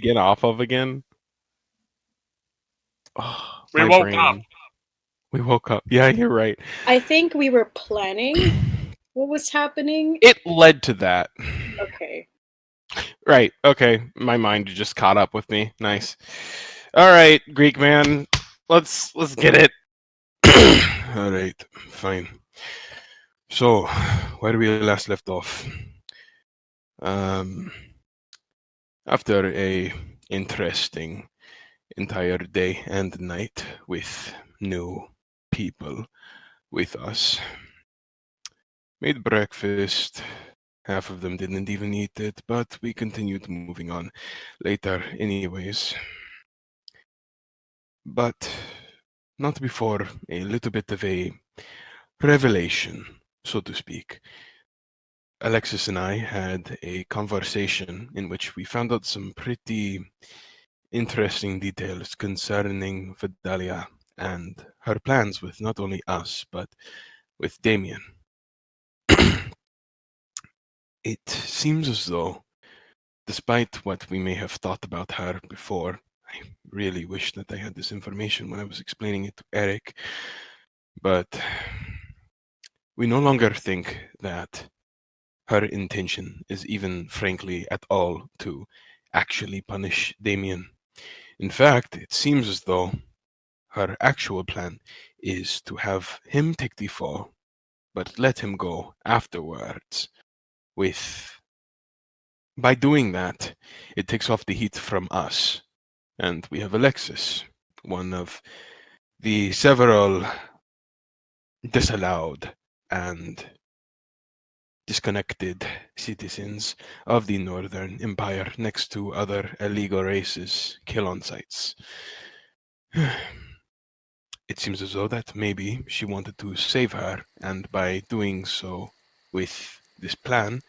get off of again? Oh, We my woke brain. up. We woke up. Yeah, you're right. I think we were planning what was happening. It led to that. Okay. Right. Okay. My mind just caught up with me. Nice. All right, Greek man. Let's get it. All right. Fine. So, where we last left off. Um, after a interesting entire day and night with new people with us. Made breakfast. Half of them didn't even eat it, but we continued moving on later anyways. But not before a little bit of a revelation, so to speak. Alexis and I had a conversation in which we found out some pretty interesting details concerning Vidalia and her plans with not only us, but with Damien. It seems as though, despite what we may have thought about her before, I really wish that I had this information when I was explaining it to Eric, but we no longer think that her intention is even frankly at all to actually punish Damien. In fact, it seems as though her actual plan is to have him take the fall, but let him go afterwards. By doing that, it takes off the heat from us. And we have Alexis, one of the several disallowed and disconnected citizens of the Northern Empire next to other illegal races kill on sites. It seems as though that maybe she wanted to save her, and by doing so with this plan,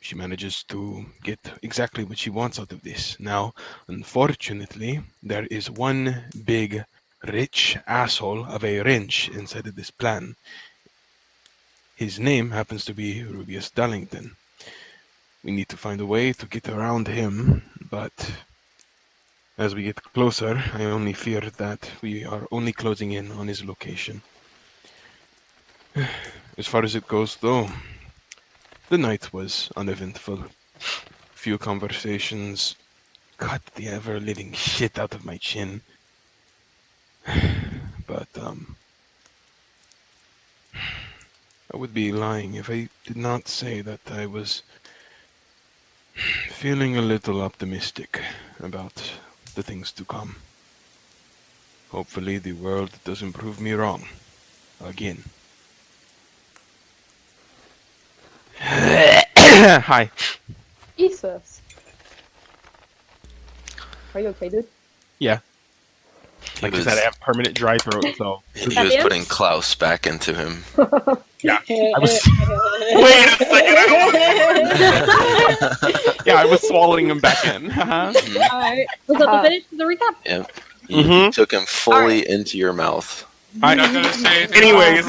she manages to get exactly what she wants out of this. Now, unfortunately, there is one big, rich asshole of a wrench inside of this plan. His name happens to be Rubius Dullington. We need to find a way to get around him, but as we get closer, I only fear that we are only closing in on his location. As far as it goes, though, the night was uneventful. Few conversations. Cut the ever-living shit out of my chin. But, I would be lying if I did not say that I was feeling a little optimistic about the things to come. Hopefully the world doesn't prove me wrong. Again. Hi. Jesus. Are you okay, dude? Yeah. Like I said, I have permanent dry throat, so... He was putting Klaus back into him. Yeah, I was... Wait a second, I don't... Yeah, I was swallowing him back in. Alright, was that the finish of the recap? Yeah. You took him fully into your mouth. I'm not gonna say Anyways.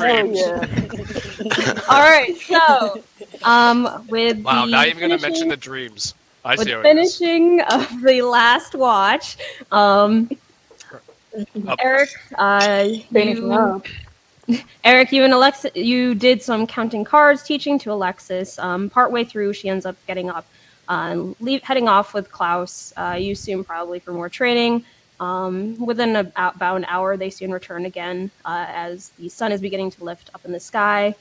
Alright, so... with wow, the not even gonna finishing- mention the dreams. I with see how it is. finishing of the last watch, Eric, Eric, you and Alexis, you did some counting cards teaching to Alexis. Partway through, she ends up getting up and heading off with Klaus. You assume probably for more training. Within about an hour, they soon return again as the sun is beginning to lift up in the sky.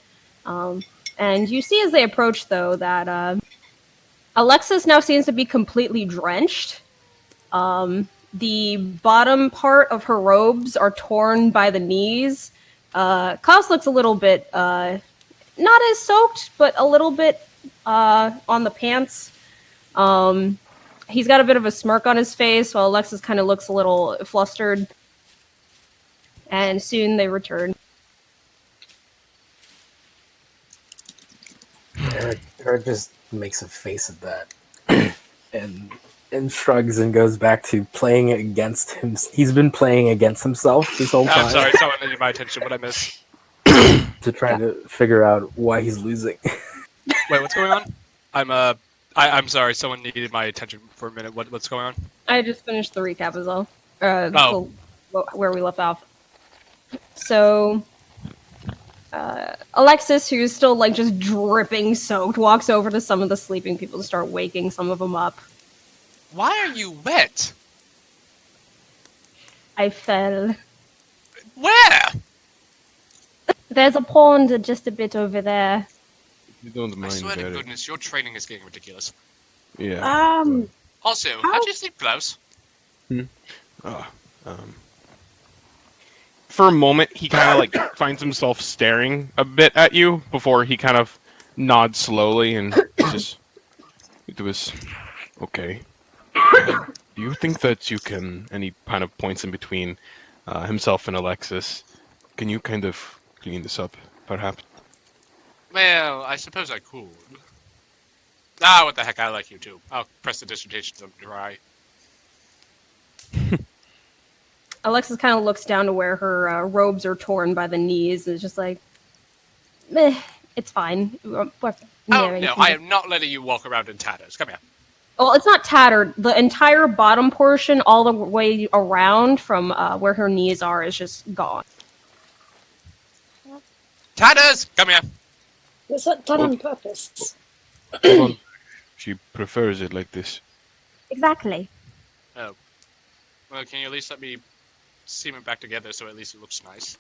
And you see as they approach, though, that Alexis now seems to be completely drenched. The bottom part of her robes are torn by the knees. Klaus looks a little bit, not as soaked, but a little bit on the pants. He's got a bit of a smirk on his face, while Alexis kind of looks a little flustered. And soon they return. Eric just makes a face at that and shrugs and goes back to playing against him. He's been playing against himself this whole time. I'm sorry, someone needed my attention. What I miss? To try to figure out why he's losing. Wait, what's going on? I'm I'm sorry, someone needed my attention for a minute. What's going on? I just finished the recap as well. Oh. Where we left off. So, Alexis, who's still like just dripping soaked, walks over to some of the sleeping people to start waking some of them up. Why are you wet? I fell. Where? There's a pond just a bit over there. You don't I mind, swear to Derek. goodness, your training is getting ridiculous. Yeah. Also, how do you sleep, Klaus? For a moment, he kind of like finds himself staring a bit at you before he kind of nods slowly and just it was okay. Do you think that you can? And he kind of points in between himself and Alexis. Can you kind of clean this up, perhaps? Well, I suppose I could. Ah, what the heck, I like you too. I'll press the dissertation to dry. Alexis kind of looks down to where her robes are torn by the knees and is just like, meh, it's fine. Oh, no, I am not letting you walk around in tatters. Come here. Well, it's not tattered. The entire bottom portion, all the way around from where her knees are, is just gone. Tatters! Come here. Was that done on purpose? She prefers it like this. Exactly. Oh. Well, can you at least let me seam it back together so at least it looks nice?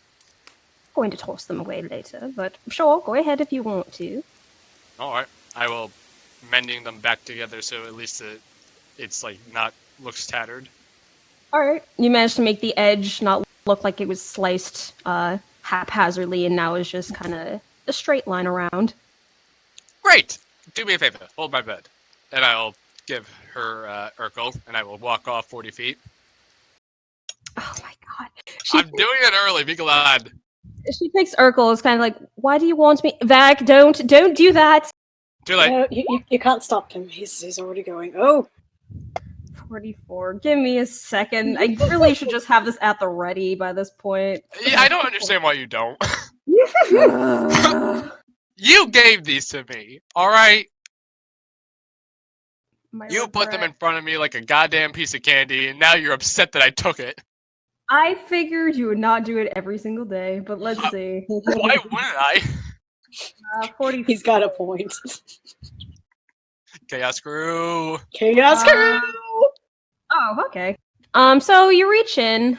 Going to toss them away later, but sure, go ahead if you want to. Alright. I will mending them back together so at least it's like not looks tattered. Alright. You managed to make the edge not look like it was sliced haphazardly and now is just kind of a straight line around. Great! Do me a favor, hold my bed. And I'll give her Urkel, and I will walk off 40 feet. Oh my god. I'm doing it early, be glad. She picks Urkel, is kind of like, why do you want me? Vac, don't do that! Too late. No, you can't stop him. He's already going. Oh, 44. Give me a second. I really should just have this at the ready by this point. Yeah, I don't understand why you don't. You gave these to me, alright? You put them in front of me like a goddamn piece of candy, and now you're upset that I took it. I figured you would not do it every single day, but let's see. Why wouldn't I? 40. he's got a point. Chaos Crew. Chaos Crew. Oh, okay. So you reach in.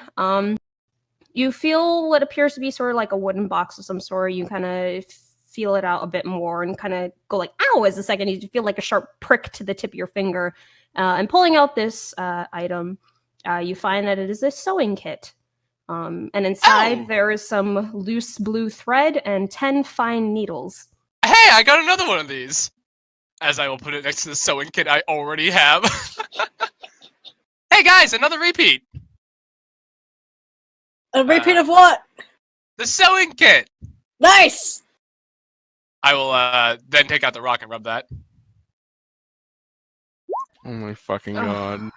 You feel what appears to be sort of like a wooden box of some sort. You kind of feel it out a bit more and kind of go like, ow, as a second. You feel like a sharp prick to the tip of your finger. And pulling out this item, you find that it is a sewing kit. And inside there is some loose blue thread and 10 fine needles. Hey, I got another one of these. As I will put it next to the sewing kit I already have. Hey guys, another repeat. A repeat of what? The sewing kit. Nice. I will then take out the rock and rub that. Oh my fucking god.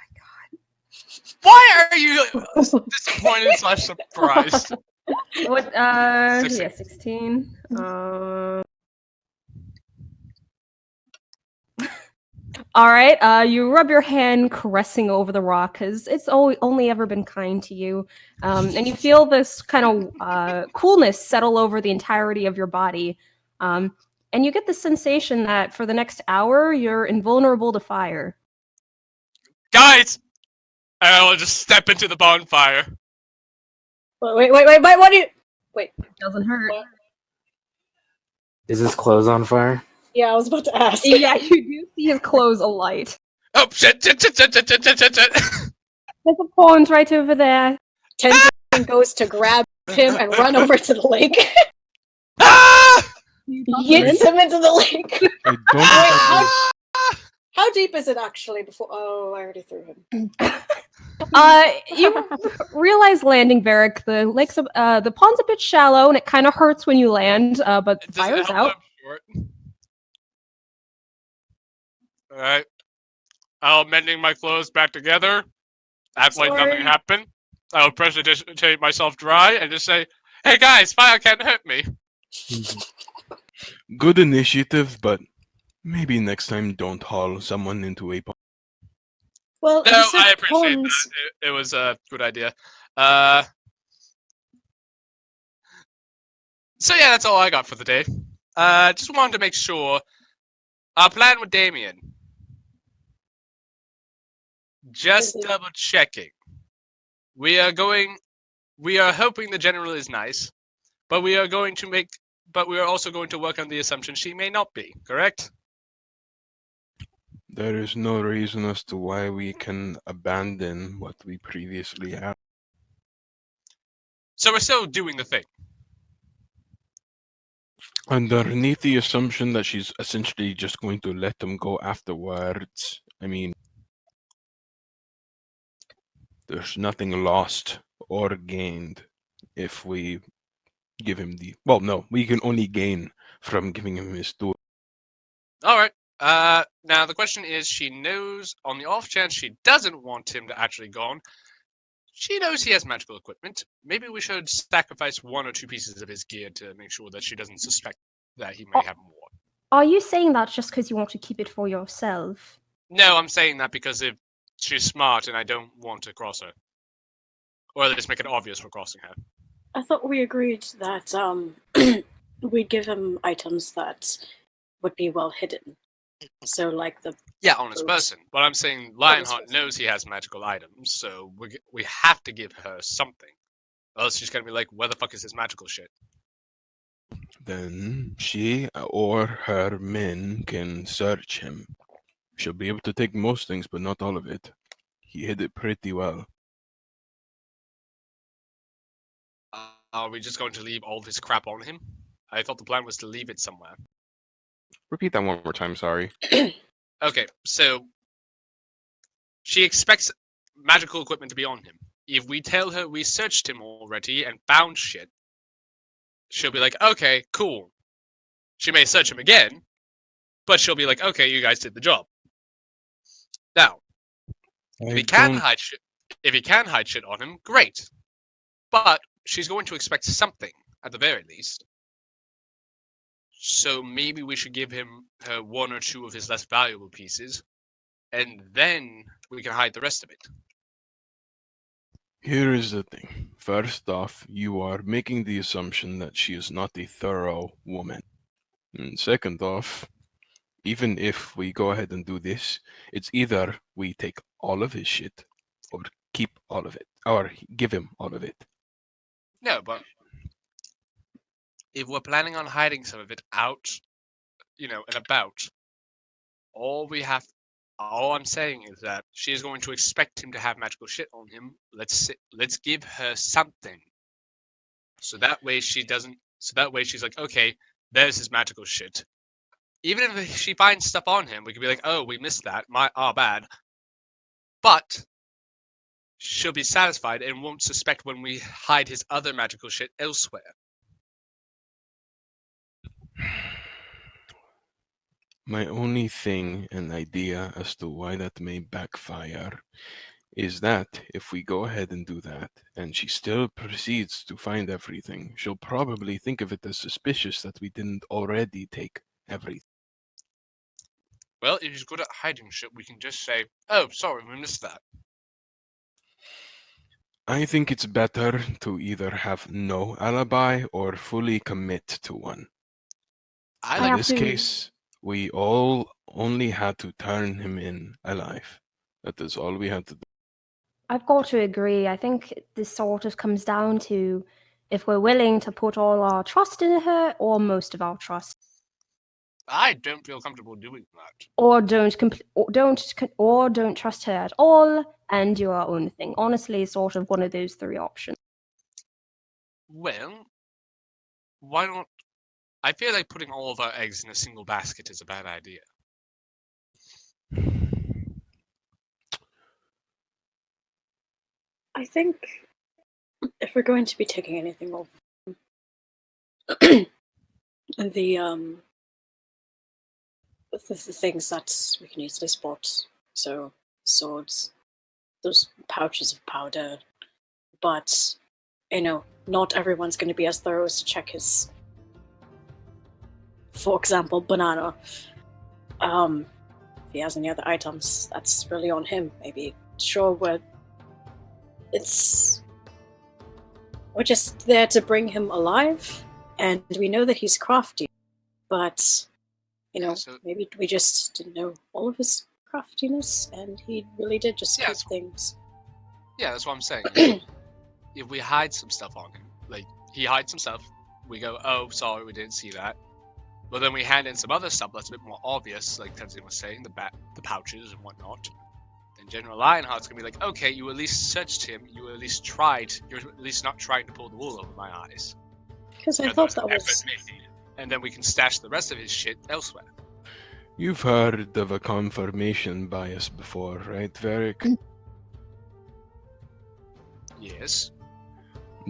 Why are you disappointed / surprised? What? 16. Yeah, 16. All right. You rub your hand caressing over the rock because it's only ever been kind to you, and you feel this kind of coolness settle over the entirety of your body, and you get the sensation that for the next hour you're invulnerable to fire. Guys, I will just step into the bonfire. Wait! What do you? Wait. It doesn't hurt. What? Is his clothes on fire? Yeah, I was about to ask. Yeah, you do see his clothes alight. Oh shit! There's a pond right over there. Tenzin goes to grab him and run over to the lake. Ah! Yeets him into the lake. I don't How deep is it actually? Before? Oh, I already threw him. You realize landing, Varric. The the pond's a bit shallow, and it kind of hurts when you land. But the fire's out. Alright. I'll mending my clothes back together. Act like Sorry. nothing happened. I'll precipitate myself dry and just say, hey guys, fire can't hurt me. Good initiative, but Maybe next time don't haul someone into a pond. Well, No, he said I appreciate ponds. that. It was a good idea. So yeah, that's all I got for the day. Just wanted to make sure our plan with Damien. Just Is it- double checking. We are hoping the general is nice, but we are also going to work on the assumption she may not be, correct? There is no reason as to why we can abandon what we previously had. So we're still doing the thing. Underneath the assumption that she's essentially just going to let them go afterwards, I mean, there's nothing lost or gained if we give him the. Well, no, we can only gain from giving him his tool. Alright. Now the question is, she knows, on the off chance she doesn't want him to actually go on, she knows he has magical equipment. Maybe we should sacrifice 1 or 2 pieces of his gear to make sure that she doesn't suspect that he may have more. Are you saying that just because you want to keep it for yourself? No, I'm saying that because if she's smart and I don't want to cross her. Or at least make it obvious we're crossing her. I thought we agreed that we'd give him items that would be well hidden. So, like the Yeah, honest Oops. person. But I'm saying Lionheart knows he has magical items, so we have to give her something. Or else she's gonna be like, where the fuck is this magical shit? Then she or her men can search him. She'll be able to take most things, but not all of it. He hid it pretty well. Are we just going to leave all this crap on him? I thought the plan was to leave it somewhere. Repeat that one more time, sorry. Okay, so she expects magical equipment to be on him. If we tell her we searched him already and found shit, she'll be like, okay, cool. She may search him again, but she'll be like, okay, you guys did the job. Now, if he can hide shit on him, great. But she's going to expect something at the very least. So maybe we should give her 1 or 2 of his less valuable pieces, and then we can hide the rest of it. Here is the thing. First off, you are making the assumption that she is not a thorough woman. And second off, even if we go ahead and do this, it's either we take all of his shit or keep all of it, or give him all of it. No, but if we're planning on hiding some of it out, and about, all I'm saying is that she is going to expect him to have magical shit on him. Let's give her something. So that way she's like, okay, there's his magical shit. Even if she finds stuff on him, we could be like, oh, we missed that. Our bad. But she'll be satisfied and won't suspect when we hide his other magical shit elsewhere. My only thing and idea as to why that may backfire is that if we go ahead and do that, and she still proceeds to find everything, she'll probably think of it as suspicious that we didn't already take everything. Well, if he's good at hiding shit, we can just say, oh, sorry, we missed that. I think it's better to either have no alibi or fully commit to one. I In this case, we all only had to turn him in alive. That is all we had to do. I've got to agree. I think this sort of comes down to if we're willing to put all our trust in her or most of our trust. I don't feel comfortable doing that. Or don't trust her at all and do our own thing. Honestly, sort of one of those 3 options. Well, why not? I feel like putting all of our eggs in a single basket is a bad idea. I think if we're going to be taking anything over, the things that we can easily spot, so swords, those pouches of powder, but not everyone's going to be as thorough as to check his, for example, banana. If he has any other items, that's really on him. Maybe. Sure, we're just there to bring him alive, and we know that he's crafty, but maybe we just didn't know all of his craftiness, and he really did just keep things. Yeah, that's what I'm saying. If we hide some stuff on him, like he hides some stuff, we go, oh, sorry, we didn't see that. But then we hand in some other stuff that's a bit more obvious, like Tenzin was saying, the pouches and whatnot. Then General Lionheart's gonna be like, okay, you at least searched him, you at least tried, you're at least not trying to pull the wool over my eyes. Because I thought that was... And then we can stash the rest of his shit elsewhere. You've heard of a confirmation bias before, right, Varric? Yes.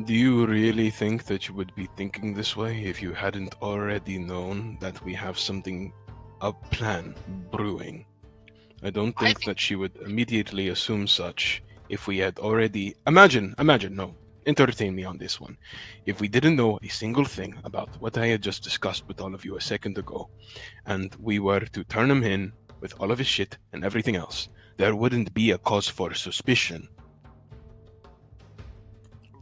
Do you really think that you would be thinking this way if you hadn't already known that we have something, a plan, brewing? I don't think that she would immediately assume such if we had already... Imagine, no, entertain me on this one. If we didn't know a single thing about what I had just discussed with all of you a second ago, and we were to turn him in with all of his shit and everything else, there wouldn't be a cause for suspicion.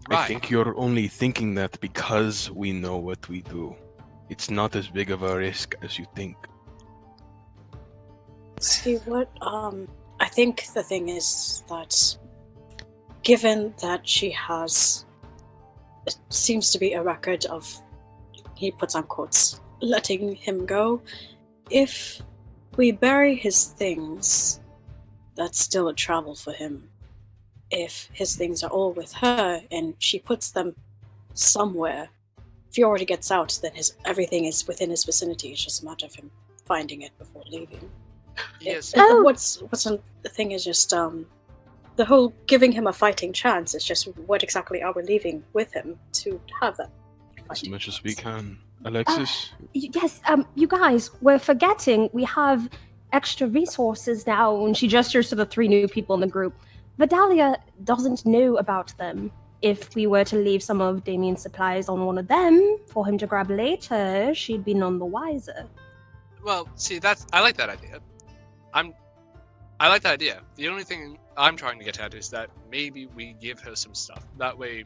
Right. I think you're only thinking that because we know what we do. It's not as big of a risk as you think. See, what, I think the thing is that given that she has, it seems to be a record of, he puts on quotes, letting him go, if we bury his things, that's still a travel for him. If his things are all with her and she puts them somewhere, if he already gets out, then everything is within his vicinity. It's just a matter of him finding it before leaving. Yes. The thing is just the whole giving him a fighting chance is just what exactly are we leaving with him to have that As much as we can. Alexis? Yes, you guys, we're forgetting we have extra resources now, and she gestures to the 3 new people in the group. Vidalia doesn't know about them. If we were to leave some of Damien's supplies on one of them for him to grab later, she'd be none the wiser. Well, see, I like that idea. I like that idea. The only thing I'm trying to get at is that maybe we give her some stuff. That way,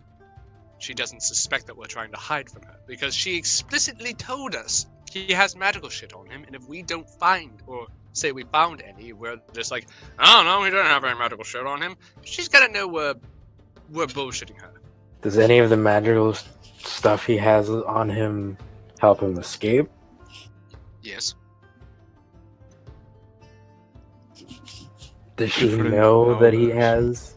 she doesn't suspect that we're trying to hide from her. Because she explicitly told us he has magical shit on him, and if we don't find or say we found any, we're just like, oh no, we don't have any magical shit on him. She's gotta know we're bullshitting her. Does any of the magical stuff he has on him help him escape? Yes. Does she know that he has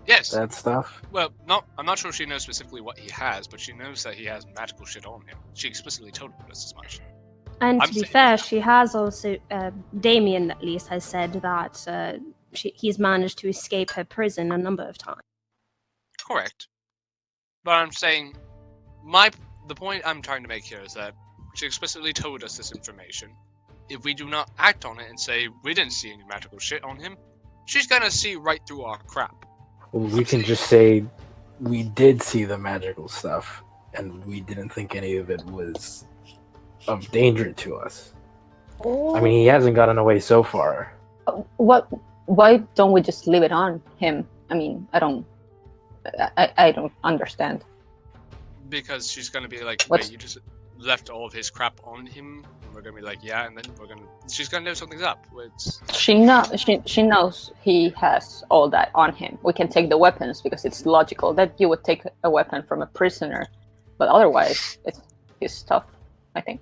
Yes. that stuff? Well, I'm not sure she knows specifically what he has, but she knows that he has magical shit on him. She explicitly told us as much. And to be fair, she has also, Damien at least has said that he's managed to escape her prison a number of times. Correct. But I'm saying, the point I'm trying to make here is that she explicitly told us this information. If we do not act on it and say we didn't see any magical shit on him, she's gonna see right through our crap. Well, we can just say we did see the magical stuff, and we didn't think any of it was of danger to us. I mean, he hasn't gotten away so far. Why don't we just leave it on him? I mean, I don't understand. Because she's gonna be like, wait, you just left all of his crap on him? And we're gonna be like, yeah, and then she's gonna know something's up. She knows he has all that on him. We can take the weapons because it's logical that you would take a weapon from a prisoner, but otherwise, it's his stuff, I think.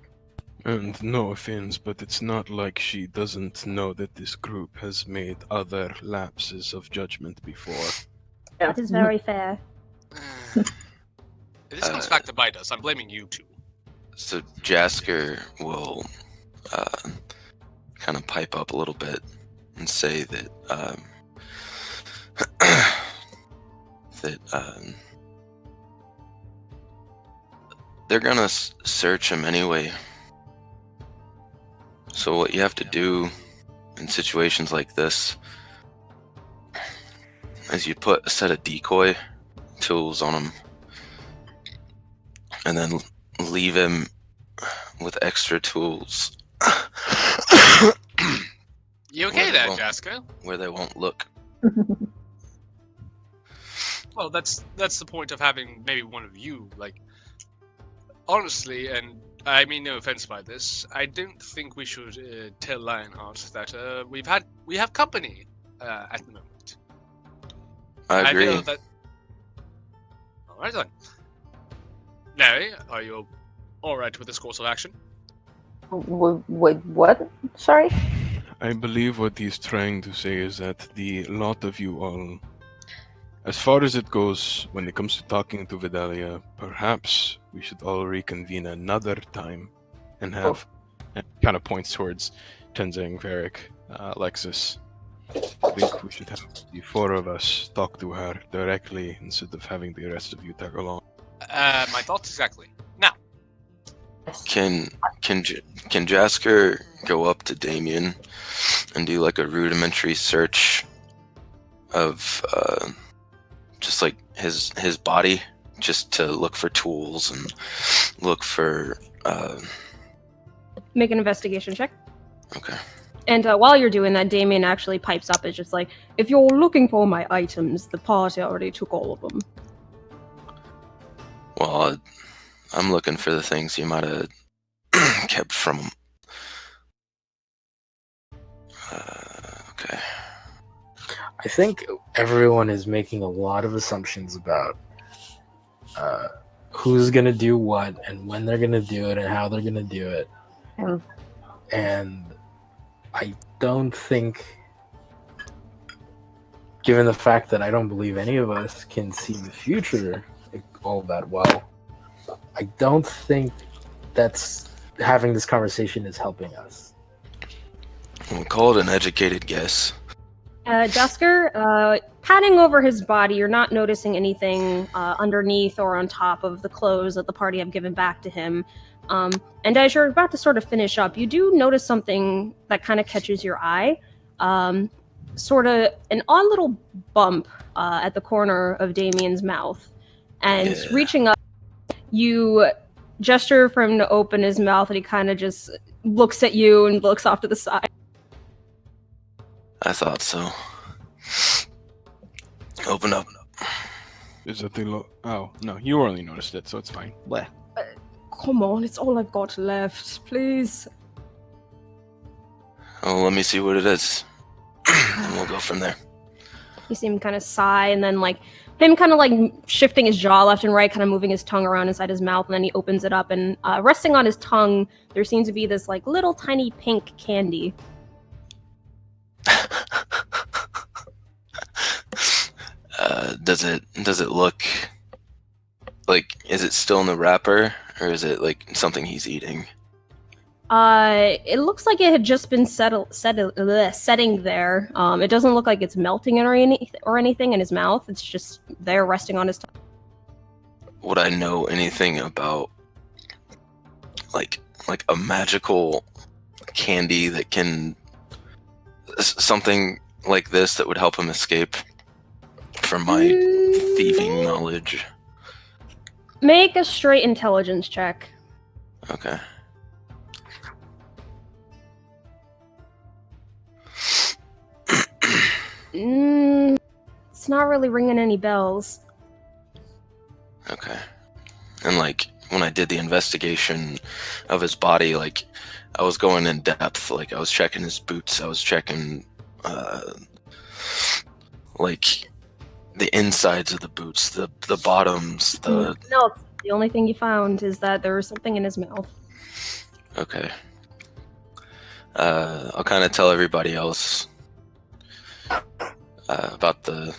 And no offense, but it's not like she doesn't know that this group has made other lapses of judgment before. That is very fair. This comes back to bite us. I'm blaming you two. So Jasker will kind of pipe up a little bit and say that they're gonna search him anyway. So what you have to do in situations like this is you put a set of decoy tools on him and then leave him with extra tools You okay Where there, they won't- Jaska? Where they won't look. Well, that's the point of having maybe one of you. Like, honestly, and I mean no offense by this, I don't think we should tell Lionheart that we have company at the moment. I agree. feel that. All right then. Larry, are you all right with this course of action? Wait, what? Sorry? I believe what he's trying to say is that the lot of you all, as far as it goes, when it comes to talking to Vidalia, perhaps we should all reconvene another time and have, and kind of points towards Tenzing, Varric, Alexis. I think we should have the four of us talk to her directly instead of having the rest of you tag along. My thoughts exactly. Now, Can Jasker go up to Damien and do like a rudimentary search of just like his body, just to look for tools and look for Make an investigation check. okay. And while you're doing that, Damien actually pipes up. It's just like, if you're looking for my items, the party already took all of them. Well, I'm looking for the things you might have kept from him. Okay. I think everyone is making a lot of assumptions about who's gonna do what and when they're gonna do it and how they're gonna do it. And I don't think, given the fact that I don't believe any of us can see the future all that well, I don't think that's having this conversation is helping us. We'll call it an educated guess. Jasker, patting over his body, you're not noticing anything underneath or on top of the clothes that the party have given back to him. And as you're about to sort of finish up, you do notice something that kind of catches your eye. Sort of an odd little bump at the corner of Damien's mouth. And reaching up, you gesture for him to open his mouth, and he kind of just looks at you and looks off to the side. I thought so. Open up. Is that the Oh, no, you only noticed it, so it's fine. Bleh. Come on, it's all I've got left, please. Oh, let me see what it is. And we'll go from there. You see him kind of sigh, and then like him kind of like shifting his jaw left and right, kind of moving his tongue around inside his mouth, and then he opens it up, and resting on his tongue, there seems to be this like little tiny pink candy. Does it look like, is it still in the wrapper, or is it like something he's eating? It looks like it had just been setting there. It doesn't look like it's melting or anything in his mouth. It's just there resting on his tongue. Would I know anything about like a magical candy that can, something like this that would help him escape from my thieving knowledge? Make a straight intelligence check. Okay. It's not really ringing any bells. Okay. And like when I did the investigation of his body, like I was going in depth, like I was checking his boots, I was checking like the insides of the boots, the bottoms, the... No, the only thing you found is that there was something in his mouth. Okay. I'll kind of tell everybody else about the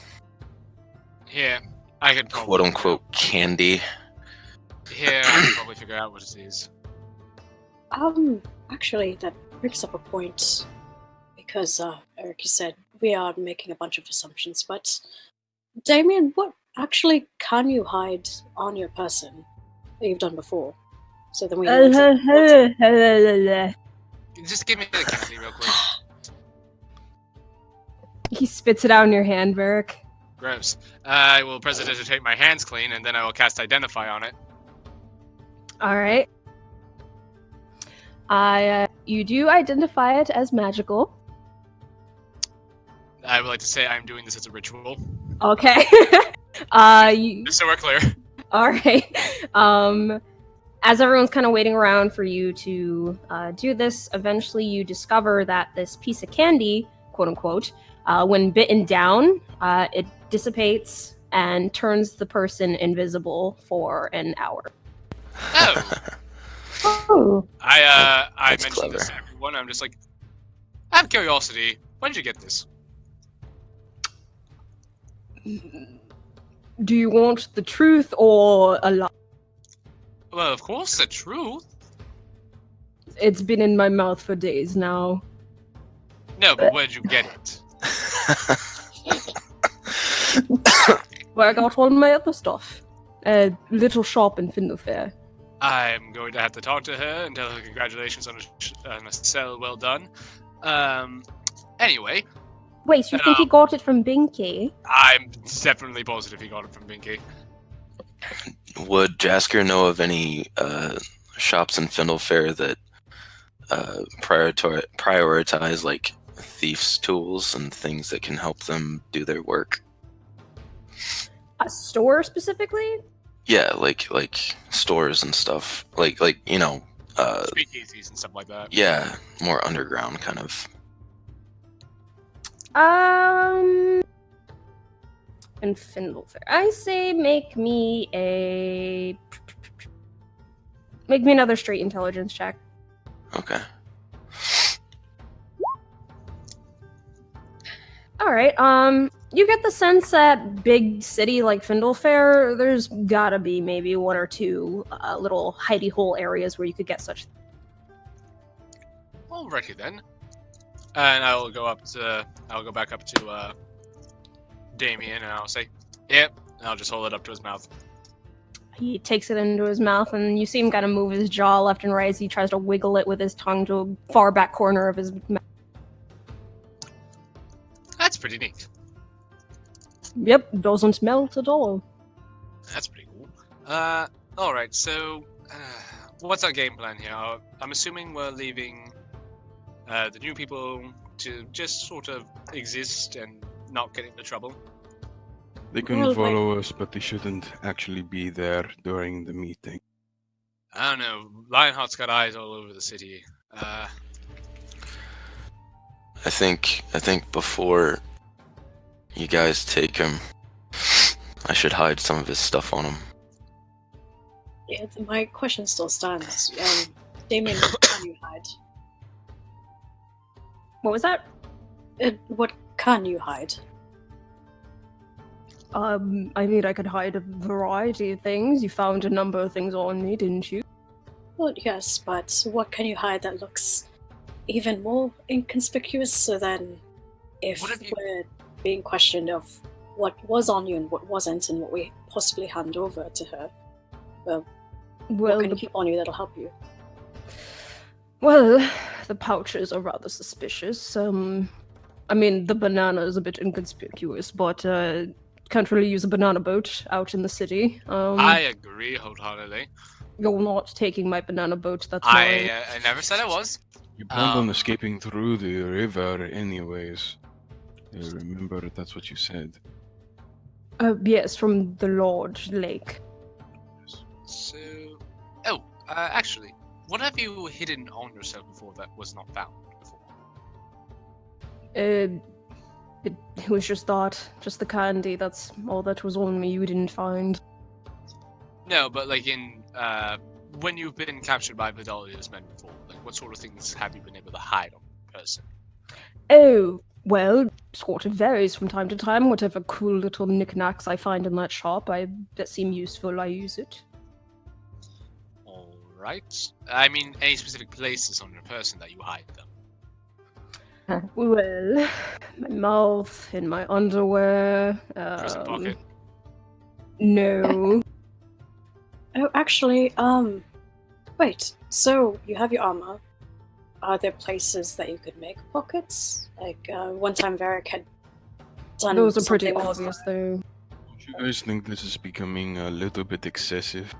here, I could probably quote-unquote candy. Here, I can probably figure out what it is. Actually, that brings up a point. Because, Eric, you said we are making a bunch of assumptions, but Damien, what actually can you hide on your person that you've done before? So then we know Just give me the candy real quick. He spits it out in your hand, Varric. Gross. I will prestidigitate my hands clean, and then I will cast Identify on it. Alright. You do identify it as magical. I would like to say I'm doing this as a ritual. Okay. You, Just so we're clear. all right. As everyone's kind of waiting around for you to do this, eventually you discover that this piece of candy, quote unquote, when bitten down, it dissipates and turns the person invisible for an hour. Oh, Oh, I That's mentioned this to clever. everyone. I'm just like, I have curiosity. When did you get this? Do you want the truth or a lie? Well, of course, the truth. It's been in my mouth for days now. No, but where did you get it? Where I got all my other stuff. A little shop in Findlefair. I'm going to have to talk to her and tell her congratulations on a sell well done. Anyway, Wait, you think he got it from Binky? I'm definitely positive he got it from Binky. Would Jasker know of any shops in Findlefair that prioritize like thieves' tools and things that can help them do their work? A store specifically? Yeah, like stores and stuff. Like Speakeasies and stuff like that. yeah, more underground kind of. In Findlefair. I say make me another straight intelligence check. Okay. Alright, you get the sense that big city like Findlefair, there's gotta be maybe one or two little hidey hole areas where you could get such. Alrighty then. And I'll go back up to Damien and I'll say, yep, and I'll just hold it up to his mouth. He takes it into his mouth, and you see him kind of move his jaw left and right as he tries to wiggle it with his tongue to a far back corner of his mouth. That's pretty neat. Yep, doesn't melt at all. That's pretty cool. Alright, so what's our game plan here? I'm assuming we're leaving the new people to just sort of exist and not get into trouble. They can Well, follow us, but they shouldn't actually be there during the meeting. I don't know. Lionheart's got eyes all over the city. I think before you guys take him, I should hide some of his stuff on him. Yeah, my question still stands. Damien, what can you hide? What was that? What can you hide? I mean, I could hide a variety of things. You found a number of things on me, didn't you? Well, yes, but what can you hide that looks even more inconspicuous? So then, if What have you- we're being questioned of what was on you and what wasn't, and what we possibly hand over to her, Well, what can you keep on you that'll help you? well, the pouches are rather suspicious. I mean, the banana is a bit inconspicuous, but can't really use a banana boat out in the city. I agree wholeheartedly. You're not taking my banana boat. That's I never said I was. You planned on Um, escaping through the river anyways. Remember, that's what you said. Yes, from the large lake. So, actually, what have you hidden on yourself before that was not found before? It was just that, just the candy. That's all that was on me. You didn't find. No, but like when you've been captured by Vidalia's men before, like what sort of things have you been able to hide on a person? Oh, well, sort of varies from time to time. Whatever cool little knickknacks I find in that shop, that seem useful, I use it. All right. I mean, any specific places on your person that you hide them? Well, my mouth, in my underwear. Prison pocket. No. Oh, actually, wait. So you have your armor. Are there places that you could make pockets? Like one time, Varric had done. Those are pretty something with- obvious, though. Don't you guys think this is becoming a little bit excessive?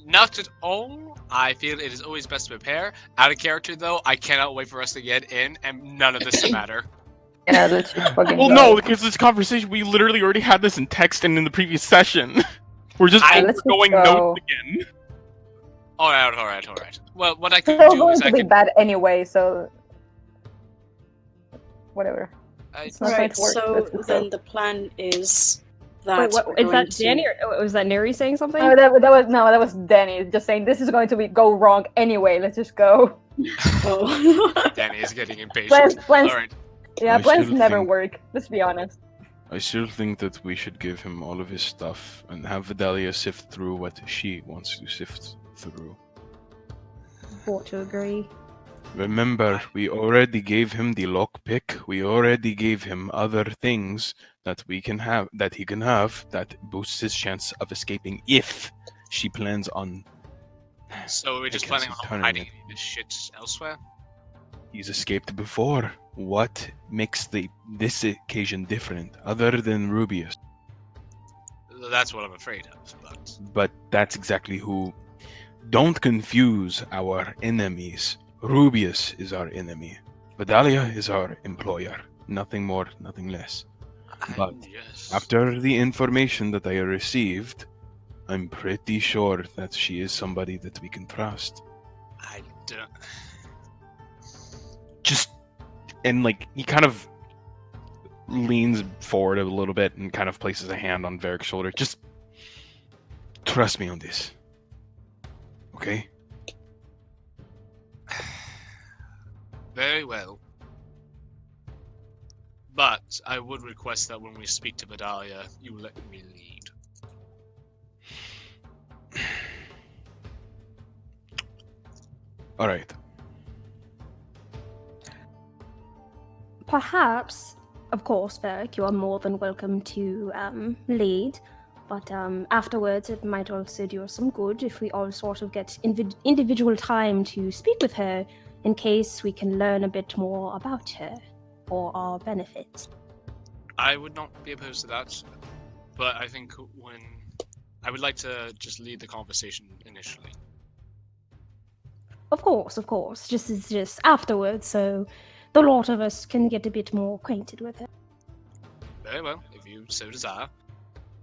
Not at all. I feel it is always best to prepare. Out of character, though, I cannot wait for us to get in, and none of this to matter. Yeah, let's just fucking Well, go. no, because this conversation, we literally already had this in text and in the previous session. We're just Let's just going go. notes again. Alright. Well, what I They're could all do going is to I be can... bad anyway, so whatever. It's not going Right, to work. so Let's just then go. the plan is that Wait, what we're is going that? to... Danny? Or was that Neri saying something? Oh, that was Danny just saying this is going to go wrong anyway. Let's just go. Oh. Danny is getting impatient. Plans, Alright. yeah, I plans still never think- work. Let's be honest. I still think that we should give him all of his stuff and have Vidalia sift through what she wants to sift through. Ought to agree. Remember, we already gave him the lockpick. We already gave him other things that he can have that boosts his chance of escaping if she plans on. So we're just I planning guess on turning hiding it. this shit elsewhere? He's escaped before. What makes this occasion different, other than Rubius? That's what I'm afraid of, but... But that's exactly who. Don't confuse our enemies. Rubius is our enemy. Vidalia is our employer. Nothing more, nothing less. But yes. after the information that I received, I'm pretty sure that she is somebody that we can trust. I don't... Just, and like, he kind of leans forward a little bit and kind of places a hand on Varric's shoulder. Just trust me on this. Okay? Very well. But I would request that when we speak to Vidalia, you let me lead. Alright. Perhaps, of course, Varric, you are more than welcome to lead. But afterwards, it might also do us some good if we all sort of get individual time to speak with her, in case we can learn a bit more about her for our benefit. I would not be opposed to that, but I think I would like to just lead the conversation initially. Of course. Just afterwards, so the lot of us can get a bit more acquainted with her. Very well, if you so desire.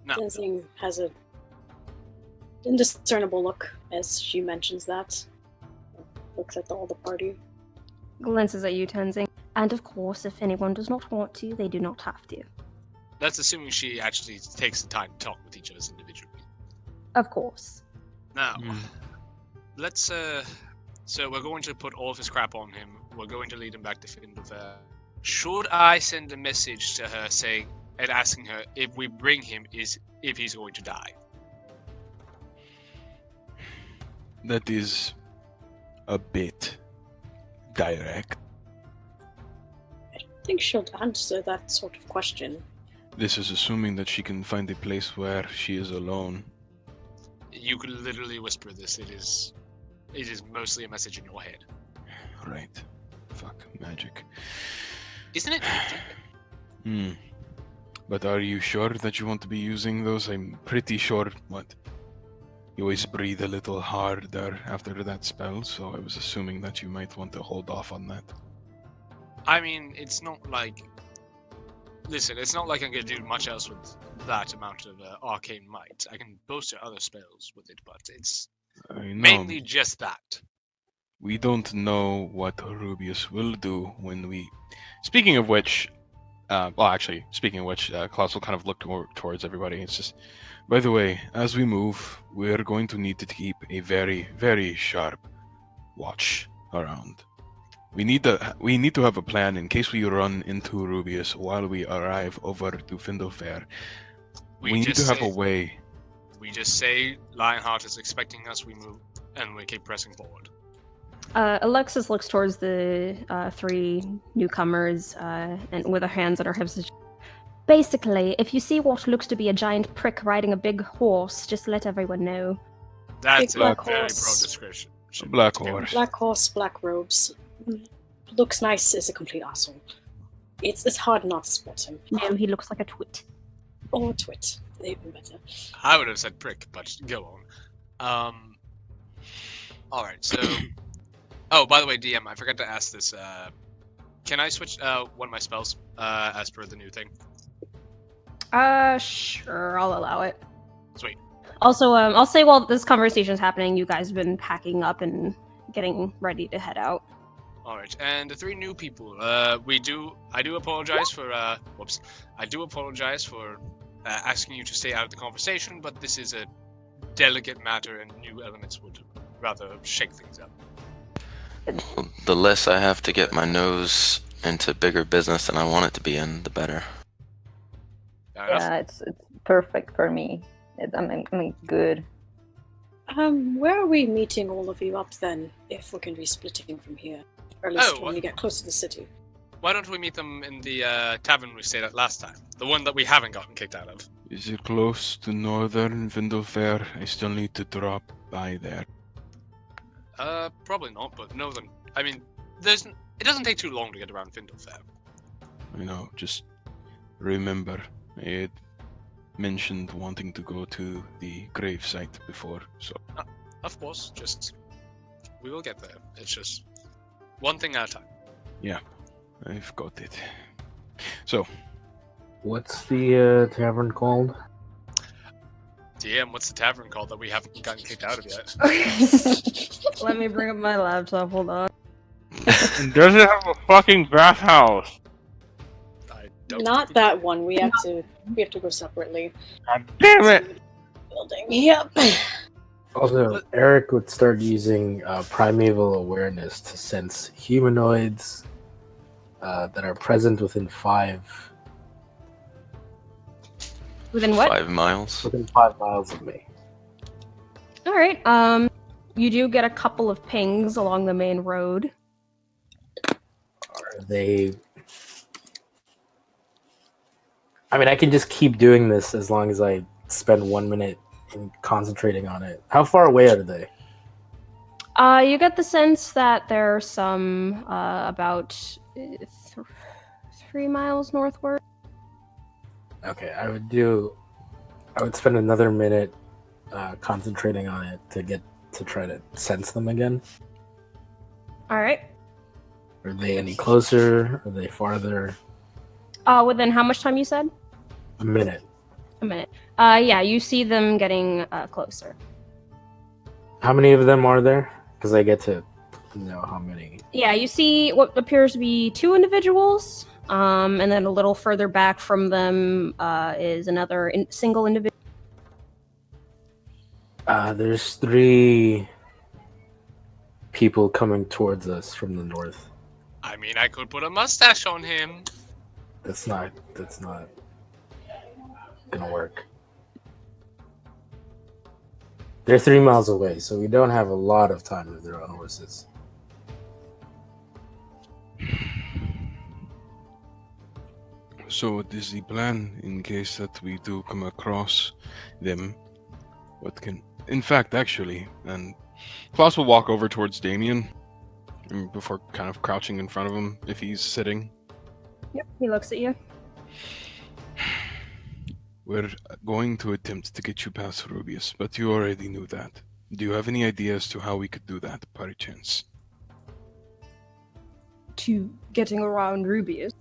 Now, Tenzing has a indiscernible look as she mentions that. Looks at all the party. Glances at you, Tenzing. And of course, if anyone does not want to, they do not have to. that's assuming she actually takes the time to talk with each of us individually. Of course. Now, let's so we're going to put all of his crap on him. We're going to lead him back to Findelfair. Should I send a message to her saying and asking her if we bring him if he's going to die? That is a bit direct. I think she'll answer that sort of question. This is assuming that she can find a place where she is alone. You could literally whisper this. It is mostly a message in your head. Right. Fuck, magic. Isn't it? But are you sure that you want to be using those? I'm pretty sure, you always breathe a little harder after that spell, so I was assuming that you might want to hold off on that. I mean, it's not like... Listen, it's not like I'm going to do much else with that amount of arcane might. I can bolster other spells with it, but it's I know. mainly just that. We don't know what Rubius will do when we... Speaking of which, Klaus will kind of look towards everybody. It's just, by the way, as we move, we're going to need to keep a very, very sharp watch around. We need to have a plan in case we run into Rubius while we arrive over to Findelfair. We need to have a way. We just say Lionheart is expecting us, we move, and we keep pressing forward. Alexis looks towards the three newcomers and with her hands on her hips. Basically, if you see what looks to be a giant prick riding a big horse, just let everyone know. That's a Big very black broad horse. description. Black horse. Black horse, black robes. Looks nice, is a complete asshole. It's hard not to spot him. No, he looks like a twit. Or twit. Even better. I would have said prick, but go on. Alright, so... Oh, by the way, DM, I forgot to ask this. Can I switch one of my spells as per the new thing? Sure, I'll allow it. Sweet. Also, I'll say while this conversation is happening, you guys have been packing up and getting ready to head out. All right, and the 3 new people. I do apologize for. Whoops. I do apologize for asking you to stay out of the conversation, but this is a delicate matter, and new elements would rather shake things up. Well, the less I have to get my nose into bigger business than I want it to be in, the better. Fair enough. Yeah, it's perfect for me. I mean, good. Where are we meeting all of you up then, if we're going to be splitting from here? Or at least when we get close to the city. Why don't we meet them in the tavern we stayed at last time? The one that we haven't gotten kicked out of. Is it close to northern Vindelfair? I still need to drop by there. Probably not, but northern. I mean, it doesn't take too long to get around Vindelfair. I know, just remember, I had mentioned wanting to go to the gravesite before, so... Of course, we will get there. It's just one thing at a time. Yeah, I've got it. So, What's the tavern called? DM, what's the tavern called that we haven't gotten kicked out of yet? Let me bring up my laptop. Hold on. does it have a fucking bathhouse? I don't Not think- that one. We have to go separately. God damn it! Building. Yep. Also, Eric would start using primeval awareness to sense humanoids that are present within 5 Within what? 5 miles. within 5 miles of me. All right. You do get a couple of pings along the main road. Are they? I mean, I can just keep doing this as long as I spend 1 minute in concentrating on it. How far away are they? You get the sense that there are some about 3 miles northward. Okay, I would spend another minute concentrating on it to try to sense them again. All right. Are they any closer? Are they farther? Within how much time you said? A minute. A minute. Yeah, you see them getting closer. How many of them are there? Because I get to know how many. Yeah, you see what appears to be 2 individuals, and then a little further back from them is another single individual. There's 3 people coming towards us from the north. I mean, I could put a mustache on him. That's not gonna work. They're 3 miles away, so we don't have a lot of time if they're on horses. So what is the plan in case that we do come across them? In fact, actually, and Klaus will walk over towards Damien before kind of crouching in front of him if he's sitting. Yep, he looks at you. We're going to attempt to get you past Rubius, but you already knew that. Do you have any idea as to how we could do that, by chance? To getting around Rubius.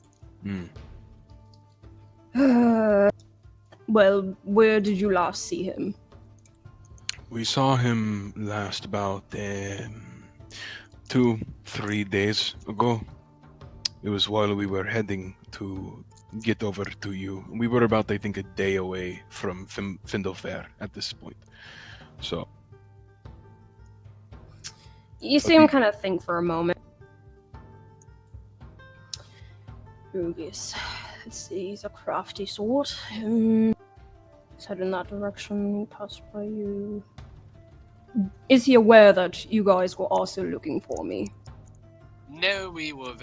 Hmm. Well, where did you last see him? We saw him last about 2-3 days ago. It was while we were heading to get over to you. We were about, I think, a day away from Findelfair at this point. So... You see him kind of think for a moment. Rubius. Let's see, he's a crafty sort. He's head in that direction, passed by you. Is he aware that you guys were also looking for me? No, we were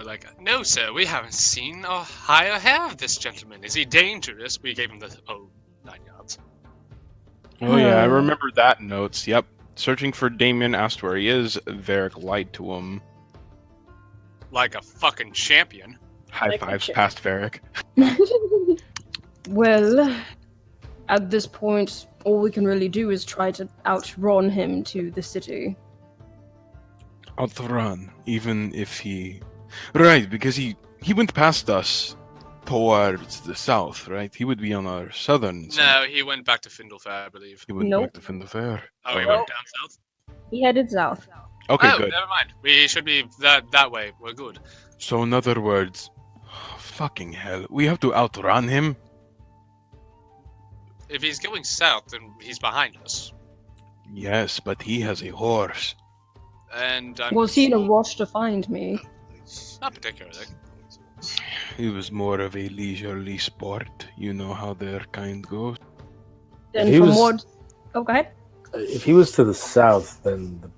like, no, sir, we haven't seen or higher hair of this gentleman. Is he dangerous? We gave him the 9 yards. Oh yeah, I remember that notes. Yep. Searching for Damien, asked where he is. Varric lied to him. Like a fucking champion. High Like a fives chick. past Varric. Well, at this point, all we can really do is try to outrun him to the city. Outrun, even if he Right, because he went past us towards the south, right? He would be on our southern side. No, he went back to Findlefair, I believe. He went Nope. back to Findlefair. Oh, he Oh. went down south? He headed south. Okay, oh, good. never mind. We should be that way. We're good. So in other words, fucking hell, we have to outrun him? If he's going south, then he's behind us. Yes, but he has a horse. And I'm Was he in a rush to find me? Not particularly. He was more of a leisurely sport. You know how their kind goes. And he from was- what? Oh, go ahead. If he was to the south, then the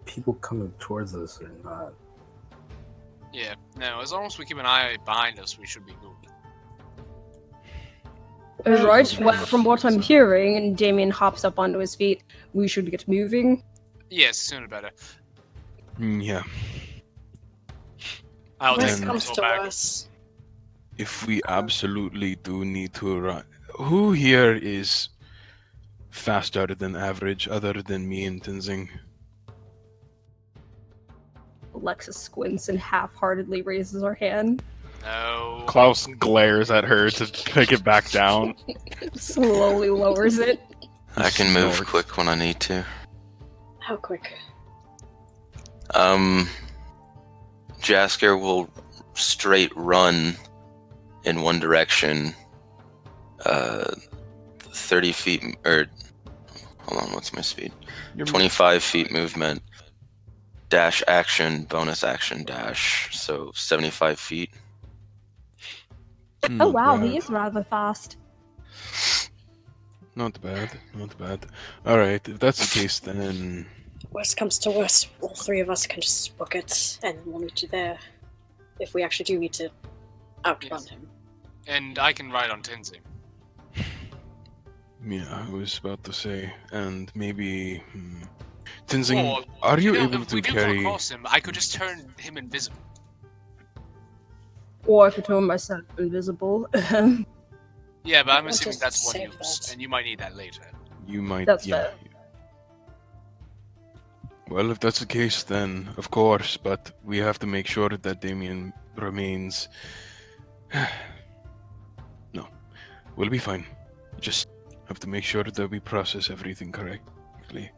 people coming towards us are not. Yeah, no, as long as we keep an eye behind us, we should be good. Right, well, from what I'm hearing, and Damien hops up onto his feet, we should get moving. Yes, sooner better. Yeah. I'll Worst take then- the comes to back. worst. If we absolutely do need to run, who here is faster than average, other than me and Tenzing? Alexis squints and half-heartedly raises her hand. No. Klaus glares at her to pick it back down. Slowly lowers it. I can move Snorts. quick when I need to. How quick? Jasker will straight run in one direction. 30 feet, or hold on, what's my speed? 25 feet movement. Dash action, bonus action dash. So 75 feet. Oh wow, bad. he is rather fast. Not bad, not bad. Alright, if that's the case, then... Worst comes to worst, all three of us can just book it, and we'll meet you there. If we actually do need to outrun Yes. him. And I can ride on Tenzing. Yeah, I was about to say, and maybe... Tenzing, Or, are you know, able if to we do come carry... across him, I could just turn him invisible. Or I could turn myself invisible. Yeah, but I'm Let's assuming just that's one save use, that. and you might need that later. You might, That's yeah. fair. Well, if that's the case, then of course, but we have to make sure that Damien remains... No, we'll be fine. Just have to make sure that we process everything correctly.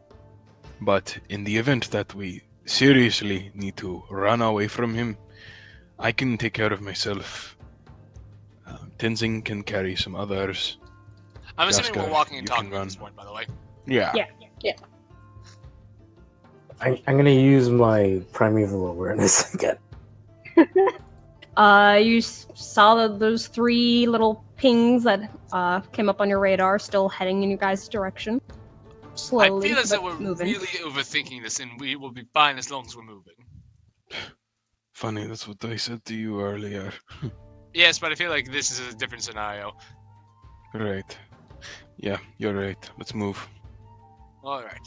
But in the event that we seriously need to run away from him, I can take care of myself. Tenzing can carry some others. I'm assuming Jasker, we're walking and you can talking at run. this point, by the way. Yeah. Yeah. I'm gonna use my primeval awareness again. You saw those three little pings that came up on your radar, still heading in you guys' direction. Slowly, I feel as though but we're moving. really overthinking this, and we will be fine as long as we're moving. Funny, that's what I said to you earlier. Yes, but I feel like this is a different scenario. Right. Yeah, you're right. Let's move. Alright.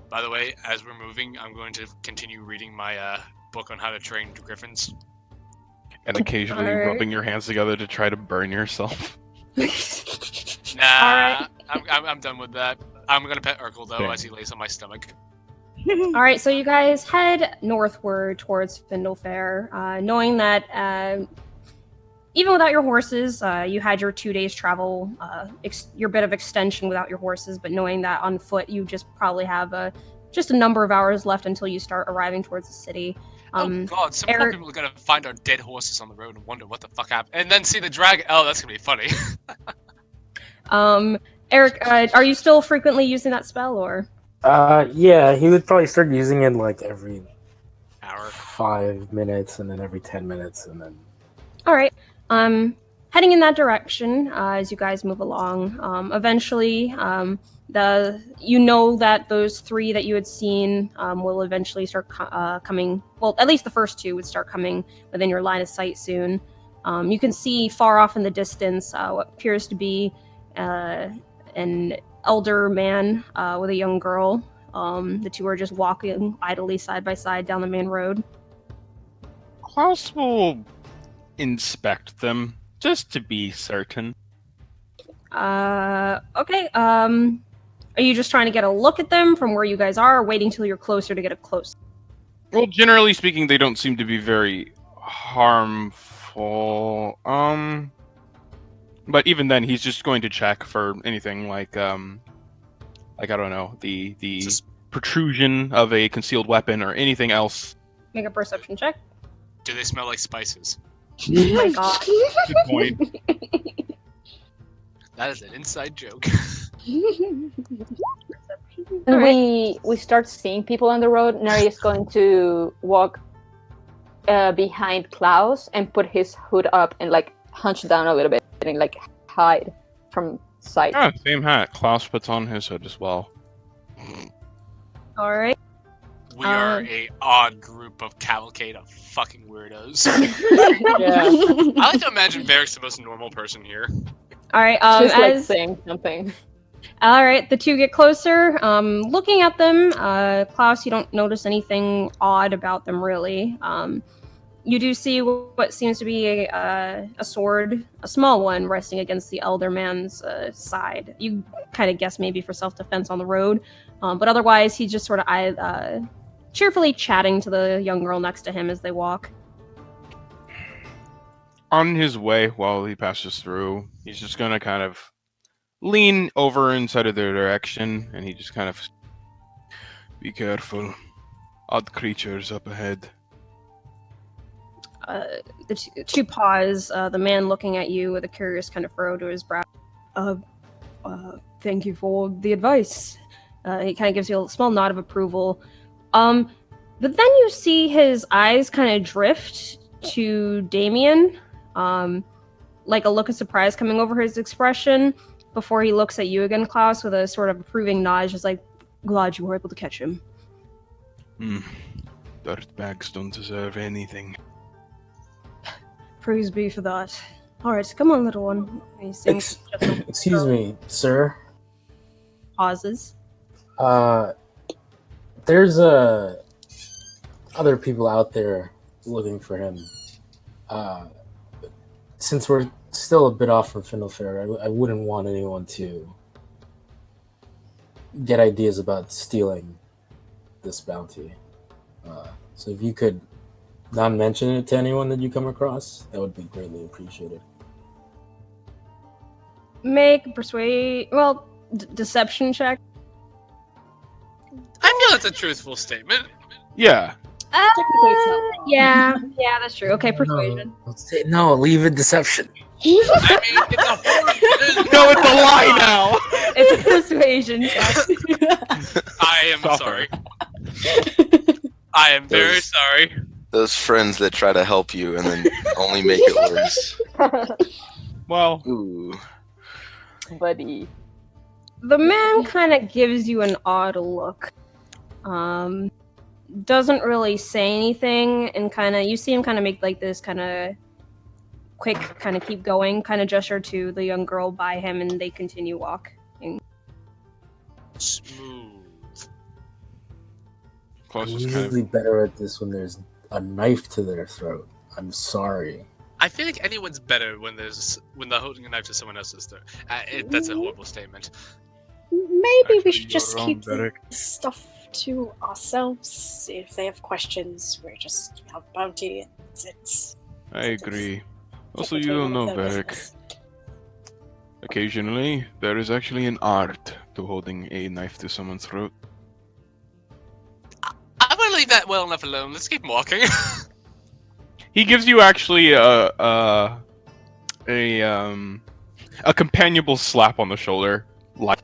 By the way, as we're moving, I'm going to continue reading my book on how to train griffins. And occasionally Alright. rubbing your hands together to try to burn yourself. Nah, Alright. I'm done with that. I'm gonna pet Urkel though Okay. as he lays on my stomach. All right, so you guys head northward towards Findlefair, knowing that even without your horses, you had your 2 days travel, your bit of extension without your horses, but knowing that on foot you just probably have just a number of hours left until you start arriving towards the city. Oh god, some poor Eric- people are gonna find our dead horses on the road and wonder what the fuck happened. And then see the dragon. Oh, that's gonna be funny. Eric, are you still frequently using that spell, or? Yeah, he would probably start using it like every Hour. 5 minutes, and then every 10 minutes, and then. All right. Heading in that direction as you guys move along. Eventually, you know that those three that you had seen will eventually start coming. Well, at least the first two would start coming within your line of sight soon. You can see far off in the distance what appears to be an elder man with a young girl. The two are just walking idly side by side down the main road. Klaus will inspect them, just to be certain. Okay. Are you just trying to get a look at them from where you guys are, or waiting till you're closer to get a close? Well, generally speaking, they don't seem to be very harmful. But even then, he's just going to check for anything like I don't know, the Just- protrusion of a concealed weapon or anything else. Make a perception check. Do they smell like spices? Oh my god. Good point. That is an inside joke. And we start seeing people on the road. Neri is going to walk behind Klaus and put his hood up and like hunch down a little bit and like hide from sight. Ah, same hat. Klaus puts on his hood as well. All right. We are a odd group of cavalcade of fucking weirdos. Yeah. I like to imagine Varric's the most normal person here. All right. Just like As saying something. all right, the two get closer. Looking at them, Klaus, you don't notice anything odd about them really. You do see what seems to be a sword, a small one, resting against the elder man's side. You kind of guess maybe for self-defense on the road, but otherwise he's just sort of cheerfully chatting to the young girl next to him as they walk. On his way, while he passes through, he's just gonna kind of lean over inside of their direction, and he just kind of be careful. Odd creatures up ahead. The two pause, the man looking at you with a curious kind of furrow to his brow. Thank you for the advice. He kind of gives you a small nod of approval. But then you see his eyes kind of drift to Damien, like a look of surprise coming over his expression before he looks at you again, Klaus, with a sort of approving nod, just like, glad you were able to catch him. Dirtbags don't deserve anything. Praise be for that. Alright, come on, little one. He sings Excuse me, sir. pauses. There's other people out there looking for him. Since we're still a bit off from Findlefair, I wouldn't want anyone to get ideas about stealing this bounty. So if you could not mention it to anyone that you come across, that would be greatly appreciated. Make deception check. I feel it's a truthful statement. Yeah. Technically, it's not wrong. Yeah, that's true. Okay, persuasion. No, leave it deception. I mean, it's a horror. No, it's a lie now. It's a persuasion check. I am Suffer. sorry. I am very Those- sorry. Those friends that try to help you and then only make it worse. Well, Ooh. Buddy. The man kind of gives you an odd look. Doesn't really say anything, and you see him kind of make like this kind of quick, kind of keep going, kind of gesture to the young girl by him, and they continue walking. Smooth. Klaus I'm is kind of usually better at this when there's a knife to their throat. I'm sorry. I feel like anyone's better when they're holding a knife to someone else's throat. That's a horrible statement. Maybe we Actually, should just you're keep wrong, the Derek. stuff to ourselves. If they have questions, we just have bounty and that's it. I agree. Also, Keep it you to don't know, their Beric. business. Occasionally, there is actually an art to holding a knife to someone's throat. I'm gonna leave that well enough alone. Let's keep walking. He gives you actually a companionable slap on the shoulder. Like,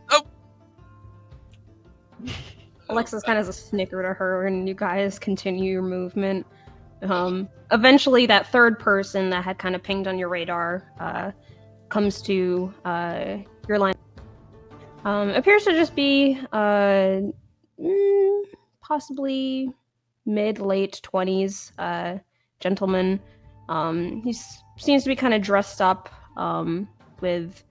Alexis kind of has a snicker to her, and you guys continue your movement. Eventually, that third person that had kind of pinged on your radar comes to your line. Appears to just be possibly mid-late 20s gentleman. He seems to be kind of dressed up with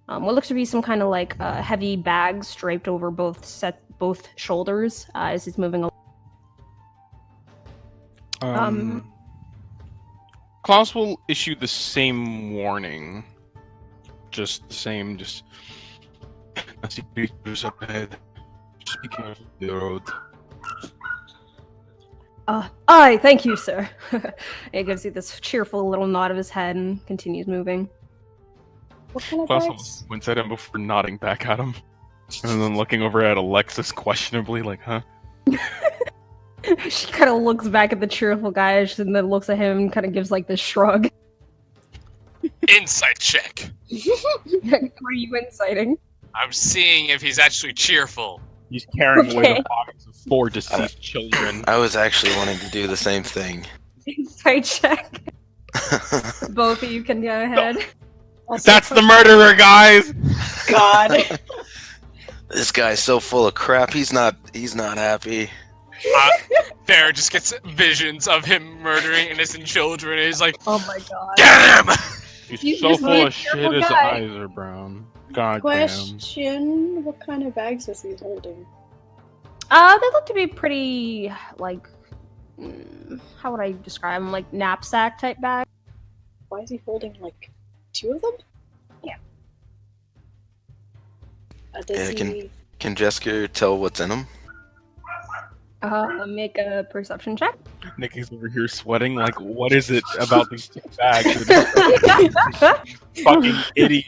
what looks to be some kind of like heavy bags draped over both shoulders as he's moving along. Klaus will issue the same warning. Just the same, just... I see creatures up ahead. Just be careful of the road. Aye, thank you, sir. He gives you this cheerful little nod of his head and continues moving. What kind of Plus, bags? wince at him before nodding back at him, and then looking over at Alexis questionably, like, "Huh?" She kind of looks back at the cheerful guy and then looks at him and kind of gives like this shrug. Insight check. What are you inciting? I'm seeing if he's actually cheerful. He's carrying away Okay. the bodies of 4 deceased children. I was actually wanting to do the same thing. Insight check. Both of you can go ahead. Also, That's the murderer, guys. God. This guy's so full of crap. He's not happy. Bear just gets visions of him murdering innocent children, and he's like, Oh my god. "Get him!" He's He's so just full being a of shit. cheerful His guy. eyes are brown. God damn. Question: what kind of bags is he holding? They look to be pretty, like, how would I describe them? Like knapsack type bag. Why is he holding like 2 of them? Yeah. Does Yeah, he? Can Jesker tell what's in him? Make a perception check. Nikki's over here sweating. Like, what is it about these 2 bags? Fucking idiot.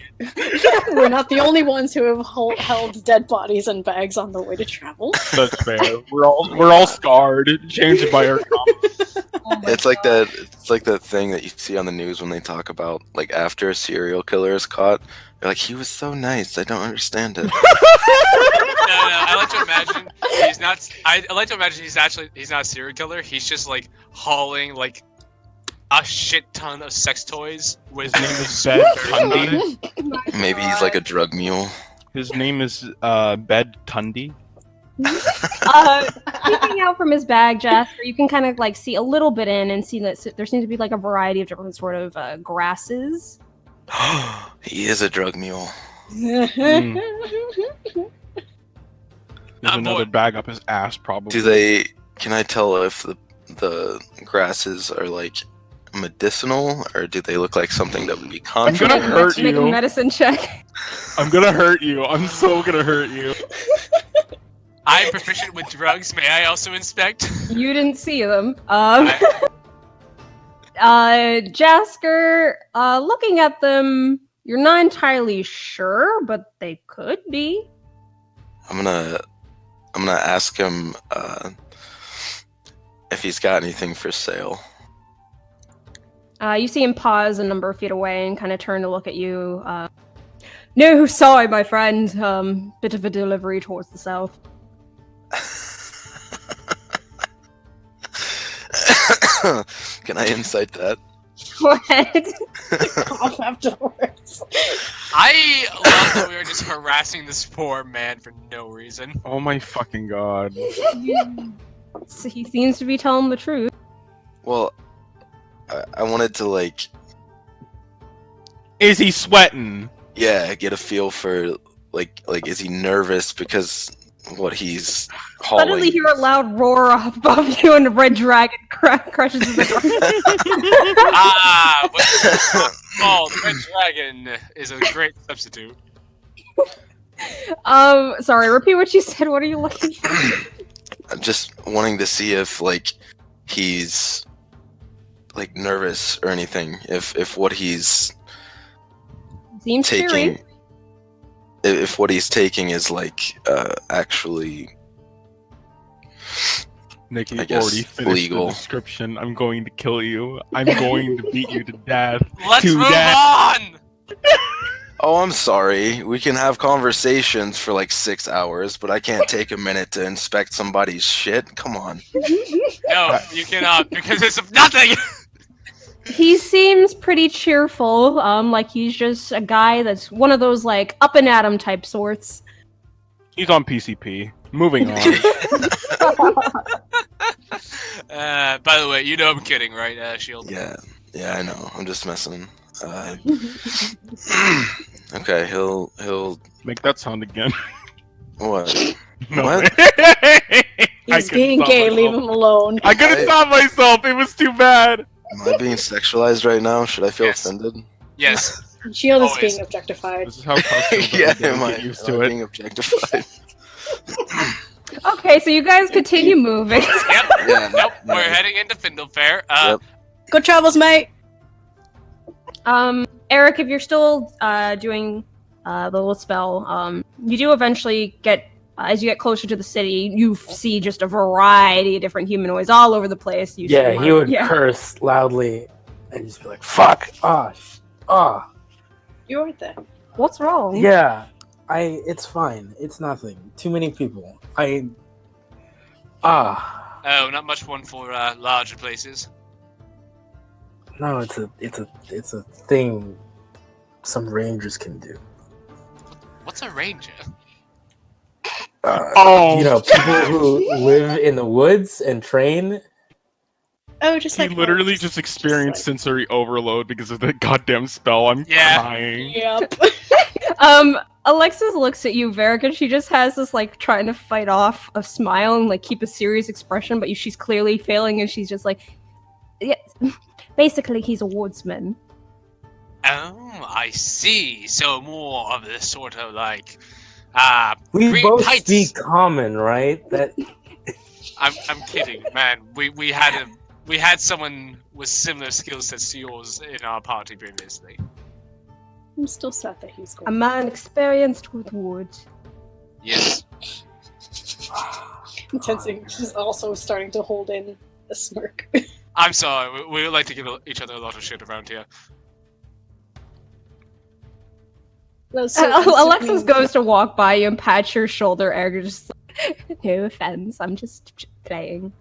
We're not the only ones who have held dead bodies in bags on the way to travel. That's fair. We're all scarred, changed by our comments. Oh my It's like God. that. It's like that thing that you see on the news when they talk about like after a serial killer is caught. They're like, he was so nice. I don't understand it. No, I like to imagine he's not. I like to imagine he's not a serial killer. He's just like hauling like a shit ton of sex toys with His name is Bed Tundi. My Maybe he's God. like a drug mule. His name is Bed Tundi. Peeking out from his bag, Jasper, you can kind of like see a little bit in and see that there seems to be like a variety of different sort of grasses. He is a drug mule. There's another bag up his ass, probably. Can I tell if the grasses are like medicinal, or do they look like something that would be I'm gonna contrary? hurt Make a you. medicine check. I'm gonna hurt you. I'm so gonna hurt you. I'm proficient with drugs. May I also inspect? You didn't see them. Jasker, looking at them, you're not entirely sure, but they could be. I'm gonna ask him if he's got anything for sale. You see him pause a number of feet away and kind of turn to look at you. No, sorry, my friend. Bit of a delivery towards the south. Can I insight that? Go ahead. Cough afterwards. I love that we were just harassing this poor man for no reason. Oh my fucking god. So he seems to be telling the truth. Well, I wanted to like, Is he sweating? yeah, get a feel for like is he nervous because what he's hauling? Suddenly hear a loud roar up above you and a red dragon crushes his What's called Red Dragon is a great substitute. Sorry, repeat what you said. What are you looking for? I'm just wanting to see if like he's like nervous or anything. If what he's Seems taking, cheery. if what he's taking is like actually Nikki I guess already finished legal. the description. I'm going to kill you. I'm going to beat you to death. Let's To move death. on! Oh, I'm sorry. We can have conversations for like 6 hours, but I can't take a minute to inspect somebody's shit. Come on. No, you cannot, because it's nothing! He seems pretty cheerful. Like he's just a guy that's one of those like up and at 'em type sorts. He's on PCP. Moving on. By the way, you know I'm kidding, right, Shield? Yeah, I know. I'm just messing. Okay, he'll Make that sound again. what? No. What? I He's couldn't being stop gay. myself. Leave him alone. I couldn't stop myself. It was too bad. Am I being sexualized right now? Should I feel Yes. offended? Yes. Shield is Always. being objectited. This is how Costco Yeah, does it. am I Get used to it. being objectified? Okay, so you guys continue moving. Yep. Yeah. Nope. We're Nice. heading into Findlefair. Yep. Good travels, mate. Eric, if you're still doing the little spell, you do eventually get, as you get closer to the city, you see just a variety of different humanoids all over the place. You Yeah, see he would yeah. curse loudly and just be like, "Fuck! Ah, You weren't there. What's wrong? yeah." It's fine. It's nothing. Too many people. Oh, not much fun for larger places. No, it's a thing some rangers can do. What's a ranger? Oh. You know, people who live in the woods and train. Oh, just He like literally elves. just experienced like- sensory overload because of the goddamn spell. I'm Yeah. crying. Yep. Alexis looks at you, Varric, and she just has this like trying to fight off a smile and like keep a serious expression, but she's clearly failing, and she's just like, yeah. Basically, he's a woodsman. Oh, I see. So more of this sort of like, We green both heights. speak common, right? That I'm kidding, man. We had someone with similar skill sets to yours in our party previously. I'm still sad that he's A gone. man experienced with wood. Yes. Tenzing is also starting to hold in a smirk. I'm sorry. We like to give each other a lot of shit around here. Alexis goes to walk by you and pat your shoulder, Eric. You're just like, no offense, I'm just playing.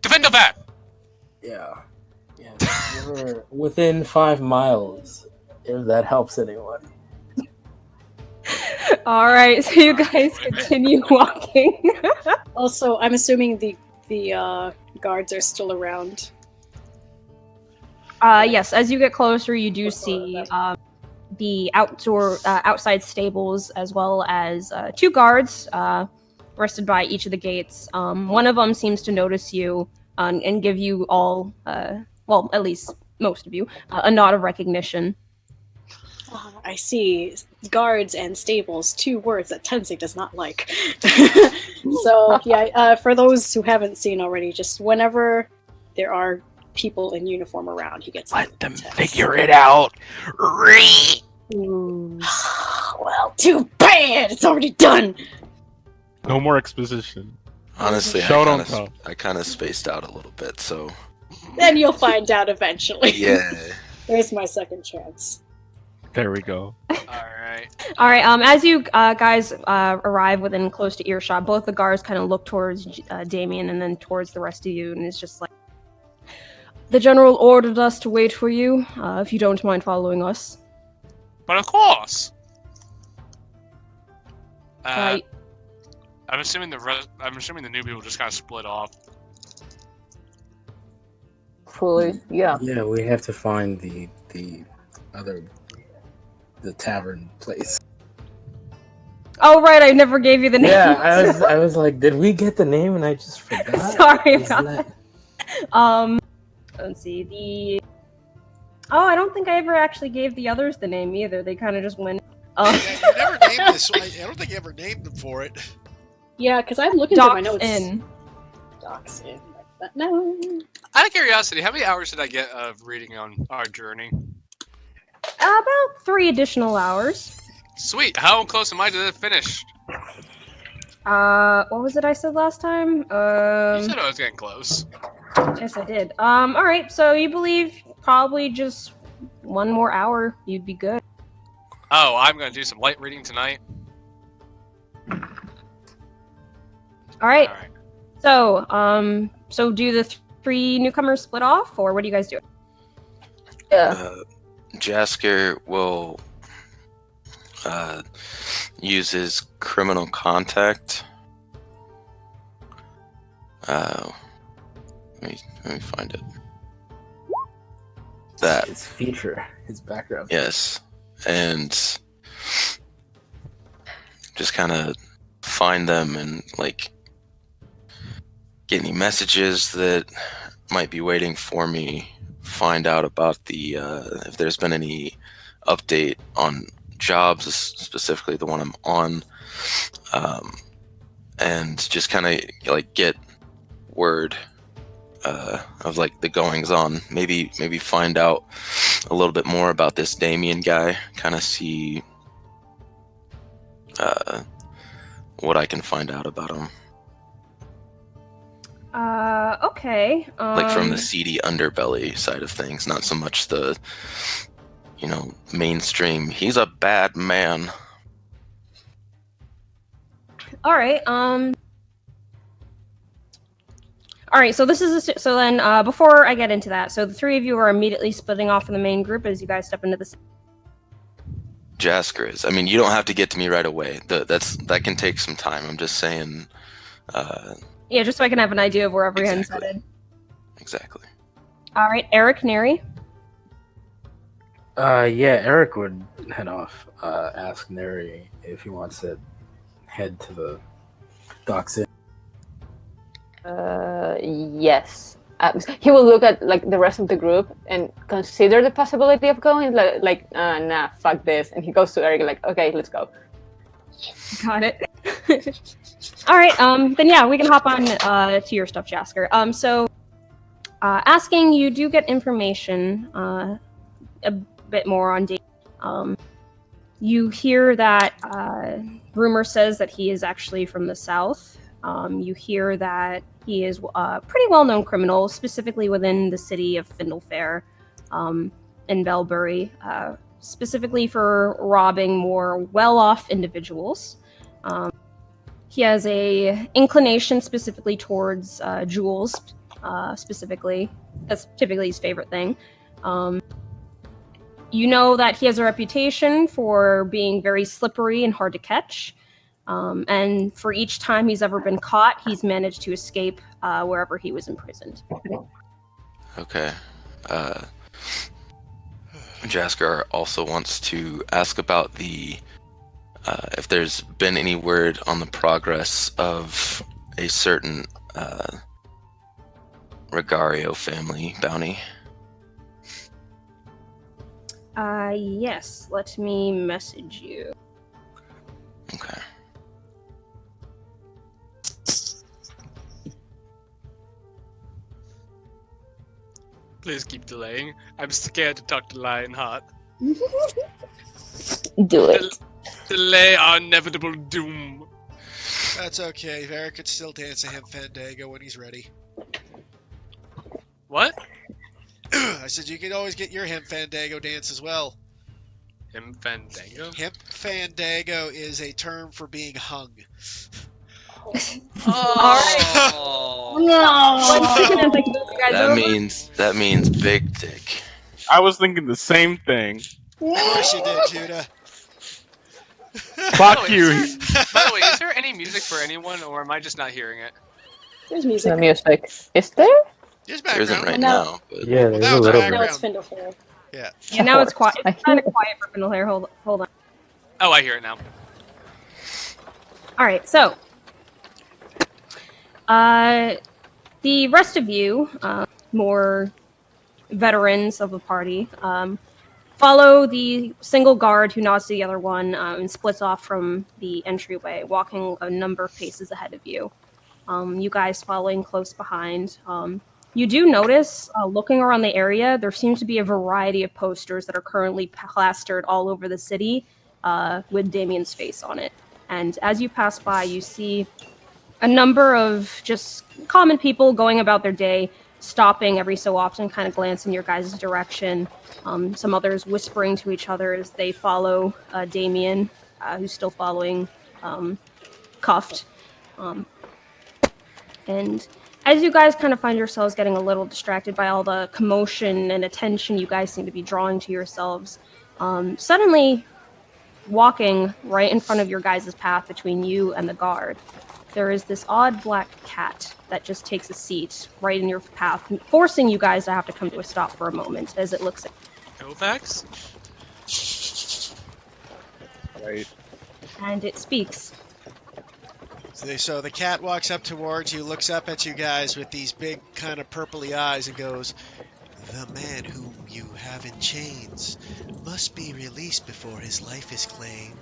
Defend the bat. yeah. We're within 5 miles. If that helps anyone. Alright, so you guys continue walking. Also, I'm assuming the guards are still around. Yes, as you get closer, you do see the outside stables, as well as 2 guards rested by each of the gates. One of them seems to notice you and give you all, well, at least most of you, a nod of recognition. I see. Guards and stables, 2 words that Tenzing does not like. So, yeah, for those who haven't seen already, just whenever there are people in uniform around, he gets Let them intense. figure it out. Well, too bad! It's already done! No more exposition. Honestly, Show don't tell. I kind of spaced out a little bit, so Then you'll find out eventually. yeah. There's my second chance. There we go. All right. As you guys arrive within close to earshot, both the guards kind of look towards Damien and then towards the rest of you, and it's just like, the general ordered us to wait for you, if you don't mind following us. But of course. Uh, I'm assuming the new people just kind of split off. Fully, yeah. Yeah, we have to find the tavern place. Oh right, I never gave you the name. Yeah, I was like, did we get the name and I just forgot? Sorry Is about that- let's see, I don't think I ever actually gave the others the name either. They kind of just went. Yeah, you never named this. I don't think you ever named them for it. Yeah, because I'm looking through my Docks notes. in. Docks in. No. Out of curiosity, how many hours did I get of reading on our journey? About 3 additional hours. Sweet. How close am I to the finish? What was it I said last time? You said I was getting close. Yes, I did. All right. So you believe probably just 1 more hour, you'd be good. Oh, I'm gonna do some light reading tonight. All right. All right. So do the 3 newcomers split off, or what do you guys do? Yeah. Jasker will use his criminal contact. Let me find it. That, His feature, his background. yes, and just kind of find them and like get any messages that might be waiting for me. Find out about the if there's been any update on jobs, specifically the one I'm on. and just kind of like get word of like the goings on. Maybe find out a little bit more about this Damien guy. Kind of see what I can find out about him. Okay. Like from the seedy underbelly side of things, not so much the, mainstream. He's a bad man. All right. All right. So this is so then before I get into that, so the three of you are immediately splitting off from the main group as you guys step into the. Jasker is. I mean, you don't have to get to me right away. That can take some time. I'm just saying. Yeah, just so I can have an idea of where everyone's headed. Exactly. All right, Eric, Neri. Yeah, Eric would head off. Ask Neri if he wants to head to the docks. Yes. He will look at like the rest of the group and consider the possibility of going. Nah, fuck this. And he goes to Eric like, okay, let's go. Got it. All right. Then yeah, we can hop on to your stuff, Jasker. So, asking, you do get information a bit more on Dave. You hear that rumor says that he is actually from the south. You hear that he is a pretty well-known criminal, specifically within the city of Findlefair in Belbury, specifically for robbing more well-off individuals. He has a inclination specifically towards jewels, specifically. That's typically his favorite thing. You know that he has a reputation for being very slippery and hard to catch. And for each time he's ever been caught, he's managed to escape wherever he was imprisoned. Okay. Jasker also wants to ask about the if there's been any word on the progress of a certain Regario family bounty. Yes. Let me message you. Okay. Please keep delaying. I'm scared to talk to Lionheart. Do it. Delay our inevitable doom. That's okay. Eric could still dance a him fandango when he's ready. What? I said you can always get your him fandango dance as well. Him fandango? Hemp fandango is a term for being hung. Oh. That means big dick. I was thinking the same thing. Of course you did, Judah. Fuck you. By the way, is there any music for anyone, or am I just not hearing it? There's The music. music. Is there? There's There isn't background. right No. now. But Yeah, there's Well, a that was little background. Now bit. it's Findlefair. Yeah, now it's quiet. I It's kind hear of quiet for Findlefair. Hold on. Oh, I hear it now. All right, so the rest of you, more veterans of the party, follow the single guard who nods to the other one and splits off from the entryway, walking a number of paces ahead of you. You guys following close behind. You do notice, looking around the area, there seems to be a variety of posters that are currently plastered all over the city with Damien's face on it. And as you pass by, you see a number of just common people going about their day, stopping every so often, kind of glance in your guys' direction. Some others whispering to each other as they follow Damien, who's still following Cuffed. And as you guys kind of find yourselves getting a little distracted by all the commotion and attention you guys seem to be drawing to yourselves, suddenly walking right in front of your guys' path between you and the guard, there is this odd black cat that just takes a seat right in your path, forcing you guys to have to come to a stop for a moment as it looks at Kovacs? Right. and it speaks. So the cat walks up towards you, looks up at you guys with these big kind of purpley eyes and goes, "The man whom you have in chains must be released before his life is claimed."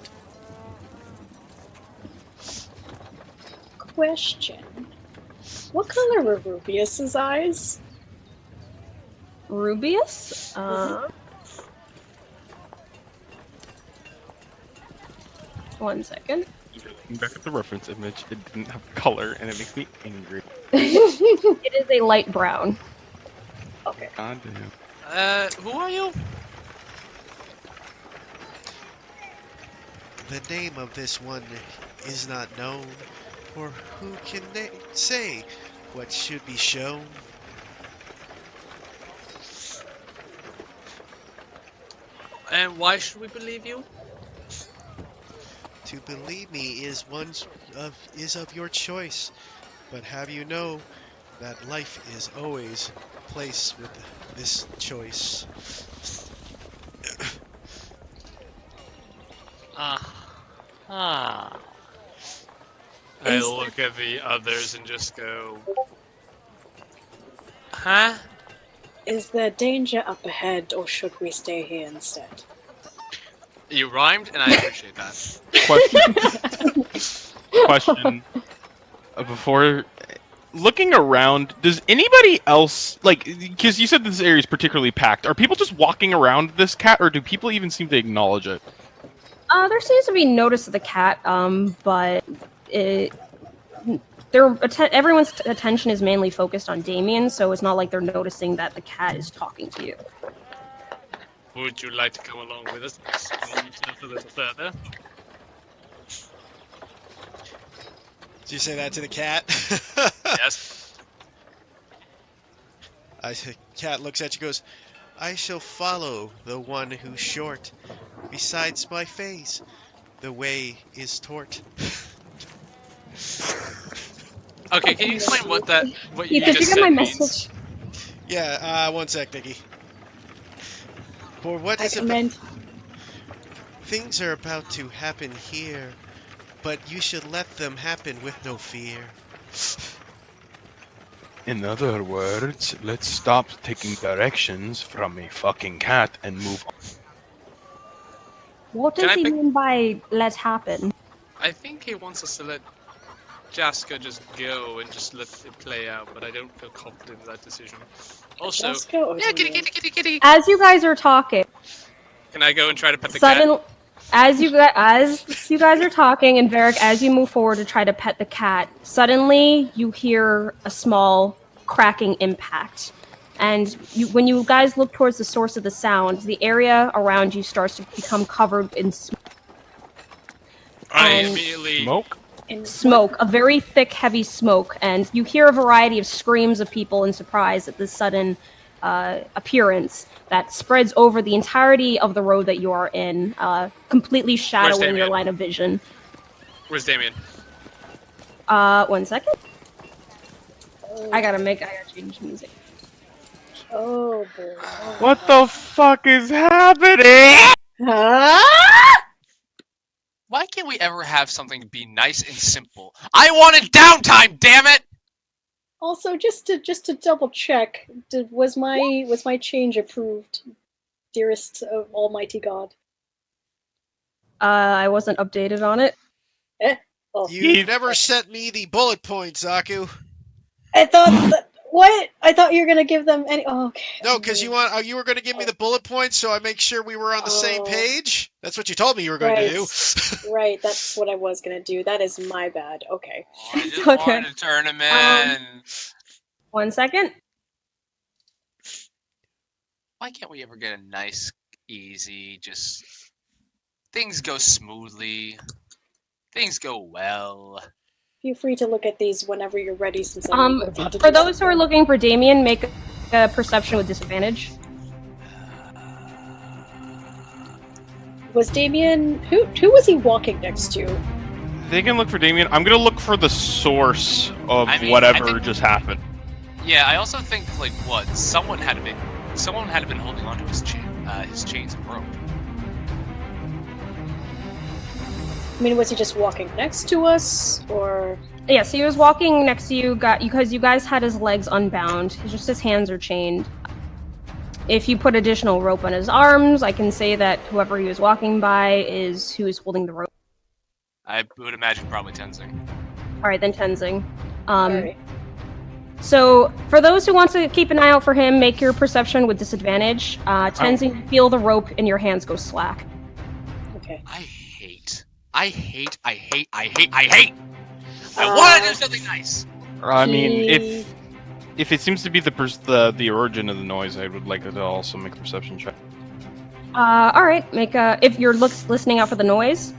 question. What color were Rubius's eyes? Rubius? One second. Looking back at the reference image, it didn't have color, and it makes me angry. It is a light brown. Okay. God damn. Who are you? The name of this one is not known, or who can say what should be shown? And why should we believe you? To believe me is of your choice, but have you know that life is always placed with this choice. I Is look at the others and just go, huh? Is there danger up ahead, or should we stay here instead? You rhymed, and I appreciate that. Question. Before looking around, does anybody else, like, because you said this area is particularly packed, are people just walking around this cat, or do people even seem to acknowledge it? There seems to be notice of the cat, but everyone's attention is mainly focused on Damien, so it's not like they're noticing that the cat is talking to you. Would you like to come along with us? Explain yourself a little further. Did you say that to the cat? Yes. The cat looks at you and goes, I shall follow the one who's short. Besides my face, the way is tort. Okay, can you explain what you Did just you said get my means? message? Yeah, one sec, Nikki. For what I is commend. things are about to happen here, but you should let them happen with no fear. In other words, let's stop taking directions from a fucking cat and move on. What Can does I he pick- mean by "let happen"? I think he wants us to let Jaska just go and just let it play out, but I don't feel confident in that decision. Also, Jaska or yeah, kitty, Damien? kitty, kitty, kitty. As you guys are talking, Can I go and try to pet the cat? as you guys are talking, and Varric, as you move forward to try to pet the cat, suddenly you hear a small cracking impact. And when you guys look towards the source of the sound, the area around you starts to become covered in I and- immediately. Smoke? In smoke, a very thick, heavy smoke, and you hear a variety of screams of people in surprise at this sudden appearance that spreads over the entirety of the road that you are in, completely shadowing your Damien? line of vision. Where's Damien? 1 second. Oh, I gotta change music. oh boy. What the fuck is happening? Huh? Why can't we ever have something be nice and simple? I wanted downtime, damn it! Also, just to double check, was my change approved, dearest of Almighty God? I wasn't updated on it. Oh, You never sent me the bullet points, Zaku. I thought what? I thought you were gonna give them any. Oh, okay. No, because you were going to give me the bullet points, so I make sure we were on the same Oh. page. That's what you told me you were going to do. Right, that's what I was gonna do. That is my bad. Okay. I just Okay. wanted a tournament. 1 second. Why can't we ever get a nice, easy, just things go smoothly, things go well. Feel free to look at these whenever you're ready, since I'm about to For do those who are something. looking for Damien, make a perception with disadvantage. Was Damien who was he walking next to? They can look for Damien. I'm gonna look for the source of I mean, whatever I think- just happened. Yeah, I also think like what someone had to been holding onto his chains and rope. I mean, was he just walking next to us, or Yeah, so he was walking next to you, because you guys had his legs unbound. Just his hands are chained. If you put additional rope on his arms, I can say that whoever he was walking by is who is holding the rope. I would imagine probably Tenzing. right, then Tenzing. Alright. So, for those who want to keep an eye out for him, make your perception with disadvantage. Tenzing, you feel the rope in your hands go slack. Okay. I hate. I want to do something nice. I mean, He- if it seems to be the origin of the noise, I would like to also make a perception check. All right, make a. If you're listening out for the noise.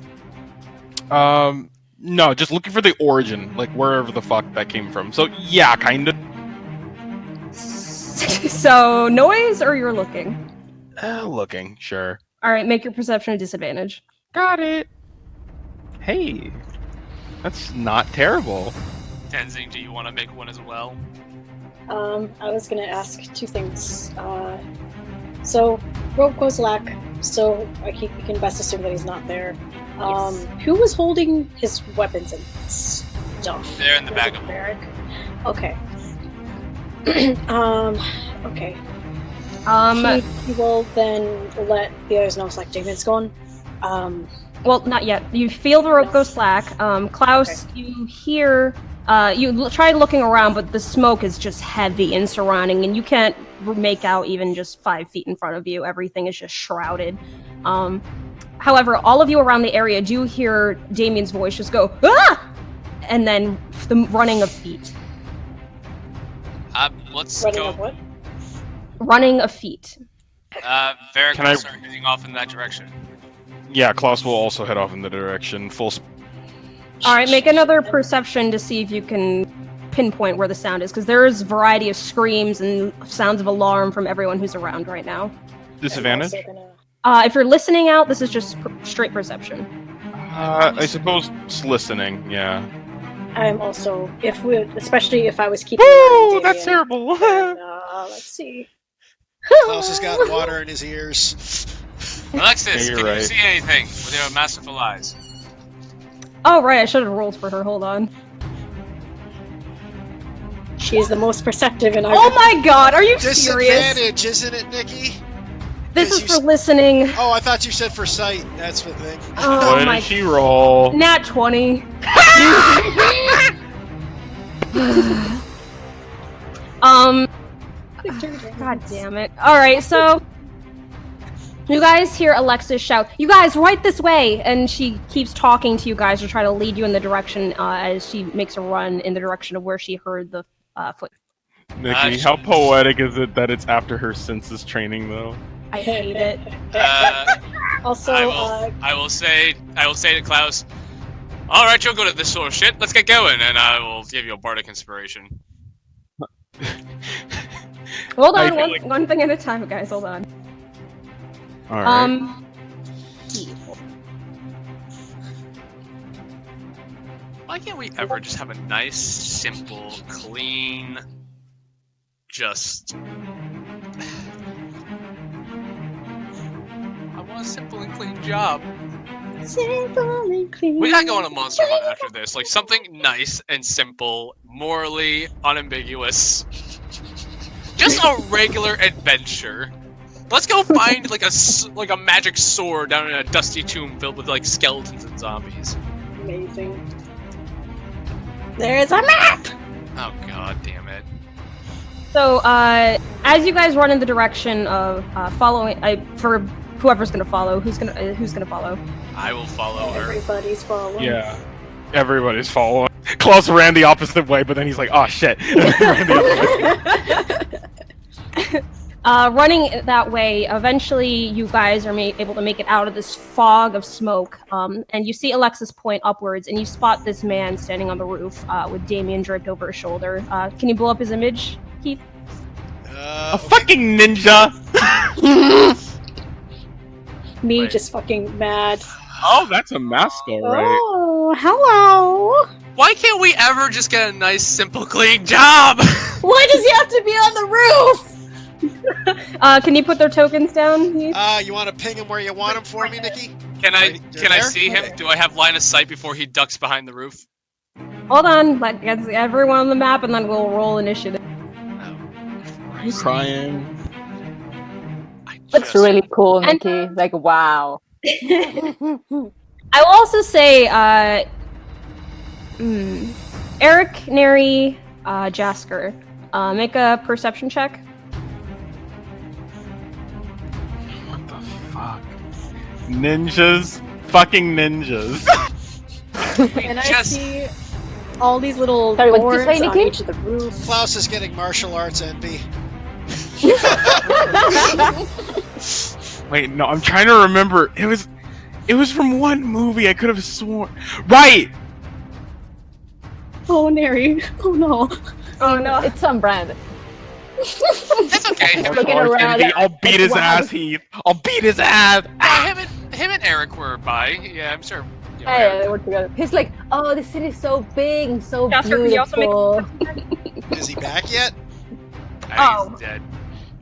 No, just looking for the origin, like wherever the fuck that came from. So yeah, kind of. So noise, or you're looking. Looking, sure. All right, make your perception a disadvantage. Got it. Hey, that's not terrible. Tenzing, do you want to make one as well? I was gonna ask two things. So, rope goes lack, so we can best assume that he's not there. Yes. Who was holding his weapons and stuff? They're in the Was bag it of Varric? Okay. Okay. He will then let the others know it's like Damon's gone. Well, not yet. You feel the rope go slack. Klaus, you hear. Try looking around, but the smoke is just heavy and surrounding, and you can't make out even just 5 feet in front of you. Everything is just shrouded. However, all of you around the area do hear Damien's voice just go, "Ah!" And then the running of feet. Let's Running go. up what? Running of feet. Varric Can will I- start heading off in that direction. Yeah, Klaus will also head off in the direction. All right, make another perception to see if you can pinpoint where the sound is, because there is a variety of screams and sounds of alarm from everyone who's around right now. Disadvantage? I'm also gonna- If you're listening out, this is just straight perception. I suppose it's listening. Yeah. I'm also, especially if I was keeping. an eye Woo! on That's Damien, terrible. then, let's see. Klaus has got water in his ears. Alexis, Yeah, you're can you right. see anything with your masterful eyes? Oh, right, I should have rolled for her. Hold on. She is the most perceptive in our. Oh my god, are you serious? Disadvantage, isn't it, Nikki? This is you for s- listening. Oh, I thought you said for sight. That's the thing. Oh What my. did she roll? Nat 20. God damn it. Alright, so. You guys hear Alexis shout, "You guys, right this way!" And she keeps talking to you guys to try to lead you in the direction as she makes a run in the direction of where she heard the foot. Nikki, how poetic is it that it's after her senses training, though? I hate it. Also, I will say to Klaus, all right, you'll go to this sort of shit. Let's get going, and I will give you a bardic inspiration. Hold I on, feel one thing at a time, guys, hold on. All right. Why can't we ever just have a nice, simple, clean, just... I want a simple and clean job. simple and clean. We gotta go on a monster hunt after this. Like, something nice and simple, morally unambiguous. Just a regular adventure. Let's go find, like, a magic sword down in a dusty tomb filled with, like, skeletons and zombies. Amazing. There's a map. Oh, god damn it. So, as you guys run in the direction of following, for whoever's gonna follow, who's gonna follow? I will follow her. Everybody's following. Yeah. Everybody's following. Klaus ran the opposite way, but then he's like, "Oh shit!" Ran the other way. Running that way, eventually you guys are able to make it out of this fog of smoke, and you see Alexis point upwards, and you spot this man standing on the roof with Damien draped over his shoulder. Can you blow up his image, Keith? A fucking ninja. Me Wait. just fucking mad. Oh, that's a mask, all right. Oh, hello. Why can't we ever just get a nice, simple, clean job? Why does he have to be on the roof? Can you put their tokens down, Keith? You want to ping him where you want him for me, Nikki? Can I You're there? see him? Okay. Do I have line of sight before he ducks behind the roof? Hold on, let get everyone on the map, and then we'll roll initiative. I'm crying. Looks really cool, And- Nikki. Like, wow. I will also say, Eric, Neri, Jasker, make a perception check. What the fuck? Ninjas. Fucking ninjas. And I Just- see all these little Sorry, what did you boards say, on Nikki? each of the roofs. Klaus is getting martial arts envy. Wait, no, I'm trying to remember. It was from one movie. I could have sworn. Right. Oh, Neri. Oh no. Oh no. It's some brand. It's okay. Him, Looking Oh, around, Andy, I'll beat his wow. ass, Heath. I'll beat his ass. him and Eric were by. Yeah, I'm sure. You know, Hey, Eric- they work together. He's like, oh, the city's so big and so Jasker, can you also make beautiful. Is he back yet? Ah, he's dead.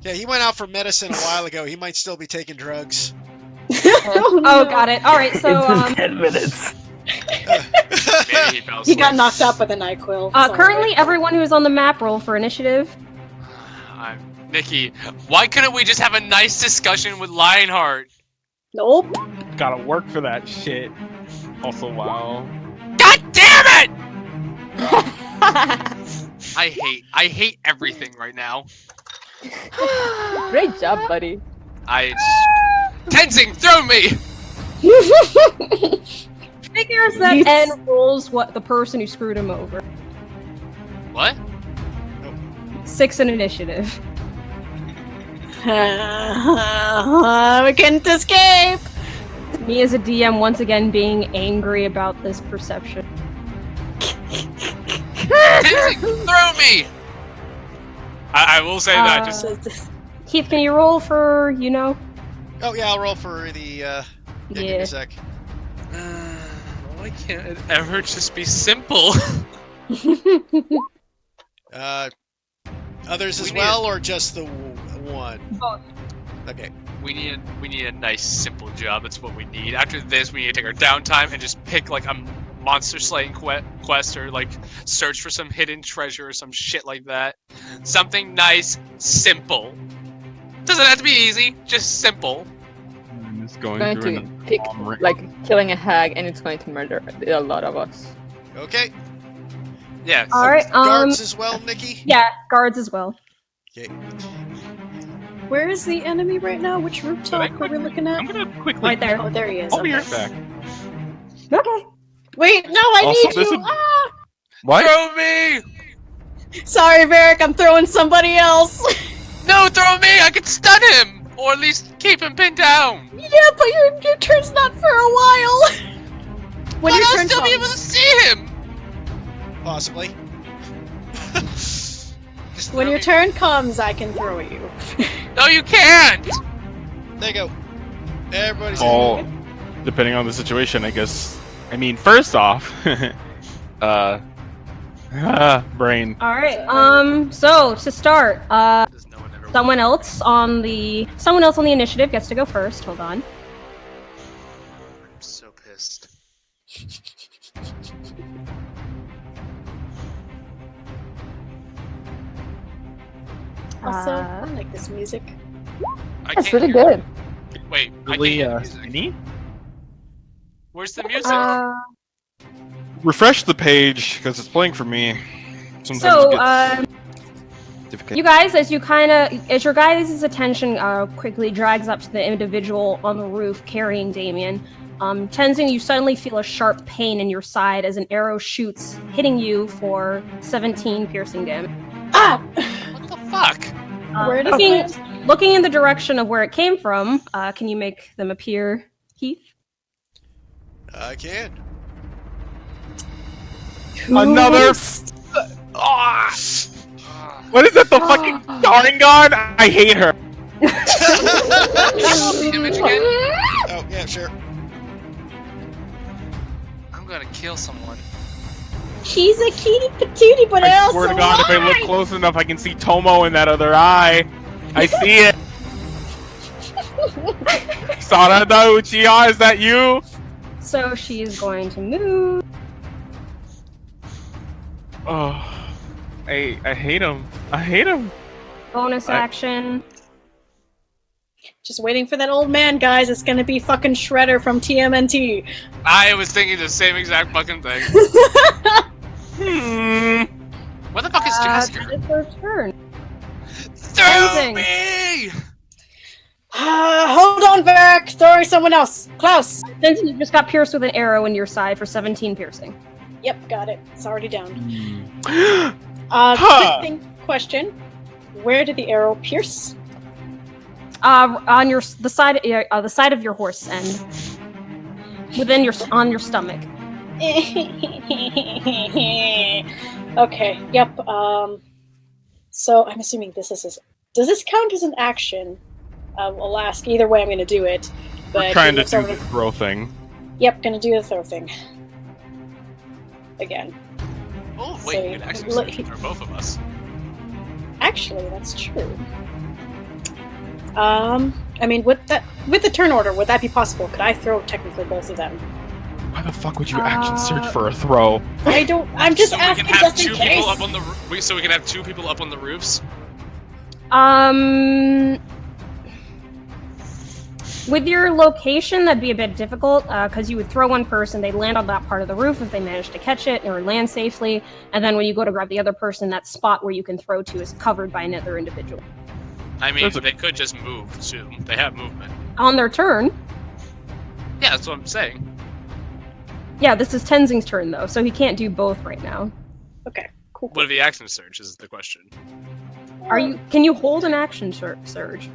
Yeah, he went out for medicine a while ago. He might still be taking drugs. Oh, Oh, no. got it. All right, so It's in 10 minutes. Maybe he fell He got asleep. knocked out with a NyQuil. currently everyone who is on the map roll for initiative. Nikki, why couldn't we just have a nice discussion with Lionheart? Nope. Gotta work for that shit. Also, wow. God damn it! I hate everything right now. Great job, buddy. Tenzing, throw me! Figures that Yes. N rolls what the person who screwed him over. What? 6 in initiative. We can't escape. Me as a DM once again being angry about this perception. Tenzing, throw me! I will say that. Just Keith, can you roll for, Oh yeah, I'll roll for the. Yeah, give me Yeah. a sec. why can't it ever just be simple? Others as We need well, or just the one? Both. Okay. we need a nice simple job. That's what we need. After this, we need to take our downtime and just pick like a monster slaying quest or like search for some hidden treasure or some shit like that. Something nice, simple. Doesn't have to be easy, just simple. I'm just going Going through to an pick conglomerate. like killing a hag, and it's going to murder a lot of us. Okay. Yeah. All right. Guards as well, Nikki. Yeah, guards as well. Okay. Where is the enemy right now? Which rooftop are we looking at? I'm gonna quickly. Right there. Oh, there he is. I'll be Okay. right back. Okay. Wait, no, I Also, need this you. is- Ah! What? Throw me! Sorry, Varric, I'm throwing somebody else. No, throw me! I could stun him! Or at least keep him pinned down! Yeah, but your turn's not for a while. When But your I'll turn still be able to comes, see him! Possibly. Just when throw your me- turn comes, I can throw you. No, you can't! There you go. Everybody's Oh, depending on the situation, I guess. I mean, first off, brain. All right. So to start, Does no one ever someone else on the initiative gets to go first. Hold on. I'm so pissed. Also, I like this music. I That's can't really hear- good. Wait, Really, I can't hear the music. skinny? Where's the music? Refresh the page because it's playing for me. Sometimes So, it gets difficult. you guys, as your guys' attention quickly drags up to the individual on the roof carrying Damien, Tenzin, you suddenly feel a sharp pain in your side as an arrow shoots, hitting you for 17 piercing damage. Ah! What the fuck? Where does it? Looking in the direction of where it came from, can you make them appear, Heath? I can. Another. Ah! What is that? The fucking Sharingan? I hate her. The image again? Oh, yeah, sure. I'm gonna kill someone. She's a kitty patootie, but I I also swear to God, if I look close enough, I can see Tomo in that other eye. I see it. Sarada Uchiha, is that you? So she's going to move. Oh, I hate him. I hate him. Bonus action. Just waiting for that old man, guys. It's gonna be fucking Shredder from TMNT. I was thinking the same exact fucking thing. What the fuck is Jasker? It's her turn. Throw Tenzing. me! Hold on, Varric. Throwing someone else. Klaus. Tenzing, you just got pierced with an arrow in your side for 17 piercing. Yep, got it. It's already down. Huh. Quick question: where did the arrow pierce? On the side of your horse and on your stomach. Okay. Yep. So I'm assuming this is. Does this count as an action? I'll ask. Either way, I'm going to do it. But We're trying to it's do over- the throw thing. Yep, going to do the throw thing. Again. Oh, wait, So, you can actually look- search for both of us. Actually, that's true. I mean, with the turn order, would that be possible? Could I throw technically both of them? Why the fuck would you action search for a throw? I don't. I'm just So we asking can have just in two case. people up on the so we can have 2 people up on the roofs. With your location, that'd be a bit difficult, because you would throw one person, they'd land on that part of the roof if they managed to catch it or land safely, and then when you go to grab the other person, that spot where you can throw to is covered by another individual. I mean, That's a- they could just move too. They have movement. On their turn, Yeah, that's what I'm saying. yeah, this is Tenzing's turn, though, so he can't do both right now. Okay, cool. What if the action surge is the question? Can you hold an action surge?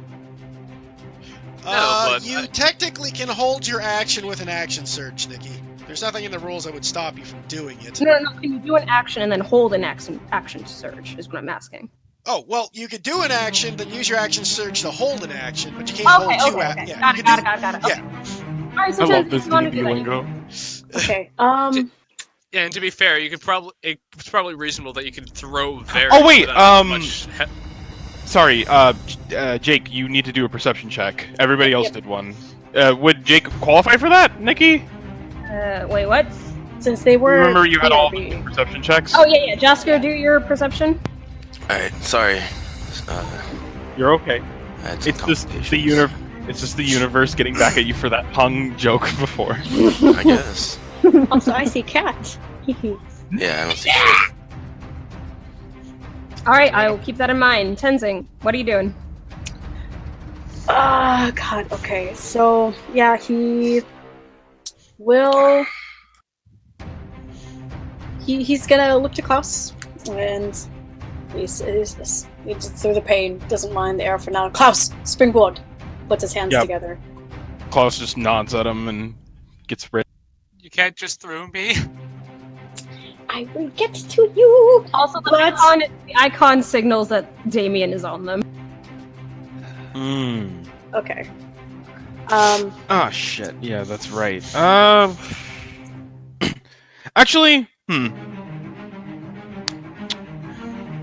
No, but You technically can hold your action with an action surge, Nikki. There's nothing in the rules that would stop you from doing it. No, can you do an action and then hold an action surge, is what I'm asking. Oh, well, you could do an action, then use your action surge to hold an action, but you can't Okay, hold two okay. actions. Yeah, Got you it, could got it. Okay. Yeah. Alright, so I love Tenzing, this you want to D&D do that? lingo. Okay. Yeah, and to be fair, you could it's probably reasonable that you could throw very. Oh, wait, much Sorry, Jake, you need to do a perception check. Everybody else did one. Would Jake qualify for that, Nikki? Wait, what? Since they were. Remember you had all the BRB. perception checks? Oh, yeah, Jasker, do your perception. Alright, sorry. You're okay. I had some It's just the complications. It's just the universe getting back at you for that pung joke before. I guess. Also, I see cat. Yeah, I don't see shit. Alright, I will keep that in mind. Tenzing, what are you doing? God. Okay. So yeah, he will. He's gonna look to Klaus, and he's just through the pain. Doesn't mind the air for now. Klaus, springboard. Puts his hands Yep. together. Klaus just nods at him and gets rid. You can't just throw me. I will get to you. Also, the What? icon signals that Damien is on them. Okay. Ah, shit. Yeah, that's right. Actually,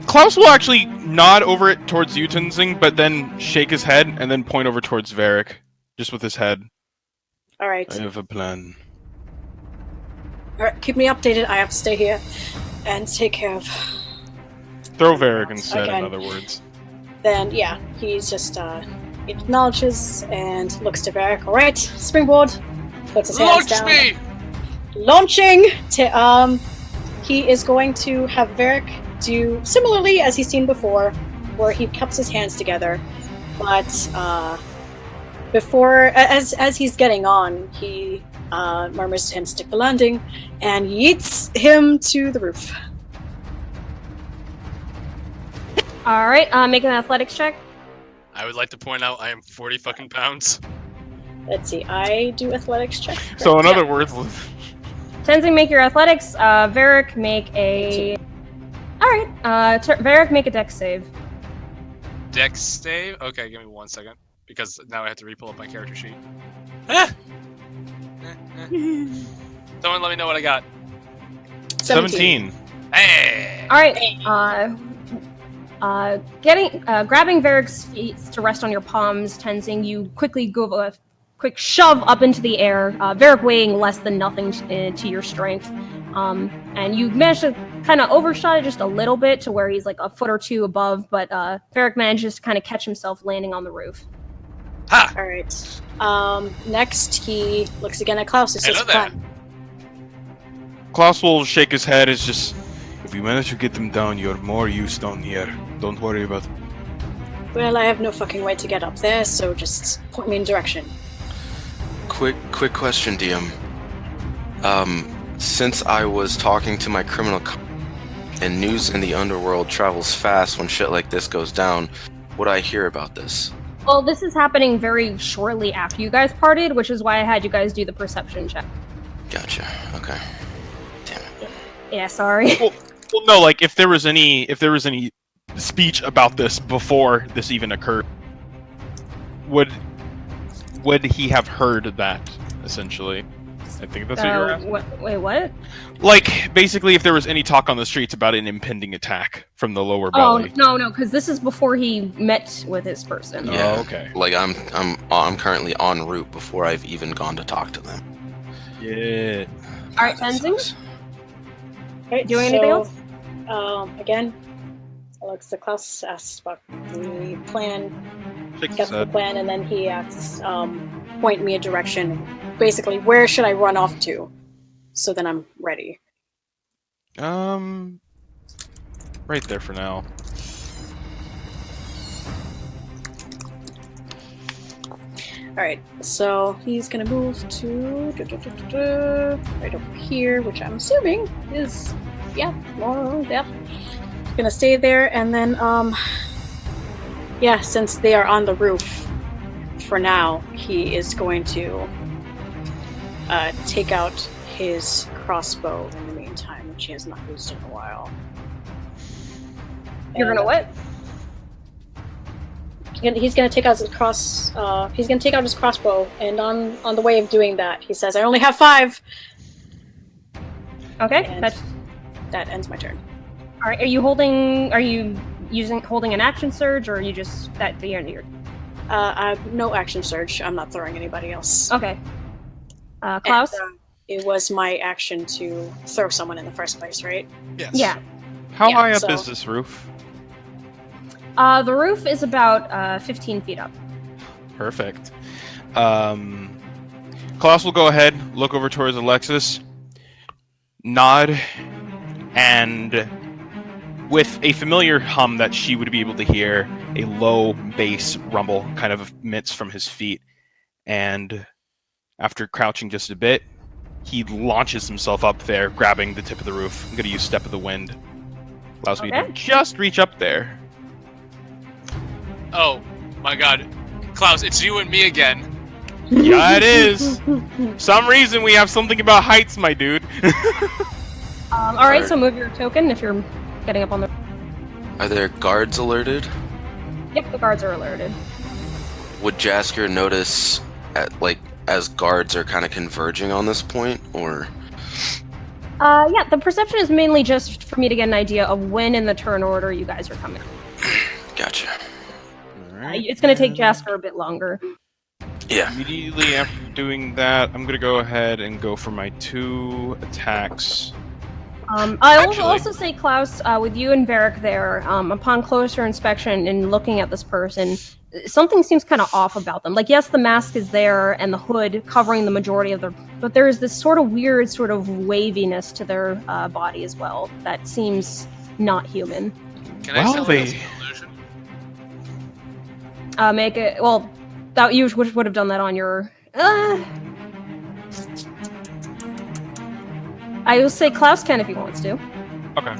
Klaus will actually nod over it towards you, Tenzing, but then shake his head and then point over towards Varric, just with his head. All right. I have a plan. All right. Keep me updated. I have to stay here and take care of. Throw Varric instead, Okay. in other words. Then yeah, he's just he acknowledges and looks to Varric. All right, springboard. Puts his hands Launch down. me! Launching. He is going to have Varric do similarly as he's seen before, where he cups his hands together, but before as he's getting on, he murmurs to him, "Stick the landing," and yeets him to the roof. Alright, make an athletics check. I would like to point out I am 40 fucking pounds. Let's see. I do athletics check. So, in other words, Tenzing, make your athletics. Varric, make a... Alright, Varric, make a dex save. Dex save? Okay, give me 1 second. Because now I have to re-pull up my character sheet. Ah! Someone let me know what I got. 17. Hey! Alright, grabbing Varric's feet to rest on your palms, Tenzing, you quickly go a quick shove up into the air, Varric weighing less than nothing to your strength. And you manage to kind of overshot it just a little bit to where he's like a foot or two above, but Varric manages to kind of catch himself landing on the roof. Ha! All right. Next, he looks again at Klaus. It says, Hello there. "Plan." Klaus will shake his head. It's just, If we manage to get them down, you're more use down here. Don't worry about it. Well, I have no fucking way to get up there, so just point me in direction. Quick question, DM. Since I was talking to my criminal and news in the underworld travels fast when shit like this goes down, would I hear about this? Well, this is happening very shortly after you guys parted, which is why I had you guys do the perception check. Gotcha. Okay. Damn it. Yeah, sorry. Well, no, like if there was any speech about this before this even occurred, would he have heard that? Essentially, I think that's what you're asking. Wait, what? Like, basically, if there was any talk on the streets about an impending attack from the lower belly. Oh no, because this is before he met with his person. Yeah. Oh, okay. Like I'm currently en route before I've even gone to talk to them. Yeah. All right, That Tenzing? sucks. Okay, Doing anything else? Again, Alexa Klaus asks about the plan, Shakes his gets the head. plan, and then he asks, point me a direction. Basically, where should I run off to? So then I'm ready. Right there for now. Alright, so he's gonna move to right over here, which I'm assuming is yeah. He's gonna stay there, and then yeah, since they are on the roof for now, he is going to take out his crossbow in the meantime, which he has not used in a while. You're gonna what? He's gonna take out his he's gonna take out his crossbow, and on the way of doing that, he says, "I only have 5." Okay, And that ends my turn. all right. Are you holding an action surge, or are you just at the end of your? I have no action surge. I'm not throwing anybody else. Okay. Klaus? And, it was my action to throw someone in the first place, right? Yes. Yeah. How Yeah, high up so- is this roof? The roof is about 15 feet up. Perfect. Klaus will go ahead, look over towards Alexis, nod, and with a familiar hum that she would be able to hear, a low bass rumble kind of emits from his feet. And after crouching just a bit, he launches himself up there, grabbing the tip of the roof. I'm going to use Step of the Wind. Allows me to Okay. just reach up there. Oh my god. Klaus, it's you and me again. Yeah, it is. Some reason we have something about heights, my dude. All right, so move your token if you're getting up on the. Are there guards alerted? Yep, the guards are alerted. Would Jasker notice as guards are kind of converging on this point, or? Yeah, the perception is mainly just for me to get an idea of when in the turn order you guys are coming. Gotcha. It's going to take Jasker a bit longer. Yeah. Immediately after doing that, I'm going to go ahead and go for my 2 attacks. I will Actually- also say, Klaus, with you and Varric there, upon closer inspection and looking at this person, something seems kind of off about them. Like, yes, the mask is there and the hood covering the majority of their, but there is this sort of weird sort of waviness to their body as well that seems not human. Can I Well, tell they- it's an illusion? Make it, well, that you would have done that on your. I will say Klaus can if he wants to. Okay.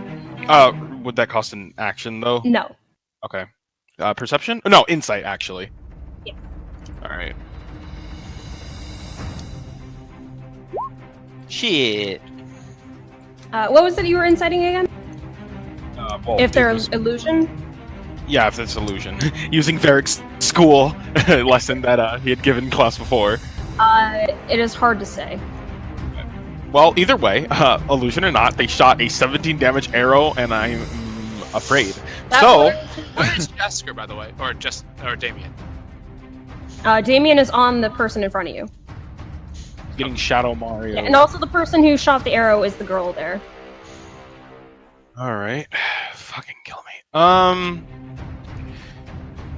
Would that cost an action, though? No. Okay. Perception? No, insight, actually. Yeah. Alright. Shit. What was it you were inciting again? Well, If they're it was- illusion? Yeah, if it's illusion. Using Varric's school lesson that he had given class before. It is hard to say. Well, either way, illusion or not, they shot a 17 damage arrow, and I'm afraid. That's So, Where is Jasker, by the way? Or Damien? Damien is on the person in front of you. getting Shadow Mario. Yeah, and also the person who shot the arrow is the girl there. Alright. Fucking kill me.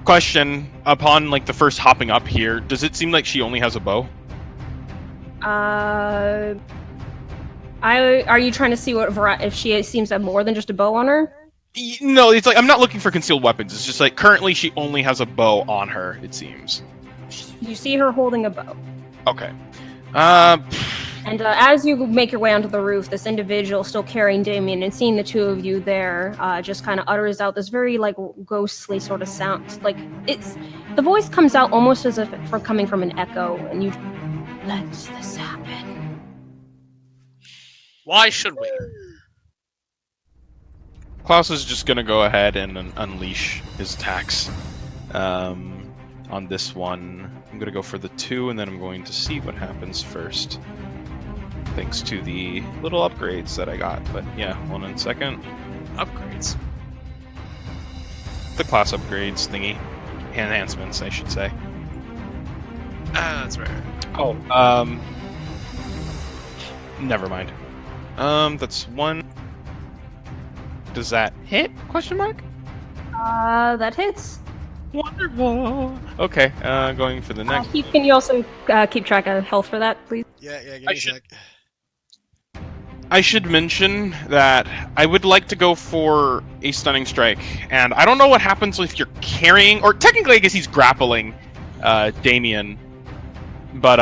Question. Upon, like, the first hopping up here, does it seem like she only has a bow? Are you trying to see if she seems to have more than just a bow on her? No, it's like I'm not looking for concealed weapons. It's just like currently she only has a bow on her. It seems. You see her holding a bow. Okay. And as you make your way onto the roof, this individual still carrying Damien and seeing the two of you there, just kind of utters out this very like ghostly sort of sound. Like the voice comes out almost as if it's coming from an echo, and you let this happen. Why should we? Klaus is just gonna go ahead and unleash his attacks on this one. I'm gonna go for the 2, and then I'm going to see what happens first. Thanks to the little upgrades that I got. But yeah, hold on a second. Upgrades? The class upgrades thingy. Enhancements, I should say. That's right. Oh, never mind. That's 1. Does that hit? Question mark? That hits. Wonderful. Okay, going for the next. Can you also keep track of health for that, please? Yeah, give me a sec. I should mention that I would like to go for a stunning strike, and I don't know what happens if you're carrying, or technically I guess he's grappling Damien, but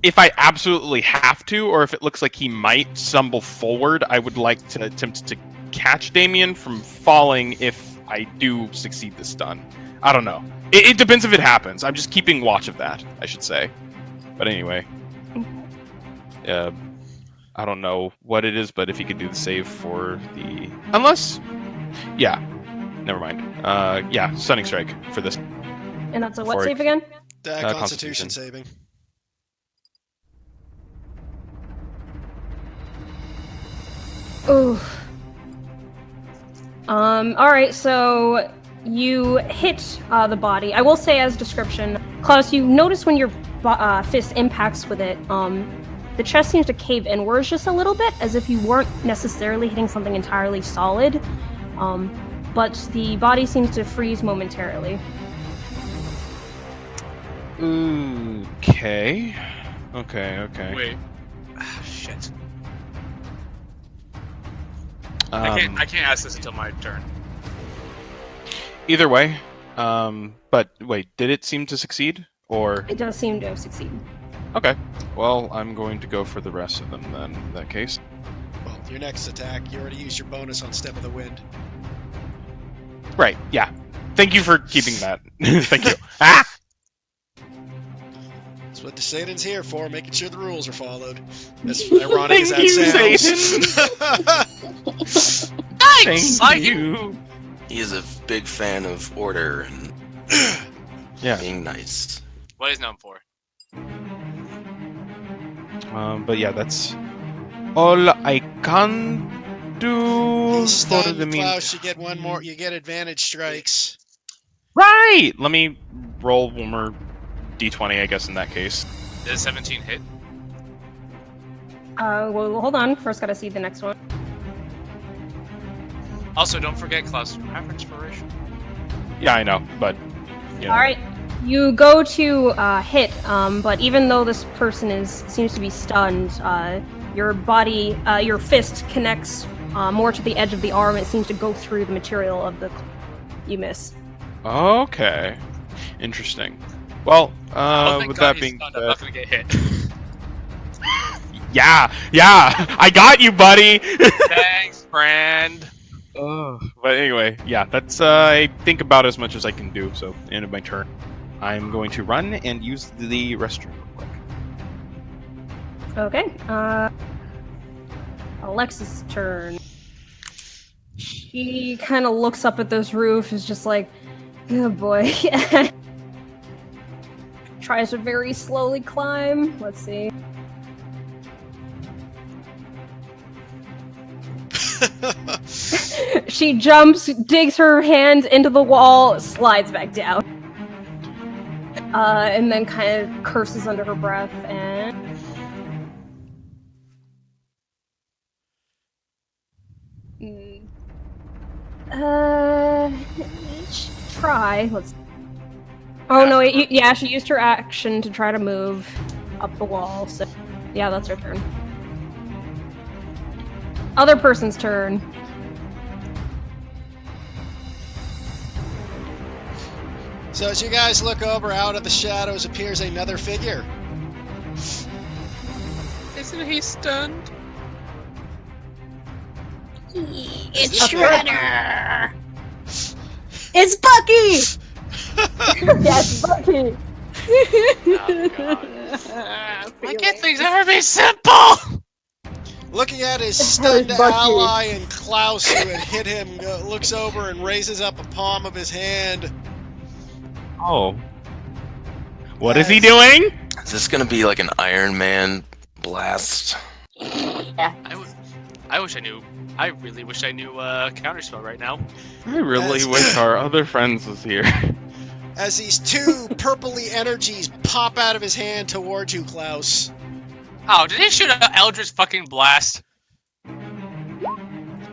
if I absolutely have to, or if it looks like he might stumble forward, I would like to attempt to catch Damien from falling if I do succeed the stun. I don't know. It depends if it happens. I'm just keeping watch of that, I should say. But anyway. I don't know what it is, but if you could do the save for the... Unless... Yeah. Never mind. Yeah, stunning strike for this. And that's a what save again? Constitution saving. Ooh. Alright, so you hit the body. I will say as description, Klaus, you notice when your fist impacts with it, the chest seems to cave inwards just a little bit, as if you weren't necessarily hitting something entirely solid, but the body seems to freeze momentarily. Okay. Wait. Shit. I can't ask this until my turn. Either way, but wait, did it seem to succeed, or? It does seem to have succeeded. Okay, well, I'm going to go for the rest of them then, in that case. Well, your next attack, you already used your bonus on Step of the Wind. Right, yeah. Thank you for keeping that. Thank you. Ah! That's what the Satan's here for, making sure the rules are followed. As ironic as that sounds. Thanks! Thank you! He is a big fan of order and Yeah. being nice. What he's known for. But yeah, that's all I can do He's for stunned, the meantime. Klaus, you get one more, you get advantage strikes. Right! Let me roll one more d20, I guess, in that case. Did a 17 hit? Well, hold on. First gotta see the next one. Also, don't forget, Klaus, you have inspiration. Yeah, I know, but... You know. Alright. You go to hit, but even though this person seems to be stunned, your body, your fist connects more to the edge of the arm. It seems to go through the material of the... You miss. Okay. Interesting. Well, with that being I'm said... not gonna get hit. Yeah! I got you, buddy! Thanks, friend. But anyway, yeah, that's, I think about as much as I can do, so end of my turn. I'm going to run and use the restroom real quick. Okay. Alexis' turn. She kind of looks up at this roof, is just like, oh boy. Tries to very slowly climb. Let's see. She jumps, digs her hand into the wall, slides back down. And then kind of curses under her breath and... Try. Let's... Oh no, yeah, she used her action to try to move up the wall, so... Yeah, that's her turn. Other person's turn. So as you guys look over, out of the shadows appears another figure. Isn't he stunned? It's Shredder! It's Bucky! Yes, Bucky! Oh, God. Why can't things ever be simple? Looking at his Hurry, stunned Bucky. ally and Klaus, who had hit him, looks over and raises up a palm of his hand. Oh. What is he doing? Is this gonna be like an Iron Man blast? I wish I knew. I really wish I knew Counterspell right now. I really Yes. wish our other friends was here. As these two purpley energies pop out of his hand towards you, Klaus. Oh, did he shoot an Eldritch fucking blast?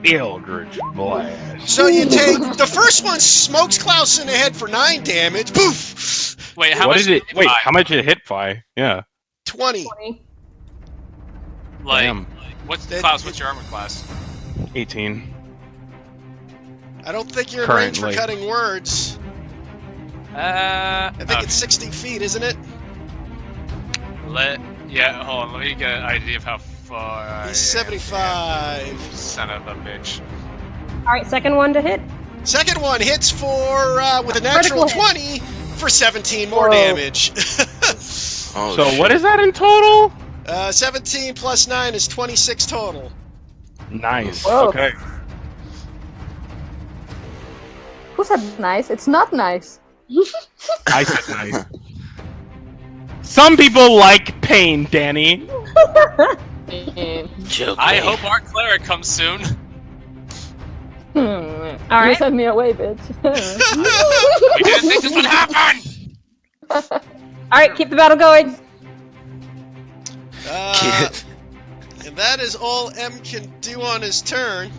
Eldritch blast. So you take the first one smokes Klaus in the head for 9 damage. Poof. Wait, how What much did it? Wait, buy? how much did it hit by? Yeah. 20. 20. Like, Damn. what's That- Klaus? What's your armor class? 18. I don't think you're in range for Currently. cutting words. I think it's 60 feet, isn't it? Yeah, hold on. Let me get an idea of how far. I am. He's 75. Son of a bitch. Alright, second one to hit. Second one hits for with a natural Critical hit. 20 for 17 more Whoa. damage. Oh, So shit. what is that in total? 17 plus 9 is 26 total. Nice. Whoa. Okay. Who said nice? It's not nice. I said nice. Some people like pain, Danny. Joke I me. hope our cleric comes soon. You Alright. sent me away, bitch. We didn't think this would happen. Alright, keep the battle going. Kid. And that is all M can do on his turn.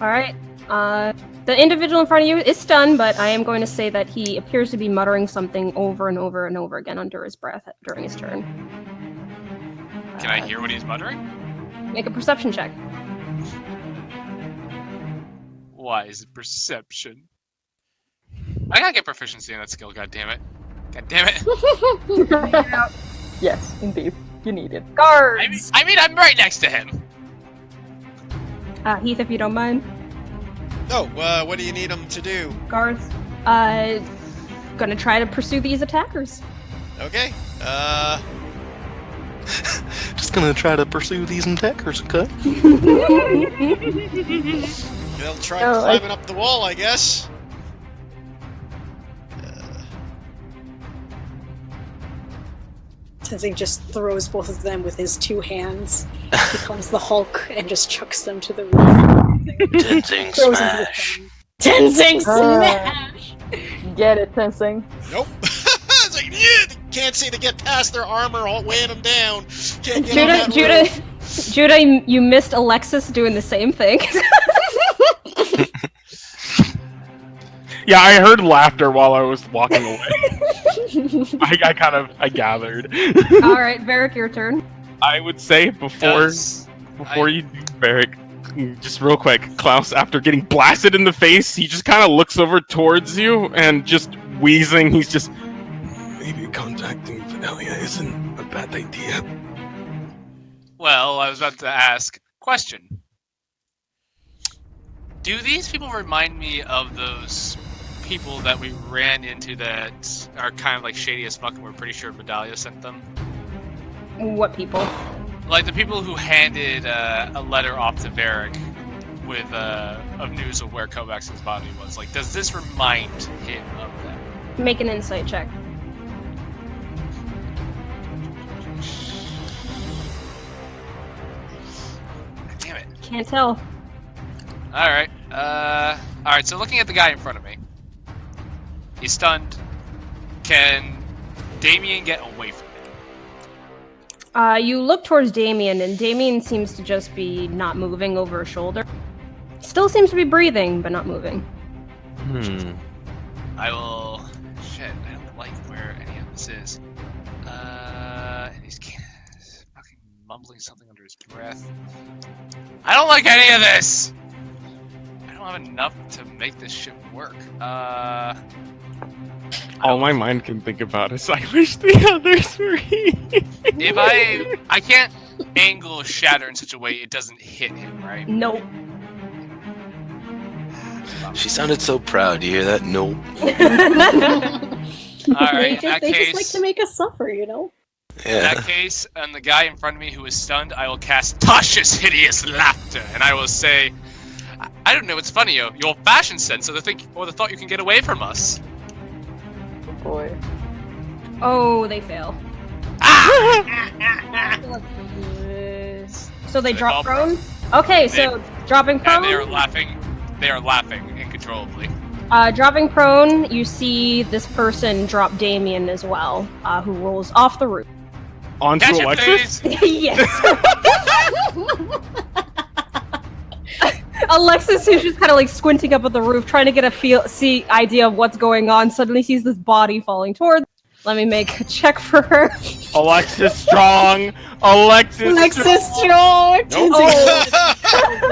Alright. The individual in front of you is stunned, but I am going to say that he appears to be muttering something over and over and over again under his breath during his turn. Can I hear what he's muttering? Make a perception check. Why is it perception? I gotta get proficiency in that skill. God damn it! God damn it! Yes, indeed. You need it. Guards! I mean, I'm right next to him. Heath, if you don't mind. Oh, what do you need him to do? Guards. Gonna try to pursue these attackers. Okay. Just gonna try to pursue these attackers, okay? They'll try Oh, I- climbing up the wall, I guess. Tenzing just throws both of them with his 2 hands, becomes the Hulk, and just chucks them to the roof. Tensing Throws them to the smash. ground. Tenzing smash! Get it, Tensing. Nope. It's like, yeah, they can't seem to get past their armor, all weighing them down. Can't get on that roof. Judah, you missed Alexis doing the same thing. Yeah, I heard laughter while I was walking away. I gathered. Alright, Varric, your turn. I would say before you do, Barrick, just real quick, Klaus, after getting blasted in the face, he just kind of looks over towards you and just wheezing, he's just, maybe contacting Fidelia isn't a bad idea. Well, I was about to ask. Question. Do these people remind me of those people that we ran into that are kind of like shady as fuck and we're pretty sure Medallia sent them? What people? Like the people who handed a letter off to Varric with of news of where Kovacs's body was. Like, does this remind him of them? Make an insight check. God damn it. Can't tell. Alright. Alright, so looking at the guy in front of me. He's stunned. Can Damien get away from him? You look towards Damien, and Damien seems to just be not moving over his shoulder. Still seems to be breathing, but not moving. I will... Shit, I don't like where any of this is. And he's fucking mumbling something under his breath. I don't like any of this! I don't have enough to make this shit work. All my mind can think about is I wish the others were here. If I can't angle shatter in such a way it doesn't hit him, right? Nope. She sounded so proud. You hear that? No. Alright, in that they case... just like to make us suffer, you know? In Yeah. that case, and the guy in front of me who is stunned, I will cast Tasha's Hideous Laughter, and I will say, I don't know what's funnier, your fashion sense or the thought you can get away from us. Oh boy. Oh, they fail. So they drop prone? Okay, so dropping prone. And they are laughing. They are laughing uncontrollably. Dropping prone, you see this person drop Damien as well, who rolls off the roof. Onto Catch it, Alexis? please! Yes. Alexis, who's just kind of like squinting up at the roof, trying to get a idea of what's going on, suddenly sees this body falling towards. Let me make a check for her. Alexis strong! Alexis strong!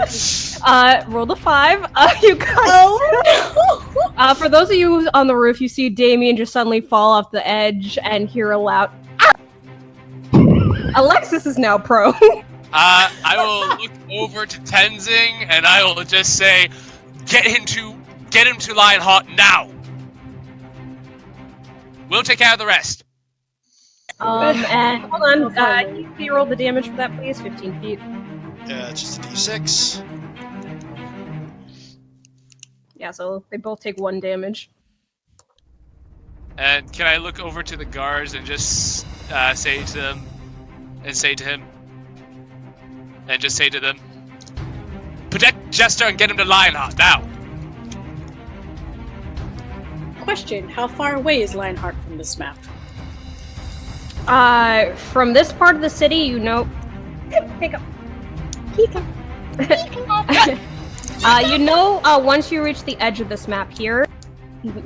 strong. Roll the 5. You guys. For those of you on the roof, you see Damien just suddenly fall off the edge and hear a loud. Ah! Alexis is now prone. I will look over to Tenzing and I will just say, get him to Lionheart now. We'll take care of the rest. And hold on, can you roll the damage for that, please? 15 feet. Yeah, it's just a d6. Yeah, so they both take 1 damage. And can I look over to the guards and just say to them, protect Jester and get him to Lionheart now. Question, how far away is Lionheart from this map? From this part of the city, you know... Pick up. You know, once you reach the edge of this map here,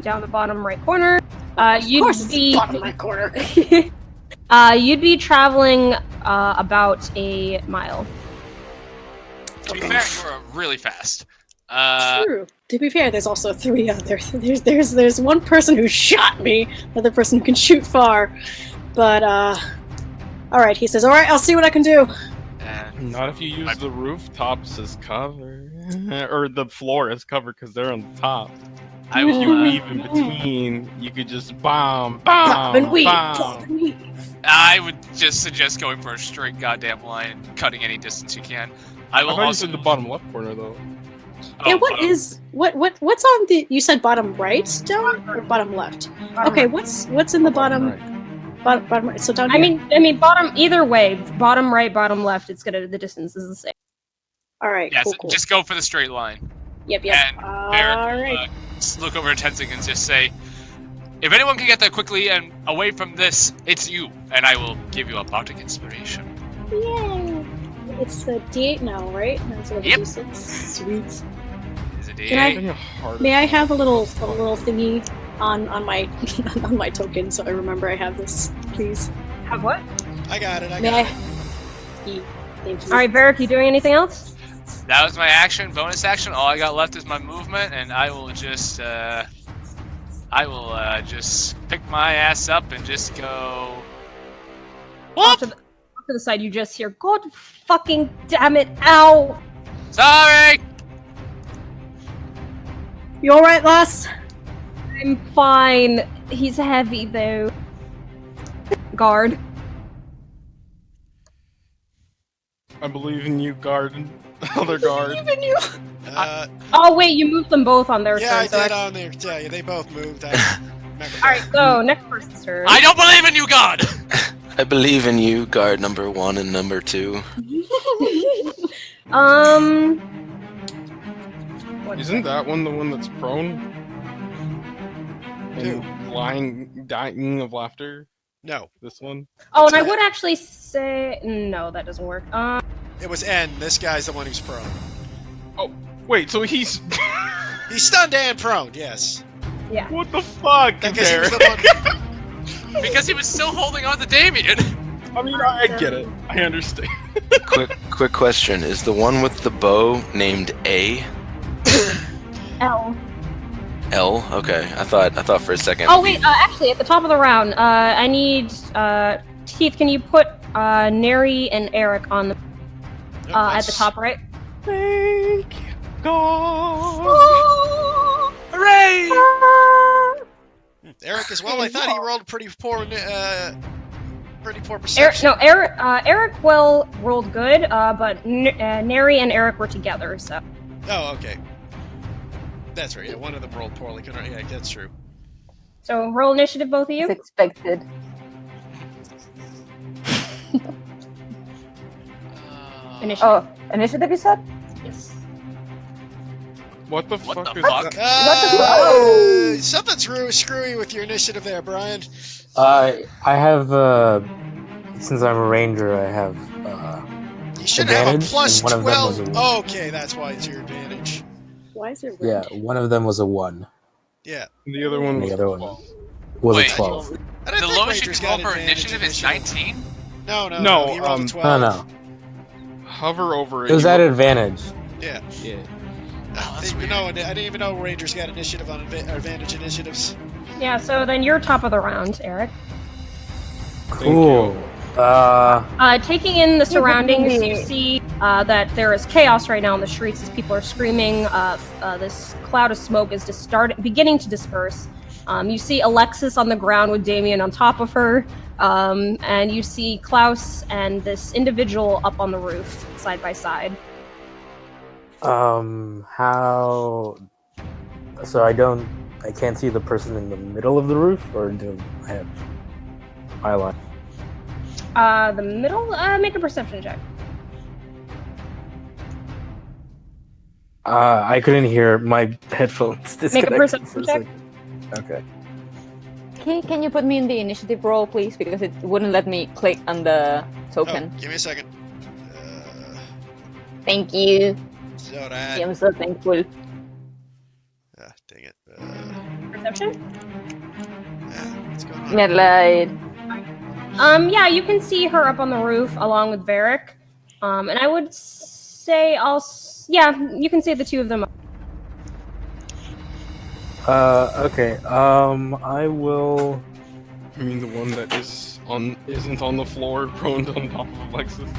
down the bottom right corner, you'd be... bottom right corner. You'd be traveling, about a mile. To be fair, you are really fast. True. To be fair, there's also 3 others. There's one person who shot me, another person who can shoot far. But, alright, he says, alright, I'll see what I can do. Not if you use the rooftops as cover. Or the floor as cover, because they're on the top. I If will, you weave in between, you could just bomb, Pop and weave, bomb. pop and weave. I would just suggest going for a straight goddamn line and cutting any distance you can. I I will thought you also said the bottom left corner, though. Yeah, what's on the? You said bottom right down or bottom left? Okay, what's in the bottom right? So down I here. mean, bottom, either way, bottom right, bottom left, the distance is the same. All right, Yes, cool. just go for the straight line. Yep. And All Barrett, right. just look over at Tenzing and just say, if anyone can get there quickly and away from this, it's you, and I will give you a bardic inspiration. Yay! It's a D8 now, right? Instead of a Yep. D6. Sweet. Is it Can I- D8? May I have a little thingy on my on my token so I remember I have this, please? Have what? I got it. May I? Thank you. All right, Varric, you doing anything else? That was my action, bonus action. All I got left is my movement, and I will just pick my ass up and just go. Off to the side, you just hear, God fucking damn it, ow! Sorry. You all right, lass? I'm fine. He's heavy, though. Guard. I believe in you, guard. Other guard. Even you. Oh, wait, you moved them both on their Yeah, I turn. did on there. Yeah, they both moved. Alright, so, next person's turn. I don't believe in you, God. I believe in you, guard number 1 and number 2. Isn't that one the one that's prone? Who? And lying, dying of laughter? No, This one? Oh, and I would actually say... No, that doesn't work. it was N. This guy's the one who's prone. Wait, so he's... He's stunned and prone. Yes. Yeah. What the fuck, Because he was Bear? the one. Because he was still holding on to Damien. I mean, I get it. I understand. Quick question: is the one with the bow named A? L. L? Okay, I thought for a second. Oh wait, actually, at the top of the round, I need Keith. Can you put Neri and Eric on the at the top right? Thank God. Hooray! Eric as well. I thought he rolled pretty poor perception. Eric rolled good, but Neri and Eric were together, so. Oh, okay. That's right. Yeah, one of them rolled poorly. Yeah, that's true. So roll initiative, both of you. It's expected. Initiative. Oh, initiative you said? Yes. What the What fuck the is fuck? that? Something's screwy with your initiative there, Brian. I have since I'm a ranger, I have You should have a advantage, plus and one of them was 12. a one. Oh, okay, that's why it's your advantage. Why is it Yeah, red? one of them was a 1, Yeah. The other one and was the other one 12. was Wait. a 12. I didn't The think lowest you Rangers can roll got for advantage initiative is initially. 19? No, He rolled a 12. No. Hover over it. It was you at look- advantage. Yeah. Yeah. that's weird. I didn't even know Rangers got initiative on advantage initiatives. Yeah. So then you're top of the round, Eric. Cool. Taking in the surroundings, me- you see that there is chaos right now in the streets as people are screaming. This cloud of smoke is just beginning to disperse. You see Alexis on the ground with Damien on top of her, and you see Klaus and this individual up on the roof, side by side. How? So I can't see the person in the middle of the roof, or do I have eyeline? The middle, make a perception check. I couldn't hear my headphones disconnected perception for a check. second. Okay. Can you put me in the initiative roll, please? Because it wouldn't let me click on the Oh, token. give me a second. Thank you. So that. I'm so thankful. Dang it. Perception? What's going on? Medlight. Yeah, you can see her up on the roof along with Varric. And I would say yeah, you can see the two of them. Okay. I will. I mean, the one that isn't on the floor, prone on top of Alexis.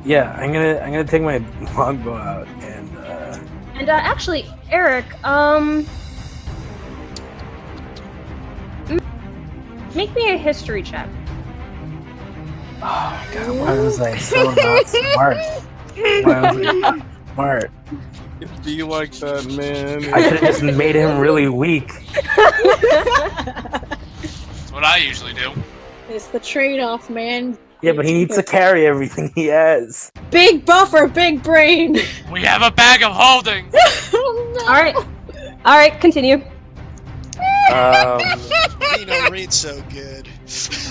Yeah, I'm gonna take my longbow out and. And actually, Eric, make me a history check. Oh my god, why was I so not smart? Why was I not smart? It'd be like that, man. I should have just made him really weak. That's what I usually do. It's the trade-off, man. Yeah, but he needs to carry everything he has. Big buffer, big brain. We have a bag of holding! Oh, no. All right, continue. Nino reads so good.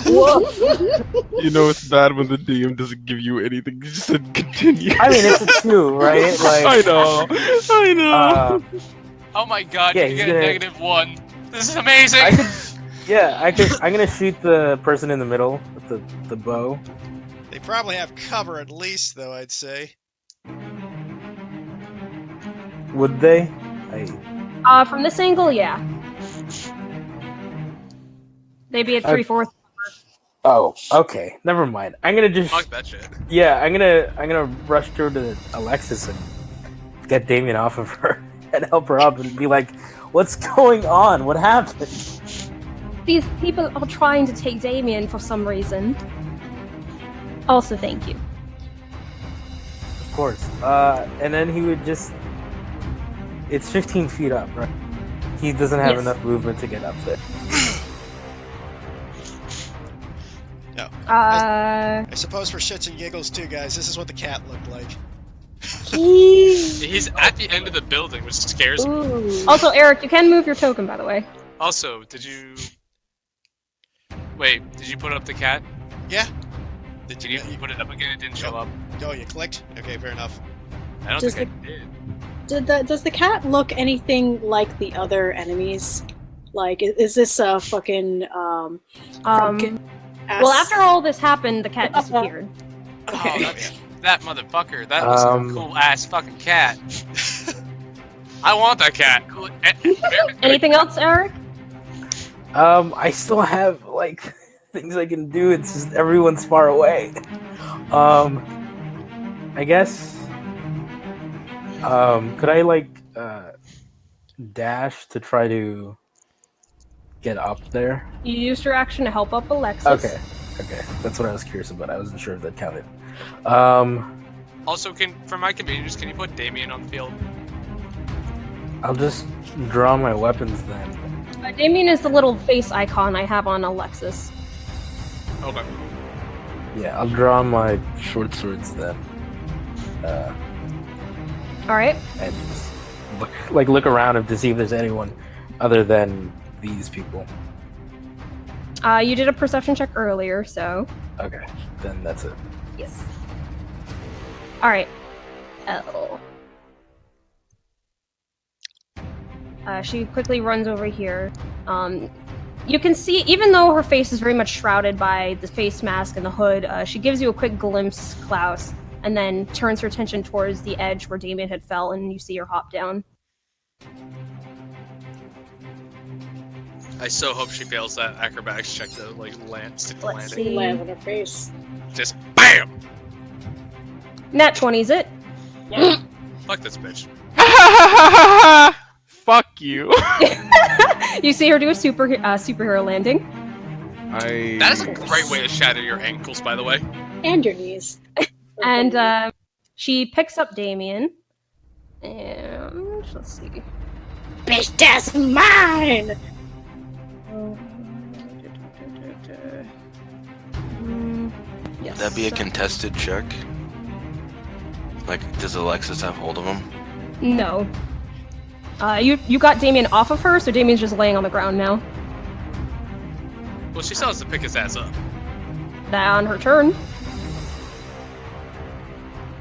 You know it's bad when the DM doesn't give you anything. He just said continue. I mean, it's a 2, right? Like, I know. Oh my god, Yeah, you he's get gonna- a -1. This is amazing! I'm gonna shoot the person in the middle with the bow. They probably have cover at least, though, I'd say. Would they? From this angle, yeah. They'd be at 3/4. Oh, okay. Never mind. I'm gonna just. Fuck that shit. Yeah, I'm gonna rush through to Alexis and get Damien off of her and help her up and be like, "What's going on? What happened?" These people are trying to take Damien for some reason. Also, thank you. Of course. And then he would just. It's 15 feet up, right? He doesn't have Yes. enough movement to get up there. No. Uh, I suppose for shits and giggles, too, guys, this is what the cat looked like. He's at the end of the building, which scares me. Ooh. also, Eric, you can move your token, by the way. Also, did you... Wait, did you put up the cat? Yeah. Did you put it up again? It didn't show up. Oh, you clicked? Okay, fair enough. I don't Does think I did. Does the cat look anything like the other enemies? Like, is this a fucking Well, after all this happened, the cat disappeared. Oh, that's that motherfucker. That was a cool ass fucking cat. I want that cat. Anything else, Eric? I still have like things I can do. It's just everyone's far away. I guess. Could I like dash to try to get up there? You used your action to help up Alexis. Okay, that's what I was curious about. I wasn't sure if that counted. Also, for my convenience, can you put Damien on the field? I'll just draw my weapons then. Damien is the little face icon I have on Alexis. Okay. Yeah, I'll draw my short swords then. All right. And just look around to see if there's anyone other than these people. You did a perception check earlier, so. Okay, then that's it. Yes. All right. L. She quickly runs over here. You can see, even though her face is very much shrouded by the face mask and the hood, she gives you a quick glimpse, Klaus, and then turns her attention towards the edge where Damien had fell, and you see her hop down. I so hope she fails that acrobatics check to stick the Let's landing. see. Land on her face. Just BAM! Nat 20's it. Fuck this bitch. Fuck you. You see her do a superhero landing. That is a great way to shatter your ankles, by the way. And your knees. And she picks up Damien. And let's see. Bitch, that's mine! Yes. Would that be a contested check? Like, does Alexis have hold of him? No. You got Damien off of her, so Damien's just laying on the ground now. Well, she still has to pick his ass up. That on her turn.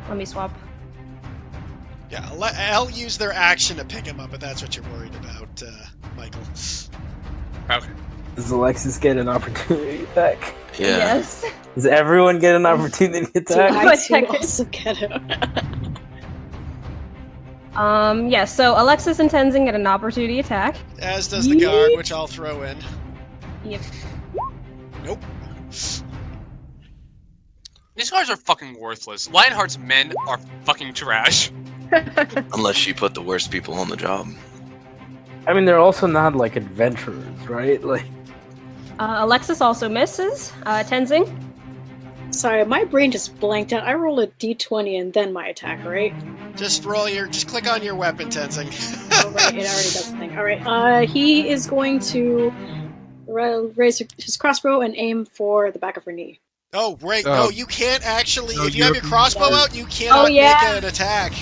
Let me swap. Yeah, I'll use their action to pick him up, if that's what you're worried about, Michael. Okay. Does Alexis get an opportunity attack? Yeah. Yes. Does everyone get an opportunity Do attack? I too also get it? Yeah, so Alexis and Tenzin get an opportunity attack. As does the guard, which I'll throw in. Yep. Nope. These guards are fucking worthless. Lionheart's men are fucking trash. Unless you put the worst people on the job. I mean, they're also not like adventurers, right? Like, Alexis also misses. Tenzin? Sorry, my brain just blanked out. I roll a d20 and then my attack, right? Just click on your weapon, Tenzing. Oh, right, it already does the thing. Alright, he is going to raise his crossbow and aim for the back of her knee. Oh, right. No, you can't actually. No, if you have your crossbow out, you cannot Oh, yeah. make an attack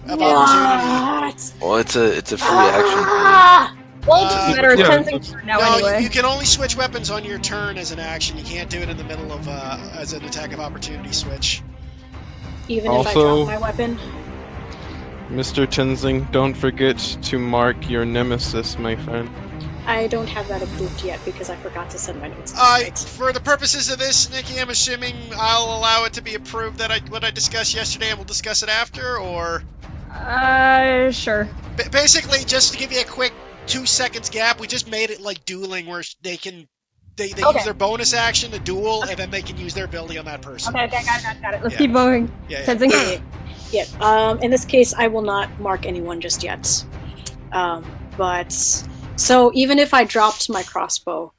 of opportunity. What? Well, it's a free action. Ah! Well, it doesn't matter. It's yeah. Tenzin's turn now No, anyway. you can only switch weapons on your turn as an action. You can't do it in the middle of as an attack of opportunity switch. Even if I Also- drop my weapon? Mr. Tenzing, don't forget to mark your nemesis, my friend. I don't have that approved yet because I forgot to send my notes. For the purposes of this, Nikki, I'm assuming I'll allow it to be approved that what I discussed yesterday, and we'll discuss it after, or Sure. basically just to give you a quick 2 seconds gap. We just made it like dueling, where they Okay. use their bonus action to duel, and then they can use their ability on that person. Okay, got it. Let's Yeah. keep going. Yeah. Tenzin? Yeah, in this case, I will not mark anyone just yet. But, so even if I dropped my crossbow,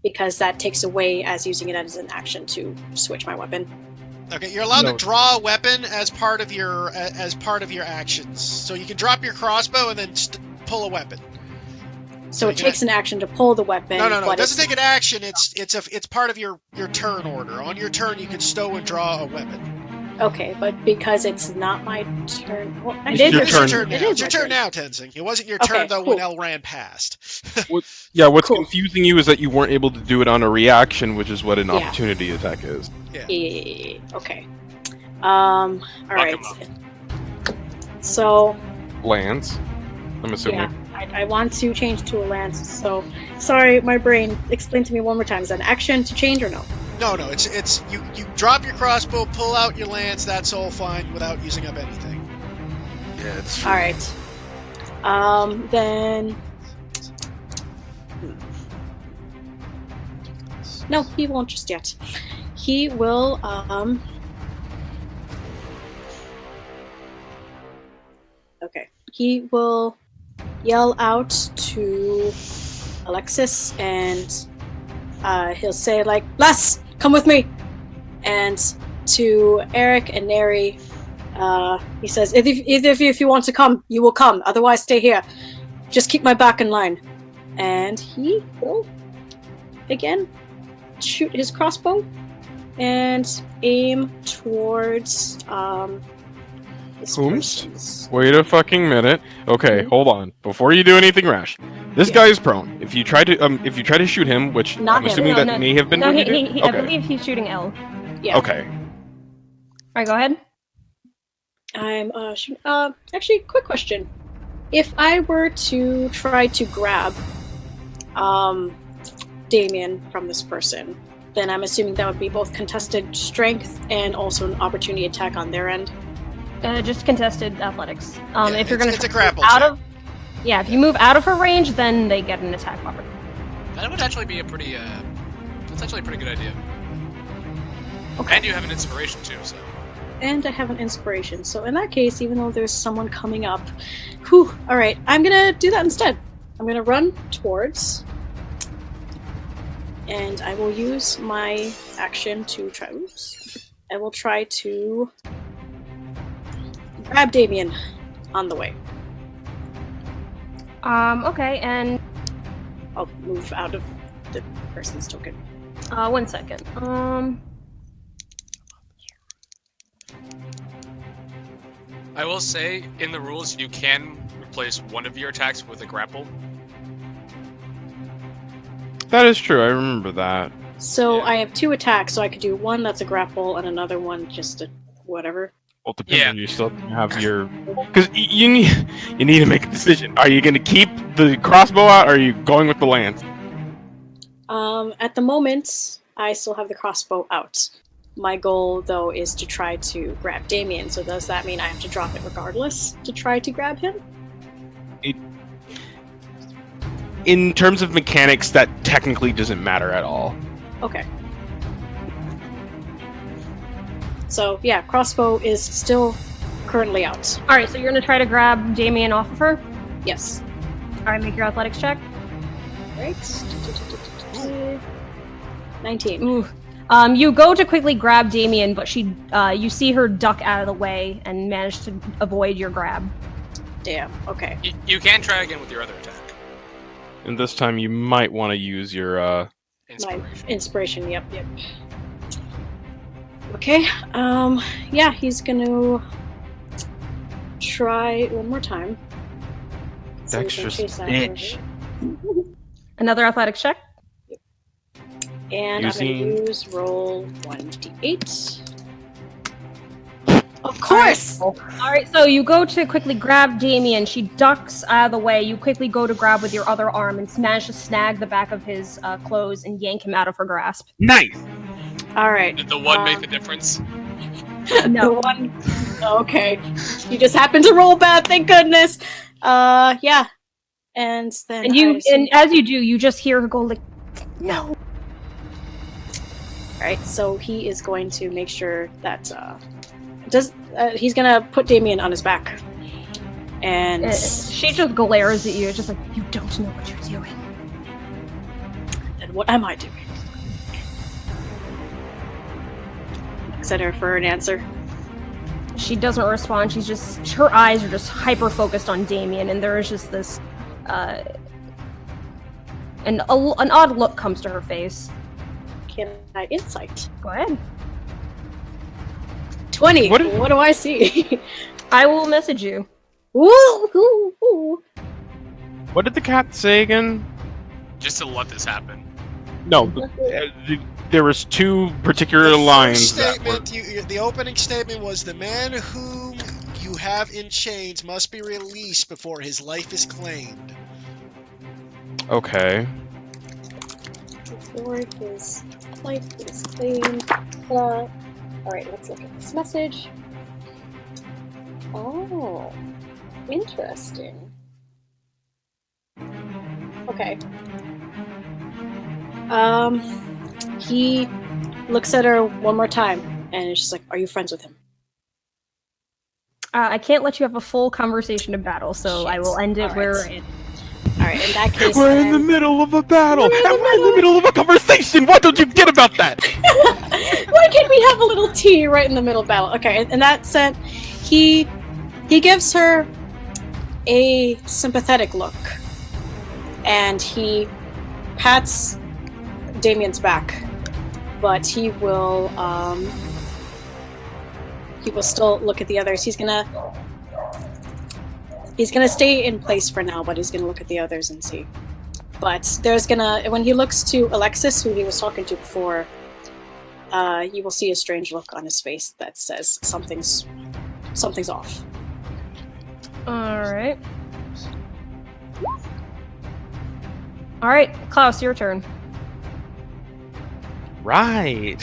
because that takes away as using it as an action to switch my weapon. Okay, you're allowed No. to draw a weapon as part of your actions. So you can drop your crossbow and then pull a weapon. So it takes an action to pull the weapon. No. But It doesn't take an action. It's part of your turn order. On your turn, you can stow and draw a weapon. Okay, but because it's not my turn. Well, It is It your is your turn. turn now. It is It's your my turn turn. now, Tenzing. It wasn't your Okay, turn though when cool. El ran past. Yeah, what's Cool. confusing you is that you weren't able to do it on a reaction, which is what an Yeah. opportunity attack is. Yeah. Okay. All right. him So Lance, I'm assuming. yeah, I want to change to a lance. So sorry, my brain. Explain to me one more time. Is that an action to change or no? No, it's you drop your crossbow, pull out your lance. That's all fine without using up anything. Yeah, it's free. All right. Then. No, he won't just yet. He will. Okay. He will yell out to Alexis, and he'll say, like, "Les, come with me!" And to Eric and Neri, he says, either of you, if you want to come, you will come. Otherwise, stay here. Just keep my back in line. And he will, again, shoot his crossbow and aim towards this Whomst? person's. Wait a fucking minute. Okay, Mhm. hold on. Before you do anything rash, this Yeah. guy is prone. If you try to shoot him, which Not I'm him. assuming No, that no, may have been No, what he, you did. he, Okay. I believe he's shooting L. Yeah. Okay. All right, go ahead. I'm actually, quick question. If I were to try to grab Damien from this person, then I'm assuming that would be both contested strength and also an opportunity attack on their end. Just contested athletics. Yeah, If you're going it's to a grapple out check. of, yeah, if you move out of her range, then they get an attack opportunity. That would actually be a pretty. That's actually a pretty good idea. Okay. And you have an inspiration too, so. And I have an inspiration. So in that case, even though there's someone coming up, whew, all right, I'm gonna do that instead. I'm gonna run towards, and I will use my action to try. Oops. I will try to grab Damien on the way. Okay, and I'll move out of the person's token. 1 second. I will say, in the rules, you can replace one of your attacks with a grapple. That is true. I remember that. So Yeah. I have 2 attacks, so I could do one that's a grapple and another one just a whatever. Well, it depends Yeah. on you still have your, because you need to make a decision. Are you going to keep the crossbow out, or are you going with the lance? At the moment, I still have the crossbow out. My goal, though, is to try to grab Damien. So does that mean I have to drop it regardless to try to grab him? In terms of mechanics, that technically doesn't matter at all. Okay. So yeah, crossbow is still currently out. All right, so you're going to try to grab Damien off of her. Yes. All right, make your athletics check. Right. 19. Ooh. You go to quickly grab Damien, but she, you see her duck out of the way and manage to avoid your grab. Damn. Okay. You can try again with your other attack. And this time, you might want to use your. My Inspiration. inspiration. Yep. Okay. Yeah, he's gonna try one more time. So we can Dexterous chase after bitch. her. Another athletics check. And Using- I'm gonna use roll 1d8. Of course! All right, so you go to quickly grab Damien. She ducks out of the way. You quickly go to grab with your other arm and manage to snag the back of his clothes and yank him out of her grasp. Nice. Alright. Did the one make the difference? The one. Okay. You just happened to roll bad, thank goodness. Yeah. And then. And you, I assume- and as you do, you just hear her go like, "No." Alright, so he is going to make sure that, he's gonna put Damien on his back. And. She just glares at you, just like, "You don't know what you're doing." Then what am I doing? Looks at her for an answer. She doesn't respond. She's just, her eyes are just hyper focused on Damien, and there is just this, an odd look comes to her face. Can I insight? Go ahead. 20. What What, if- do I see? I will message you. Woo, woo, woo. What did the cat say again? Just to let this happen. No, there was 2 particular The lines first that were. statement, the opening statement was, "The man whom you have in chains must be released before his life is claimed." Okay. Before his life is claimed. Alright, let's look at this message. Oh, interesting. Okay. He looks at her one more time, and it's just like, are you friends with him? I can't let you have a full conversation of battle, so Shit. I will end it Alright. where we're in. Alright, in that case, We're in the middle of a battle, and we're in the middle of a conversation. What don't you get about that? Why can't we have a little tea right in the middle of battle? Okay, in that sense, he gives her a sympathetic look, and he pats Damien's back, but he will still look at the others. He's gonna stay in place for now, but he's gonna look at the others and see. But when he looks to Alexis, who he was talking to before, you will see a strange look on his face that says something's off. Alright. Alright, Klaus, your turn. Right.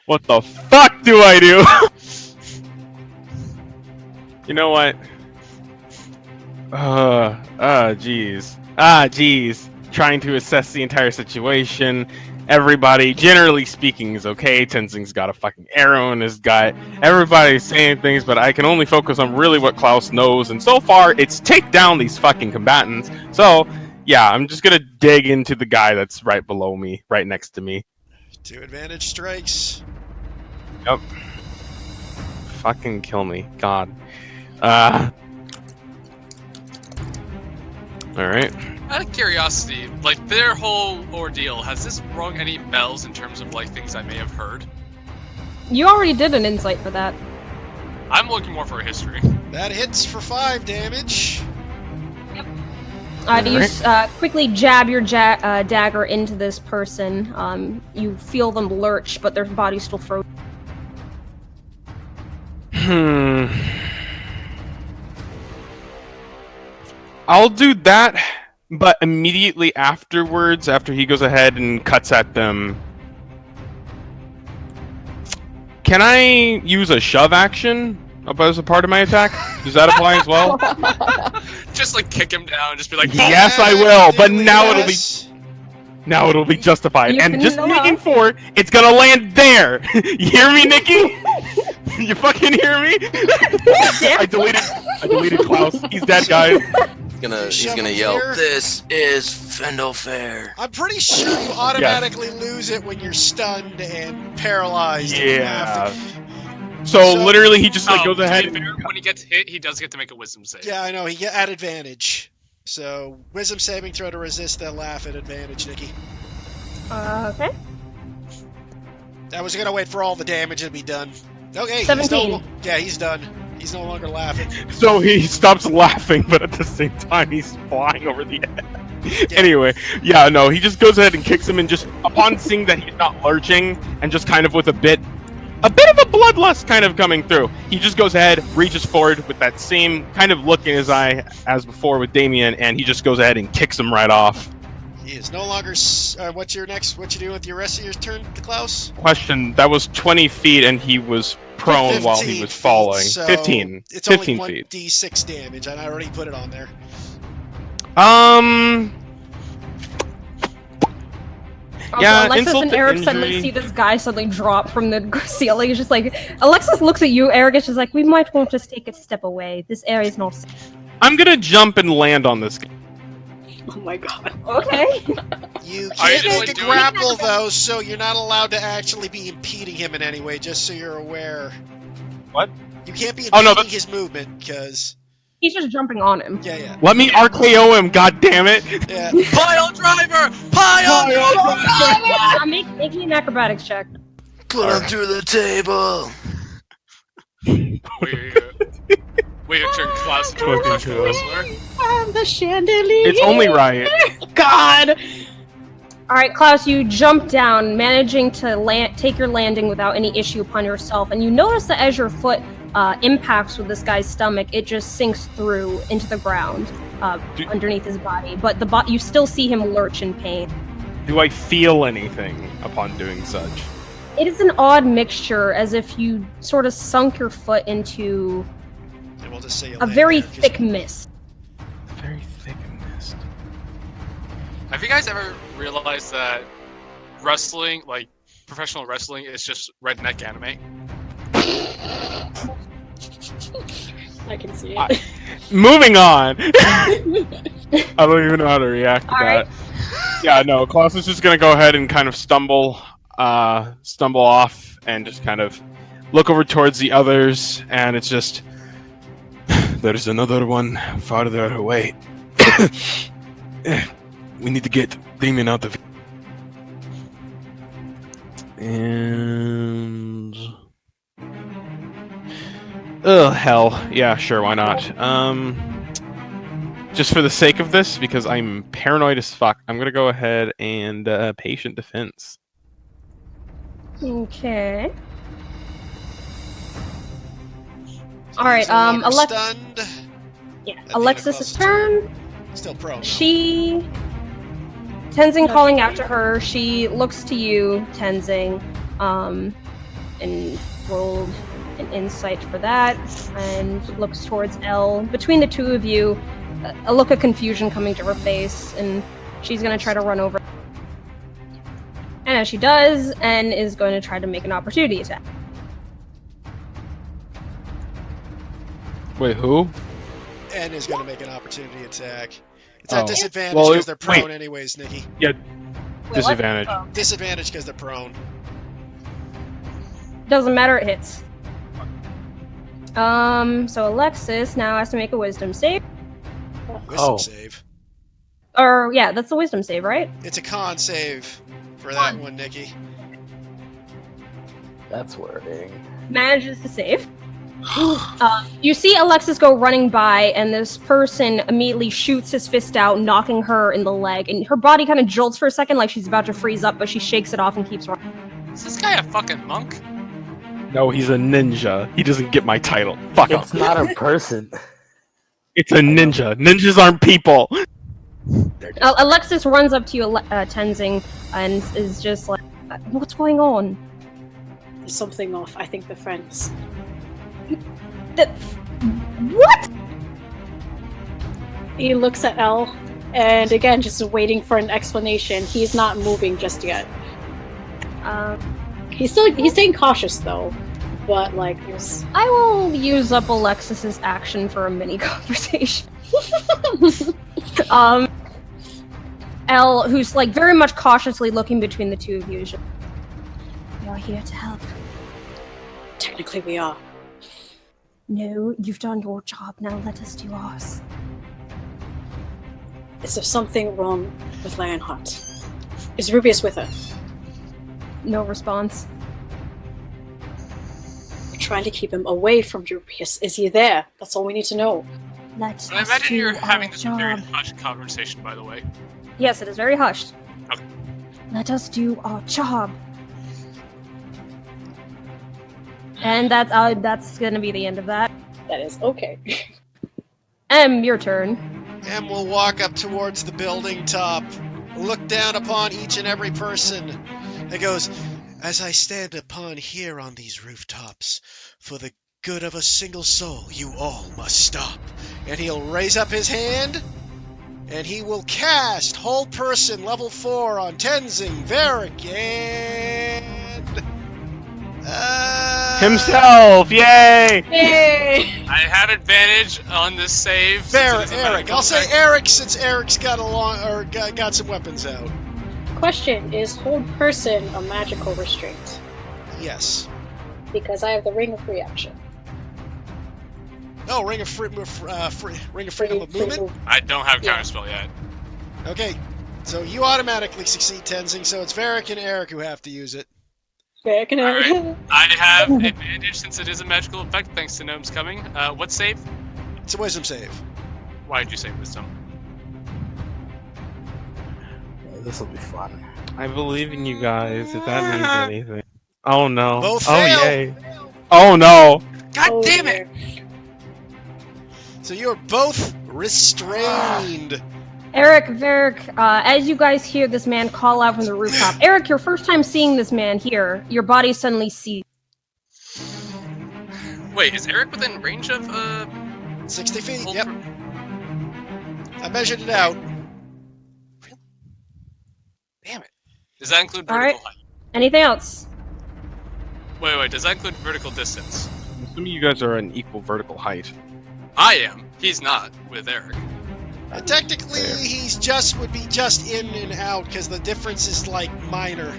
What the fuck do I do? You know what? Jeez. Trying to assess the entire situation. Everybody, generally speaking, is okay. Tenzing's got a fucking arrow in his gut. Everybody's saying things, but I can only focus on really what Klaus knows. And so far, it's take down these fucking combatants. So, yeah, I'm just gonna dig into the guy that's right below me, right next to me. 2 advantage strikes. Yep. Fucking kill me. God. Alright. Out of curiosity, like their whole ordeal, has this rung any bells in terms of like things I may have heard? You already did an insight for that. I'm looking more for a history. That hits for 5 damage. Do you quickly jab your dagger into this person? You feel them lurch, but their body's still frozen. I'll do that, but immediately afterwards, after he goes ahead and cuts at them, can I use a shove action as a part of my attack? Does that apply as well? Just like kick him down, just be like, Yes, I will, but now it'll be justified. And just making for it's gonna land there. You hear me, Nikki? You fucking hear me? I deleted Klaus. He's dead, guys. He's gonna yell, "This is Fendel Fair." I'm pretty sure you automatically lose it when you're stunned and paralyzed. Yeah. So literally, he just goes ahead. When he gets hit, he does get to make a wisdom save. Yeah, I know. He get at advantage. So wisdom saving throw to resist that laugh at advantage, Nikki. Okay. I was gonna wait for all the damage to be done. Okay. 17. He's done. He's no longer laughing. So he stops laughing, but at the same time, he's flying over the edge. Yeah. Anyway, he just goes ahead and kicks him, and just upon seeing that he's not lurching, and just kind of with a bit of a bloodlust kind of coming through, he just goes ahead, reaches forward with that same kind of look in his eye as before with Damien, and he just goes ahead and kicks him right off. He is no longer. What you doing with the rest of your turn, Klaus? Question: that was 20 feet, and he was prone while he was falling. So 15. It's 15 only feet. 1d6 damage, and I already put it on there. Yeah, Alexis insult and to Eric injury. suddenly see this guy suddenly drop from the ceiling. It's just like, Alexis looks at you, Eric is just like, we might want to take a step away. This area is not safe. I'm gonna jump and land on this guy. Oh my god. Okay. You Are you can't just, make a doing- grapple, though, so you're not allowed to actually be impeding him in any way, just so you're aware. What? You can't be Oh, no, impeding that's- his movement, because... He's just jumping on him. Yeah. Let me RKO him, god damn it! Yeah. Pile driver! Pile driver! Make me an acrobatics check. Put him through the table. We turn Klaus into a professional wrestler. The chandelier. It's only right. God. All right, Klaus, you jump down, managing to take your landing without any issue upon yourself, and you notice that as your foot impacts with this guy's stomach, it just sinks through into the ground underneath his body. But you still see him lurch in pain. Do I feel anything upon doing such? It is an odd mixture, as if you sort of sunk your foot into And we'll just say you a land very there 'cause thick mist. Very thick mist. Have you guys ever realized that wrestling, like professional wrestling, is just redneck anime? I can see it. Moving on. I don't even know how to react to All that. right. Yeah, no. Klaus is just gonna go ahead and kind of stumble off and just kind of look over towards the others, and it's just there's another one farther away. We need to get Damien out of. And oh hell, yeah, sure, why not? Just for the sake of this, because I'm paranoid as fuck, I'm gonna go ahead and patient defense. Okay. So All right, he's no longer Alex- stunned. Yeah. At the Alexis's end of turn. Still prone. though. She Tenzing calling out to her, she looks to you, Tenzing, and rolled an insight for that, and looks towards Elle. Between the two of you, a look of confusion coming to her face, and she's gonna try to run over. And as she does, N is going to try to make an opportunity attack. Wait, who? N is going to make an opportunity attack. It's Oh. at disadvantage Well, because they're prone wait. anyways, Nikki. Wait, what? Disadvantage. Oh. Disadvantage because they're prone. Doesn't matter, it hits. So Alexis now has to make a wisdom save. Wisdom Oh. save. Or, yeah, that's a wisdom save, right? It's a con save for that one, Nikki. That's wording. Manages to save. You see Alexis go running by, and this person immediately shoots his fist out, knocking her in the leg, and her body kind of jolts for a second like she's about to freeze up, but she shakes it off and keeps running. Is this guy a fucking monk? No, he's a ninja. He doesn't get my title. Fuck him. It's not a person. It's a ninja. Ninjas aren't people. Alexis runs up to you, Tenzing, and is just like, what's going on? There's something off. I think they're friends. What? He looks at Elle, and again, just waiting for an explanation. He's not moving just yet. He's staying cautious though, but like there's. I will use up Alexis's action for a mini conversation. Elle, who's like very much cautiously looking between the two of you, is just, "You're here to help." Technically, we are. No, you've done your job. Now let us do ours. Is there something wrong with Lionheart? Is Rubius with her? No response. We're trying to keep him away from Rubius. Is he there? That's all we need to know. Let I us imagine do you're having our this very job. hushed conversation, by the way. Yes, it is very hushed. Okay. Let us do our job. And that's gonna be the end of that. That is okay. Your turn. M will walk up towards the building top, look down upon each and every person, and goes, "As I stand upon here on these rooftops, for the good of a single soul, you all must stop." And he'll raise up his hand, and he will cast Hold Person level 4 on Tenzing, Varric, and... Himself! Yay! Yay! I have advantage on this save. since it Eric. is a medical I'll say effect. Eric since Eric's got got some weapons out. Question: is Hold Person a magical restraint? Yes. Because I have the Ring of Free Action. Oh, Ring of Freedom of Movement? I don't have Yeah. counterspell yet. Okay. So you automatically succeed, Tenzing, so it's Varric and Eric who have to use it. Okay, can I? Alright. I have advantage since it is a magical effect, thanks to Gnomes coming. What save? It's a wisdom save. Why did you say wisdom? This will be fun. I believe in you guys, if that means anything. Oh no. Both oh fail. yay. Oh no. God Oh, damn it! dear. So you are both restrained. Eric, Varric, as you guys hear this man call out from the rooftop, Eric, your first time seeing this man here, your body suddenly seizes. Wait, is Eric within range of 60 feet, hold yep. for- I measured it out. Damn it. Does that include All vertical right. height? Anything else? Wait, does that include vertical distance? I'm assuming you guys are an equal vertical height. I am. He's not with Eric. Technically, would be just in and out because the difference is like minor.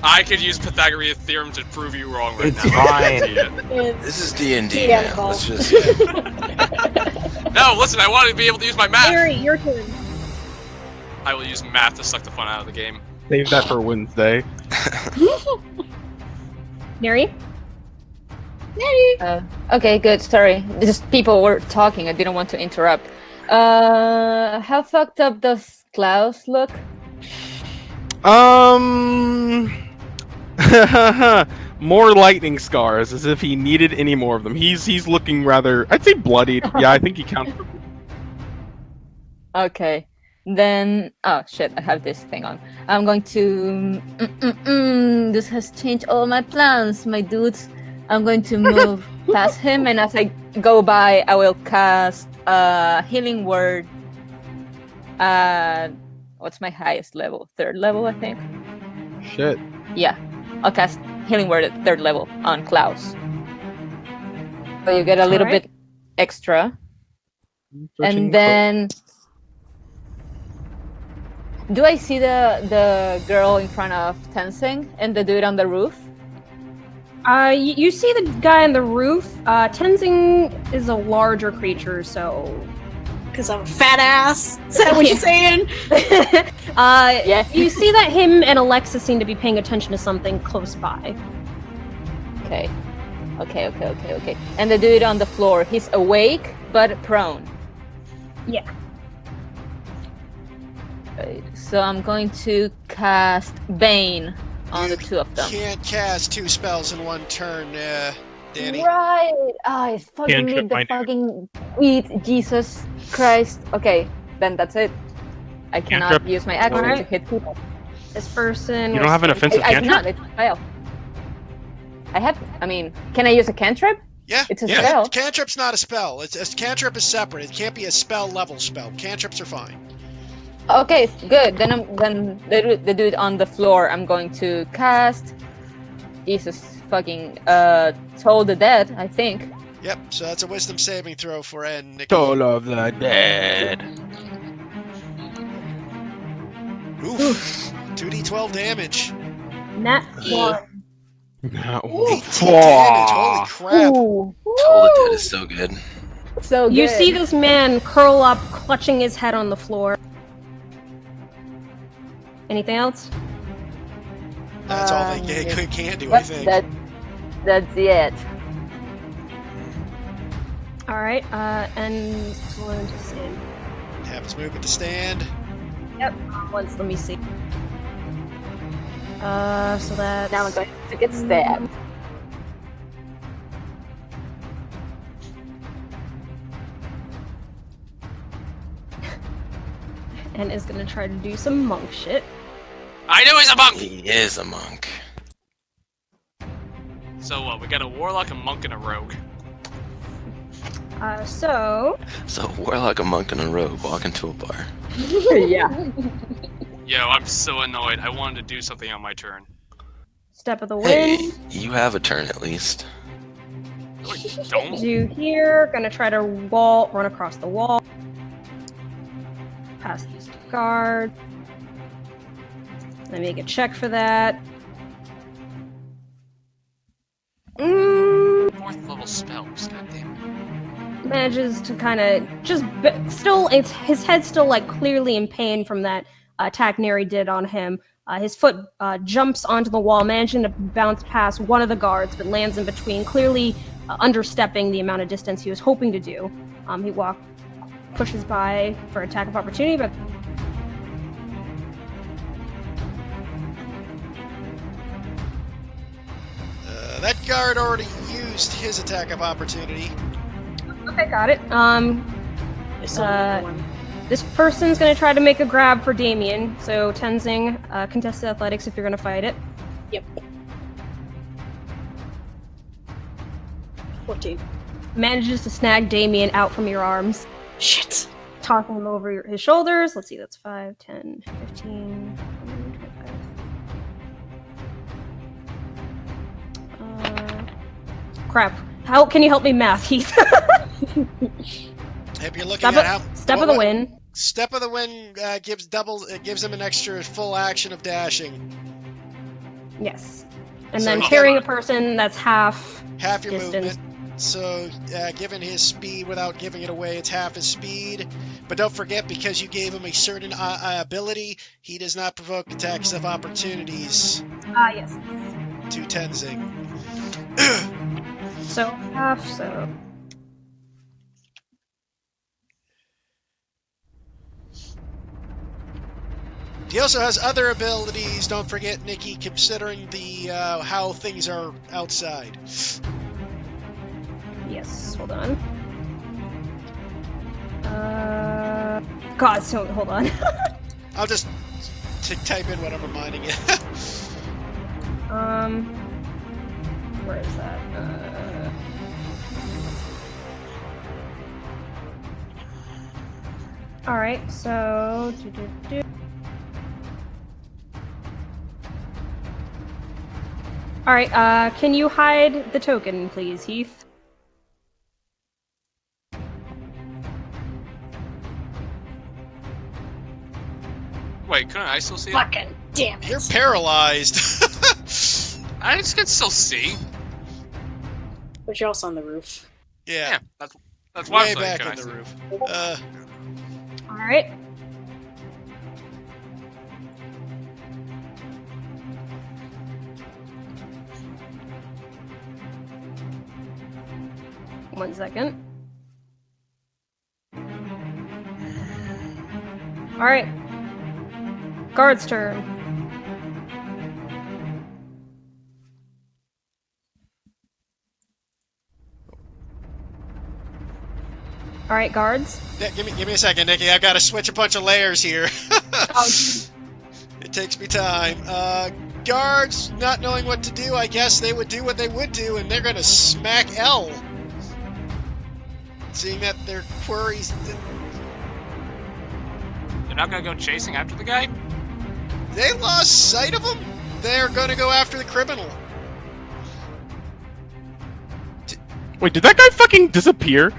I could use Pythagorean theorem to prove you wrong right It's now. fine. This is D&D, DM man. call. Let's just... No, listen, I want to be able to use my math. Harry, your turn. I will use math to suck the fun out of the game. Save that for Wednesday. Neri? Okay, good. Sorry. Just people were talking. I didn't want to interrupt. How fucked up does Klaus look? More lightning scars, as if he needed any more of them. He's looking rather, I'd say bloodied. Yeah, I think he counts. Okay. Then, oh shit, I have this thing on. I'm going to. This has changed all my plans, my dudes. I'm going to move past him, and as I go by, I will cast Healing Word. What's my highest level? 3rd level, I think. Shit. Yeah, I'll cast Healing Word at 3rd level on Klaus. So you get a little Alright. bit extra. Searching And then, do I see the girl in front of Tenzing and the dude on the roof? You see the guy on the roof. Tenzing is a larger creature, so. Because I'm a fat ass. Is that what you're saying? Yeah. You see that him and Alexa seem to be paying attention to something close by. Okay. And the dude on the floor, he's awake but prone. Yeah. Right, so I'm going to cast Bane on You the 2 of them. Can't cast 2 spells in one turn, Danny. Right! I fucking Cantrip, need the I knew it. fucking eat, Jesus Christ. Okay, then that's it. I cannot Cantrip. use my action to Alright. hit people. This person. You don't have an offensive I cantrip? cannot, it's a spell. Can I use a cantrip? Yeah, It's a yeah. spell. Cantrip's not a spell. A cantrip is separate. It can't be a spell level spell. Cantrips are fine. Okay, good. Then the dude on the floor, I'm going to cast. Jesus fucking Toll the Dead, I think. Yep, so that's a wisdom saving throw for N, Nikki. Soul of the dead. Oof. 2d12 damage. Nat 1. Now, 18 damage. Holy crap. Ooh, Toll the Dead is so good. so good. You see this man curl up, clutching his head on the floor. Anything else? That's all they can do, I think. That's it. Alright, and one to stand. Have his movement to stand. Yep, once, let me see. So that's. Now I'm going to get stabbed. And is gonna try to do some monk shit. I knew he's a monk! He is a monk. So what, we got a warlock, a monk, and a rogue. So. So, a warlock, a monk, and a rogue walk into a bar. Yeah. Yo, I'm so annoyed. I wanted to do something on my turn. Step of the Hey, wind. you have a turn at least. No, I don't. Do here. Gonna try to run across the wall. Pass these 2 guards. Let me make a check for that. 4th level spells, goddammit. Manages to kind of his head's still like clearly in pain from that attack Neri did on him. His foot jumps onto the wall, managing to bounce past one of the guards, but lands in between, clearly understepping the amount of distance he was hoping to do. He pushes by for attack of opportunity, but That guard already used his attack of opportunity. okay, got it. There's only one. This person's going to try to make a grab for Damien. So Tenzing, contested athletics if you're going to fight it. Yep. 14. Manages to snag Damien out from your arms. Shit. Tossing him over his shoulders. Let's see, that's 5, 10, 15, 20, 25. Crap. How can you help me math, Heath? If you're looking at how Step of the wind. Step of the wind gives him an extra full action of dashing. Yes. And So then you carrying get- a person, that's half Half your distance. movement. So, given his speed without giving it away, it's half his speed. But don't forget, because you gave him a certain ability, he does not provoke attacks of opportunities Ah, yes. to Tenzing. So half, so. He also has other abilities, don't forget, Nikki, considering the how things are outside. Yes, hold on. God, so hold on. I'll just type in what I'm reminding you. Where is that? Alright, so. Alright, can you hide the token, please, Heath? Wait, couldn't I still see it? Fucking damn it. You're paralyzed. I just can still see. But you're also on the roof. Yeah, Yeah, that's why I way was like, back can on I the see? roof. Alright. One second. Alright. Guard's turn. Alright, guards. Yeah, give me a second, Nikki. I've got to switch a bunch of layers here. It takes me time. Guards, not knowing what to do, I guess they would do what they would do, and they're gonna smack L. Seeing that their queries... They're not gonna go chasing after the guy? They lost sight of him? They're gonna go after the criminal. Wait, did that guy fucking disappear?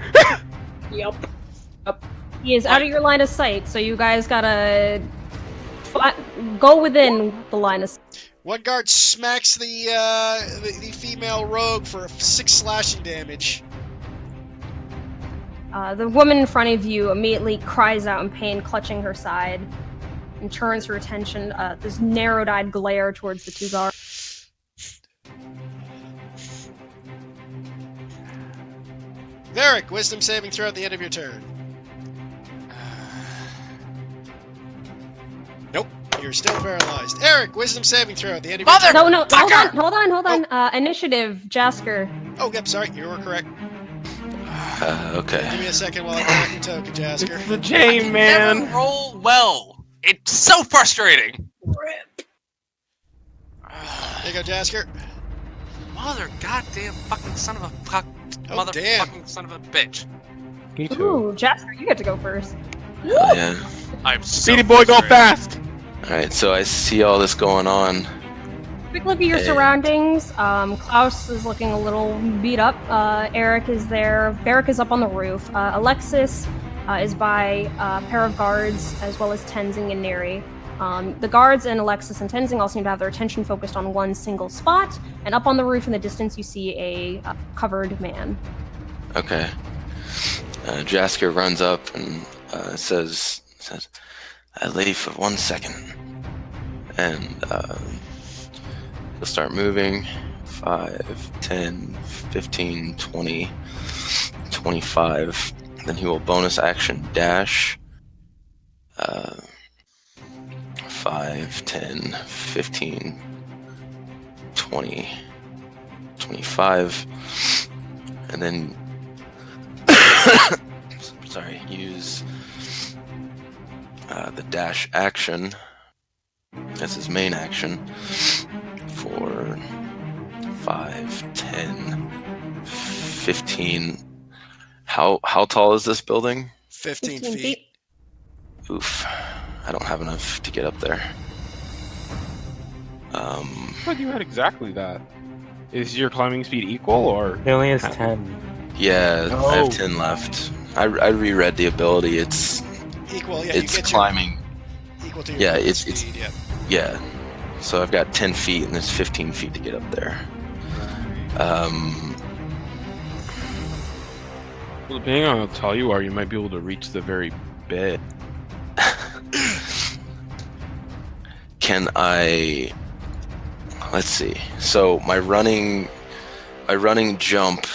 Yup. He is out of your line of sight, so you guys gotta go within the line of sight. One guard smacks the female rogue for 6 slashing damage. The woman in front of you immediately cries out in pain, clutching her side, and turns her attention, this narrowed-eyed glare towards the two guards. Varric, wisdom saving throw at the end of your turn. Nope, you're still paralyzed. Eric, wisdom saving throw at the end of your turn. No, hold on. Initiative, Jasker. Oh, yep, sorry, you were correct. Okay. Give me a second while I collect your token, Jasker. It's the chain, man. Never roll well. It's so frustrating. Rip. There you go, Jasker. Mother goddamn fucking son of a fuck. Oh, Motherfucking son of a bitch. Me too. Ooh, Jasker, you get to go first. Hell yeah. I'm so Speedy boy, go frustrated. fast. Alright, so I see all this going on. Quick look at your Hey. surroundings. Klaus is looking a little beat up. Eric is there. Varric is up on the roof. Alexis is by a pair of guards, as well as Tenzing and Neri. The guards and Alexis and Tenzing all seem to have their attention focused on one single spot. And up on the roof in the distance, you see a covered man. Okay. Jasker runs up and says, lady, for 1 second. And he'll start moving. 5, 10, 15, 20, 25. Then he will bonus action dash. 5, 10, 15, 20, 25. And then sorry, use the dash action as his main action for 5, 10, 15. How tall is this building? 15 15 feet. Oof. I don't have enough to get up there. I thought you had exactly that. Is your climbing speed equal, or? He only has 10. Yeah, I have Oh. 10 left. I reread the ability. It's Equal, yeah, you it's get climbing. equal to your Yeah, movement it's speed, yeah. yeah. So I've got 10 feet, and there's 15 feet to get up there. Well, depending on how tall you are, you might be able to reach the very bed. Can I? Let's see. So my running jump.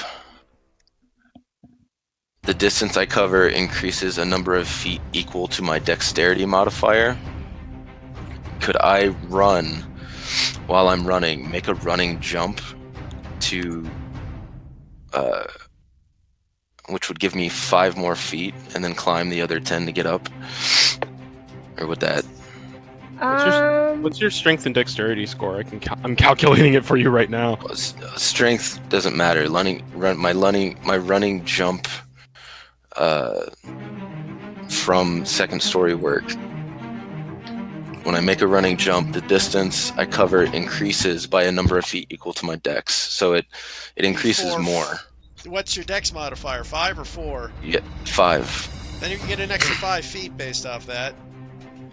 The distance I cover increases a number of feet equal to my dexterity modifier. Could I run while I'm running, make a running jump to, which would give me 5 more feet, and then climb the other 10 to get up? Or would that? What's your strength and dexterity score? I'm calculating it for you right now. Strength doesn't matter. My running jump from second story work. When I make a running jump, the distance I cover increases by a number of feet equal to my dex. So it increases 4. more. What's your dex modifier, 5 or 4? You get 5. Then you can get an extra 5 feet based off that.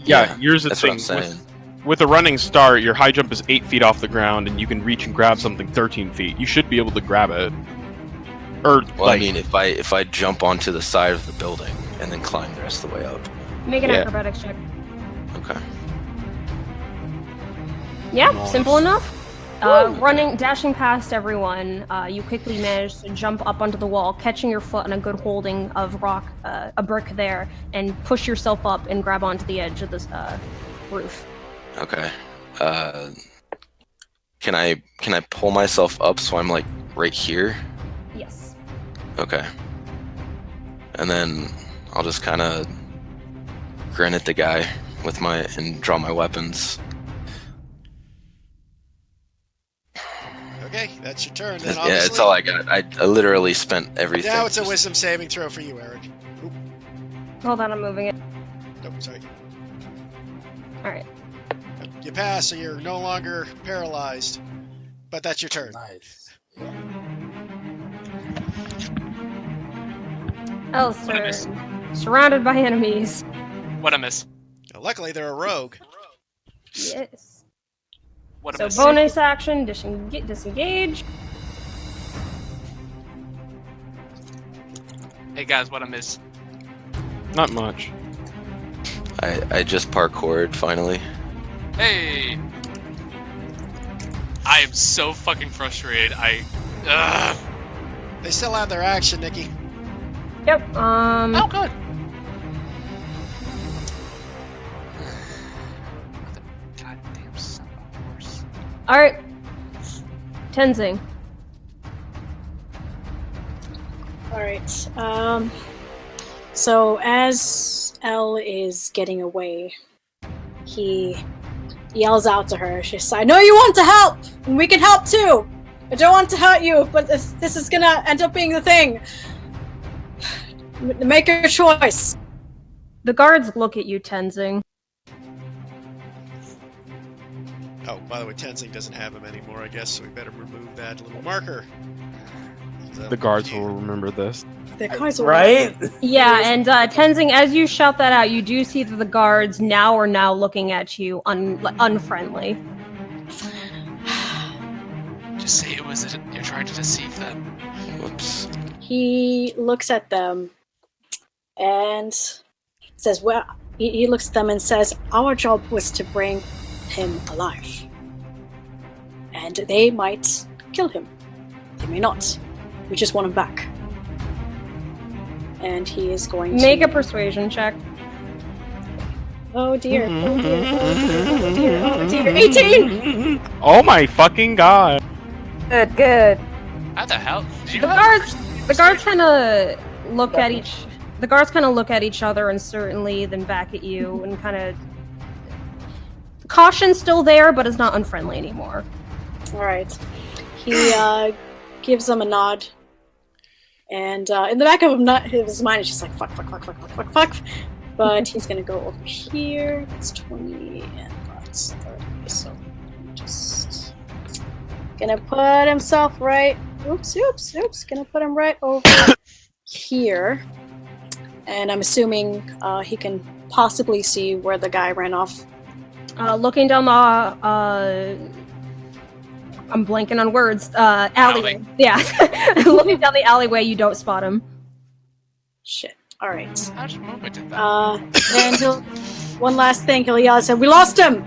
Yeah, here's the that's thing. what I'm saying. With a running start, your high jump is 8 feet off the ground, and you can reach and grab something 13 feet. You should be able to grab it. Or, Well, I mean, if I jump onto the side of the building and then climb the rest of the way up. Make an Yeah. acrobatics check. Okay. Yeah, Nice. simple enough. Dashing past everyone, you quickly manage to jump up onto the wall, catching your foot on a good holding of rock, a brick there, and push yourself up and grab onto the edge of this roof. Okay. Can I pull myself up so I'm like right here? Yes. Okay. And then I'll just kind of grin at the guy with and draw my weapons. Okay, that's your turn. Then Yeah, obviously, it's all I got. I literally spent everything. now it's a just- wisdom saving throw for you, Eric. Oop, Hold on, I'm moving it. nope, sorry. Alright. You pass, so you're no longer paralyzed. But that's your turn. Nice. Alistair, surrounded by enemies. What a miss. Now, luckily, they're a rogue. Yes. What a So miss. bonus action, disengage. Hey guys, what a miss. not much. I just parkoured finally. Hey! I am so fucking frustrated. Ugh. They still have their action, Nikki. Yep. Oh, good. Goddamn son of a horse. All right. Tenzing. All right. So as Elle is getting away, he yells out to her. She says, "I know you want to help, and we can help too. I don't want to hurt you, but if this is gonna end up being the thing, make your choice." The guards look at you, Tenzing. Oh, by the way, Tenzing doesn't have him anymore, I guess, so we better remove that little marker. So, The guards will remember this. The guys are Right? Yeah, and Tenzing, as you shout that out, you do see that the guards are now looking at you unfriendly. Just say it was you're trying to deceive them. Whoops. He looks at them and says, "Well," he looks at them and says, "Our job was to bring him alive. And they might kill him. They may not. We just want him back." And he is going to... Make a persuasion check. Oh dear, oh dear, oh dear, oh dear, 18! Oh my fucking god! Good. How the hell? Did you The guards kind of look at each The guards kind of look at each other uncertainly, then back at you, and kind of caution's still there, but it's not unfriendly anymore. All right. He gives them a nod, and in the back of his mind, it's just like fuck. But he's gonna go over here. That's 20 and that's 30. So just gonna put himself right. Oops. Gonna put him right over here. And I'm assuming he can possibly see where the guy ran off. Looking down the I'm blanking on words. Alleyway. Yeah. Looking down the alleyway, you don't spot him. Shit. All right. How did Momo did that? And one last thing, he'll yell and say, "We lost him!"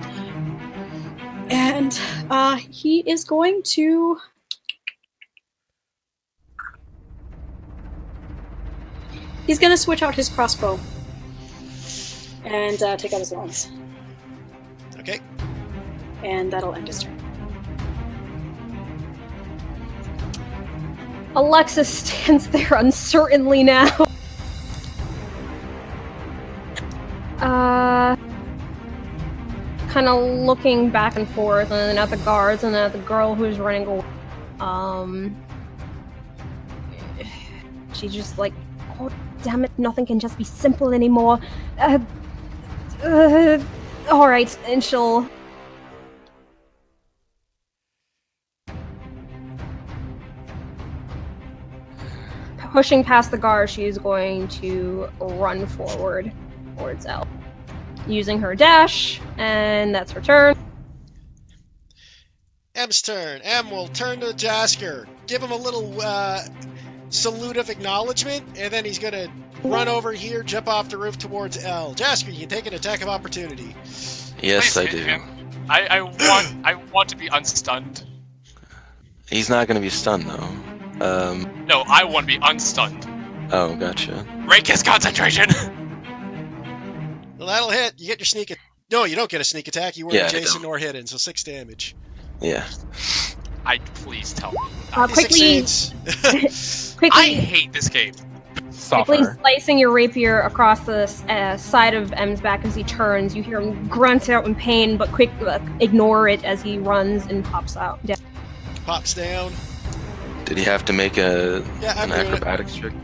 And he is going to. He's gonna switch out his crossbow and take out his lance. Okay. And that'll end his turn. Alexis stands there uncertainly now. Kind of looking back and forth, and then at the guards, and then at the girl who's running away. She's just like, oh, damn it, nothing can just be simple anymore. Alright, and she'll... Pushing past the guard, she's going to run forward towards Elle. Using her dash, and that's her turn. M's turn. M will turn to Jasker, give him a little salute of acknowledgement, and then he's gonna run over here, jump off the roof towards L. Jasker, you can take an attack of opportunity. Yes, Please I hit do. him. I want to be unstunned. He's not gonna be stunned though. No, I want to be unstunned. Oh, gotcha. Break his concentration. Well, that'll hit. You get your sneak. No, you don't get a sneak attack. You weren't Yeah, I adjacent don't. nor hidden, so 6 damage. Yeah. Please tell me. He Quickly, succeeds. I quickly hate this game. quickly Suffer. slicing your rapier across the side of M's back as he turns. You hear him grunt out in pain, but quick ignore it as he runs and pops out. Yeah. Pops down. Did he have to make an I'm doing it. acrobatics trick?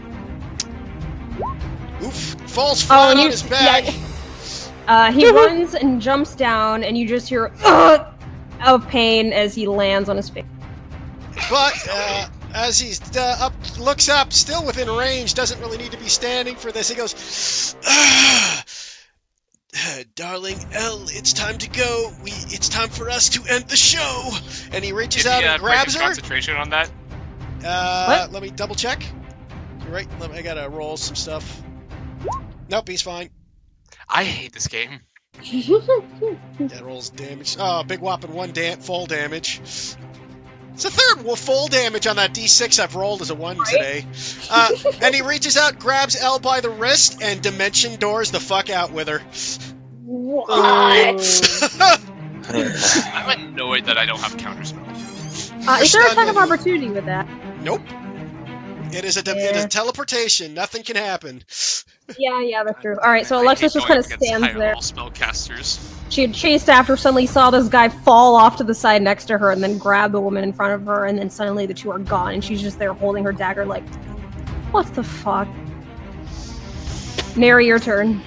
Oof. Falls flat and on you- his back. He runs and jumps down, and you just hear of pain as he lands on his face. But as he's looks up, still within range, doesn't really need to be standing for this. He goes, "Darling L, it's time to go. It's time for us to end the show." And he reaches out and break grabs his her. concentration on that. Let me double check. You're right. I gotta roll some stuff. Nope, he's fine. I hate this game. That rolls damage. Oh, big whopping 1 full damage. It's the third full damage on that D6 I've rolled as a 1 today. And he reaches out, grabs Elle by the wrist, and dimension doors the fuck out with her. What? I'm annoyed that I don't have counterspell. Is there a Stun attack of move. opportunity with that? Nope. It is a teleportation. Nothing can happen. Yeah, that's true. Alright, so I Alexis hate just kind of going against stands there. higher level spellcasters. She had chased after, suddenly saw this guy fall off to the side next to her, and then grab the woman in front of her, and then suddenly the two are gone, and she's just there holding her dagger like, what the fuck? Nary, your turn.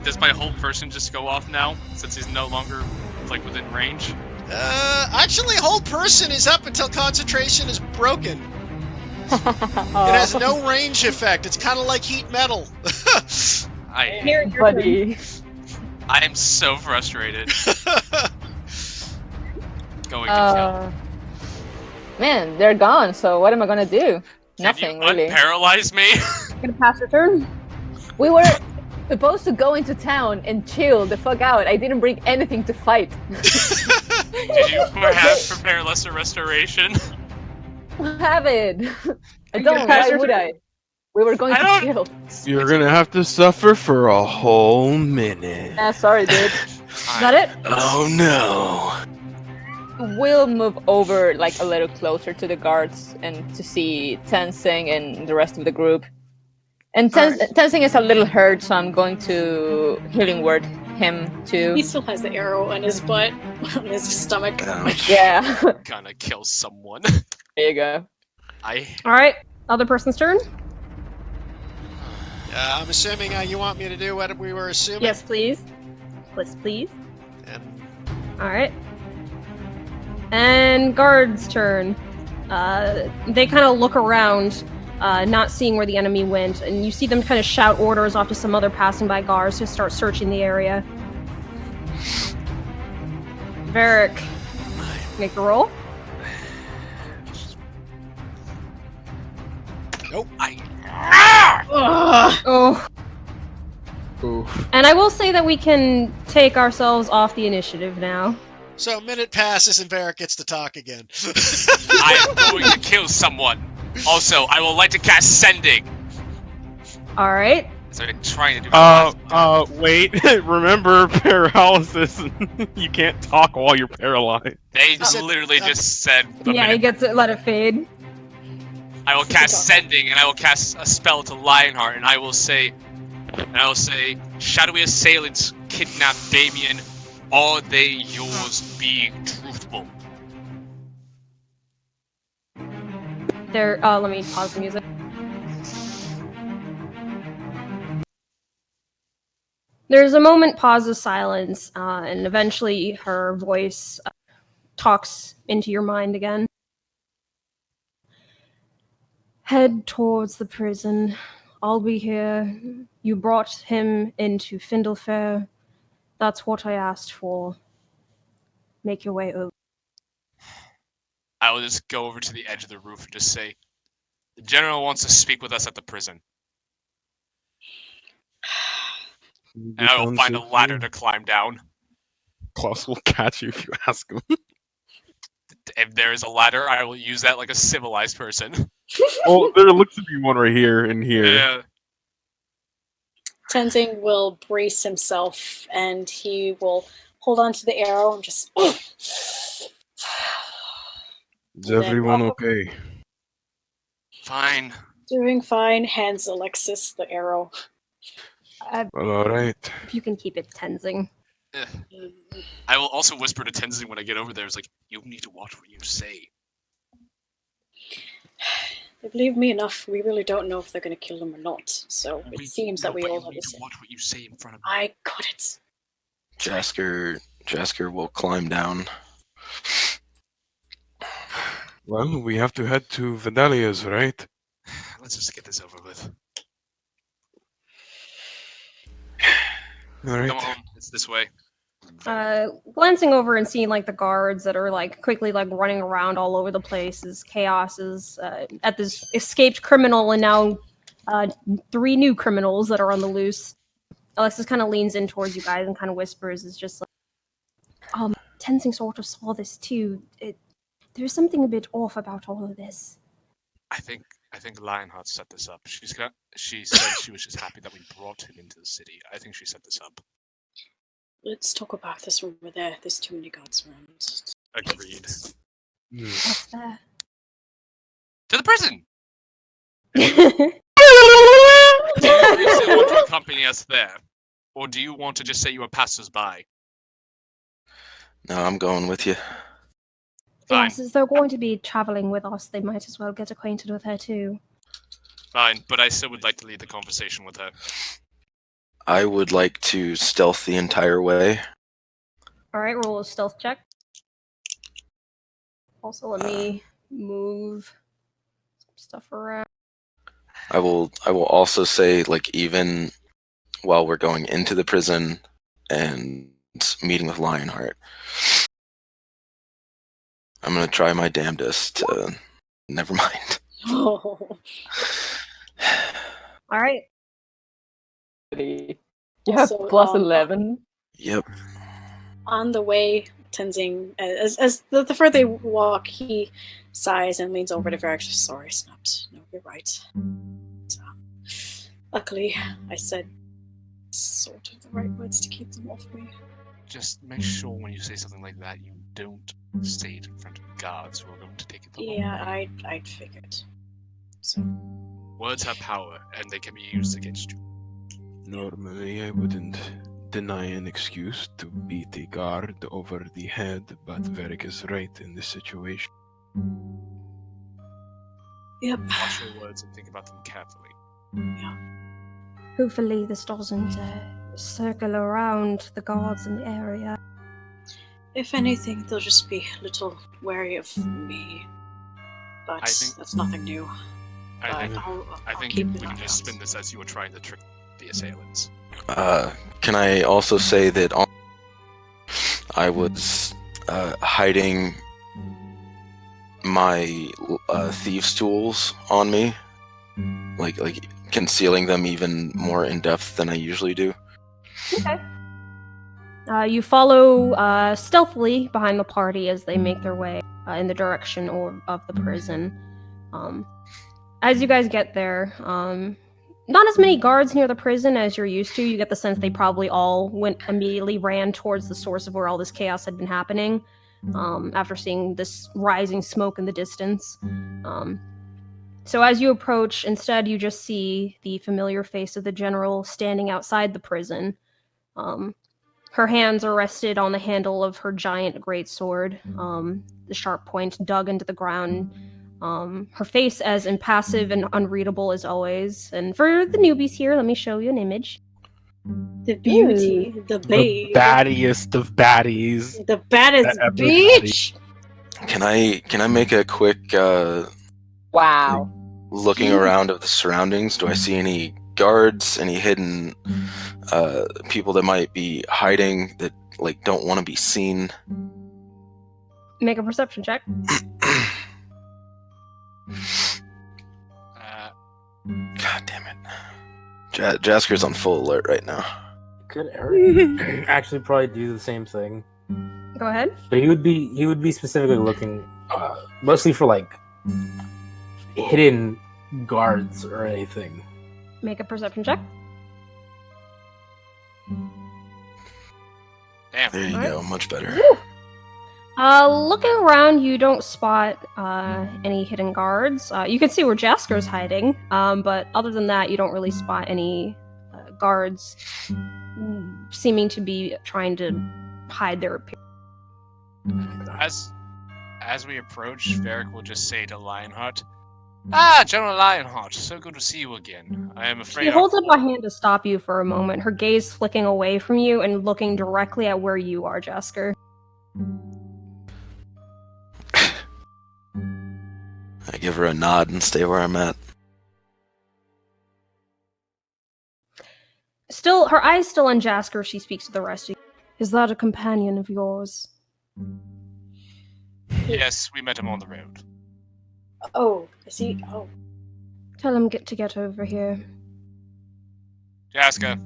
Does my whole person just go off now, since he's no longer like within range? Actually, whole person is up until concentration is broken. It has no range effect. It's kind of like heat metal. Nary, your turn. Buddy. I am so frustrated. Going to Man, they're gone, so what am I gonna do? kill. Nothing, Can you really. unparalyze me? Gonna pass your turn? We were supposed to go into town and chill the fuck out. I didn't bring anything to fight. Did you perhaps prepare lesser restoration? I haven't. I you don't. gonna pass Why your would I? We were going I to don't- chill. You're gonna have to suffer for a whole minute. Ah, sorry, dude. Is that it? Oh no. We'll move over like a little closer to the guards and to see Tensing and the rest of the group. And Alright. Tenzing is a little hurt, so I'm going to healing word him too. He still has the arrow on his butt, on his stomach. Ouch. Yeah. Gonna kill someone. There you go. I. All right, other person's turn. I'm assuming you want me to do what we were assuming? Yes, please. Please. And All right. And guard's turn. They kind of look around, not seeing where the enemy went, and you see them kind of shout orders off to some other passing by guards to start searching the area. Varric, make a roll. nope. Ugh. Oh. Oof. And I will say that we can take ourselves off the initiative now. So a minute passes and Varric gets to talk again. I am going to kill someone. Also, I will like to cast Sending. All right. So I'm trying to do. Wait. Remember paralysis. You can't talk while you're paralyzed. They said- literally just said. Yeah, he gets it. Let it fade. I will cast Sending, and I will cast a spell to Lionheart, and I will say, shadowy assailants kidnap Damien. Are they yours being truthful? There. Let me pause the music. There's a moment, pause of silence, and eventually her voice talks into your mind again. Head towards the prison. I'll be here. You brought him into Findlefair. That's what I asked for. Make your way over. I will just go over to the edge of the roof and just say, the general wants to speak with us at the prison. And I will find a ladder to climb down. Klaus will catch you if you ask him. If there is a ladder, I will use that like a civilized person. Well, there looks to be one right here and here. Yeah. Tenzing will brace himself and he will hold on to the arrow and just. Is everyone okay? Fine. Doing fine. Hands Alexis the arrow. Well, alright. If you can keep it Tenzing. I will also whisper to Tenzin when I get over there. It's like, you need to watch what you say. They believe me enough. We really don't know if they're going to kill him or not. So it seems that we all have need the to same. watch what you say in front of me. I got it. Jasker will climb down. Well, we have to head to Vidalia's, right? Let's just get this over with. Alright. Come on, it's this way. Glancing over and seeing like the guards that are like quickly like running around all over the place as chaos is at this escaped criminal and now 3 new criminals that are on the loose. Alexis kind of leans in towards you guys and kind of whispers, is just like, Tenzing sort of saw this too. There's something a bit off about all of this. I think Lionheart set this up. She said she was just happy that we brought him into the city. I think she set this up. Let's talk about this when we're there. There's too many guards around. Agreed. What's there? To the prison! Do you still want to accompany us there? Or do you want to just say you were passers-by? No, I'm going with you. Fine. Yes, as they're going to be traveling with us, they might as well get acquainted with her too. Fine, but I still would like to lead the conversation with her. I would like to stealth the entire way. Alright, roll a stealth check. Also, let me move some stuff around. I will also say, like, even while we're going into the prison and meeting with Lionheart, I'm gonna try my damnedest to never mind. Oh. Alright. You have Also, plus 11. Yep. On the way, Tenzing, as the further they walk, he sighs and leans over to Varric. Sorry, snapped. No, you're right. So, luckily, I said sort of the right words to keep them off me. Just make sure when you say something like that, you don't say it in front of guards who are going to take it the long Yeah, way. I figured. So, Words have power, and they can be used against you. Normally, I wouldn't deny an excuse to beat a guard over the head, but Varric is right in this situation. Yep. Watch your words and think about them carefully. Hopefully this doesn't circle around the guards in the area. If anything, they'll just be a little wary of me. But that's nothing new. I I'll think keep we an eye can just out. spin this as you were trying to trick the assailants. Can I also say that I was hiding my thieves' tools on me, like concealing them even more in depth than I usually do. Okay. You follow stealthily behind the party as they make their way in the direction of the prison. As you guys get there, not as many guards near the prison as you're used to. You get the sense they probably all immediately ran towards the source of where all this chaos had been happening after seeing this rising smoke in the distance. So as you approach, instead you just see the familiar face of the general standing outside the prison. Her hands are rested on the handle of her giant greatsword, the sharp point dug into the ground. Her face as impassive and unreadable as always. And for the newbies here, let me show you an image. The beauty, the babe, The battiest of baddies. the baddest Everybody. bitch. Can I make a quick Wow. looking around of the surroundings? Do I see any guards, any hidden people that might be hiding that don't want to be seen? Make a perception check. God damn it. Jasker's on full alert right now. Could Eric actually probably do the same thing? Go ahead. But he would be specifically looking mostly for hidden guards or anything. Make a perception check. Damn. There you go, much better. Looking around, you don't spot any hidden guards. You can see where Jasker's hiding, but other than that, you don't really spot any guards seeming to be trying to hide their appearance. As we approach, Varric will just say to Lionheart, "Ah, General Lionheart, so good to see you again. I am afraid She holds up a hand to stop you for a moment, her gaze flicking away from you and looking directly at where you are, Jasker. I give her a nod and stay where I'm at. Still, her eyes still on Jasker, she speaks to the rest of you. Is that a companion of yours? Yes, we met him on the road. Oh, is he? Oh. Tell him to get over here. Jasker,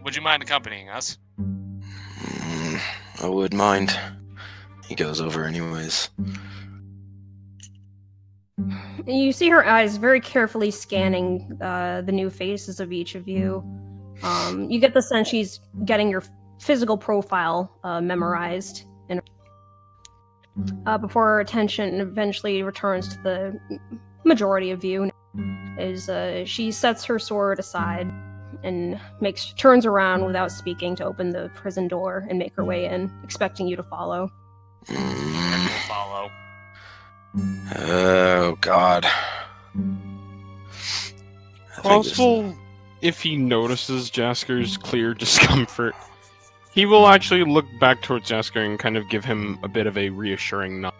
would you mind accompanying us?" I would mind. He goes over anyways. You see her eyes very carefully scanning the new faces of each of you. You get the sense she's getting your physical profile memorized, before her attention eventually returns to the majority of you. She sets her sword aside and turns around without speaking to open the prison door and make her way in, expecting you to follow. Follow. Oh God. Possible if he notices Jasker's clear discomfort, he will actually look back towards Jasker and kind of give him a bit of a reassuring nod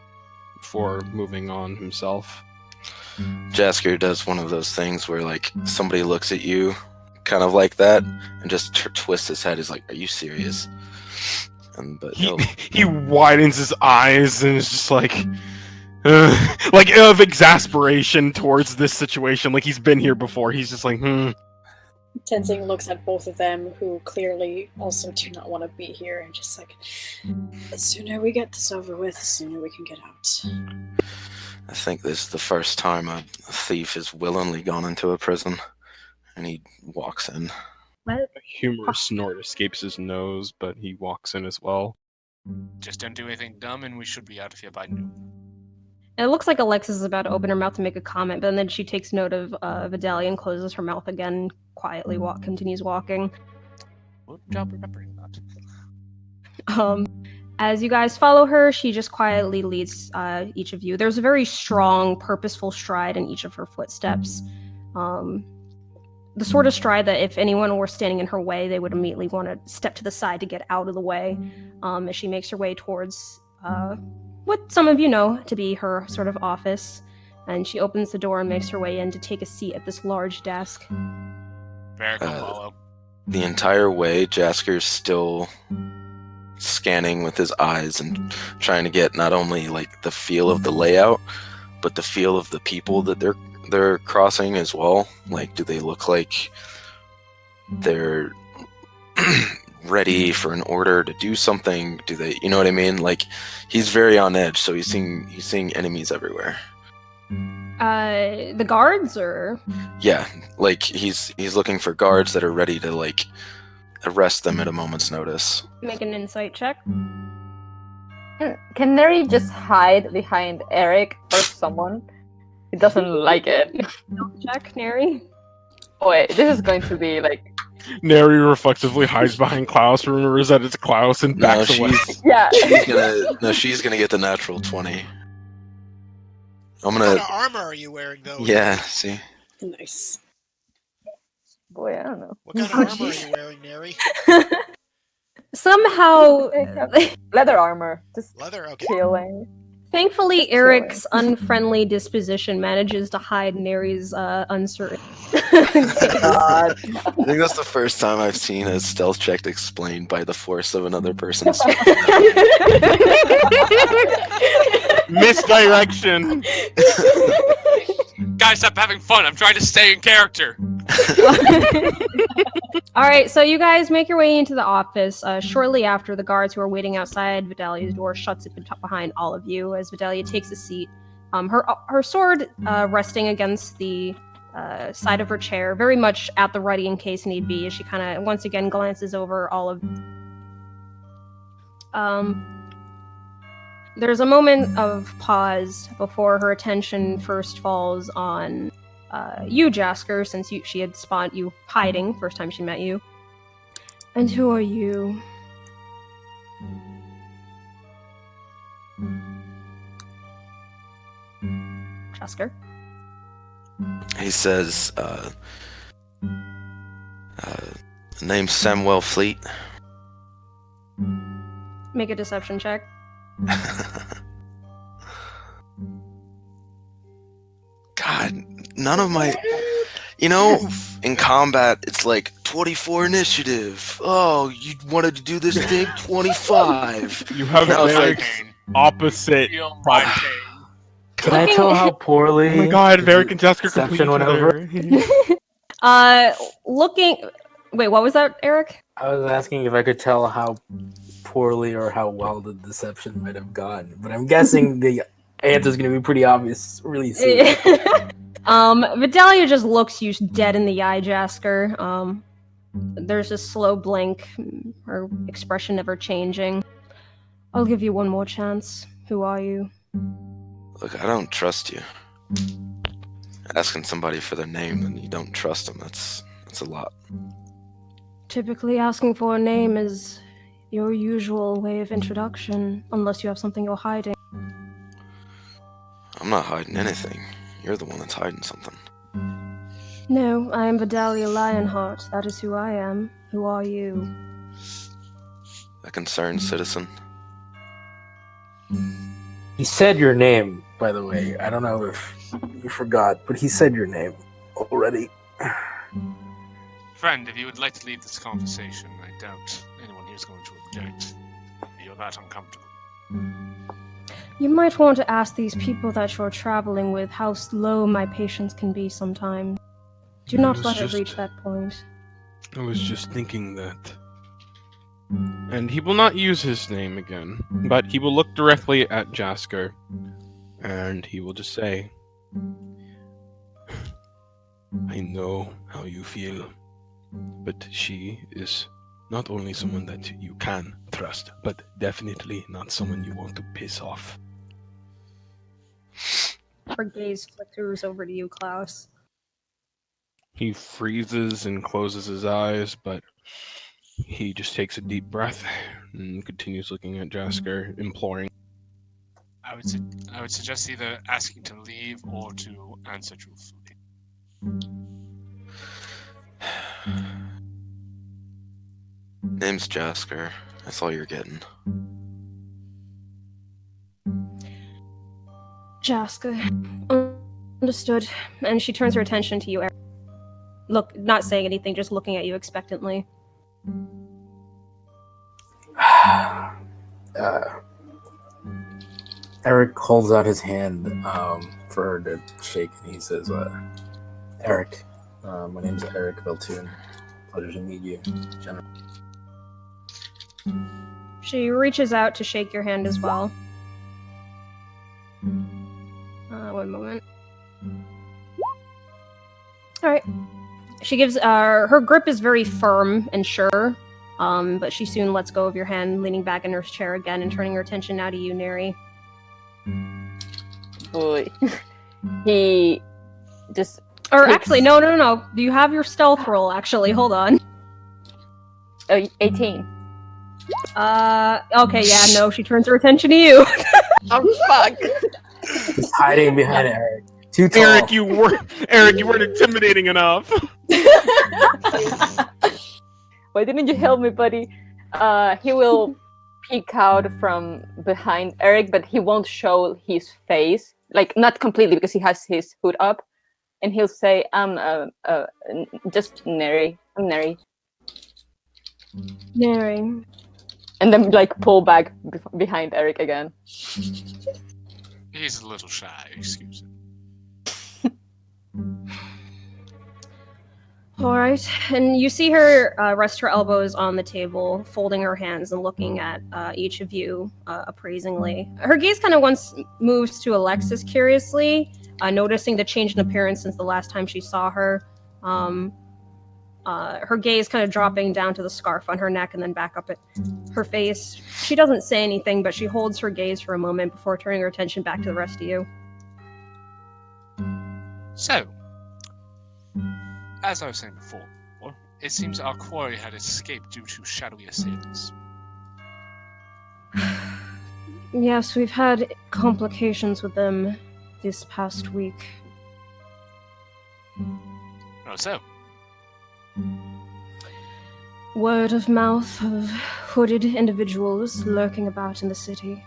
before moving on himself. Jasker does one of those things where somebody looks at you kind of like that and just twists his head. He's like, "Are you serious?" But he widens his eyes and is just like of exasperation towards this situation. Like he's been here before. He's just like, Tenzing looks at both of them, who clearly also do not want to be here, and just like, the sooner we get this over with, the sooner we can get out. I think this is the first time a thief has willingly gone into a prison, and he walks in. A humorous snort escapes his nose, but he walks in as well. Just don't do anything dumb, and we should be out of here by noon. It looks like Alexis is about to open her mouth to make a comment, but then she takes note of Vidalia and closes her mouth again, quietly continues walking. Good job remembering that. As you guys follow her, she just quietly leads each of you. There's a very strong, purposeful stride in each of her footsteps. The sort of stride that if anyone were standing in her way, they would immediately want to step to the side to get out of the way, as she makes her way towards what some of you know to be her sort of office. And she opens the door and makes her way in to take a seat at this large desk. Varric will follow. The entire way, Jasker's still scanning with his eyes and trying to get not only like the feel of the layout, but the feel of the people that they're crossing as well. Like, do they look like they're ready for an order to do something? Do they, you know what I mean? Like, he's very on edge, so he's seeing enemies everywhere. The guards, or Yeah, like he's looking for guards that are ready to like arrest them at a moment's notice. make an insight check. Can Neri just hide behind Eric or someone? He doesn't like it. Check, Neri. Oh, wait, this is going to be like... Neri reflexively hides behind Klaus, remembers that it's Klaus, and No, backs away. Yeah. she's gonna get the natural 20. I'm What gonna. kind of armor are you wearing, though? Yeah, see. Nice. Boy, I don't know. What kind of Oh, armor are jeez. you wearing, Neri? Somehow, Leather armor. Just Leather? Okay. chilling. thankfully, Just Eric's unfriendly disposition manages to hide Neri's uncertain. God. I think that's the first time I've seen a stealth check explained by the force of another person's. Misdirection. Guys, stop having fun. I'm trying to stay in character. All right, so you guys make your way into the office. Shortly after, the guards who are waiting outside Vidalia's door shuts it behind all of you as Vidalia takes a seat. Her sword resting against the side of her chair, very much at the ready in case need be, as she kind of once again glances over all of. There's a moment of pause before her attention first falls on you, Jasker, since she had spotted you hiding first time she met you. And who are you? Jasker? He says, name's Samuel Fleet. Make a deception check. God, none of my... You know, in combat, it's like 24 initiative. Oh, you wanted to do this thing? 25. You have That was very like- opposite. Feel my pain. Can I tell how poorly? Oh my god, Varric and Jasker complete Deception each went other. Looking... Wait, what was that, Eric? I was asking if I could tell how poorly or how well the deception might have gone, but I'm guessing the answer's going to be pretty obvious really soon. Vidalia just looks you dead in the eye, Jasker. There's a slow blink, her expression never changing. I'll give you one more chance. Who are you? Look, I don't trust you. Asking somebody for their name and you don't trust them, that's a lot. Typically, asking for a name is your usual way of introduction, unless you have something you're hiding. I'm not hiding anything. You're the one that's hiding something. No, I am Vidalia Lionheart. That is who I am. Who are you? A concerned citizen. He said your name, by the way. I don't know if you forgot, but he said your name already. Friend, if you would like to lead this conversation, I doubt anyone here is going to object. You're that uncomfortable. You might want to ask these people that you're traveling with how slow my patience can be sometimes. Do not let it reach that point. I was just thinking that. And he will not use his name again, but he will look directly at Jasker, and he will just say, I know how you feel, but she is not only someone that you can trust, but definitely not someone you want to piss off. Her gaze flickers over to you, Klaus. He freezes and closes his eyes, but he just takes a deep breath and continues looking at Jasker, imploring. I would suggest either asking to leave or to answer truthfully. Name's Jasker. That's all you're getting. Jasker. Understood. And she turns her attention to you, Eric. Look, not saying anything, just looking at you expectantly. Eric holds out his hand for her to shake, and he says, Eric, my name's Eric Beltoon. Pleasure to meet you, General. She reaches out to shake your hand as well. One moment. Alright. She gives, her grip is very firm and sure, but she soon lets go of your hand, leaning back in her chair again and turning her attention now to you, Neri. Boy. He just... Or actually, no. You have your stealth roll, actually. Hold on. 18. Okay, yeah, no, she turns her attention to you. Oh, fuck. He's hiding behind Eric. Too tall. Eric, you weren't intimidating enough. Why didn't you help me, buddy? He will peek out from behind Eric, but he won't show his face. Like, not completely, because he has his hood up. And he'll say, just Neri. I'm Neri. Neri. And then, like, pull back behind Eric again. He's a little shy, excuse him. Alright, and you see her rest her elbows on the table, folding her hands and looking at each of you appraisingly. Her gaze kind of once moves to Alexis curiously, noticing the change in appearance since the last time she saw her. Her gaze kind of dropping down to the scarf on her neck and then back up at her face. She doesn't say anything, but she holds her gaze for a moment before turning her attention back to the rest of you. So, as I was saying before, it seems our quarry had escaped due to shadowy assailants. Yes, we've had complications with them this past week. Oh, so? Word of mouth of hooded individuals lurking about in the city.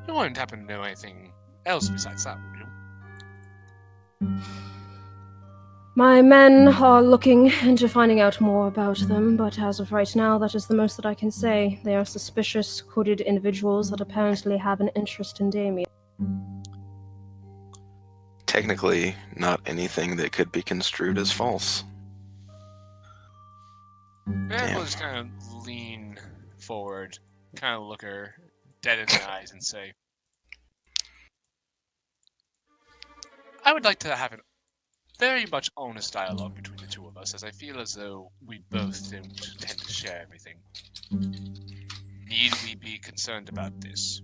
You won't happen to know anything else besides that, would you? My men are looking into finding out more about them, but as of right now, that is the most that I can say. They are suspicious, hooded individuals that apparently have an interest in Damien. Technically, not anything that could be construed as false. Ben will just kind of lean forward, kind of look her dead in the eyes and say, I would like to have a very much honest dialogue between the two of us, as I feel as though we both don't tend to share everything. Need we be concerned about this?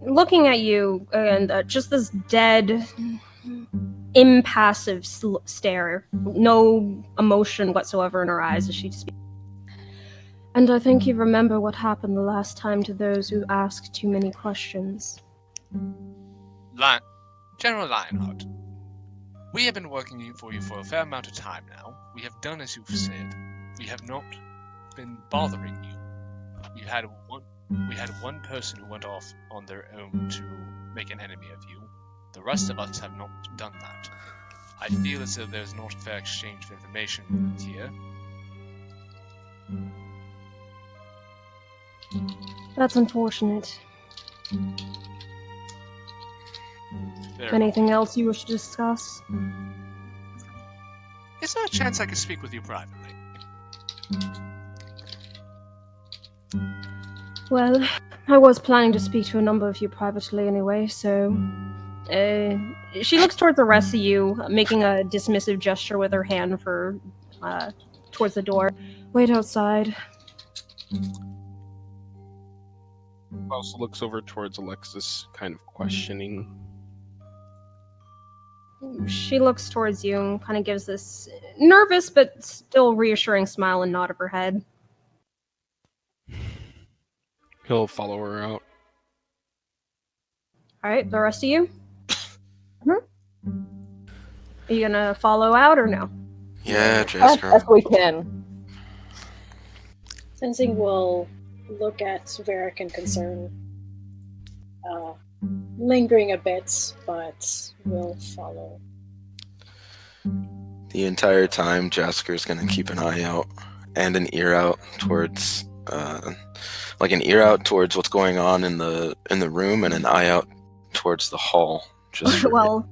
Looking at you, and just this dead, impassive stare, no emotion whatsoever in her eyes as she speaks. And I think you remember what happened the last time to those who asked too many questions. General Lionheart, we have been working for you for a fair amount of time now. We have done as you've said. We have not been bothering you. We had one person who went off on their own to make an enemy of you. The rest of us have not done that. I feel as though there's not a fair exchange of information here. That's unfortunate. There. Anything else you wish to discuss? Is there a chance I could speak with you privately? Well, I was planning to speak to a number of you privately anyway, so... she looks towards the rest of you, making a dismissive gesture with her hand towards the door. Wait outside. Also looks over towards Alexis, kind of questioning. She looks towards you and kind of gives this nervous but still reassuring smile and nod of her head. He'll follow her out. Alright, the rest of you? Are you gonna follow out or no? Yeah, As Jasker. we can. Sensing will look at Varric in concern, lingering a bit, but will follow. The entire time, Jasker's gonna keep an eye out and an ear out towards, like an ear out towards what's going on in the room, and an eye out towards the hall. Just for Well,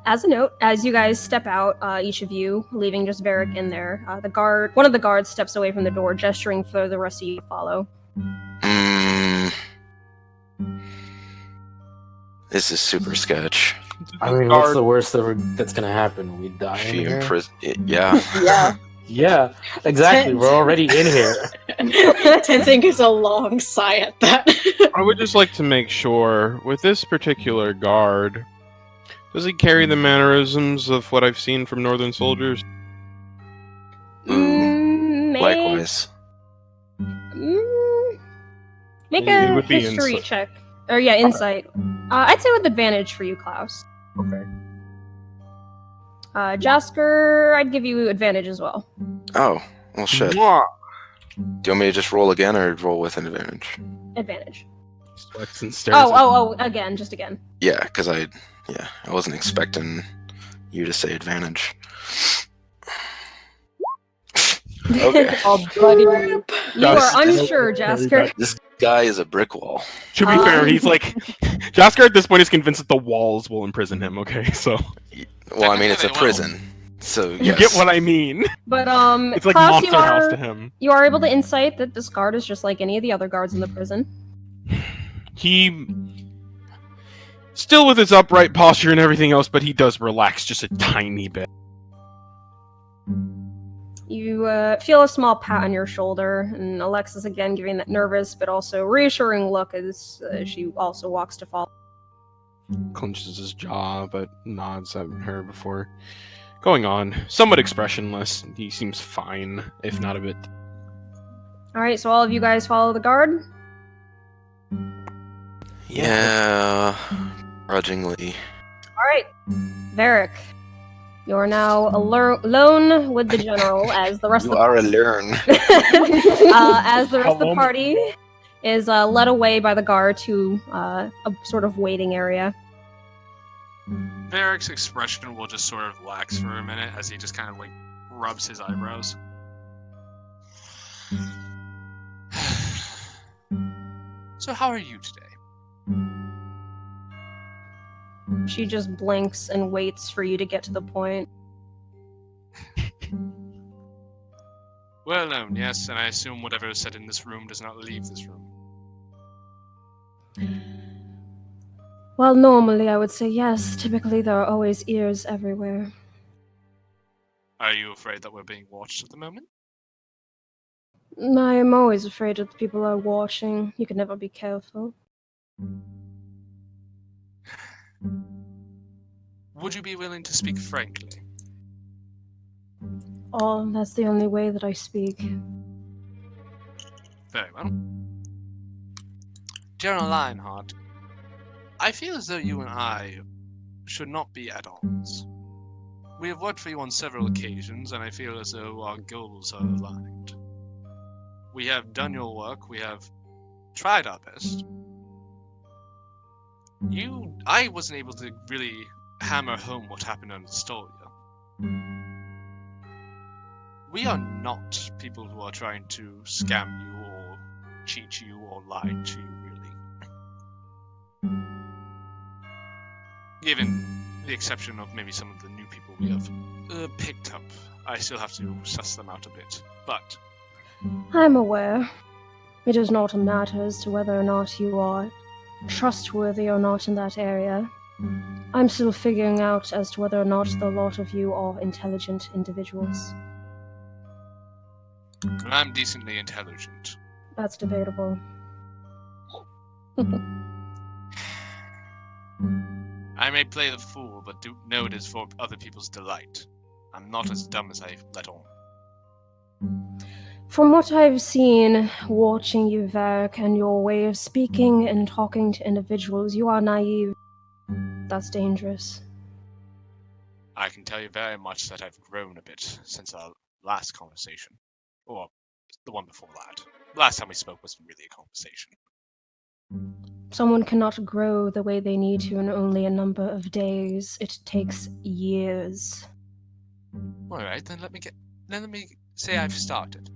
as a note, as you guys step out, each of you, leaving just Varric in there, one of the guards steps away from the door, gesturing for the rest of you to follow. This is super sketch. I mean, what's the worst that's gonna happen? We die in She here? yeah. Yeah. Yeah, exactly. We're already in here. Tensing gives a long sigh at that. I would just like to make sure, with this particular guard, does he carry the mannerisms of what I've seen from Northern soldiers? Likewise. Make It a would be history insight. check. Or yeah, insight. I'd say with advantage for you, Klaus. Okay. Jasker, I'd give you advantage as well. Oh, well, shit. Do Mwah! you want me to just roll again or roll with an advantage? Advantage. Flex and stares at Oh, again, just again. Yeah, because I wasn't expecting you to say advantage. Okay. Oh, buddy. You are unsure, Jasker. This guy is a brick wall. To be fair, he's like... Jasker at this point is convinced that the walls will imprison him, okay? So... Well, I mean, it's a Technically, they will. prison. So, You yes. get what I mean? But, It's like Klaus, Monster House to him. you are able to insight that this guard is just like any of the other guards in the prison. He... Still with his upright posture and everything else, but he does relax just a tiny bit. You feel a small pat on your shoulder, and Alexis again giving that nervous but also reassuring look as she also walks to follow. Clenches his jaw, but nods at her before going on. Somewhat expressionless. He seems fine, if not a bit. Alright, so all of you guys follow the guard? Yeah, grudgingly. Alright, Varric. You are now alone with the general as the rest You of are a learn. as the rest of the Alone. party is led away by the guard to a sort of waiting area. Varric's expression will just sort of lax for a minute as he just kind of like rubs his eyebrows. So how are you today? She just blinks and waits for you to get to the point. Well known, yes, and I assume whatever is said in this room does not leave this room. Well, normally I would say yes. Typically there are always ears everywhere. Are you afraid that we're being watched at the moment? I am always afraid that people are watching. You can never be careful. Would you be willing to speak frankly? Oh, that's the only way that I speak. Very well. General Lionheart, I feel as though you and I should not be at odds. We have worked for you on several occasions, and I feel as though our goals are aligned. We have done your work, we have tried our best. I wasn't able to really hammer home what happened on Astoria. We are not people who are trying to scam you or cheat you or lie to you, really. Given the exception of maybe some of the new people we have picked up, I still have to suss them out a bit. But I'm aware. It is not a matter as to whether or not you are trustworthy or not in that area. I'm still figuring out as to whether or not the lot of you are intelligent individuals. And I'm decently intelligent. That's debatable. I may play the fool, but do know it is for other people's delight. I'm not as dumb as I let on. From what I've seen, watching you, Varric, and your way of speaking and talking to individuals, you are naive. That's dangerous. I can tell you very much that I've grown a bit since our last conversation. Or the one before that. The last time we spoke wasn't really a conversation. Someone cannot grow the way they need to in only a number of days. It takes years. Alright, then let me say I've started.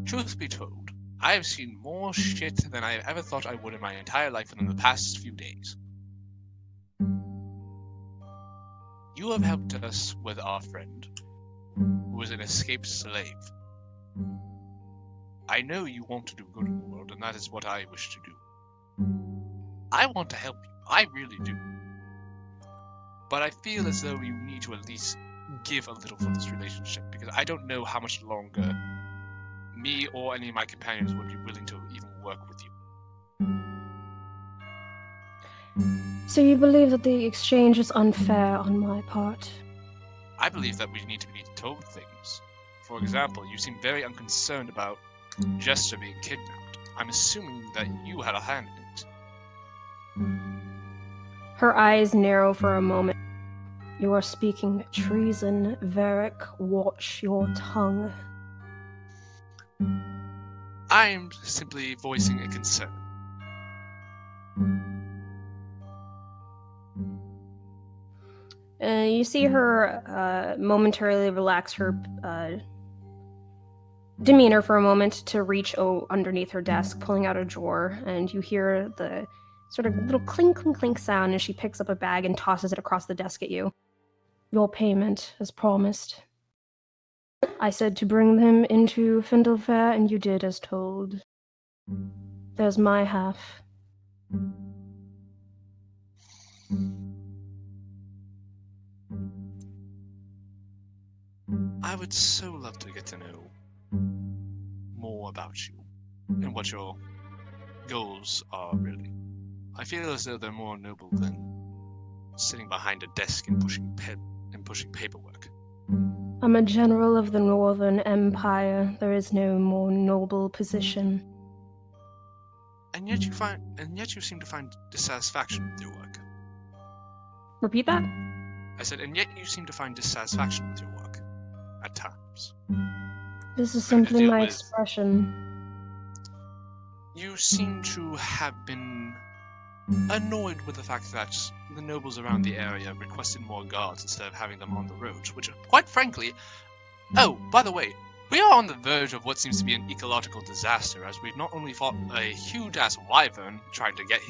Truth be told, I have seen more shit than I ever thought I would in my entire life within the past few days. You have helped us with our friend, who is an escaped slave. I know you want to do good in the world, and that is what I wish to do. I want to help you. I really do. But I feel as though you need to at least give a little for this relationship, because I don't know how much longer me or any of my companions would be willing to even work with you. So you believe that the exchange is unfair on my part? I believe that we need to be told things. For example, you seem very unconcerned about Jester being kidnapped. I'm assuming that you had a hand in it. Her eyes narrow for a moment. You are speaking treason, Varric. Watch your tongue. I'm simply voicing a concern. You see her momentarily relax her demeanor for a moment to reach underneath her desk, pulling out a drawer, and you hear the sort of little clink, clink, clink sound as she picks up a bag and tosses it across the desk at you. Your payment, as promised. I said to bring them into Findlefair, and you did as told. There's my half. I would so love to get to know more about you and what your goals are, really. I feel as though they're more noble than sitting behind a desk and pushing paperwork. I'm a general of the Northern Empire. There is no more noble position. And yet you seem to find dissatisfaction with your work. Repeat that? I said, and yet you seem to find dissatisfaction with your work at times. This is simply my expression. You seem to have been annoyed with the fact that the nobles around the area requested more guards instead of having them on the roads, which, quite frankly... Oh, by the way, we are on the verge of what seems to be an ecological disaster, as we've not only fought a huge-ass wyvern trying to get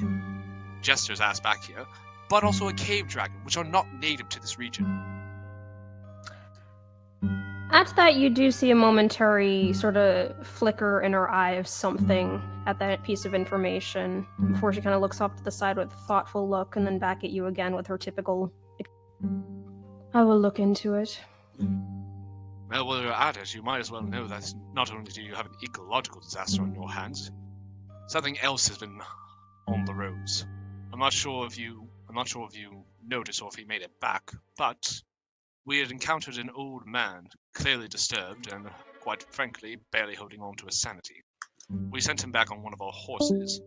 Jester's ass back here, but also a cave dragon, which are not native to this region. At that, you do see a momentary sort of flicker in her eye of something at that piece of information, before she kind of looks off to the side with a thoughtful look, and then back at you again with her typical... I will look into it. Well, while you're at it, you might as well know that not only do you have an ecological disaster on your hands, something else has been on the roads. I'm not sure if you noticed or if he made it back, but we had encountered an old man, clearly disturbed and, quite frankly, barely holding on to his sanity. We sent him back on one of our horses,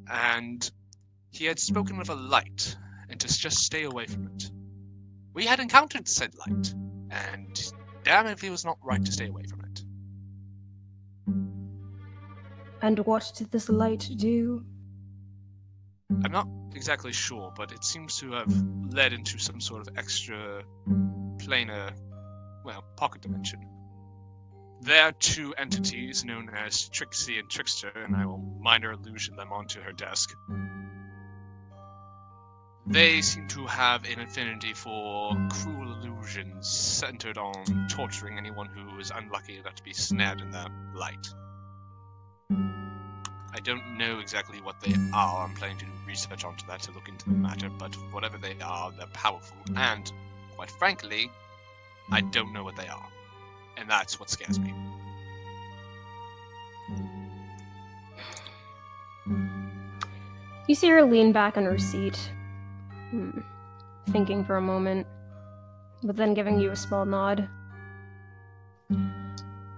and he had spoken of a light, and to just stay away from it. We had encountered said light, and damn if it was not right to stay away from it. And what did this light do? I'm not exactly sure, but it seems to have led into some sort of extra planar, pocket dimension. There are two entities known as Trixie and Trickster, and I will minor illusion them onto her desk. They seem to have an affinity for cruel illusions centered on torturing anyone who is unlucky enough to be snared in that light. I don't know exactly what they are. I'm planning to do research onto that to look into the matter, but whatever they are, they're powerful, and, quite frankly, I don't know what they are. And that's what scares me. You see her lean back on her seat, thinking for a moment, but then giving you a small nod.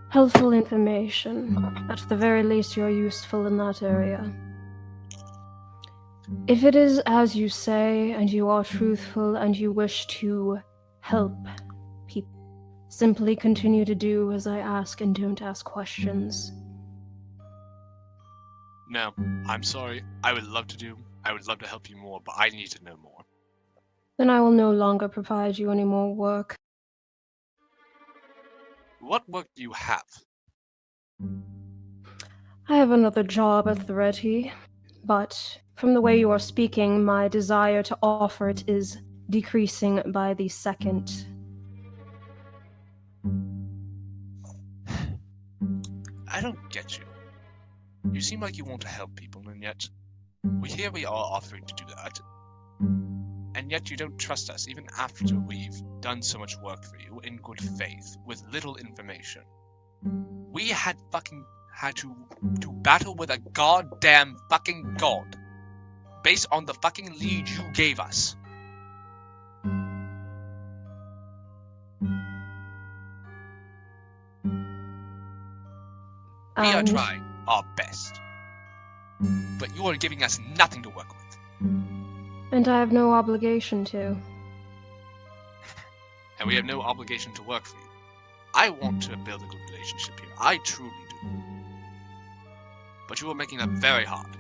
Helpful information. At the very least, you're useful in that area. If it is as you say, and you are truthful, and you wish to help people, simply continue to do as I ask and don't ask questions. No, I'm sorry. I would love to help you more, but I need to know more. Then I will no longer provide you any more work. What work do you have? I have another job at the ready, but from the way you are speaking, my desire to offer it is decreasing by the second. I don't get you. You seem like you want to help people, and yet here we are offering to do that. And yet you don't trust us, even after we've done so much work for you in good faith, with little information. We had to battle with a goddamn fucking god, based on the fucking lead you gave us. We are trying our best, but you are giving us nothing to work with. And I have no obligation to. And we have no obligation to work for you. I want to build a good relationship here. I truly do. But you are making that very hard.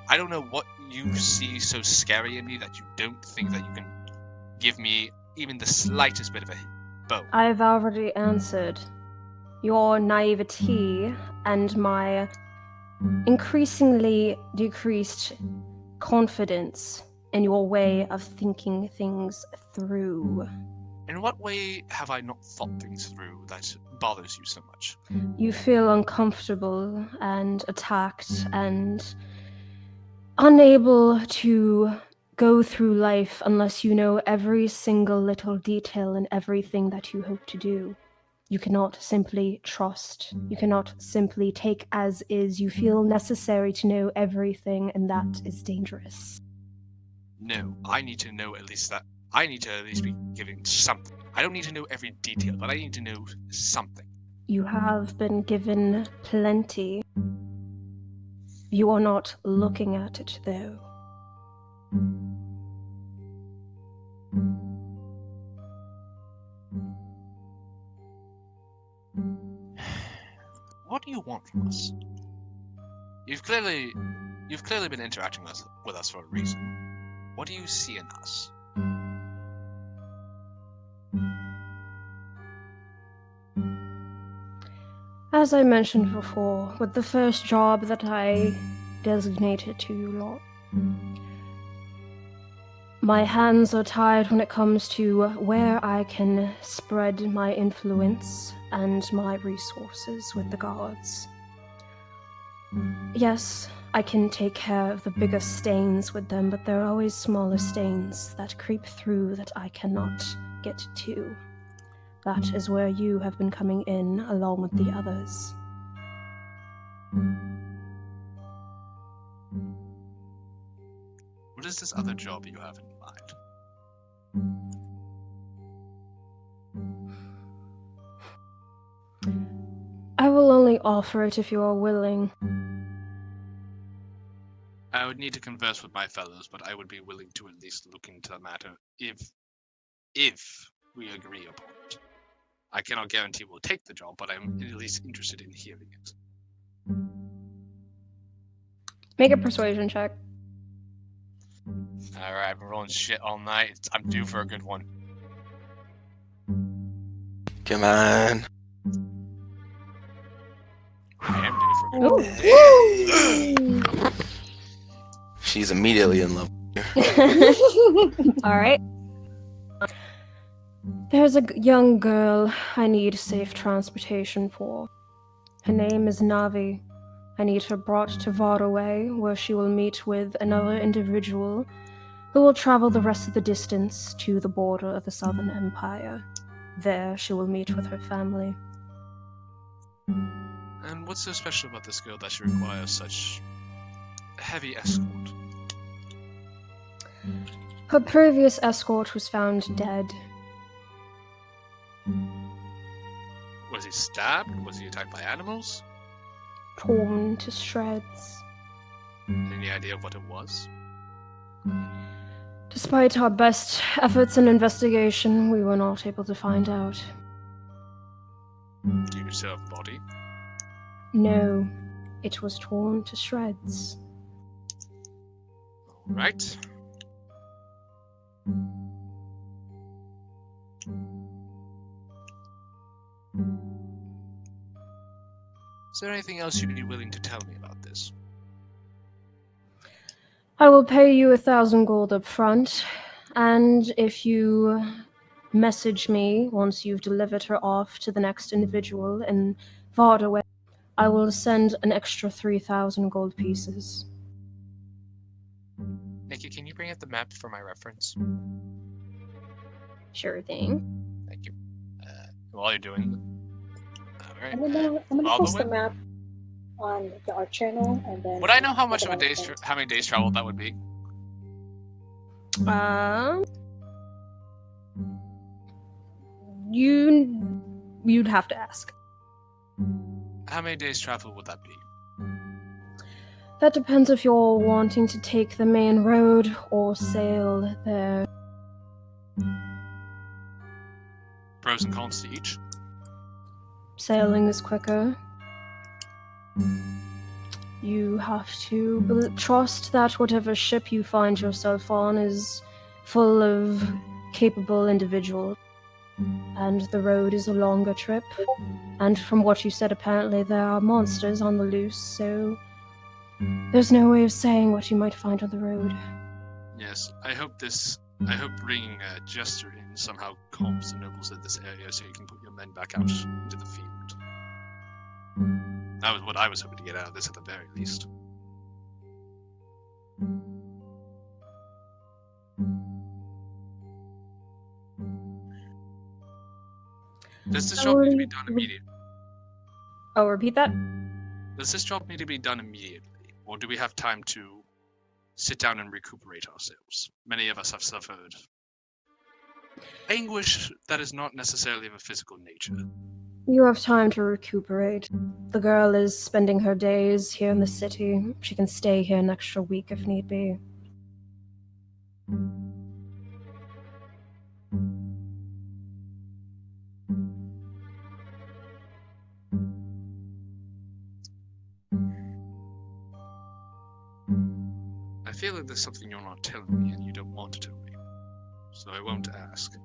I don't know what you see so scary in me that you don't think that you can give me even the slightest bit of a bow. I've already answered. Your naivety and my increasingly decreased confidence in your way of thinking things through. In what way have I not thought things through that bothers you so much? You feel uncomfortable and attacked and unable to go through life unless you know every single little detail and everything that you hope to do. You cannot simply trust. You cannot simply take as is. You feel necessary to know everything, and that is dangerous. No, I need to know at least that. I need to at least be given something. I don't need to know every detail, but I need to know something. You have been given plenty. You are not looking at it, though. What do you want from us? You've clearly been interacting with us for a reason. What do you see in us? As I mentioned before, with the first job that I designated to you lot, my hands are tied when it comes to where I can spread my influence and my resources with the guards. Yes, I can take care of the bigger stains with them, but there are always smaller stains that creep through that I cannot get to. That is where you have been coming in along with the others. What is this other job you have in mind? I will only offer it if you are willing. I would need to converse with my fellows, but I would be willing to at least look into the matter if we agree upon it. I cannot guarantee we'll take the job, but I'm at least interested in hearing it. Make a persuasion check. Alright, I've been rolling shit all night. I'm due for a good one. Come on. I am due for a good one. She's immediately in love. All right. There's a young girl I need safe transportation for. Her name is Navi. I need her brought to Varway, where she will meet with another individual who will travel the rest of the distance to the border of the Southern Empire. There she will meet with her family. And what's so special about this girl that she requires such heavy escort? Her previous escort was found dead. Was he stabbed? Was he attacked by animals? Torn to shreds. Any idea of what it was? Despite our best efforts and investigation, we were not able to find out. Do you still have the body? No, it was torn to shreds. Alright. Is there anything else you'd be willing to tell me about this? I will pay you 1,000 gold up front, and if you message me once you've delivered her off to the next individual in Vardaway, I will send an extra 3,000 gold pieces. Nikki, can you bring up the map for my reference? Sure thing. Thank you. While you're doing... Alright. I'm gonna post the Vardaway? map on our channel, and then. Would I know how much of a Otherwise, day's how many days travel that would be? You'd have to ask. How many days travel would that be? That depends if you're wanting to take the main road or sail there. Pros and cons to each? Sailing is quicker. You have to trust that whatever ship you find yourself on is full of capable individuals. And the road is a longer trip. And from what you said, apparently there are monsters on the loose, so there's no way of saying what you might find on the road. Yes, I hope bringing a jester in somehow calms the nobles of this area so you can put your men back out into the field. That was what I was hoping to get out of this at the very least. Does this job need to be done immediately? Oh, repeat that? Does this job need to be done immediately? Or do we have time to sit down and recuperate ourselves? Many of us have suffered anguish that is not necessarily of a physical nature. You have time to recuperate. The girl is spending her days here in the city. She can stay here an extra week if need be. I feel like there's something you're not telling me and you don't want to tell me, so I won't ask.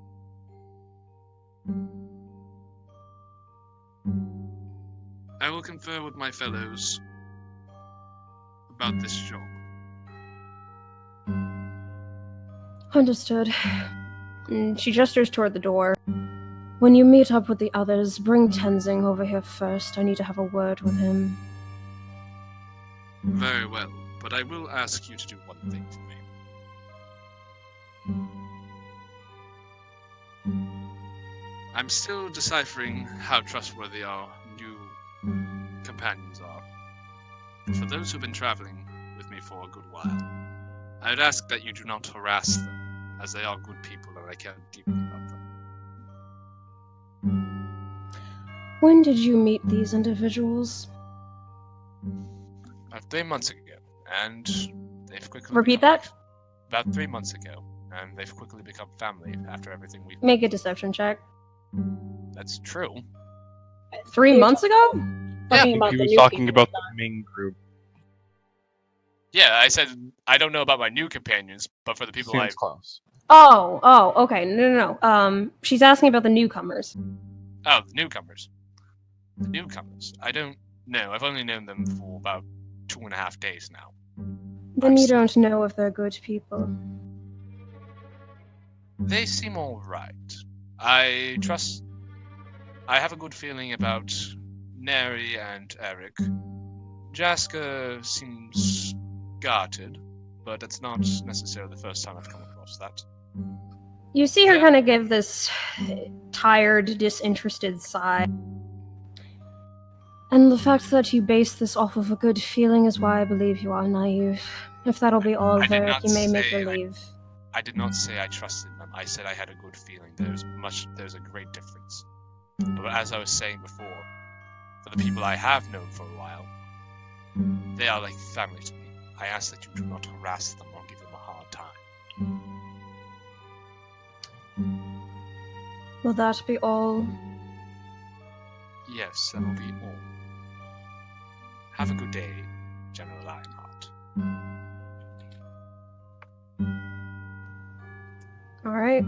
I will confer with my fellows about this job. Understood. She gestures toward the door. When you meet up with the others, bring Tenzing over here first. I need to have a word with him. Very well, but I will ask you to do one thing for me. I'm still deciphering how trustworthy our new companions are. But for those who've been traveling with me for a good while, I would ask that you do not harass them, as they are good people and I care deeply about them. When did you meet these individuals? About 3 months ago, and they've quickly Repeat become that? About 3 months ago, and they've quickly become family after everything we've Make a deception check. That's true. 3 months ago? Talking He about the was new talking people. about the main group. Yeah, I said I don't know about my new companions, but for the people Seems close. Oh, okay. No. She's asking about the newcomers. Oh, the newcomers. The newcomers. I don't know. I've only known them for about 2.5 days now. Then I you see. don't know if they're good people. They seem alright. I have a good feeling about Neri and Eric. Jaska seems guarded, but it's not necessarily the first time I've come across that. You see her Yeah. kind of give this tired, disinterested sigh. And the fact that you base this off of a good feeling is why I believe you are naive. If that'll be all, I did Varric, not you may make your say leave. I did not say I trusted them. I said I had a good feeling. There's a great difference. But as I was saying before, for the people I have known for a while, they are like family to me. I ask that you do not harass them or give them a hard time. Will that be all? Yes, that will be all. Have a good day, General Lionheart. Alright.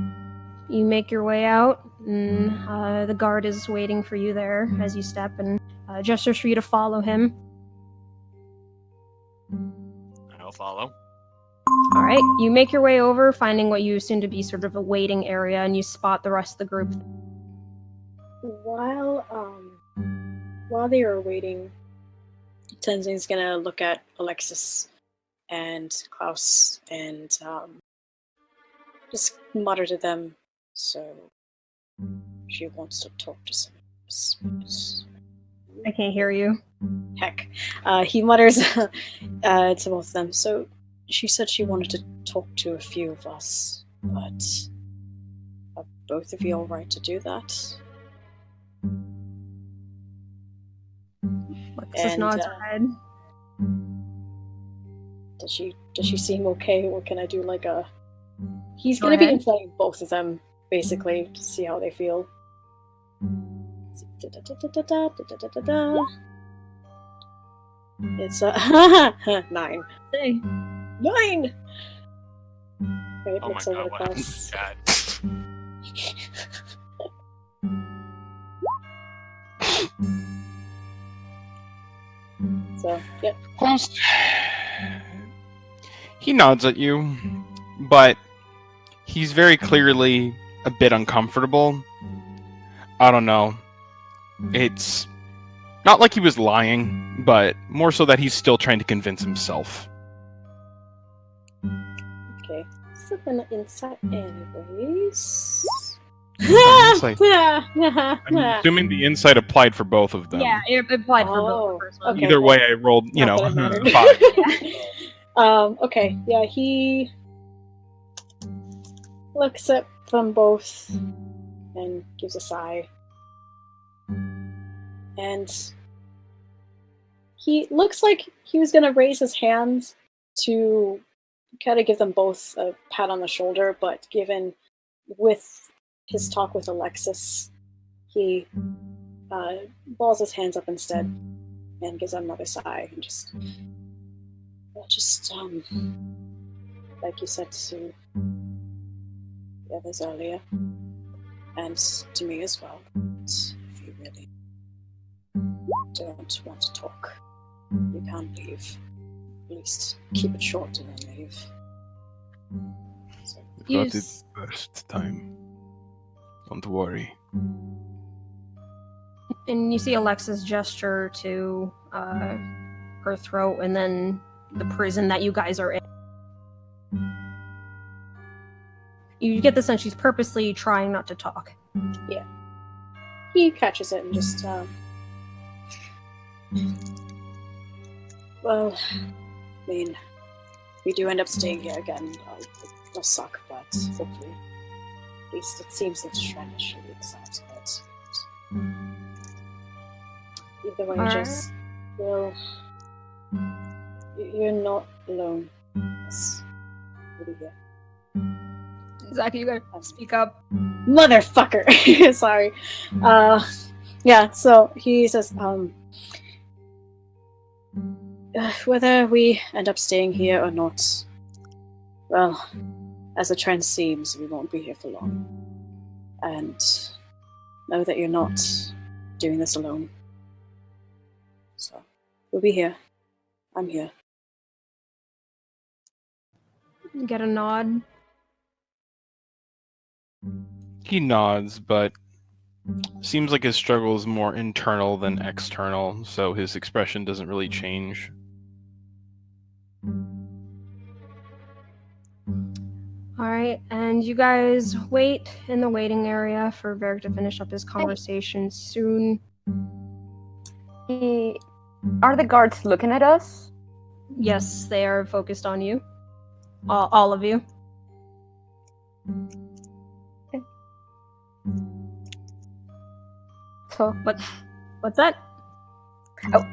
You make your way out, and the guard is waiting for you there as you step and gestures for you to follow him. I'll follow. Alright, you make your way over, finding what you assume to be sort of a waiting area, and you spot the rest of the group. While they are waiting, Tenzin's gonna look at Alexis and Klaus and just mutter to them. So she wants to talk to someone. I can't hear you. Heck. He mutters to both of them. So she said she wanted to talk to a few of us, but are both of you alright to do that? Alexis nods her head. Does she seem okay, or can I do like a... He's Go gonna be ahead. inciting both of them, basically, to see how they feel. It's 9. Hey. 9! Okay, Oh my looks over god, the what happened class. to Chad? So, yep. Klaus, he nods at you, but he's very clearly a bit uncomfortable. I don't know. It's not like he was lying, but more so that he's still trying to convince himself. Okay. So then inside anyways. Insight. I'm Yeah. assuming the insight applied for both of them. Yeah, it applied for both Oh, the first one. okay. Either way, I rolled, Not that it mattered. 5. Okay, yeah, he looks at them both and gives a sigh. And he looks like he was gonna raise his hands to kind of give them both a pat on the shoulder, but given with his talk with Alexis, he balls his hands up instead and gives them another sigh and just like you said to the others earlier, and to me as well, if you really don't want to talk, you can leave. At least keep it short and then leave. So, You Got it s- first time. Don't worry. And you see Alexis gesture to her throat and then the prison that you guys are in. You get the sense she's purposely trying not to talk. he catches it and just, well, I mean, if we do end up staying here again, it'll suck, but hopefully, at least it seems that Shren is really excited about it. Either way, Alright. just, well, you're not alone. Yes. We'll be here. Zach, you gotta speak up. Motherfucker! Sorry. Yeah, so he says, whether we end up staying here or not, well, as the trend seems, we won't be here for long. And know that you're not doing this alone. So, we'll be here. I'm here. You get a nod. He nods, but seems like his struggle is more internal than external, so his expression doesn't really change. Alright, and you guys wait in the waiting area for Varric to finish up his conversation soon. Are the guards looking at us? Yes, they are focused on you. All of you. So, What's that?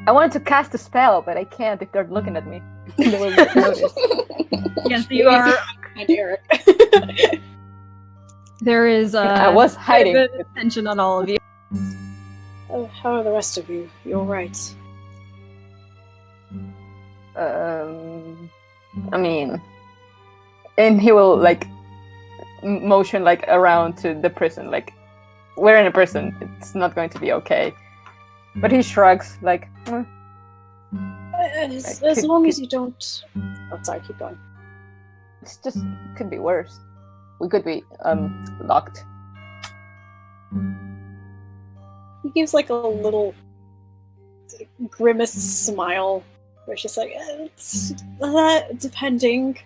I wanted to cast a spell, but I can't if they're looking at me. They will notice. Yes, you are. And Eric. There is I was quite a hiding. bit of attention on all of you. Oh, how are the rest of you? You're right. I mean, and he will like motion like around to the prison, like we're in a prison. It's not going to be okay. But he shrugs, like. As long as you don't. Oh, sorry, keep going. It's just could be worse. We could be locked. He gives like a little grimace smile, where it's just like, it's, depending.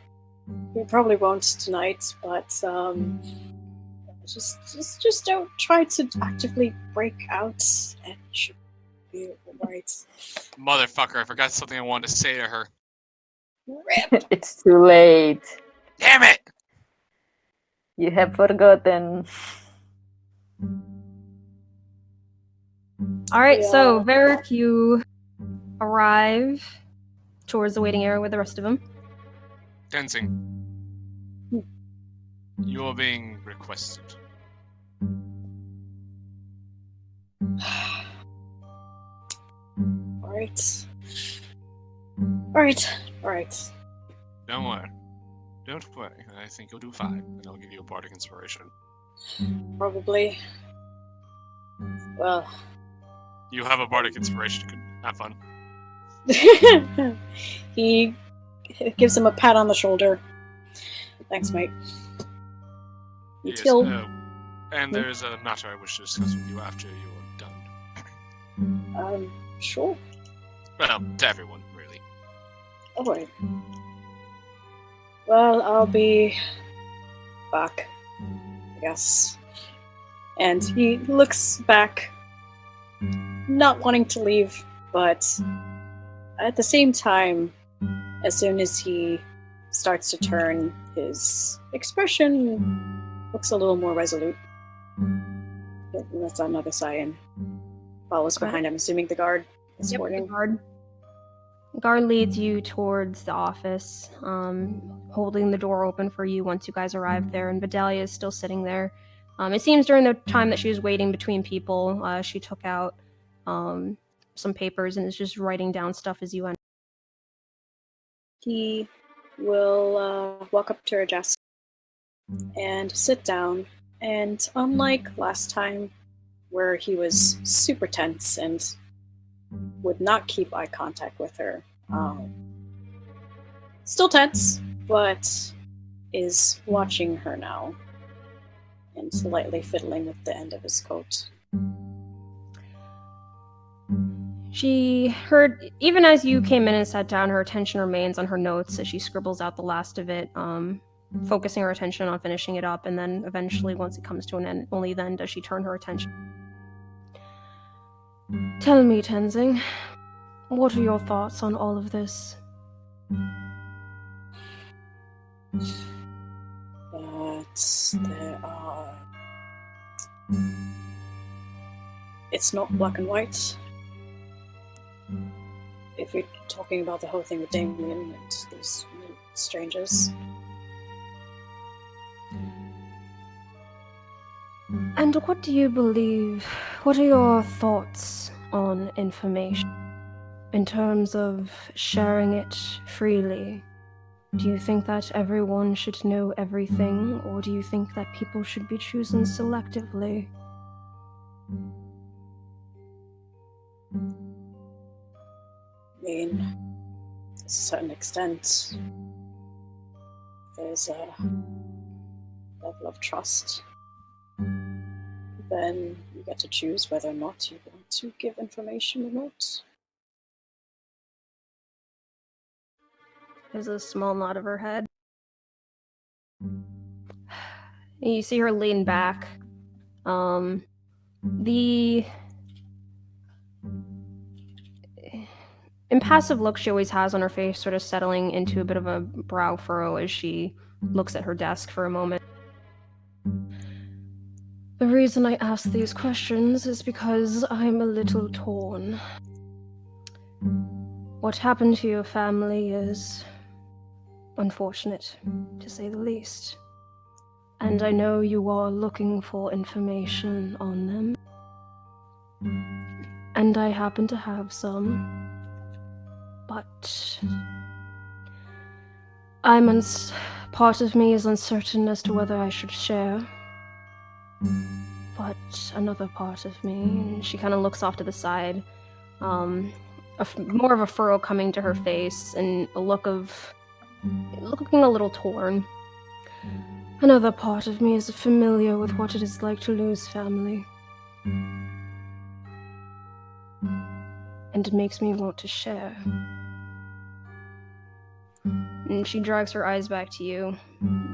We probably won't tonight, but just don't try to actively break out, and you should be alright. Motherfucker, I forgot something I wanted to say to her. Rip. It's too late. Damn it! You have forgotten. All right, so Yeah. Varric, you arrive towards the waiting area with the rest of them. Tenzing. You are being requested. Alright. Don't worry. Don't worry. I think you'll do fine, and I'll give you a bardic inspiration. Probably. Well. You have a bardic inspiration. You can have fun. He gives him a pat on the shoulder. Thanks, mate. You Yes, killed. and there's a matter I wish to discuss with you after you're done. Sure. Well, to everyone, really. Alright. Well, I'll be back, I guess. And he looks back, not wanting to leave, but at the same time, as soon as he starts to turn, his expression looks a little more resolute. That's another sigh and follows behind him, assuming the guard is Yep, boarding. The guard leads you towards the office, holding the door open for you once you guys arrive there, and Vidalia is still sitting there. It seems during the time that she was waiting between people, she took out some papers and is just writing down stuff as you enter. He will walk up to her desk and sit down, and unlike last time, where he was super tense and would not keep eye contact with her, still tense, but is watching her now and lightly fiddling with the end of his coat. She heard, even as you came in and sat down, her attention remains on her notes as she scribbles out the last of it, focusing her attention on finishing it up, and then eventually, once it comes to an end, only then does she turn her attention. Tell me, Tenzing, what are your thoughts on all of this? But there are... It's not black and white. If we're talking about the whole thing with Damien and these strangers. And what do you believe? What are your thoughts on information? In terms of sharing it freely, do you think that everyone should know everything, or do you think that people should be chosen selectively? I mean, to a certain extent, there's a level of trust. Then you get to choose whether or not you want to give information or not. There's a small nod of her head. You see her lean back. impassive look she always has on her face sort of settling into a bit of a brow furrow as she looks at her desk for a moment. The reason I ask these questions is because I'm a little torn. What happened to your family is unfortunate, to say the least. And I know you are looking for information on them. And I happen to have some. But part of me is uncertain as to whether I should share. But another part of me, and she kind of looks off to the side, more of a furrow coming to her face, and looking a little torn. Another part of me is familiar with what it is like to lose family. And it makes me want to share. And she drags her eyes back to you,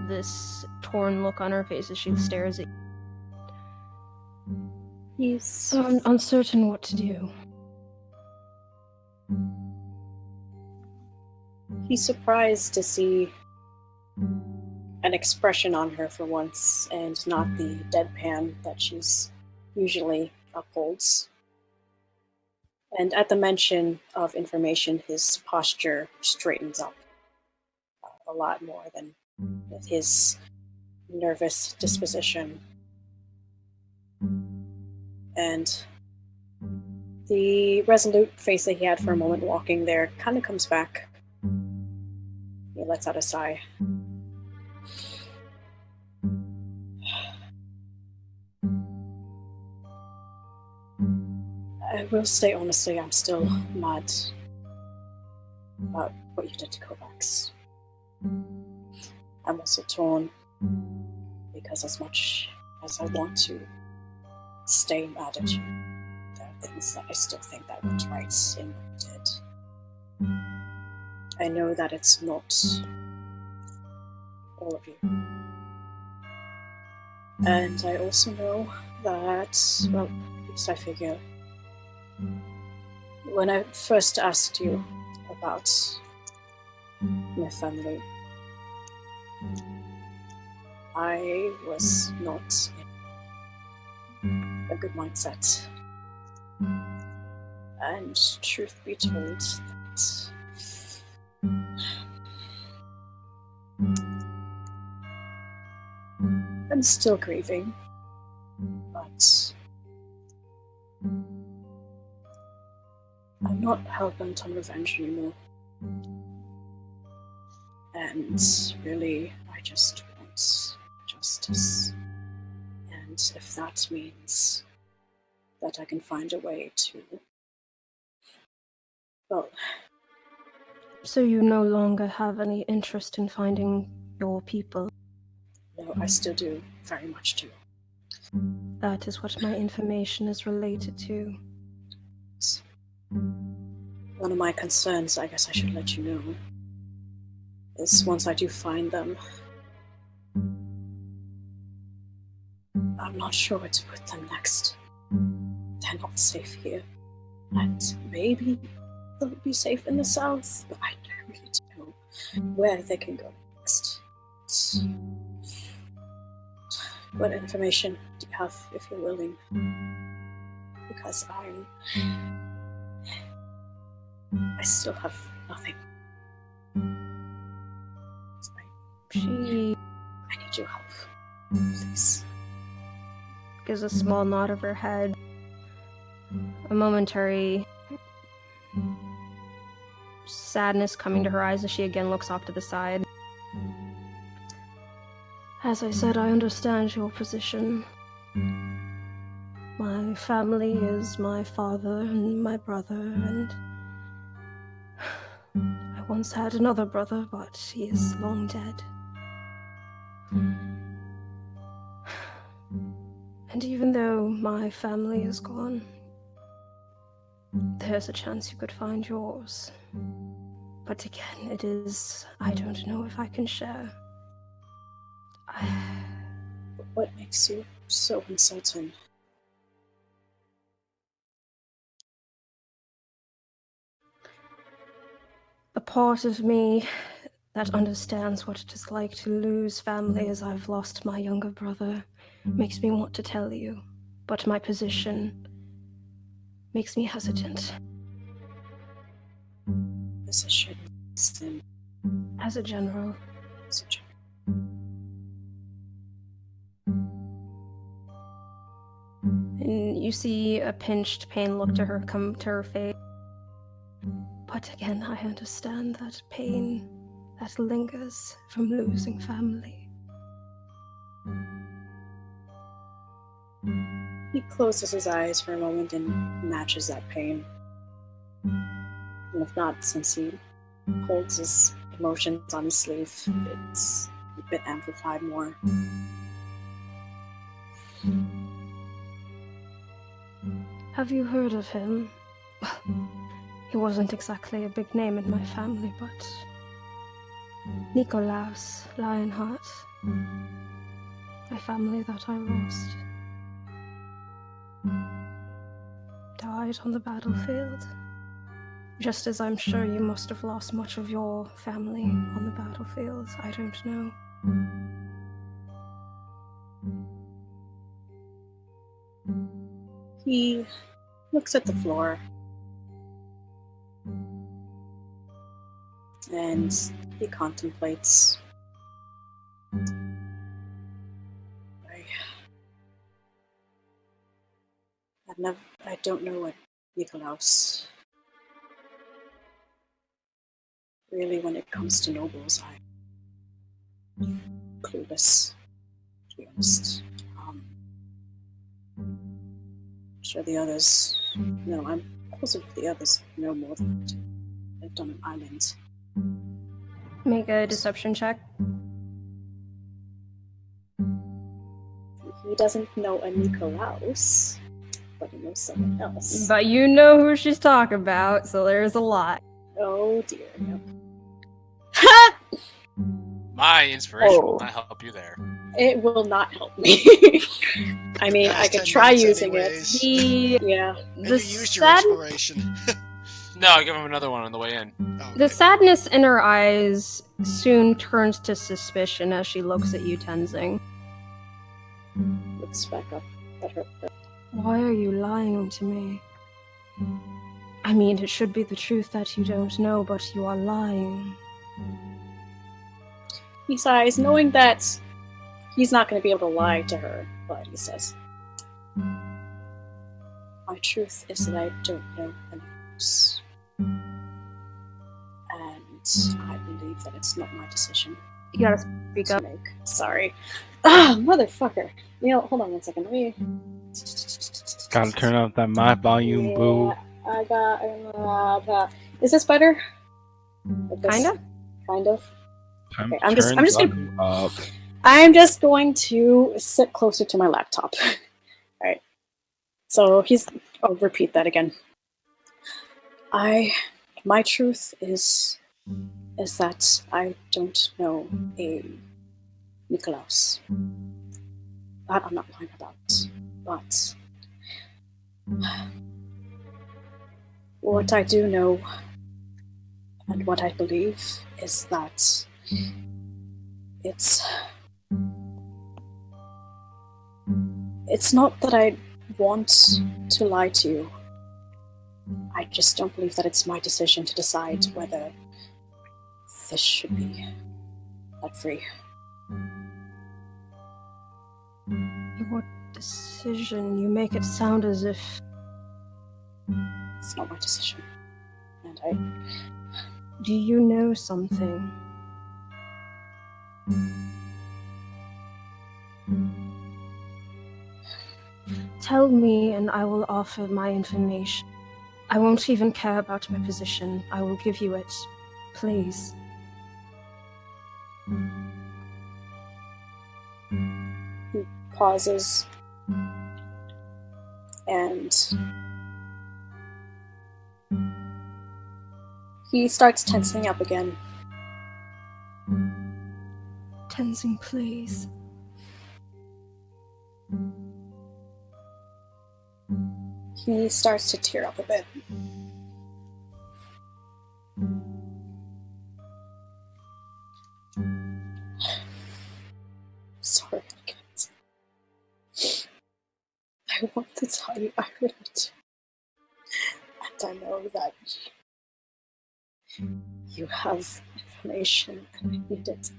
this torn look on her face as she stares at you. So I'm uncertain what to do. He's surprised to see an expression on her for once, and not the deadpan that she's usually upholds. And at the mention of information, his posture straightens up a lot more than with his nervous disposition. And the resolute face that he had for a moment walking there kind of comes back. He lets out a sigh. I will say honestly, I'm still mad about what you did to Kovacs. I'm also torn because as much as I want to stay mad at you, there are things that I still think that went right in what you did. I know that it's not all of you. And I also know that, well, at least I figure, when I first asked you about my family, I was not in a good mindset. And truth be told, that I'm still grieving, but I'm not hell-bent on revenge anymore. And really, I just want justice. And if that means that I can find a way to... Well... So you no longer have any interest in finding your people? No, I still do. Very much do. That is what my information is related to. One of my concerns, I guess I should let you know, is once I do find them, I'm not sure where to put them next. They're not safe here. And maybe they'll be safe in the south, but I don't really know where they can go next. What information do you have, if you're willing? Because I still have nothing. I need your help, please. Gives a small nod of her head. A momentary sadness coming to her eyes as she again looks off to the side. As I said, I understand your position. My family is my father and my brother, and I once had another brother, but he is long dead. And even though my family is gone, there's a chance you could find yours. But again, I don't know if I can share. What makes you so uncertain? The part of me that understands what it is like to lose family as I've lost my younger brother makes me want to tell you, but my position makes me hesitant. Position. Sin. As a general, Such and you see a pinched, pain look to her come to her face. But again, I understand that pain that lingers from losing family. He closes his eyes for a moment and matches that pain. And if not, since he holds his emotions on his sleeve, it's a bit amplified more. Have you heard of him? He wasn't exactly a big name in my family, but Nikolaus Lionheart, my family that I lost, died on the battlefield. Just as I'm sure you must have lost much of your family on the battlefield. I don't know. He looks at the floor and he contemplates. I don't know what Nikolaus. Really, when it comes to nobles, I'm clueless, to be honest. I'm sure the others. No, I'm positive the others know more than I do. Lived on an island. Make a deception check. He doesn't know a Nikolaus, but he knows someone else. But you know who she's talking about, so there's a lot. Oh dear. Yep. My inspiration will Oh. not help you there. It will not help me. I mean, That's I could 10 try minutes using anyways. it. The Yeah. And the you used your sad inspiration. No, I give him another one on the way in. Oh, the okay. sadness in her eyes soon turns to suspicion as she looks at you, Tenzing. Looks back up at her. Why are you lying to me? I mean, it should be the truth that you don't know, but you are lying. He sighs, knowing that he's not going to be able to lie to her, but he says, my truth is that I don't know anything else. And I believe that it's not my decision You gotta speak to up. make. Sorry. Ah, motherfucker. Neil, hold on one second. Let me... Gotta turn up that my volume, boo. I got... Is this better? Like this? Kinda? Kind of. Time Okay, to I'm just turn gonna... volume up. I'm just going to sit closer to my laptop. Alright. So I'll repeat that again. My truth is that I don't know a Nikolaus. That I'm not lying about. But what I do know and what I believe is that it's not that I want to lie to you. I just don't believe that it's my decision to decide whether this should be let free. Your decision, you make it sound as if... It's not my decision. And Do you know something? Tell me and I will offer my information. I won't even care about my position. I will give you it. Please. he pauses and he starts tensing up again. Tenzing, please. He starts to tear up a bit. sorry, I can't. I want to tell you I really do. And I know that you have information and I need it.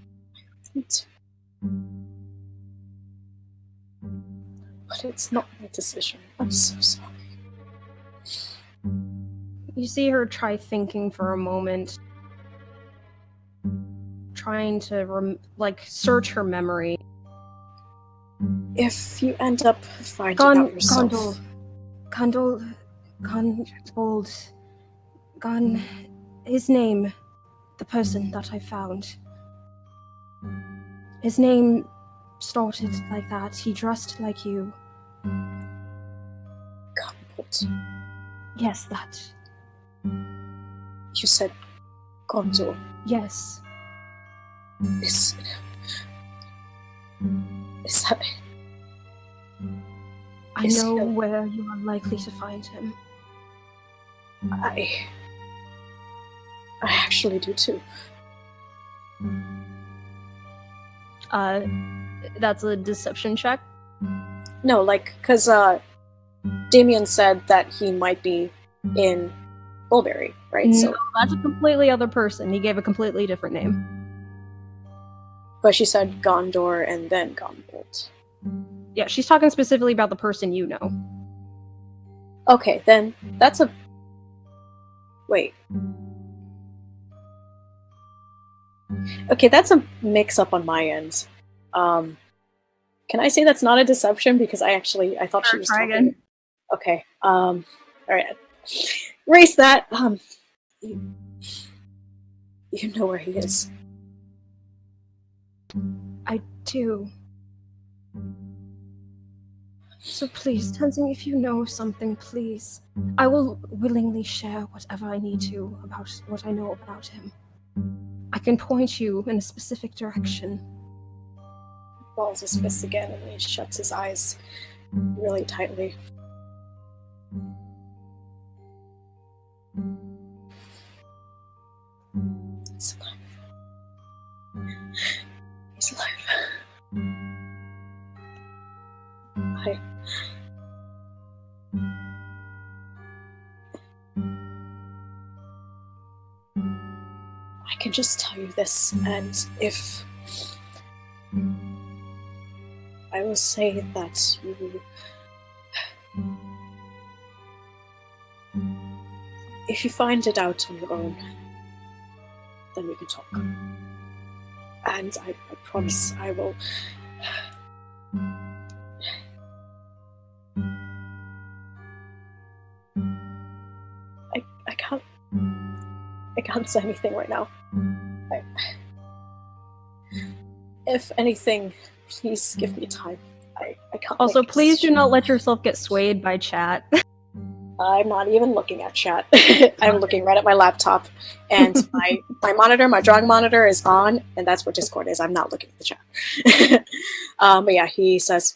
But it's not my decision. I'm so sorry. You see her try thinking for a moment, trying to search her memory. If you end up finding out yourself... His name, the person that I found. His name started like that. He dressed like you. Gunbolt. Yes, that. You said Gonzo. Yes. Is that it? I know where you are likely to find him. I actually do too. That's a deception check? No, because Damien said that he might be in Bulberry, right? No, So, that's a completely other person. He gave a completely different name. but she said Gondor and then Gunbolt. Yeah, she's talking specifically about the person you know. Okay, then that's a... Wait. Okay, that's a mix-up on my end. Can I say that's not a deception? Because I thought she was try talking... again. Okay, alright. Erase that. You know where he is. I do. So please, Tenzing, if you know something, please. I will willingly share whatever I need to about what I know about him. I can point you in a specific direction. Balls his fist again and he shuts his eyes really tightly. He's alive. He's alive. I can just tell you this, and if I will say that if you find it out on your own, then we can talk. And I promise I will... I can't say anything right now. If anything, please give me time. I can't... Also, please do not let yourself get swayed by chat. I'm not even looking at chat. I'm looking right at my laptop, and my monitor, my drawing monitor, is on, and that's what Discord is. I'm not looking at the chat. But yeah, he says,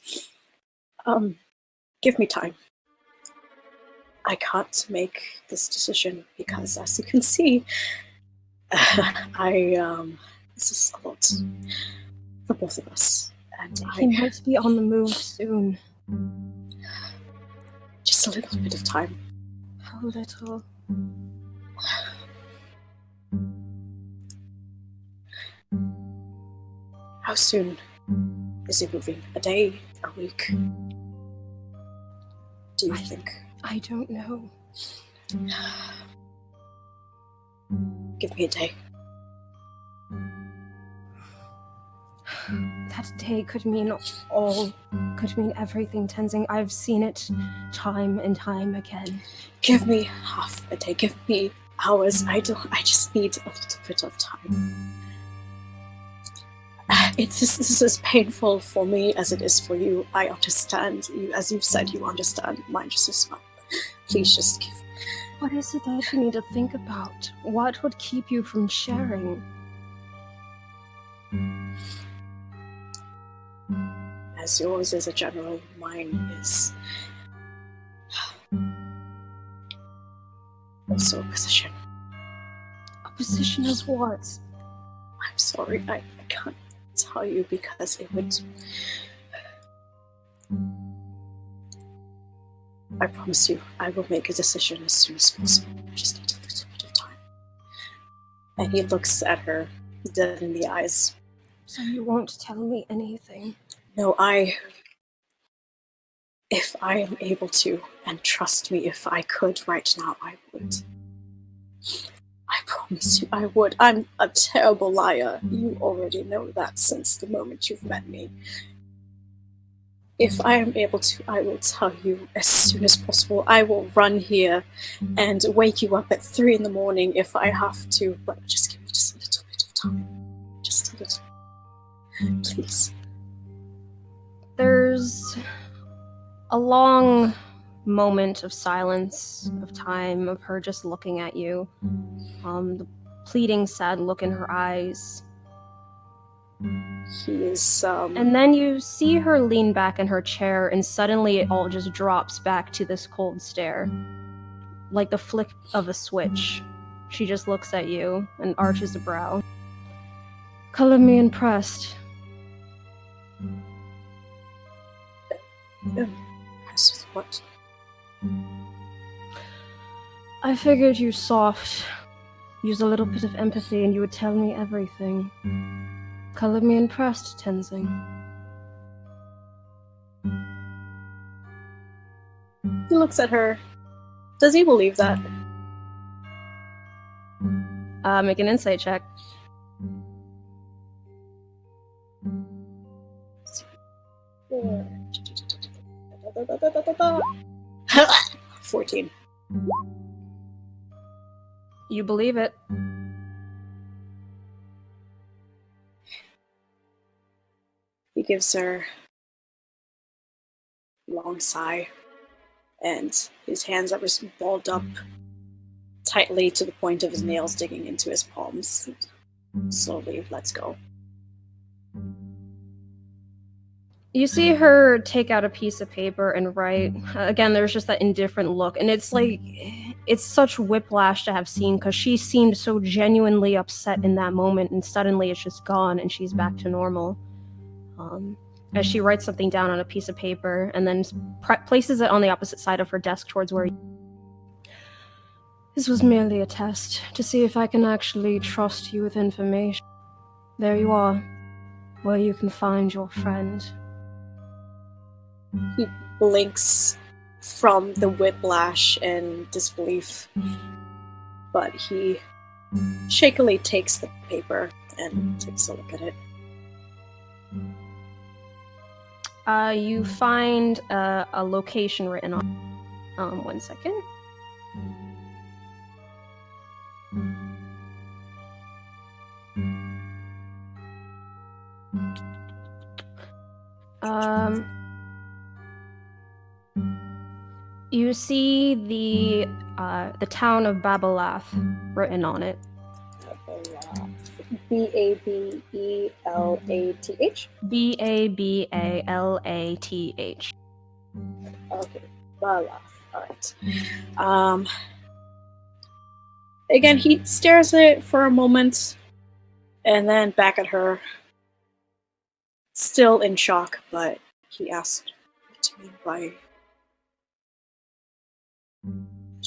give me time. I can't make this decision because, as you can see, this is a lot for both of us. And He might be on the move soon. Just a little bit of time. How little? How soon is he moving? A day? A week? Do you think? I don't know. Give me a day. That day could mean everything, Tenzing. I've seen it time and time again. Give me half a day. Give me hours. I just need a little bit of time. This is painful for me as it is for you. I understand. As you've said, you understand. Mine just as well. Please just give... What is it that you need to think about? What would keep you from sharing? As yours is a general, mine is also a position. A position as what? I'm sorry, I can't tell tell you because it would... I promise you, I will make a decision as soon as possible. I just need a little bit of time. And he looks at her, dead in the eyes. So you won't tell me anything? No, if I am able to, and trust me, if I could right now, I would. I promise you I would. I'm a terrible liar. You already know that since the moment you've met me. If I am able to, I will tell you as soon as possible. I will run here and wake you up at 3 a.m. if I have to, but just give me just a little bit of time. Just a little. Please. There's a long moment of silence, of time, of her just looking at you. The pleading, sad look in her eyes. He is, And then you see her lean back in her chair, and suddenly it all just drops back to this cold stare. Like the flick of a switch. She just looks at you and arches a brow. Color me impressed. Impressed with what? I figured you soft. Use a little bit of empathy and you would tell me everything. Color me impressed, Tenzing. He looks at her. Does he believe that? Make an insight check. 14. You believe it. He gives her a long sigh, and his hands are balled up tightly to the point of his nails digging into his palms. Slowly lets go. You see her take out a piece of paper and write. Again, there's just that indifferent look, and it's like, it's such whiplash to have seen, because she seemed so genuinely upset in that moment, and suddenly it's just gone, and she's back to normal. As she writes something down on a piece of paper, and then places it on the opposite side of her desk towards where... This was merely a test, to see if I can actually trust you with information. There you are, where you can find your friend. He blinks from the whiplash and disbelief, but he shakily takes the paper and takes a look at it. You find a location written on. 1 second. You see the town of Babalath written on it. Babelath. Babalath. Okay, Babalath. Alright. Again, he stares at it for a moment, and then back at her, still in shock, but he asked, what do you mean by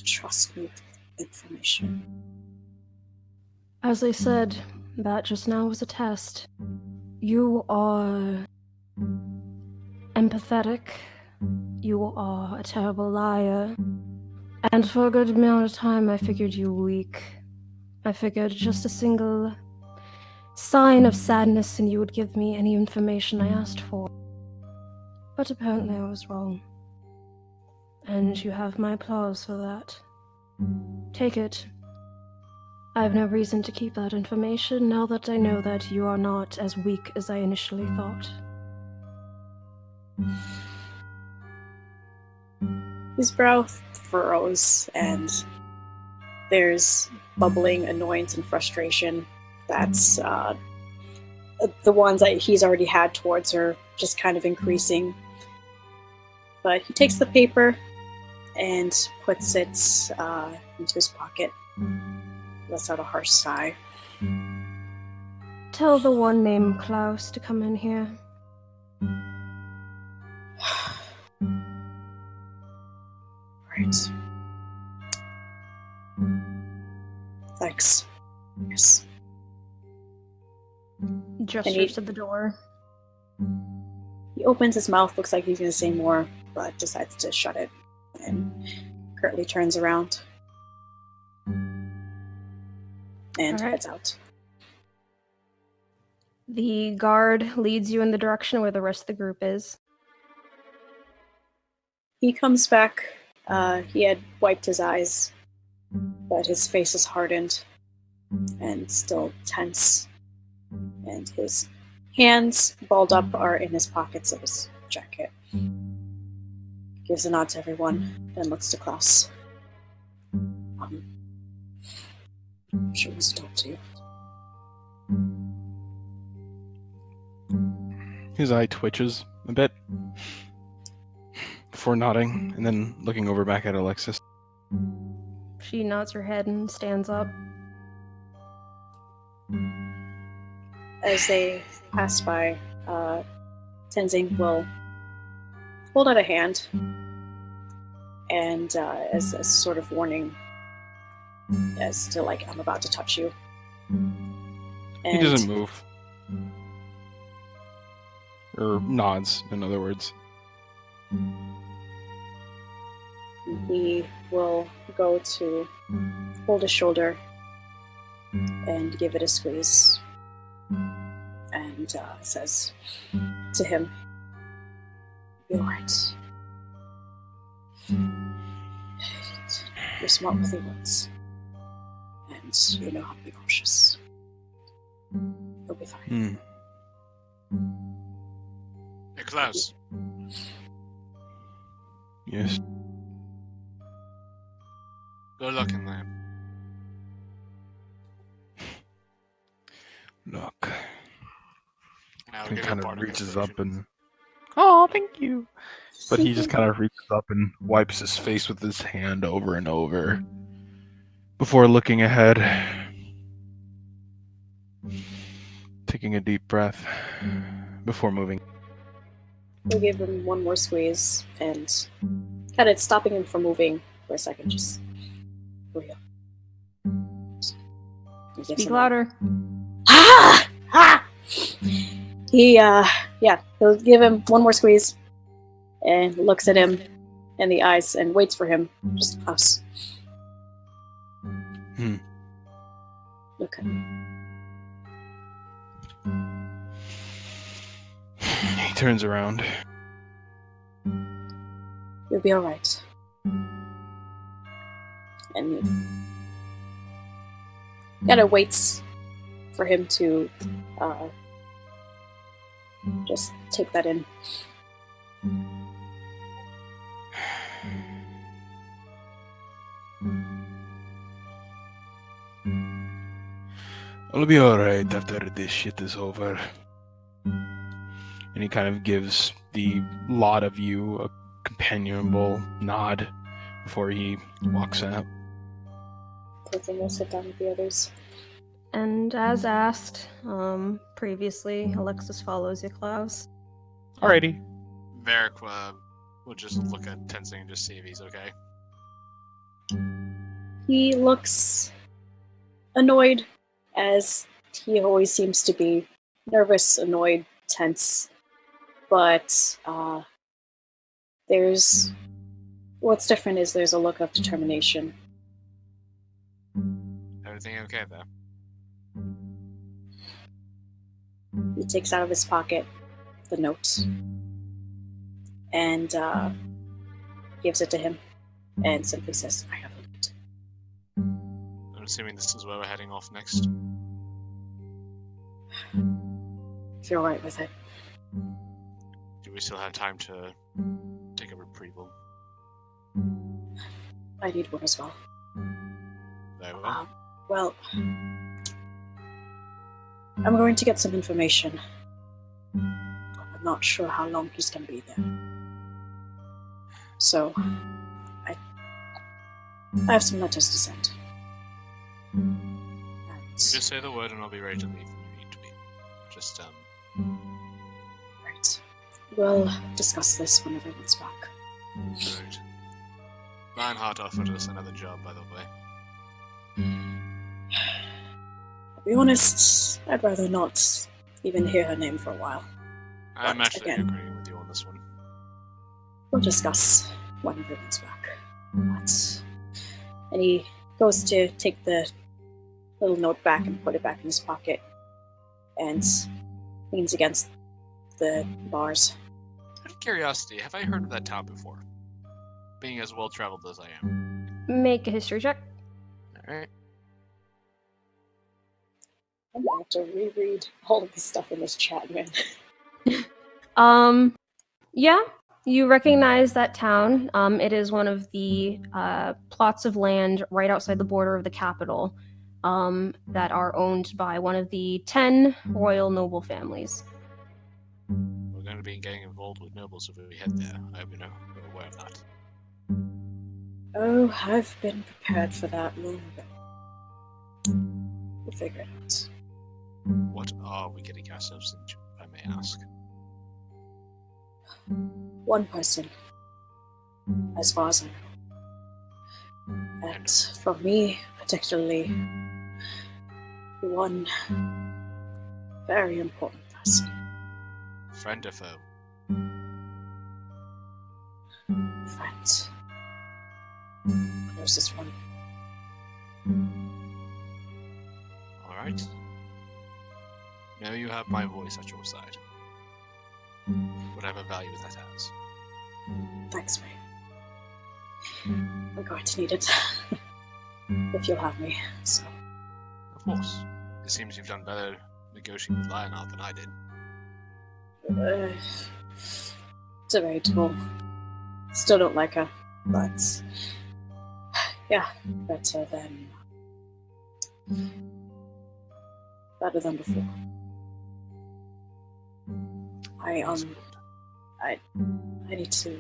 trust me with information? As I said, that just now was a test. You are empathetic. You are a terrible liar. And for a good amount of time, I figured you weak. I figured just a single sign of sadness and you would give me any information I asked for. But apparently I was wrong. And you have my applause for that. Take it. I have no reason to keep that information now that I know that you are not as weak as I initially thought. His brow furrows, and there's bubbling annoyance and frustration. That's the ones that he's already had towards her, just kind of increasing. But he takes the paper and puts it into his pocket. Lets out a harsh sigh. Tell the one named Klaus to come in here. Right. Thanks. Yes. Gestures to the door. He opens his mouth, looks like he's going to say more, but decides to shut it and curtly turns around and Alright. heads out. The guard leads you in the direction where the rest of the group is. He comes back. He had wiped his eyes, but his face is hardened and still tense. And his hands, balled up, are in his pockets of his jacket. Gives a nod to everyone, then looks to Klaus. She wants to talk to you. His eye twitches a bit before nodding and then looking over back at Alexis. She nods her head and stands up. As they pass by, Tenzing will hold out a hand and as a sort of warning as to like, I'm about to touch you. He doesn't move. Or nods, in other words. He will go to hold his shoulder and give it a squeeze. And says to him, "You're right. You're smart with your words. And you know how to be cautious. You'll be fine." Hey, Klaus. Yes. Go look in there. Look. Now He give kind you of part reaches the up and... Oh, thank you. But he just kind of reaches up and wipes his face with his hand over and over before looking ahead. Taking a deep breath before moving. We'll give him one more squeeze and kind of stopping him from moving for a second, just for real. Speak louder. Ah! Ah! He'll give him one more squeeze and looks at him in the eyes and waits for him. Just Klaus. Look at me. He turns around. You'll be alright. And he kind of waits for him to just take that in. I'll be alright after this shit is over. And he kind of gives the lot of you a companionable nod before he walks out. Tenzing will sit down with the others. And as asked previously, Alexis follows you, Klaus. Alrighty. Varric will just look at Tenzing and just see if he's okay. He looks annoyed, as he always seems to be. Nervous, annoyed, tense. But there's... What's different is there's a look of determination. Everything okay there? He takes out of his pocket the note and gives it to him and simply says, "I have a note." I'm assuming this is where we're heading off next. If you're alright with it. Do we still have time to take a retrieval? I need one as well. Very well. Well, I'm going to get some information. I'm not sure how long he's going to be there. So, I have some letters to send. And Just say the word and I'll be ready to leave when you need to be. Just Right. We'll discuss this when everyone's back. Right. Lionheart offered us another job, by the way. I'll be honest, I'd rather not even hear her name for a while. I'm But actually again- agreeing with you on this one. We'll discuss when everyone's back. But... And he goes to take the little note back and put it back in his pocket and leans against the bars. Out of curiosity, have I heard of that town before? Being as well traveled as I am. Make a history check. Alright. I'm gonna have to reread all of the stuff in this chat, man. Yeah, you recognize that town. It is one of the plots of land right outside the border of the capital that are owned by one of the 10 royal noble families. We're going to be getting involved with nobles if we head there. I hope you know. We're aware of that. Oh, I've been prepared for that long ago. We'll figure it out. What are we getting ourselves into, if I may ask? One person, as far as I know. And for me, particularly, one very important person. Friend or foe? Friend. Closest one. Alright. Now you have my voice at your side. Whatever value that has. Thanks, mate. I'm going to need it. If you'll have me, so. Of course. It seems you've done better negotiating with Lionheart than I did. Debatable. Still don't like her, but yeah, better than before. I need to,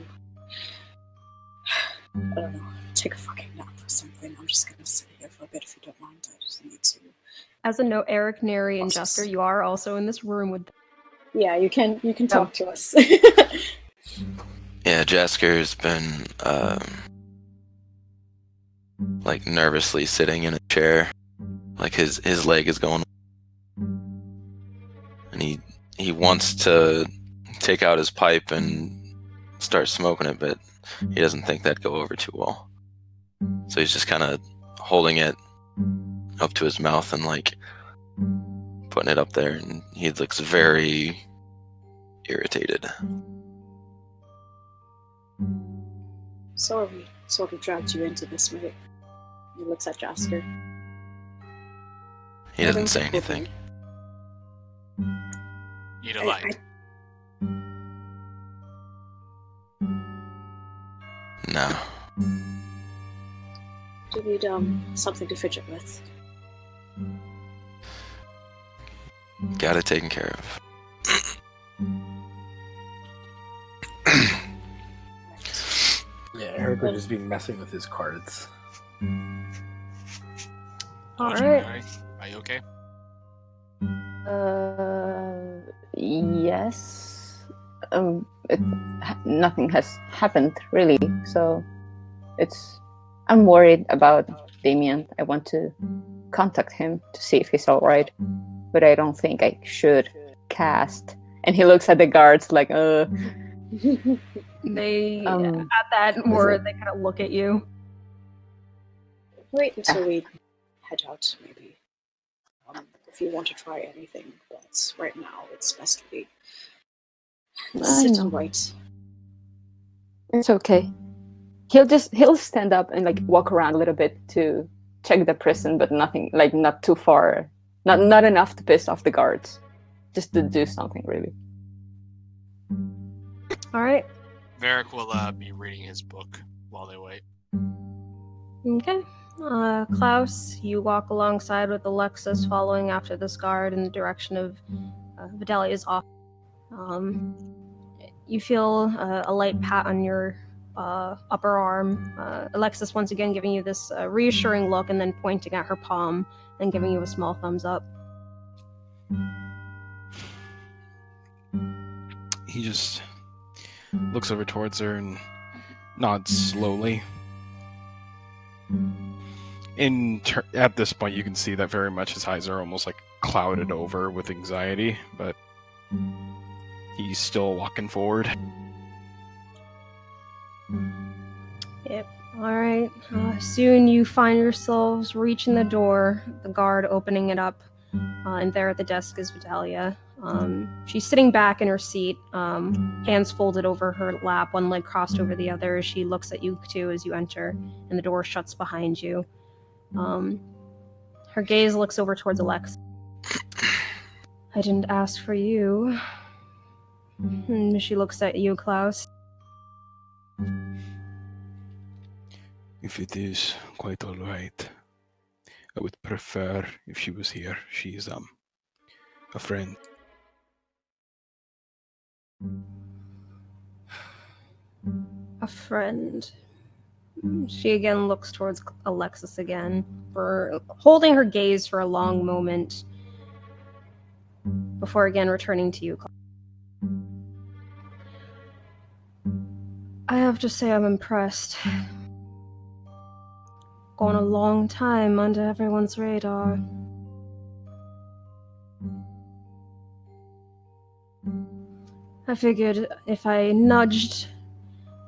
I don't know, take a fucking nap or something. I'm just gonna sit here for a bit if you don't mind. I just need to. As a note, Eric, Neri, and Process. Jester, you are also in this room with them. Yeah, you can talk to us. Yeah, Jasker's been like nervously sitting in a chair, like his leg is going, and he wants to take out his pipe and start smoking it, but he doesn't think that'd go over too well. So he's just kind of holding it up to his mouth and like putting it up there, and he looks very irritated. So we sort of dragged you into this, mate. He looks at Jasker. He doesn't say anything. Eat a light. No. Do you need something to fidget with? Got it taken care of. Yeah, Eric would just be messing with his cards. Alright. Are you okay? Yes. Nothing has happened really, so I'm worried about Damien. I want to contact him to see if he's alright, but I don't think I should cast. And he looks at the guards like, They, at that word, they kind of look at you. Wait until we head out, maybe. If you want to try anything, but right now it's best we sit and wait. It's okay. He'll stand up and like walk around a little bit to check the prison, but nothing, like not too far, not enough to piss off the guards, just to do something really. All right. Varric will be reading his book while they wait. Okay. Klaus, you walk alongside with Alexis, following after this guard in the direction of Vidalia's office. You feel a light pat on your upper arm. Alexis once again giving you this reassuring look and then pointing at her palm and giving you a small thumbs up. he just looks over towards her and nods slowly. At this point, you can see that very much his eyes are almost like clouded over with anxiety, but he's still walking forward. Yep. All right. Soon you find yourselves reaching the door, the guard opening it up, and there at the desk is Vitalia. She's sitting back in her seat, hands folded over her lap, one leg crossed over the other. She looks at you two as you enter, and the door shuts behind you. Her gaze looks over towards Alex. I didn't ask for you. She looks at you, Klaus. If it is quite all right, I would prefer if she was here. She is a friend. A friend. She again looks towards Alexis again, for holding her gaze for a long moment before again returning to you. I have to say I'm impressed. Gone a long time under everyone's radar. I figured if I nudged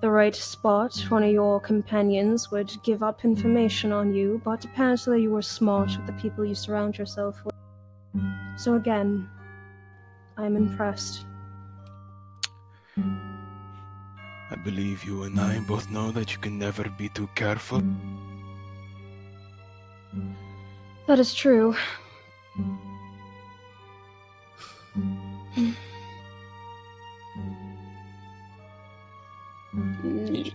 the right spot, one of your companions would give up information on you, but apparently you were smart with the people you surround yourself with. So again, I'm impressed. I believe you and I both know that you can never be too careful. That is true. He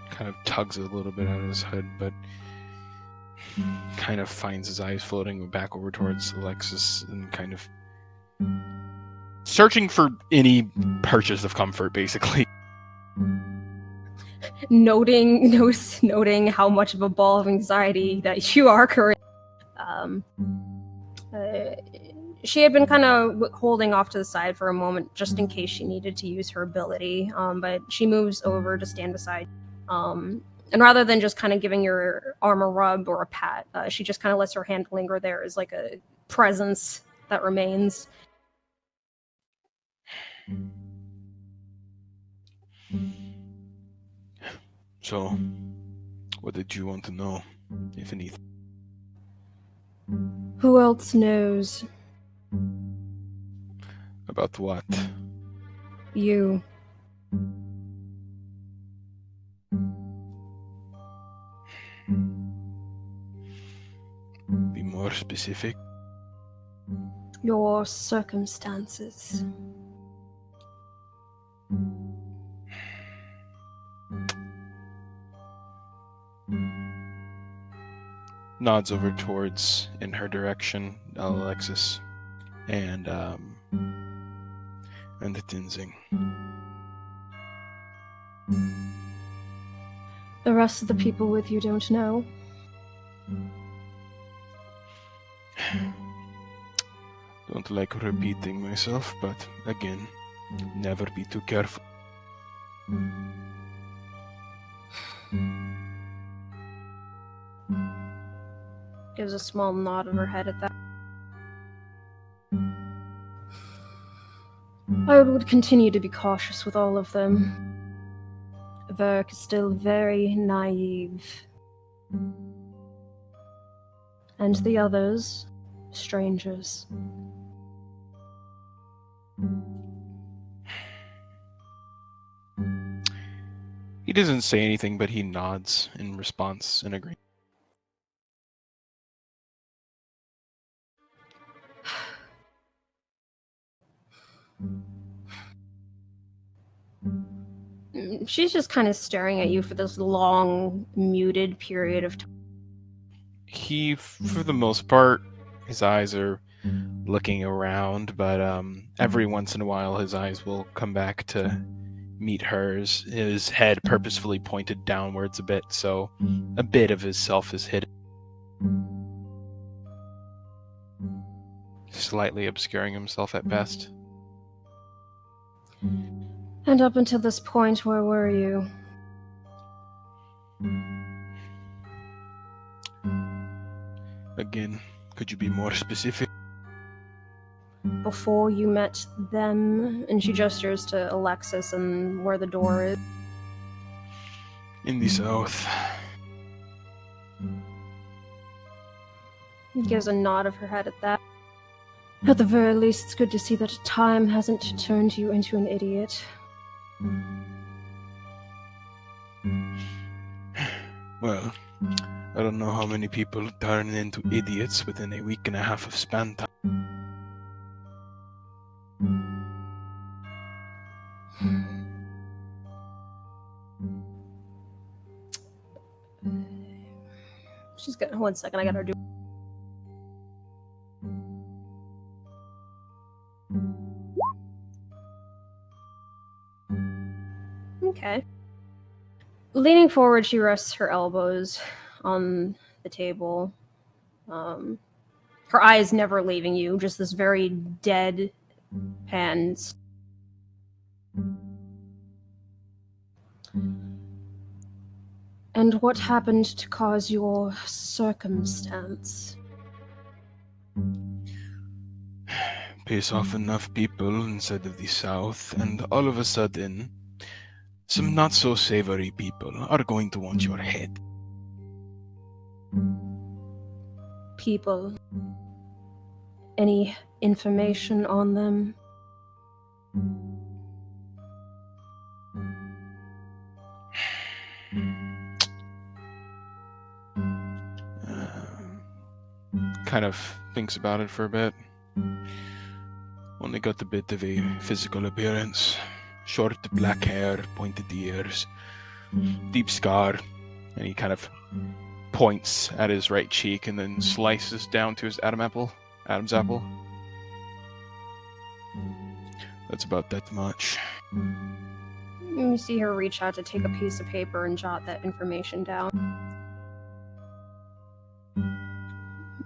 kind of tugs a little bit at his head, but kind of finds his eyes floating back over towards Alexis and kind of searching for any purchase of comfort, basically. Noting how much of a ball of anxiety that you are currently. She had been kind of holding off to the side for a moment just in case she needed to use her ability, but she moves over to stand beside. And rather than just kind of giving your arm a rub or a pat, she just kind of lets her hand linger there as like a presence that remains. So, what did you want to know, if anything? Who else knows? About what? You. Be more specific. Your circumstances. Nods over towards in her direction, Alexis, and the Tinzing. The rest of the people with you don't know. Don't like repeating myself, but again, never be too careful. Gives a small nod of her head at that. I would continue to be cautious with all of them. Verk is still very naive. And the others, strangers. He doesn't say anything, but he nods in response and agrees. She's just kind of staring at you for this long, muted period of time. He, for the most part, his eyes are looking around, but every once in a while his eyes will come back to meet hers, his head purposefully pointed downwards a bit, so a bit of his self is hidden. Slightly obscuring himself at best. And up until this point, where were you? Again, could you be more specific? Before you met them, and she gestures to Alexis and where the door is. In the south. Gives a nod of her head at that. At the very least, it's good to see that time hasn't turned you into an idiot. Well, I don't know how many people turn into idiots within a week and a half of span time. She's got 1 second, I gotta do. Okay. Leaning forward, she rests her elbows on the table. Her eyes never leaving you, just this very dead hands. And what happened to cause your circumstance? Piss off enough people inside of the south, and all of a sudden, some not so savory people are going to want your head. People. Any information on them? Kind of thinks about it for a bit. Only got a bit of a physical appearance. Short black hair, pointed ears, deep scar, and he kind of points at his right cheek and then slices down to his Adam's apple. That's about that much. You see her reach out to take a piece of paper and jot that information down.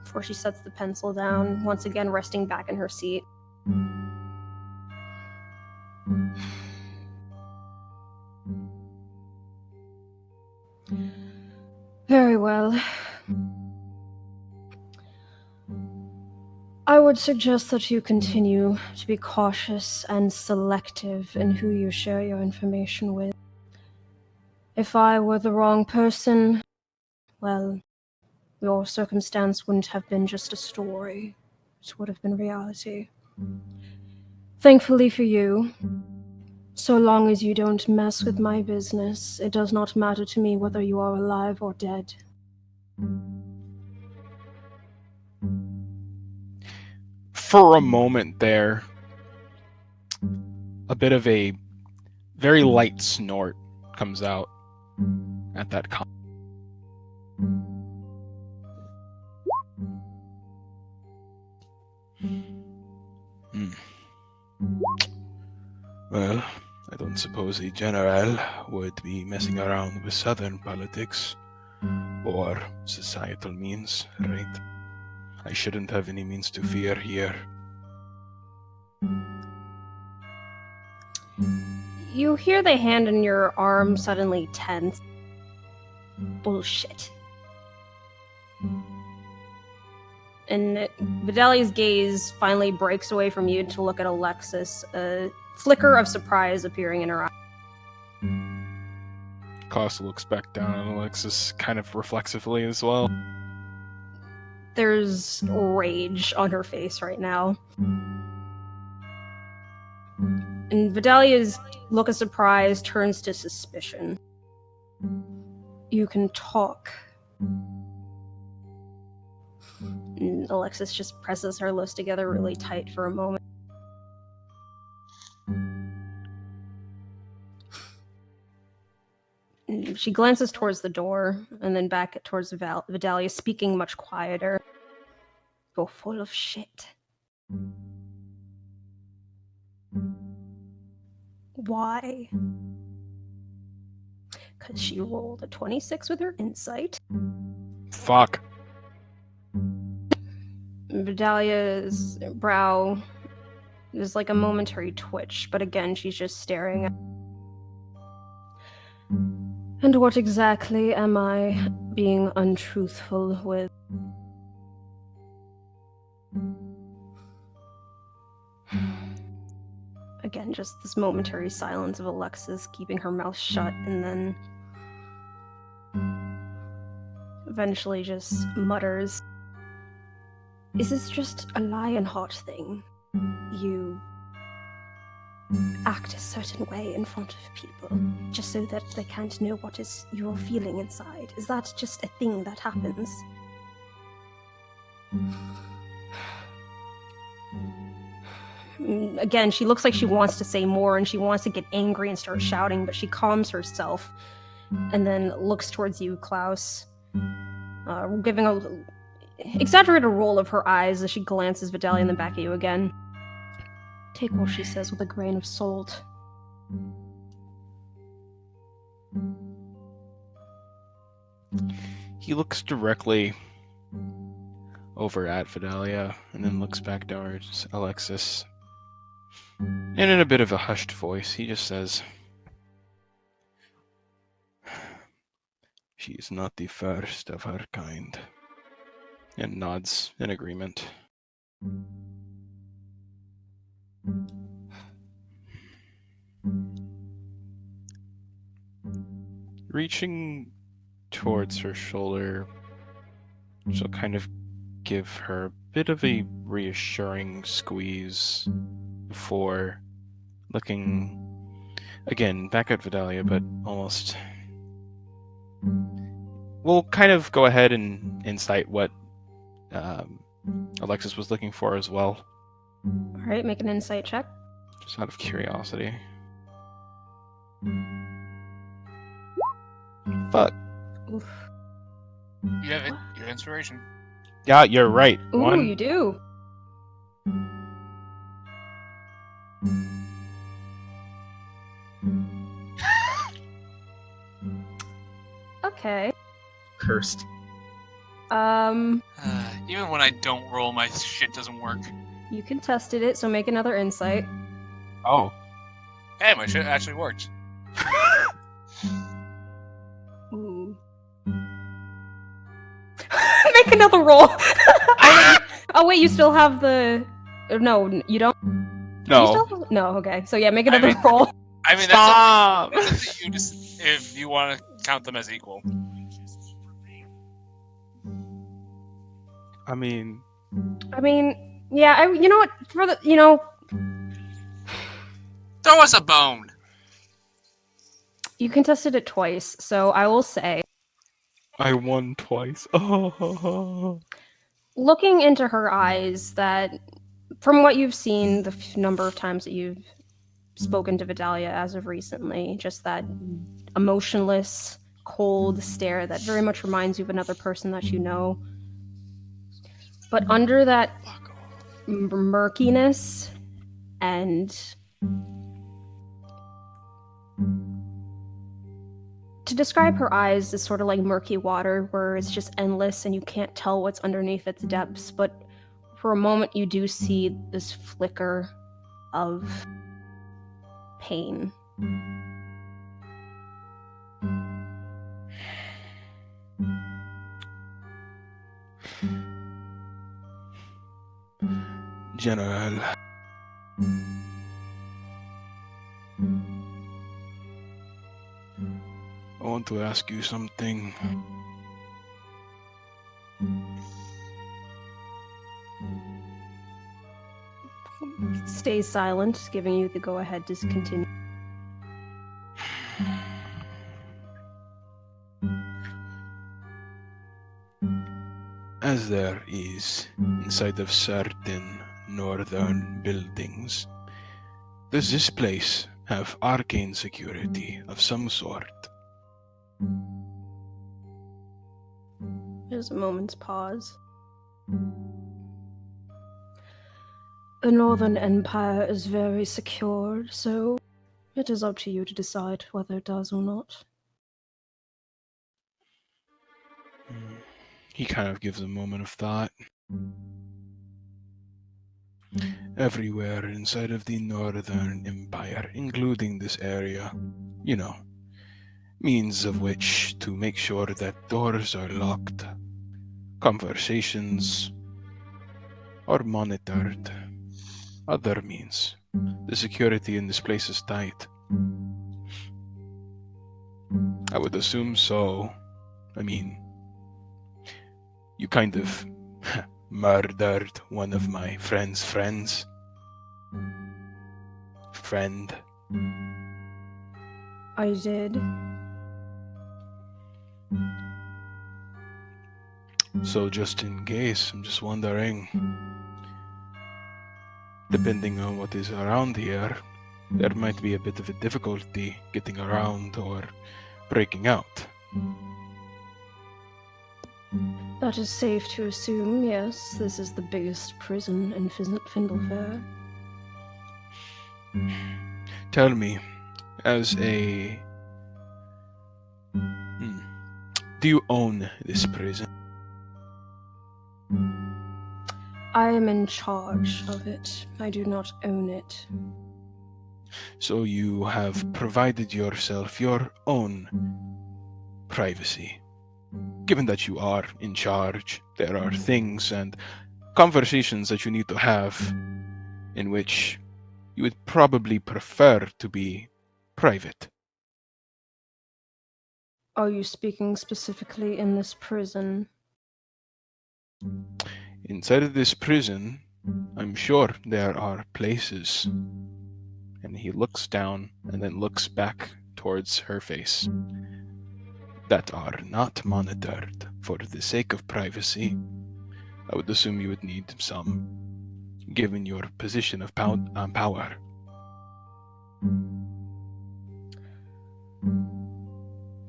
Before she sets the pencil down, once again resting back in her seat. Very well. I would suggest that you continue to be cautious and selective in who you share your information with. If I were the wrong person, well, your circumstance wouldn't have been just a story. It would have been reality. Thankfully for you, so long as you don't mess with my business, it does not matter to me whether you are alive or dead. For a moment there, a bit of a very light snort comes out at that comment. Well, I don't suppose a general would be messing around with southern politics or societal means, right? I shouldn't have any means to fear here. You hear the hand in your arm suddenly tense. Bullshit. And Vidali's gaze finally breaks away from you to look at Alexis, a flicker of surprise appearing in her eye. Costa looks back down on Alexis kind of reflexively as well. There's rage on her face right now. And Vidalia's look of surprise turns to suspicion. You can talk. And Alexis just presses her lips together really tight for a moment. And she glances towards the door and then back towards Vidalia, speaking much quieter. You're full of shit. Why? Because she rolled a 26 with her insight. Fuck. Vidalia's brow There's like a momentary twitch, but again, she's just staring at. And what exactly am I being untruthful with? Again, just this momentary silence of Alexis keeping her mouth shut, and then eventually just mutters, "Is this just a Lionheart thing? You act a certain way in front of people, just so that they can't know what is you're feeling inside. Is that just a thing that happens?" Again, she looks like she wants to say more and she wants to get angry and start shouting, but she calms herself and then looks towards you, Klaus, giving a exaggerated roll of her eyes as she glances Vidalia in the back at you again. Take what she says with a grain of salt. He looks directly over at Vidalia and then looks back towards Alexis. And in a bit of a hushed voice, he just says, "She is not the first of her kind," and nods in agreement. Reaching towards her shoulder, she'll kind of give her a bit of a reassuring squeeze before looking again back at Vidalia, but almost. We'll kind of go ahead and incite what Alexis was looking for as well. Alright, make an insight check. Just out of curiosity. Fuck. Oof. You have it. Your inspiration. Yeah, you're right. Ooh, One. you do. Okay. Cursed. Even when I don't roll, my shit doesn't work. You contested it, so make another insight. Oh. Hey, my shit actually worked. Ooh. Make another roll. Oh wait, you still have the. No, you don't. No. You still have... No, okay. So yeah, make another roll. I mean, Stop! that's up to you if you want to count them as equal. I mean, yeah. You know what? For the, Throw us a bone. you contested it twice, so I will say, I won twice. Oh. looking into her eyes, that from what you've seen, the number of times that you've spoken to Vidalia as of recently, just that emotionless, cold stare that very much reminds you of another person that you know. But under that murkiness and to describe her eyes is sort of like murky water where it's just endless and you can't tell what's underneath its depths, but for a moment you do see this flicker of pain. General. I want to ask you something. Stays silent, giving you the go-ahead to continue. As there is inside of certain northern buildings, does this place have arcane security of some sort? There's a moment's pause. The Northern Empire is very secured, so it is up to you to decide whether it does or not. He kind of gives a moment of thought. everywhere inside of the Northern Empire, including this area. You know, means of which to make sure that doors are locked, conversations are monitored, other means. The security in this place is tight. I would assume so. I mean, you kind of murdered one of my friend's friends. Friend. I did. So just in case, I'm just wondering, depending on what is around here, there might be a bit of a difficulty getting around or breaking out. That is safe to assume, yes. This is the biggest prison in Findlefair. Tell me, as a... do you own this prison? I am in charge of it. I do not own it. So you have provided yourself your own privacy. Given that you are in charge, there are things and conversations that you need to have in which you would probably prefer to be private. Are you speaking specifically in this prison? Inside of this prison, I'm sure there are places. And he looks down and then looks back towards her face. That are not monitored for the sake of privacy. I would assume you would need some, given your position of power.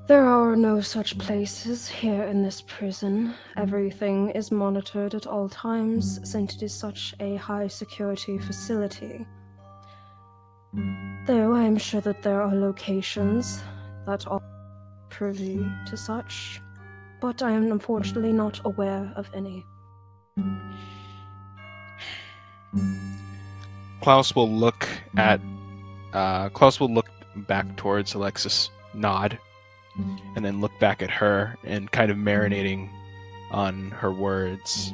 There are no such places here in this prison. Everything is monitored at all times, since it is such a high security facility. Though I am sure that there are locations that are privy to such, but I am unfortunately not aware of any. Klaus will look back towards Alexis, nod, and then look back at her and kind of marinating on her words.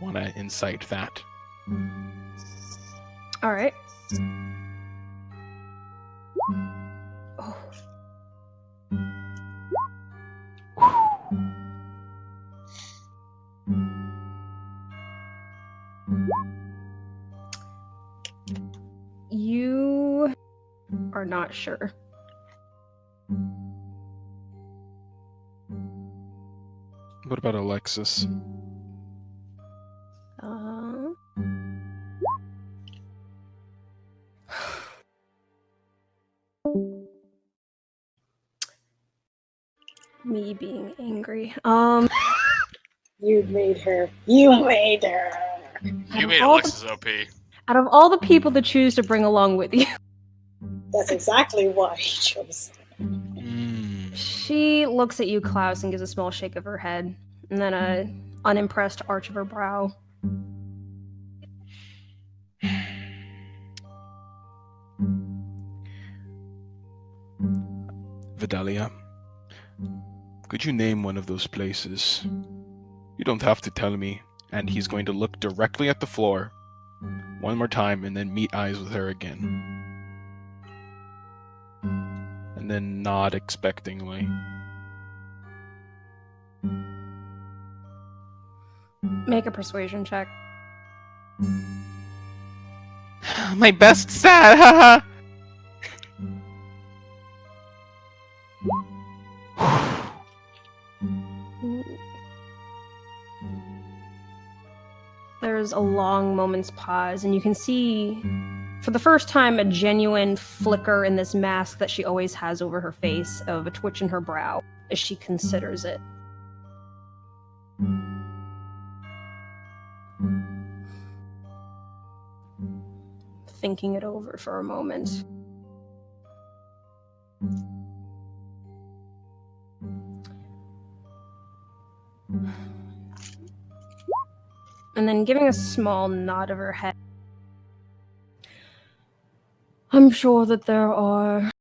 Want to incite that. All right. Oh. You are not sure. What about Alexis? Me being angry. You made her. You made her. You made Alexis OP. Out of all the people to choose to bring along with you, That's exactly why he chose. she looks at you, Klaus, and gives a small shake of her head, and then a unimpressed arch of her brow. Vidalia, could you name one of those places? You don't have to tell me. And he's going to look directly at the floor one more time and then meet eyes with her again. And then nod expectingly. Make a persuasion check. My best stat, haha! There's a long moment's pause, and you can see, for the first time, a genuine flicker in this mask that she always has over her face of a twitch in her brow as she considers it. Thinking it over for a moment. And then giving a small nod of her head. I'm sure that there are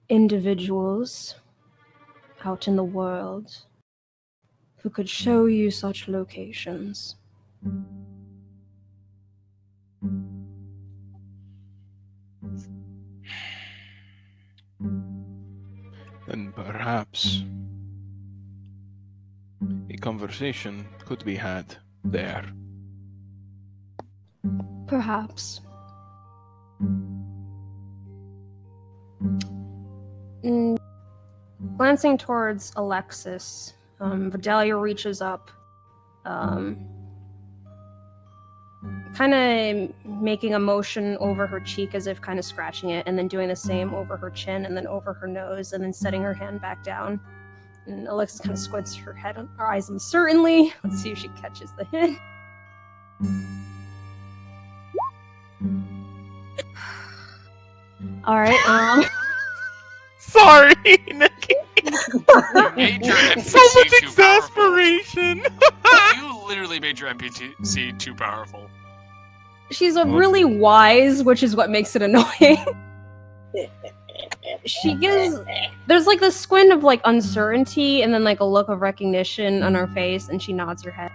individuals out in the world who could show you such locations. Then perhaps a conversation could be had there. Perhaps. Glancing towards Alexis, Vidalia reaches up, kind of making a motion over her cheek as if kind of scratching it, and then doing the same over her chin and then over her nose, and then setting her hand back down. And Alexis kind of squints her head, her eyes uncertainly. Let's see if she catches the hint. All right. Sorry, Nikki. You made your NPC So much too powerful. exasperation. You literally made your NPC too powerful. She's a really wise, which is what makes it annoying. She gives there's like this squint of like uncertainty and then like a look of recognition on her face, and she nods her head.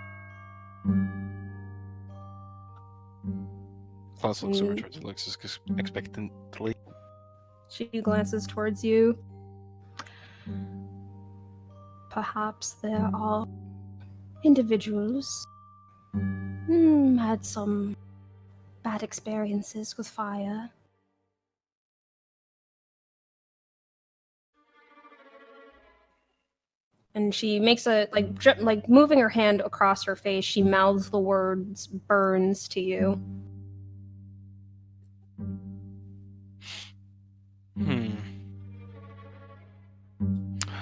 Klaus looks over towards Alexis expectantly. She glances towards you. Perhaps there are individuals had some bad experiences with fire. And she makes a like moving her hand across her face. She mouths the words "burns" to you.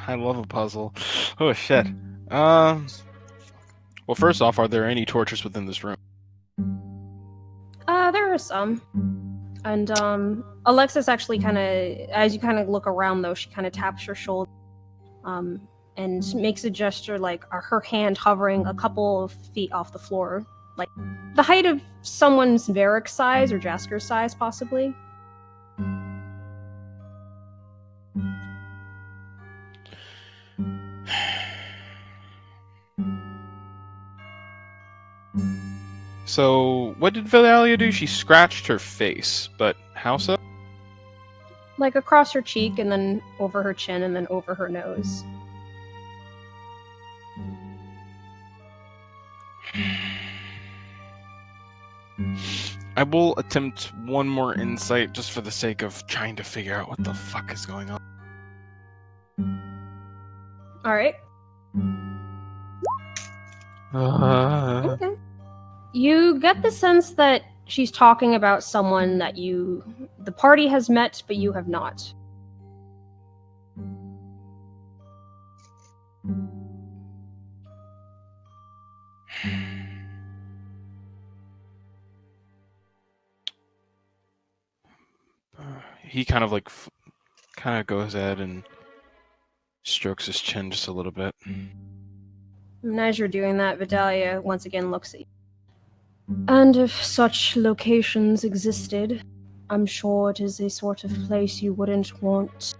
I love a puzzle. Oh shit. Well, first off, are there any torches within this room? There are some. And Alexis actually kind of, as you kind of look around though, she kind of taps her shoulder, and makes a gesture like her hand hovering a couple of feet off the floor, like the height of someone's Varric size or Jasker's size, possibly. So, what did Vidalia do? She scratched her face, but how so? Like across her cheek, and then over her chin, and then over her nose. I will attempt one more insight just for the sake of trying to figure out what the fuck is going on. Alright. Okay. You get the sense that she's talking about someone that the party has met, but you have not. He kind of like, kind of goes ahead and strokes his chin just a little bit. And as you're doing that, Vidalia once again looks at you. And if such locations existed, I'm sure it is a sort of place you wouldn't want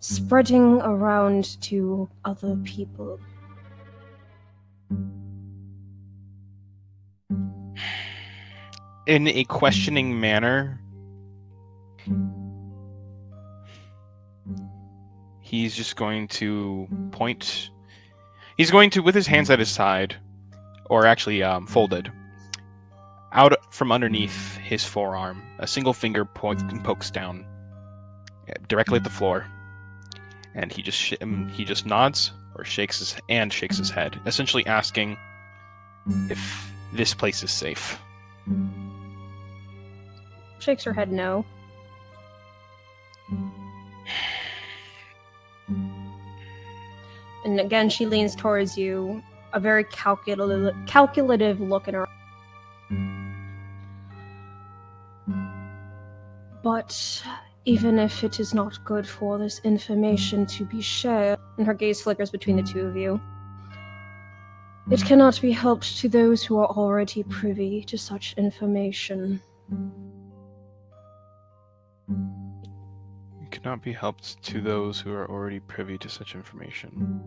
spreading around to other people. In a questioning manner, he's just going to point. He's going to, with his hands at his side, or actually folded, out from underneath his forearm, a single finger pokes down directly at the floor, and he just nods or shakes his head, essentially asking if this place is safe. Shakes her head no. And again, she leans towards you, a very calculative look in her. But even if it is not good for this information to be shared, and her gaze flickers between the two of you, it cannot be helped to those who are already privy to such information. cannot be helped to those who are already privy to such information.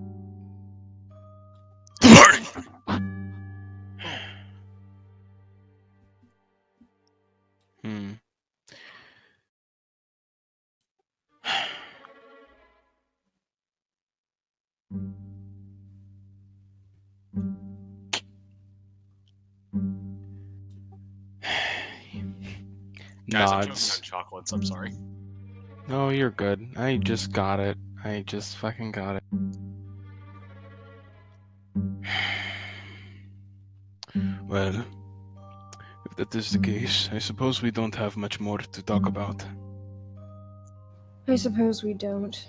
Hmm. Guys, I'm choking Nods. on chocolates. I'm sorry. No, you're good. I just got it. I just fucking got it. Well, if that is the case, I suppose we don't have much more to talk about. I suppose we don't.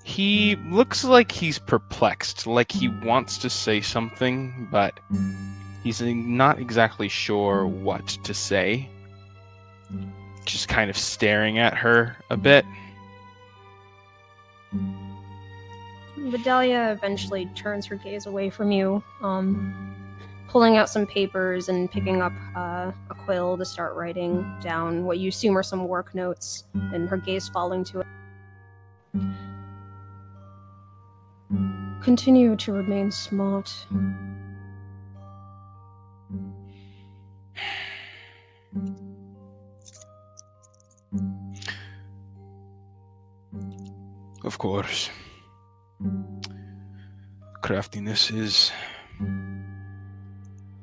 He looks like he's perplexed, like he wants to say something, but he's not exactly sure what to say. Just kind of staring at her a bit. Vidalia eventually turns her gaze away from you, pulling out some papers and picking up a quill to start writing down what you assume are some work notes, and her gaze falling to it. Continue to remain smart. Of course. Craftiness is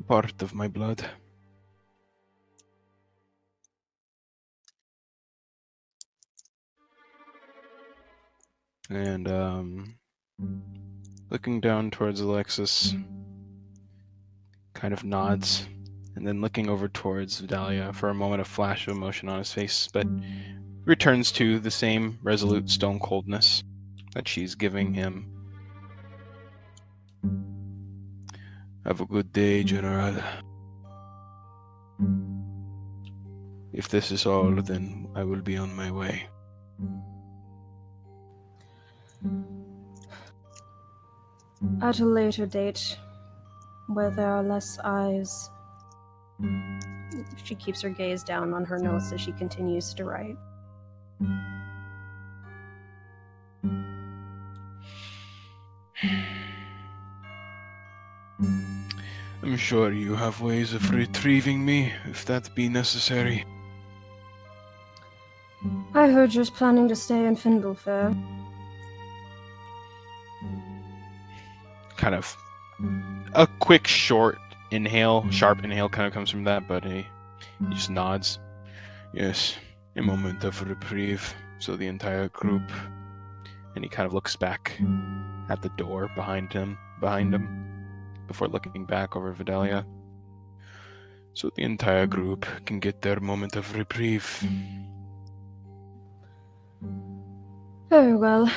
part of my blood. And, looking down towards Alexis, kind of nods, and then looking over towards Vidalia for a moment, a flash of emotion on his face, but returns to the same resolute stone coldness that she's giving him. Have a good day, General. If this is all, then I will be on my way. At a later date, where there are less eyes. She keeps her gaze down on her notes as she continues to write. I'm sure you have ways of retrieving me, if that be necessary. I heard you're planning to stay in Findlefair. Kind of a quick, short inhale, sharp inhale kind of comes from that, but he just nods. Yes, a moment of reprieve, so the entire group. And he kind of looks back at the door behind him, before looking back over Vidalia. So the entire group can get their moment of reprieve. Very well.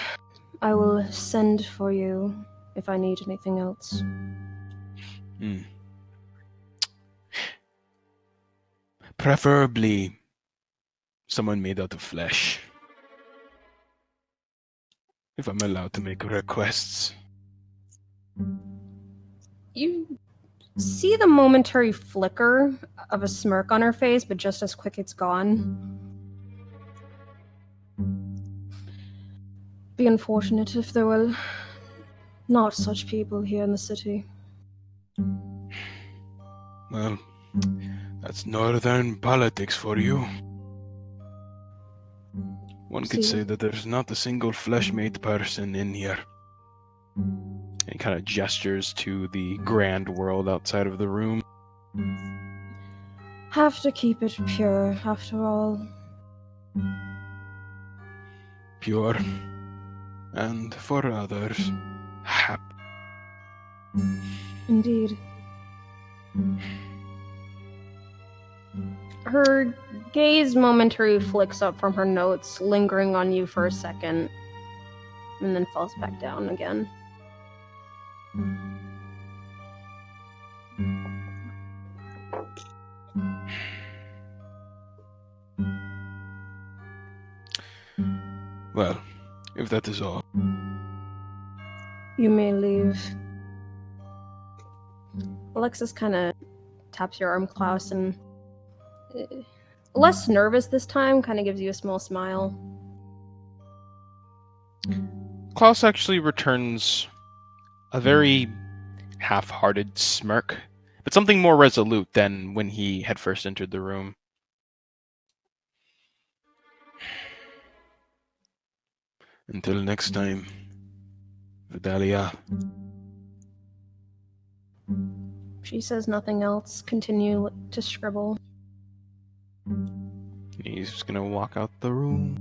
I will send for you if I need anything else. Preferably someone made out of flesh. If I'm allowed to make requests. You see the momentary flicker of a smirk on her face, but just as quick it's gone. Be unfortunate if there were not such people here in the city. Well, that's northern politics for you. One could say that there's not a single flesh-made person in here. And he kind of gestures to the grand world outside of the room. Have to keep it pure, after all. Pure. And for others, happy. Indeed. Her gaze momentarily flicks up from her notes, lingering on you for a second, and then falls back down again. Well, if that is all. You may leave. Alexis kind of taps your arm, Klaus, and less nervous this time, kind of gives you a small smile. Klaus actually returns a very half-hearted smirk, but something more resolute than when he had first entered the room. Until next time, Vidalia. She says nothing else, continue to scribble. He's just gonna walk out the room.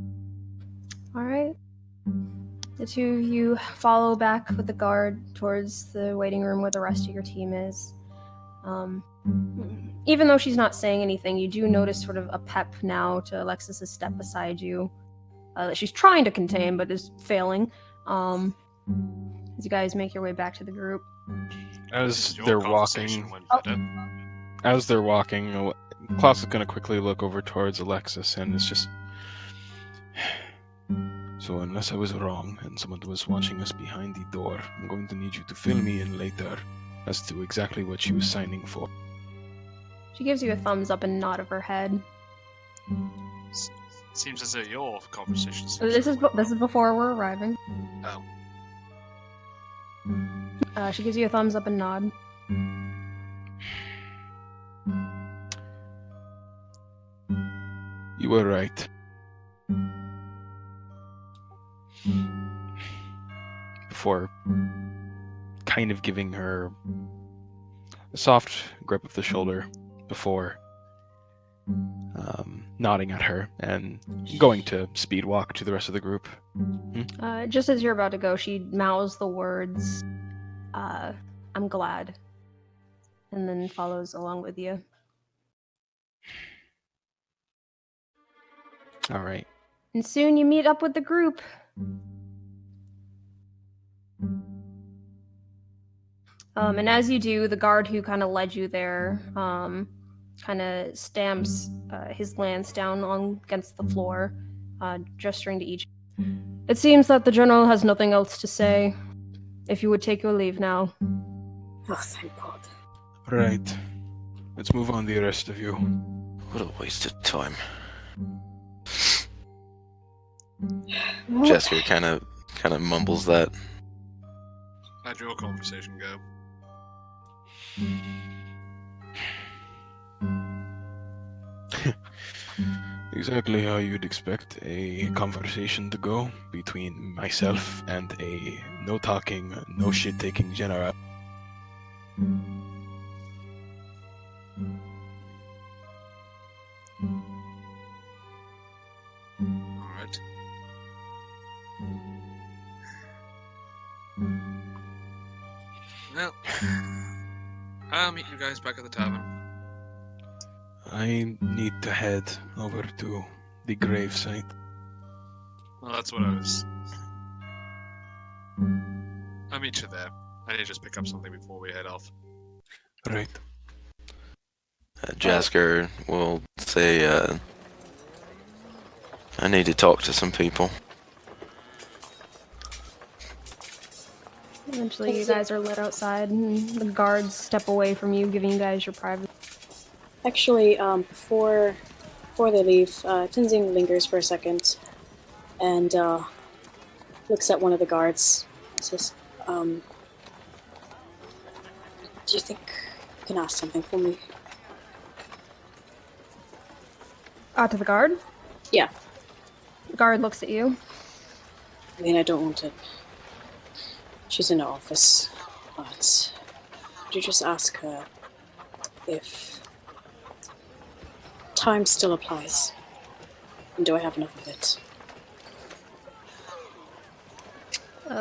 Alright. The two of you follow back with the guard towards the waiting room where the rest of your team is. Even though she's not saying anything, you do notice sort of a pep now to Alexis's step beside you. That she's trying to contain, but is failing. As you guys make your way back to the group. As Your they're conversation walking, went better. as they're walking, Klaus is gonna quickly look over towards Alexis, and it's just. So unless I was wrong and someone was watching us behind the door, I'm going to need you to fill me in later as to exactly what she was signing for. She gives you a thumbs up and nod of her head. Seems as though your conversation. This is before we're arriving. Oh. She gives you a thumbs up and nod. You were right. Before kind of giving her a soft grip of the shoulder before nodding at her and going to speed walk to the rest of the group. Just as you're about to go, she mouths the words, I'm glad, and then follows along with you. All right. And soon you meet up with the group. And as you do, the guard who kind of led you there kind of stamps his lance down against the floor, gesturing to each. It seems that the general has nothing else to say. If you would take your leave now. Oh, thank God. Right. Let's move on, the rest of you. What a waste of time. Well, Jessica kind of mumbles that. How'd your conversation go? Exactly how you'd expect a conversation to go between myself and a no-talking, no-shit-taking general. Alright. Well, I'll meet you guys back at the tavern. I need to head over to the gravesite. Well, that's what I was. I'll meet you there. I need to just pick up something before we head off. Right. Jasker will say, I need to talk to some people. Eventually you guys are led outside and the guards step away from you, giving you guys your private... actually, before they leave, Tenzing lingers for a second and looks at one of the guards and says, do you think you can ask something for me? To the guard? Yeah. The guard looks at you. I mean, I don't want to... She's in her office, but could you just ask her if time still applies? And do I have enough of it?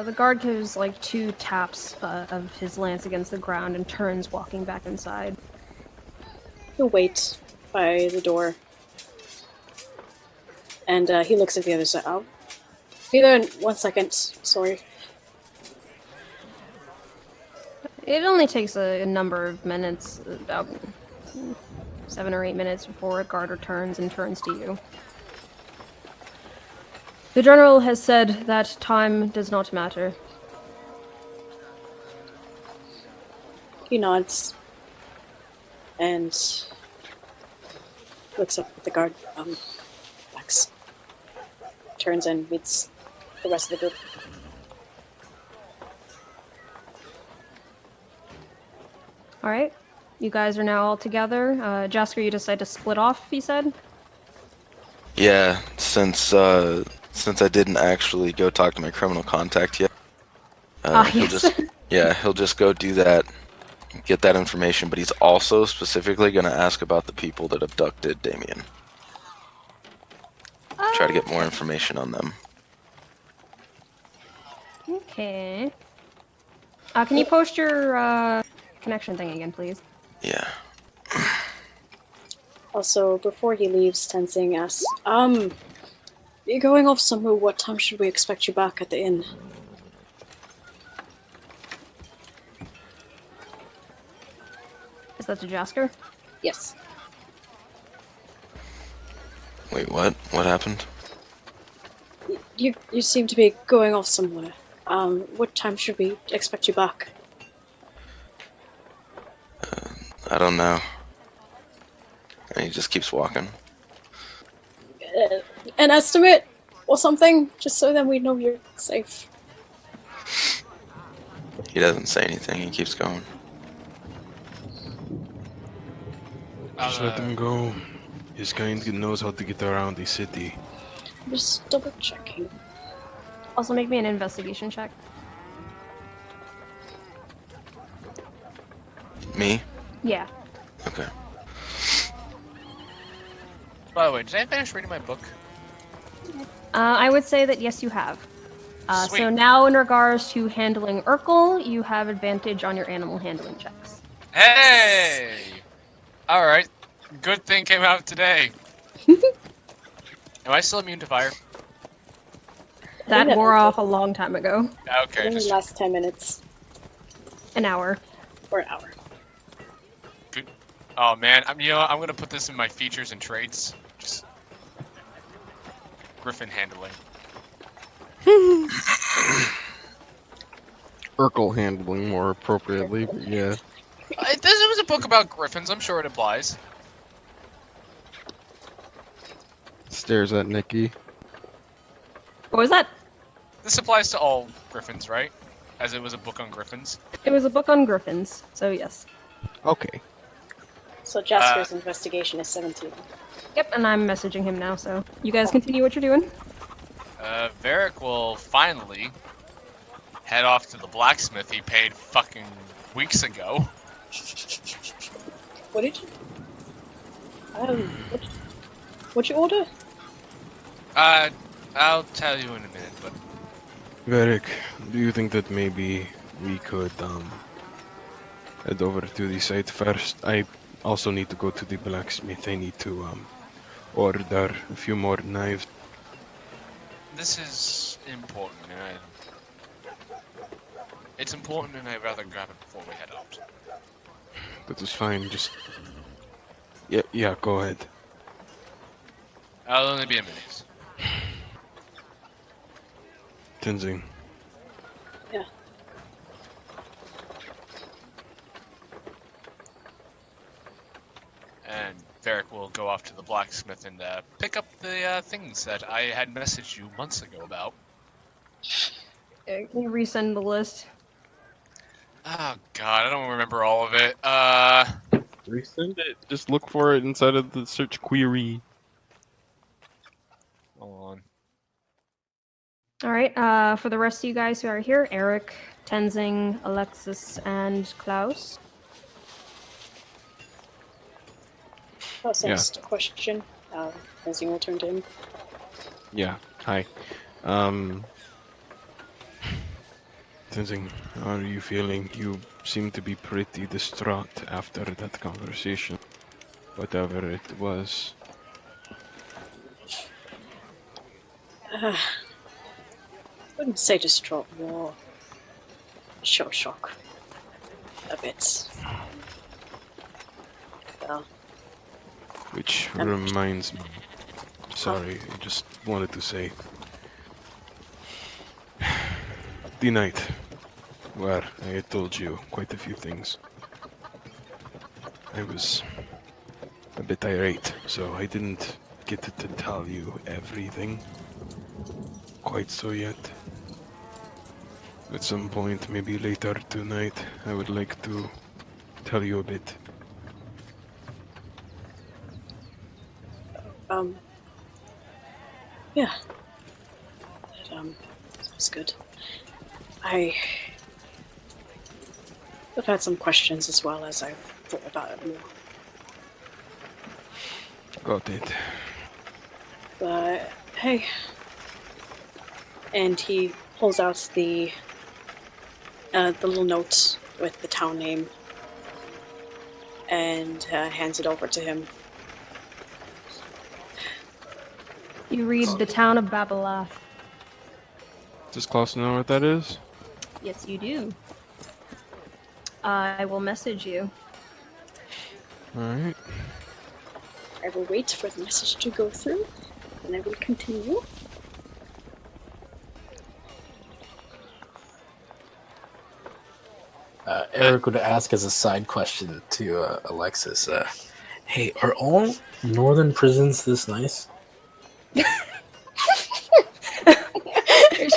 The guard gives like 2 taps of his lance against the ground and turns, walking back inside. He'll wait by the door. And he looks at the other side. I'll be there in 1 second. Sorry. It only takes a number of minutes, about 7 or 8 minutes before a guard returns and turns to you. The general has said that time does not matter. He nods and looks up at the guard. Max turns and meets the rest of the group. All right, you guys are now all together. Jasker, you decide to split off. He said. Yeah, since I didn't actually go talk to my criminal contact yet, he'll Yes. he'll just go do that, get that information. But he's also specifically going to ask about the people that abducted Damien. Try to get more information on them. Okay. Can you post your connection thing again, please? Yeah. Also, before he leaves, Tenzing asks, you're going off somewhere. What time should we expect you back at the inn? Is that to Jasker? Yes. Wait, what? What happened? You seem to be going off somewhere. What time should we expect you back? I don't know. And he just keeps walking. An estimate or something, just so then we know you're safe. He doesn't say anything. He keeps going. Just let him go. His kind knows how to get around the city. Just double checking. Also, make me an investigation check. Me? Yeah. Okay. By the way, did I finish reading my book? I would say that yes, you have. So Sweet. now, in regards to handling Urkel, you have advantage on your animal handling checks. Hey! Alright. Good thing came out today. Am I still immune to fire? That that wore okay. off a long time ago. Okay, In the just last 10 minutes An hour. or an hour. good. Oh man, I'm gonna put this in my features and traits. Just Griffin handling. Urkel handling more appropriately, but yeah. This was a book about griffins. I'm sure it applies. Stares at Nikki. What was that? This applies to all griffins, right? As it was a book on griffins. It was a book on griffins, so yes. Okay. So Jasper's investigation is 17. Yep, and I'm messaging him now, so you guys continue what you're doing. Varric will finally head off to the blacksmith he paid fucking weeks ago. What did you... what'd you order? I'll tell you in a minute, but Varric, do you think that maybe we could head over to the site first? I also need to go to the blacksmith. I need to order a few more knives. this is important, and it's important, and I'd rather grab it before we head out. That is fine. Just yeah. Go ahead. I'll only be a minute. Tenzing. Yeah. And Varric will go off to the blacksmith and pick up the things that I had messaged you months ago about. Can you resend the list? Oh god, I don't remember all of it. Resend it. Just look for it inside of the search query. Hold on. All right. For the rest of you guys who are here, Eric, Tenzing, Alexis, and Klaus. Klaus asked a question. Tenzing will turn to him. Yeah. Hi. Tenzing, how are you feeling? You seem to be pretty distraught after that conversation. Whatever it was. Wouldn't say distraught, more shell shock. A bit. Well, Which reminds me. Sorry, I just wanted to say. the night where I had told you quite a few things. I was a bit irate, so I didn't get to tell you everything quite so yet. At some point, maybe later tonight, I would like to tell you a bit. Yeah. That's good. I've had some questions as well as I've thought about it more. Got it. But hey. And he pulls out the little note with the town name and hands it over to him. You read the town of Babalath. Does Klaus know what that is? Yes, you do. I will message you. Alright. I will wait for the message to go through, and I will continue. Eric would ask as a side question to Alexis, hey, are all northern prisons this nice?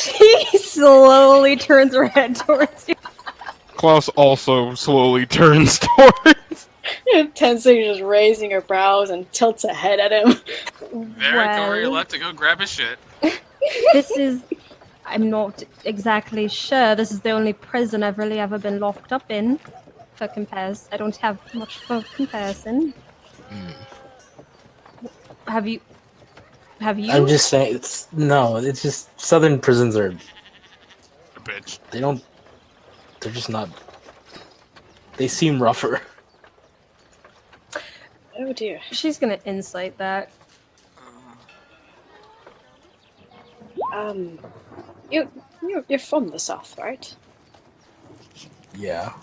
She slowly turns her head towards you. Klaus also slowly turns towards. Tensei just raising her brows and tilts a head at him. Varric, or you left to go grab his shit. This is... I'm not exactly sure. This is the only prison I've really ever been locked up in. For compares, I don't have much for comparison. Have you? I'm just saying, it's just southern prisons are... A bitch. They're just not... They seem rougher. Oh dear. She's gonna insight that. You're from the south, right? Yeah.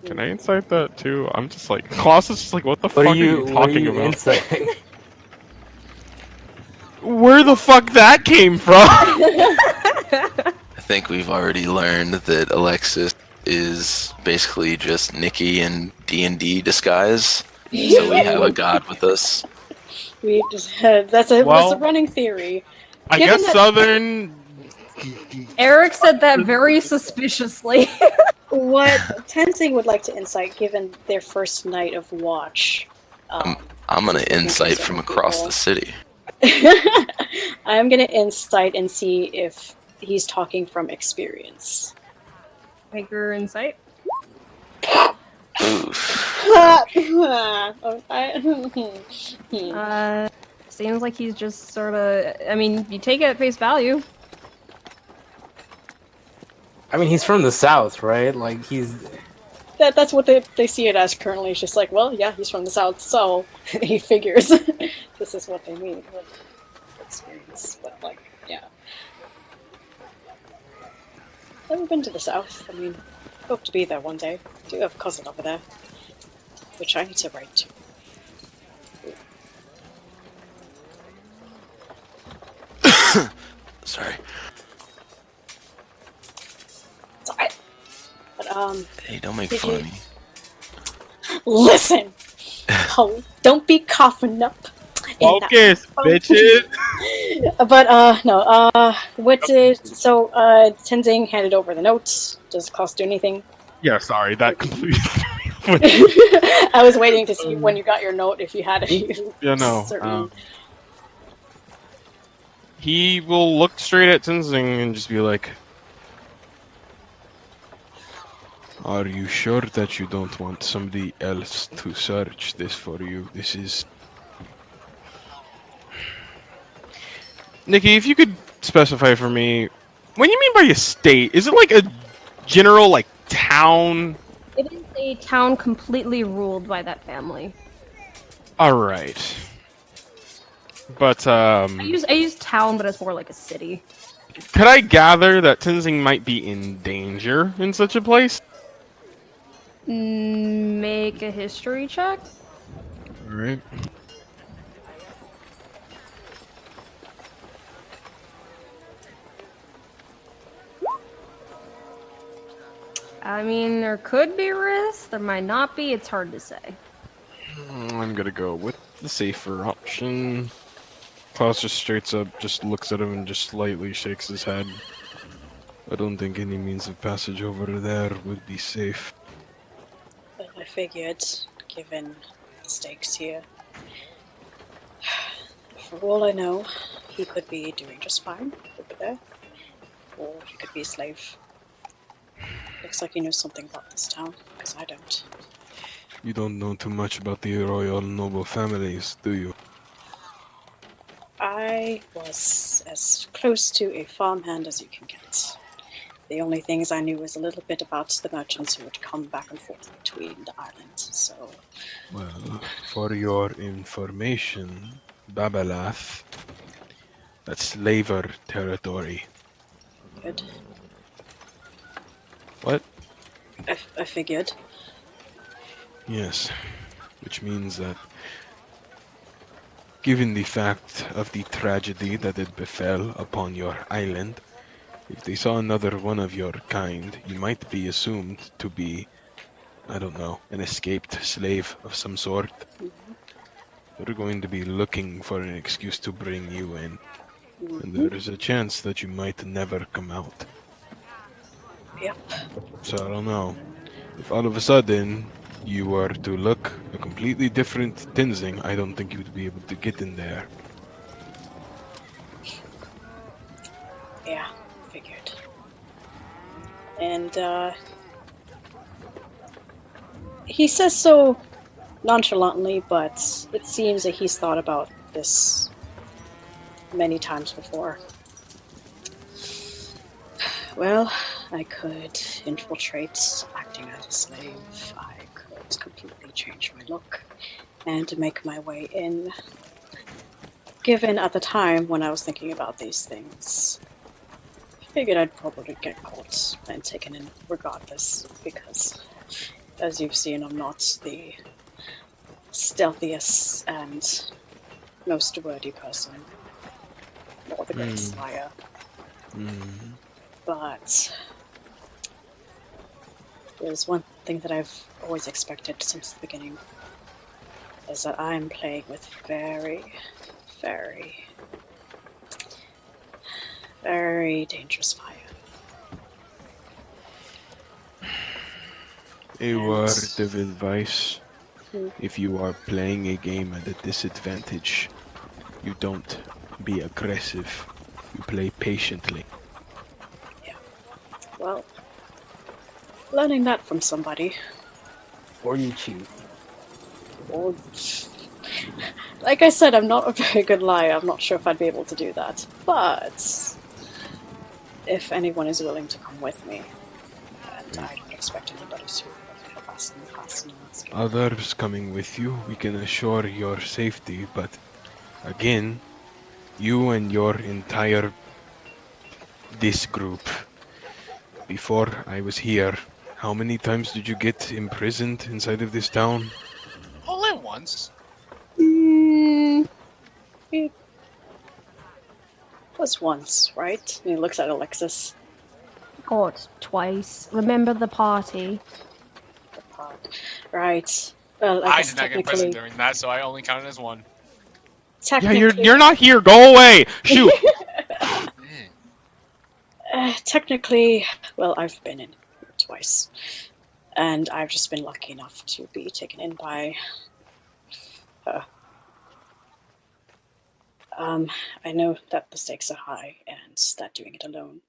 Can I insight that too? I'm just like, Klaus is just like, what the fuck What are you talking about? inciting? Where the fuck that came from? I think we've already learned that Alexis is basically just Nikki in D&D disguise. So we have a god with us. We just that's a running theory. I Given guess that- Southern. Eric said that very suspiciously. What Tensei would like to insight, given their first night of watch. I'm gonna insight from across the city. I'm gonna insight and see if he's talking from experience. Make your insight. Oof. Seems like he's just sort of. I mean, you take it at face value. I mean, he's from the south, right? Like, he's... That's what they see it as currently. It's just like, well, yeah, he's from the south, so he figures this is what they mean with experience. But like, yeah, never been to the south. I mean, hope to be there one day. I do have a cousin over there, which I need to write to. Sorry. Sorry. But Hey, don't make fun of me. listen. Oh, don't be coughing up. Focus, bitches. But no. What did so Tenzing handed over the notes? Does Klaus do anything? Yeah, sorry, that completely. I was waiting to see when you got your note if you had any. Yeah, no. certain... He will look straight at Tenzing and just be like, "Are you sure that you don't want somebody else to search this for you? This is..." Nikki, if you could specify for me, what do you mean by estate? Is it like a general, like, town? It is a town completely ruled by that family. Alright. But, I use town, but it's more like a city. could I gather that Tenzing might be in danger in such a place? Make a history check. Alright. I mean, there could be risks. There might not be. It's hard to say. I'm gonna go with the safer option. Klaus just straight up just looks at him and just slightly shakes his head. I don't think any means of passage over there would be safe. Well, I figured, given the stakes here, for all I know, he could be doing just fine over there, or he could be a slave. Looks like he knows something about this town, because I don't. You don't know too much about the royal noble families, do you? I was as close to a farmhand as you can get. The only things I knew was a little bit about the merchants who would come back and forth between the islands, so... Well, for your information, Babalath, that's slaver territory. Good. What? I figured. Yes, which means that given the fact of the tragedy that had befell upon your island, if they saw another one of your kind, you might be assumed to be, I don't know, an escaped slave of some sort. Mm-hmm. They're going to be looking for an excuse to bring you in, Mm-hmm. and there is a chance that you might never come out. Yep. So I don't know. If all of a sudden you were to look a completely different Tenzing, I don't think you would be able to get in there. Yeah, figured. And, he says so nonchalantly, but it seems that he's thought about this many times before. Well, I could infiltrate acting as a slave. I could completely change my look and make my way in. Given at the time when I was thinking about these things, I figured I'd probably get caught and taken in regardless, because as you've seen, I'm not the stealthiest and most wordy person, nor the greatest liar. But there's one thing that I've always expected since the beginning, is that I'm playing with very, very, very dangerous fire. A And- word of advice. Hmm. If you are playing a game at a disadvantage, you don't be aggressive. You play patiently. Well, learning that from somebody, Or you cheat. or... Like I said, I'm not a very good liar. I'm not sure if I'd be able to do that. But if anyone is willing to come with me, and I don't expect anybody to pass in the past in that game. Others coming with you, we can assure your safety, but again, you and your entire this group, before I was here, how many times did you get imprisoned inside of this town? Only once. It was once, right? And he looks at Alexis. God, twice. Remember the party? The part. Right. Well, I I guess did not get present during that, so I only counted as one. Yeah, technically, you're not here. Go away. Shoot. technically, well, I've been in twice, and I've just been lucky enough to be taken in by her. I know that the stakes are high, and that doing it alone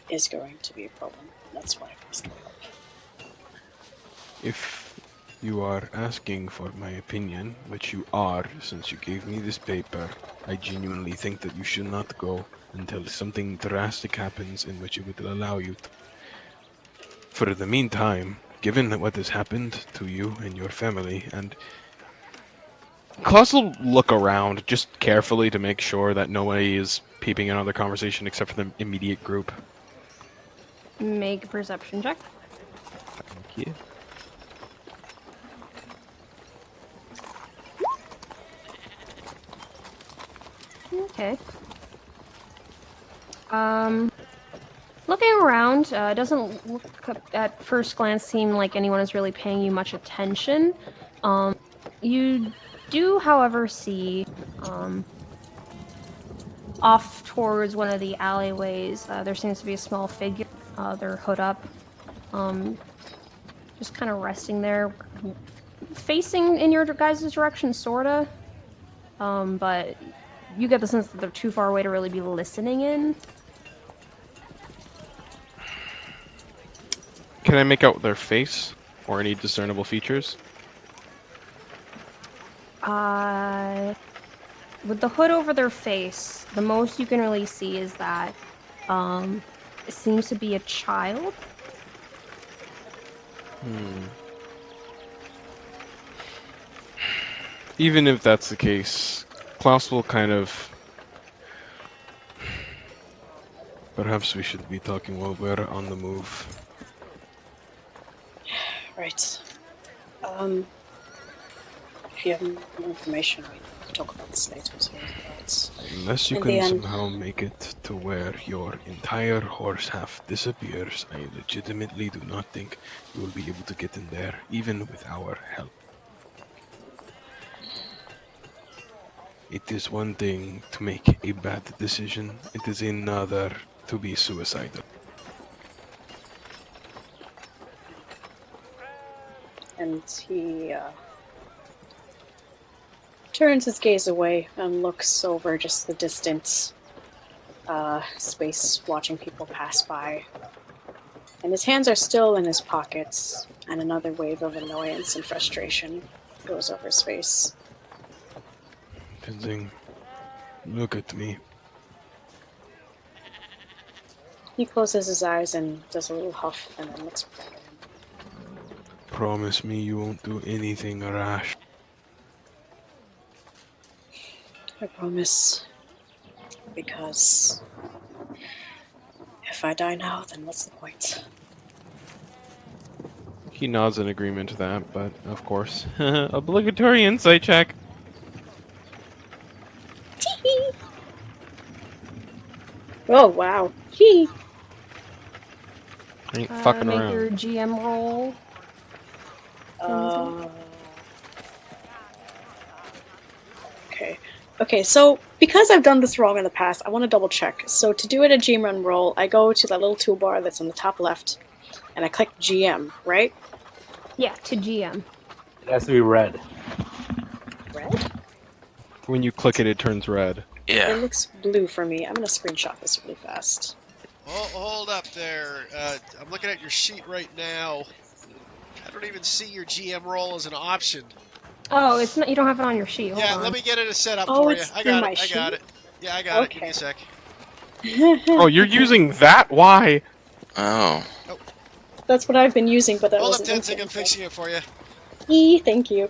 is going to be a problem. That's why I've asked for help. If you are asking for my opinion, which you are, since you gave me this paper, I genuinely think that you should not go until something drastic happens in which it would allow you to. For the meantime, given what has happened to you and your family, and Klaus will look around just carefully to make sure that nobody is peeping in on the conversation except for the immediate group. Make a perception check. Thank you. Okay. Looking around, it doesn't look at first glance seem like anyone is really paying you much attention. You do, however, see off towards one of the alleyways, there seems to be a small figure, their hood up, just kind of resting there, facing in your guys' direction, sorta. But you get the sense that they're too far away to really be listening in. Can I make out their face or any discernible features? With the hood over their face, the most you can really see is that it seems to be a child. Even if that's the case, Klaus will kind of... Perhaps we should be talking while we're on the move. Right. If you have more information, we can talk about this later. So Unless you in the can end- somehow make it to where your entire horse half disappears, I legitimately do not think you will be able to get in there, even with our help. It is one thing to make a bad decision, it is another to be suicidal. And he turns his gaze away and looks over just the distant space, watching people pass by. And his hands are still in his pockets, and another wave of annoyance and frustration goes over his face. Tenzing, look at me. He closes his eyes and does a little huff and then looks back at him. Promise me you won't do anything rash. I promise. Because if I die now, then what's the point? He nods in agreement to that, but of course, obligatory insight check. Oh, wow. Hee. I ain't fucking Make around. your GM roll. Okay. Okay, so because I've done this wrong in the past, I want to double check. So to do it a GM run roll, I go to that little toolbar that's on the top left, and I click GM, right? Yeah, to GM. It has to be red. Red? When you click it, it turns red. It Yeah. looks blue for me. I'm gonna screenshot this really fast. Oh, hold up there. I'm looking at your sheet right now. I don't even see your GM roll as an option. Oh, it's not. You don't have it on your sheet. Hold Yeah, on. let me get it set up Oh, for you. it's I through got my it. I got sheet? it. Yeah, I got it. Give me Okay. a sec. Oh, you're using that? Why? Oh. That's what I've been using, but that Hold up, wasn't Tenzing. I'm fixing it for you. Thank you.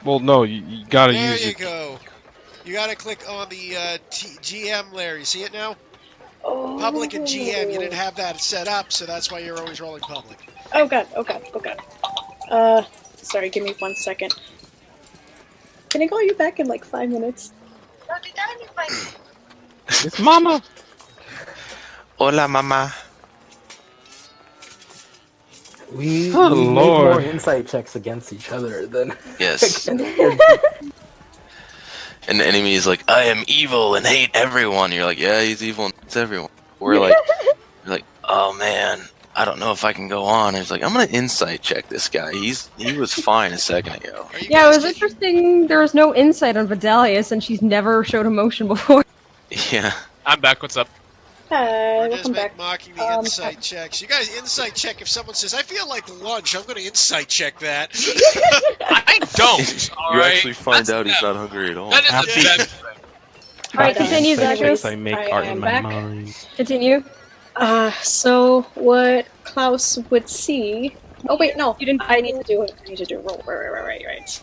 Well, no, you gotta There use you it. go. You gotta click on the GM layer. You see it now? Oh. Public and GM. You didn't have that set up, so that's why you're always rolling public. Oh god, oh god, oh god. Sorry, give me 1 second. Can I call you back in like 5 minutes? It's Mama. Hola, mama. We Oh, need Lord. more insight checks against each other than Yes. And the enemy is like, I am evil and hate everyone. You're like, yeah, he's evil and hates everyone. We're like, oh man, I don't know if I can go on. And he's like, I'm gonna insight check this guy. He was fine a second ago. Are you Yeah, it guys was interesting. There was no insight on Vidalius, and she's never showed emotion before. Yeah. I'm back. What's up? Hi, We're welcome just back. mocking the insight checks. You guys insight check if someone says, I feel like lunch. I'm going to insight check that. I don't. All You right? actually find That's out he's them. not hungry at all. That is Happy- a them thing. Alright, But, continue, Insight Zachary. checks I make I are am in my back. mind. Continue. So what Klaus would see... Oh wait, no, You didn't- I need to do it. I need to do a roll. Right.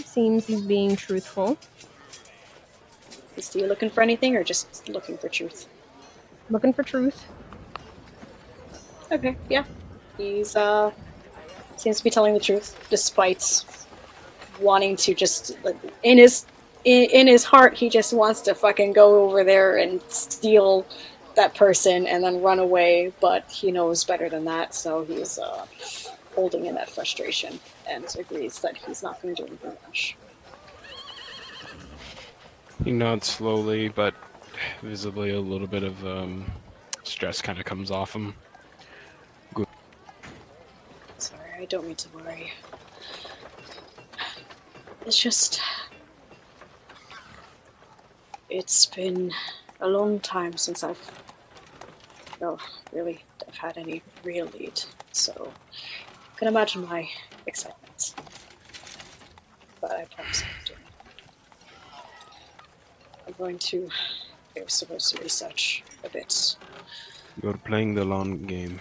Seems he's being truthful. Is he looking for anything or just looking for truth? Looking for truth. Okay, yeah. He's seems to be telling the truth, despite wanting to just, like, in his in his heart, he just wants to fucking go over there and steal that person and then run away, but he knows better than that, so he's holding in that frustration and agrees that he's not going to do anything rash. He nods slowly, but visibly a little bit of stress kind of comes off him. Sorry, I don't mean to worry. It's just... It's been a long time since I've had any real lead, so you can imagine my excitement. But I promise I'm doing it. I'm going to... I was supposed to research a bit. You're playing the long game.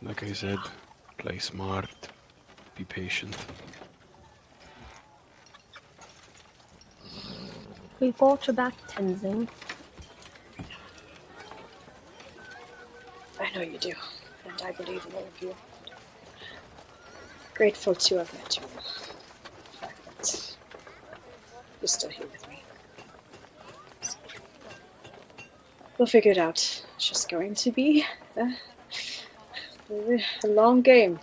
Like I said, play smart, be patient. We got your back, Tenzing. I know you do, and I believe in all of you. Grateful to have met you. The fact that you're still here with me. We'll figure it out. It's just going to be a long game.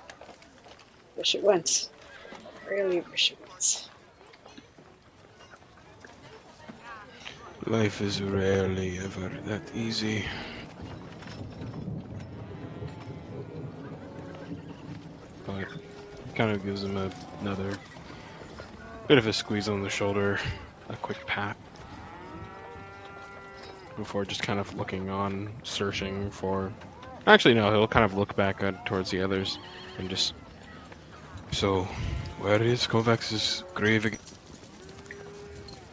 Wish it went. Really wish it went. Life is rarely ever that easy. But it kind of gives him another bit of a squeeze on the shoulder, a quick pat, before just kind of looking on, searching for... Actually, no, he'll kind of look back towards the others and just... So, where is Kovacs's grave again?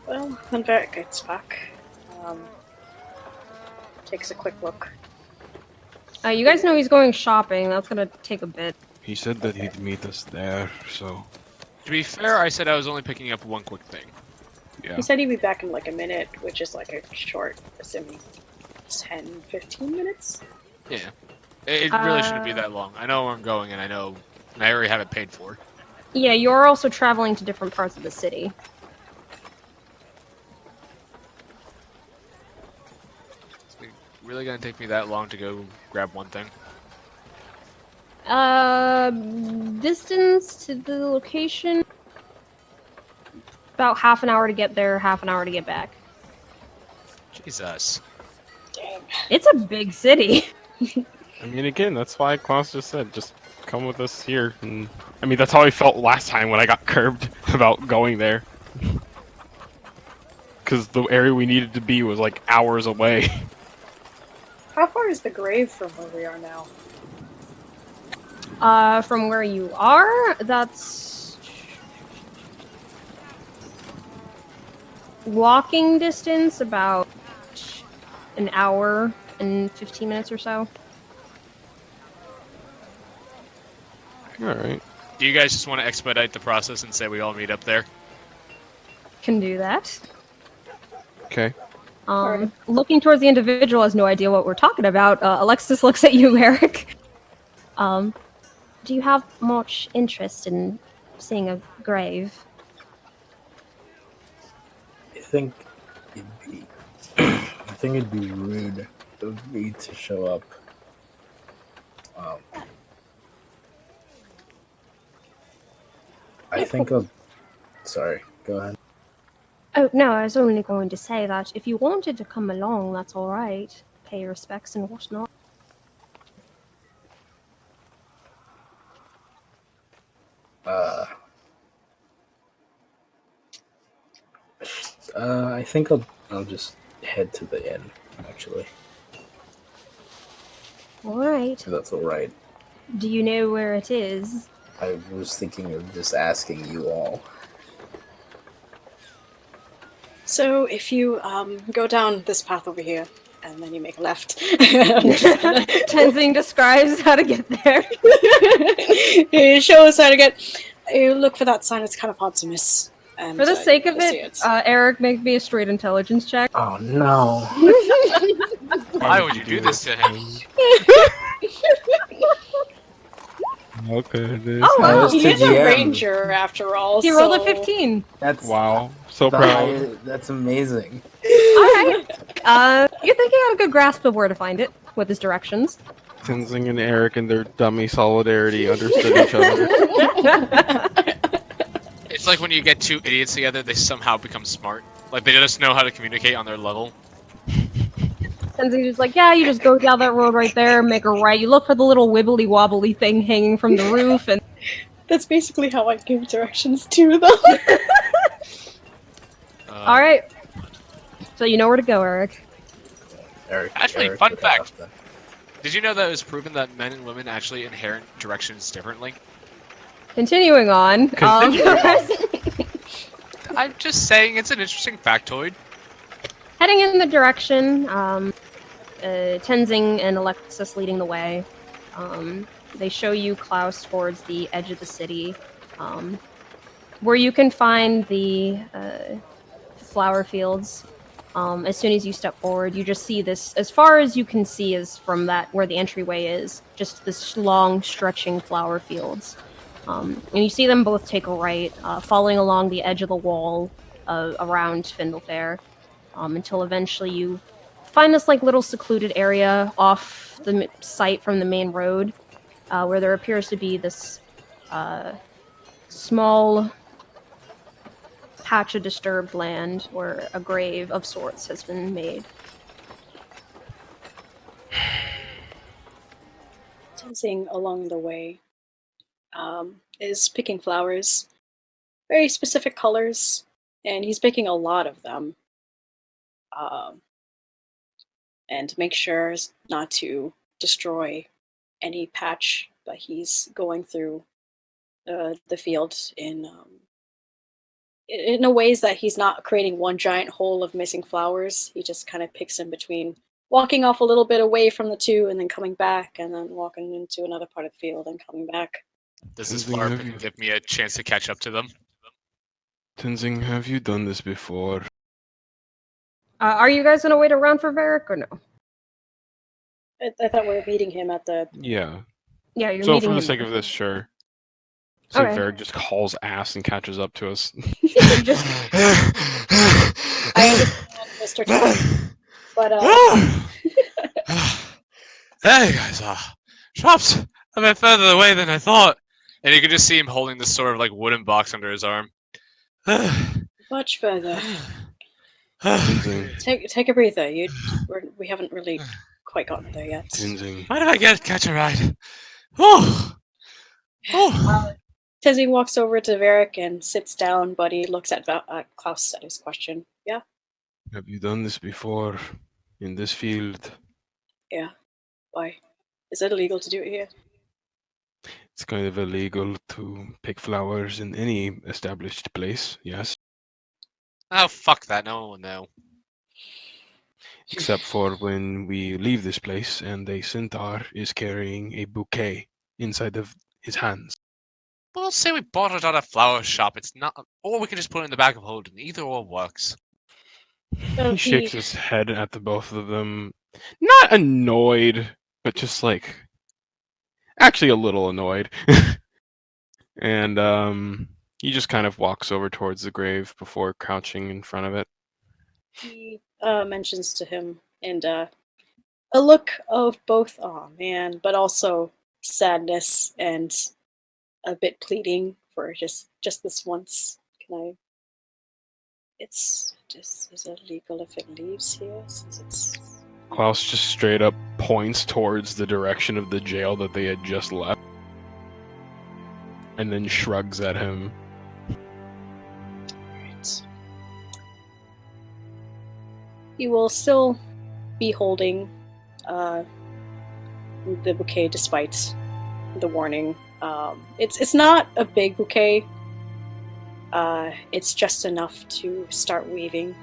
Well, when Varric gets back, takes a quick look. You guys know he's going shopping. That's gonna take a bit. He said that he'd meet us there, so... To be fair, I said I was only picking up one quick thing. Yeah. He said he'd be back in like a minute, which is like a short, assuming 10-15 minutes. Yeah. It really shouldn't be that long. I know where I'm going, and I already have it paid for. Yeah, you're also traveling to different parts of the city. It's really gonna take me that long to go grab one thing? Distance to the location, about half an hour to get there, half an hour to get back. Jesus. Dang. It's a big city. I mean, again, that's why Klaus just said, just come with us here. And I mean, that's how I felt last time when I got curbed about going there. Because the area we needed to be was like hours away. How far is the grave from where we are now? From where you are, that's walking distance, about an hour and 15 minutes or so. Alright. Do you guys just want to expedite the process and say we all meet up there? Can do that. Okay. Looking towards the individual has no idea what we're talking about. Alexis looks at you, Eric. Do you have much interest in seeing a grave? I think it'd be rude of me to show up. I think I'll... Sorry, go ahead. Oh, no, I was only going to say that if you wanted to come along, that's alright. Pay your respects and whatnot. I think I'll just head to the inn, actually. Alright. If that's alright. Do you know where it is? I was thinking of just asking you all. So if you go down this path over here, and then you make a left. Tenzing describes how to get there. He shows how to get... You look for that sign, it's kind of hard to miss. And, For the sake of you'll see it, Eric, make me a straight intelligence check. Oh no. Why would you do this to him? Okay. Oh, wow. That was He to is a GM. ranger after all. He rolled a so- 15. That's Wow, so the proud. That's amazing. Alright. You think he had a good grasp of where to find it with his directions. Tenzing and Eric and their dummy solidarity understood each other. It's like when you get two idiots together, they somehow become smart. Like they just know how to communicate on their level. Tenzing's just like, yeah, you just go down that road right there, make a right. You look for the little wibbly wobbly thing hanging from the roof, and That's basically how I give directions too, though. all right. So you know where to go, Eric. Actually, fun fact. Did you know that it was proven that men and women actually inherit directions differently? Continuing on. I'm just saying it's an interesting factoid. Heading in the direction, Tenzing and Alexis leading the way. They show you Klaus towards the edge of the city, where you can find the flower fields. As soon as you step forward, you just see this, as far as you can see is from that where the entryway is, just this long stretching flower fields. And you see them both take a right, following along the edge of the wall around Findlefair, until eventually you find this like little secluded area off the site from the main road, where there appears to be this small patch of disturbed land where a grave of sorts has been made. Tenzing along the way is picking flowers, very specific colors, and he's picking a lot of them. And make sure not to destroy any patch, but he's going through the field in a ways that he's not creating one giant hole of missing flowers. He just kind of picks in between, walking off a little bit away from the two and then coming back, and then walking into another part of the field and coming back. Does this Tenzing, flower have picking you- give me a chance to catch up to them? Tenzing, have you done this before? Are you guys gonna wait around for Varric or no? I thought we were meeting him at the. Yeah. Yeah, you're So meeting for the him. sake of this, sure. So Okay. Varric just hauls ass and catches up to us. You just I understand, Mr. Tenzing, but There you guys are. Shops a bit further away than I thought. And you can just see him holding this sort of like wooden box under his arm. much further. Tenzing, Take a breather. We haven't really quite gotten there yet. Tenzing. Why did I catch a ride? Oh, oh. Tenzing walks over to Varric and sits down, but he looks at Klaus at his question. Yeah, Have you done this before in this field? yeah. Why? Is it illegal to do it here? It's kind of illegal to pick flowers in any established place, yes. Oh, fuck that. No one will know. Except for when we leave this place and a centaur is carrying a bouquet inside of his hands. Well, say we bought it at a flower shop. It's not. Or we can just put it in the bag of holding. Either or works. So He shakes his head at the both of them. Not annoyed, but just like actually a little annoyed. And he just kind of walks over towards the grave before crouching in front of it. He mentions to him, and a look of both, oh man, but also sadness and a bit pleading for just this once. Can I? It's just is it legal if it leaves here since it's. Klaus just straight up points towards the direction of the jail that they had just left. And then shrugs at him. Right. He will still be holding the bouquet despite the warning. It's not a big bouquet. It's just enough to start weaving.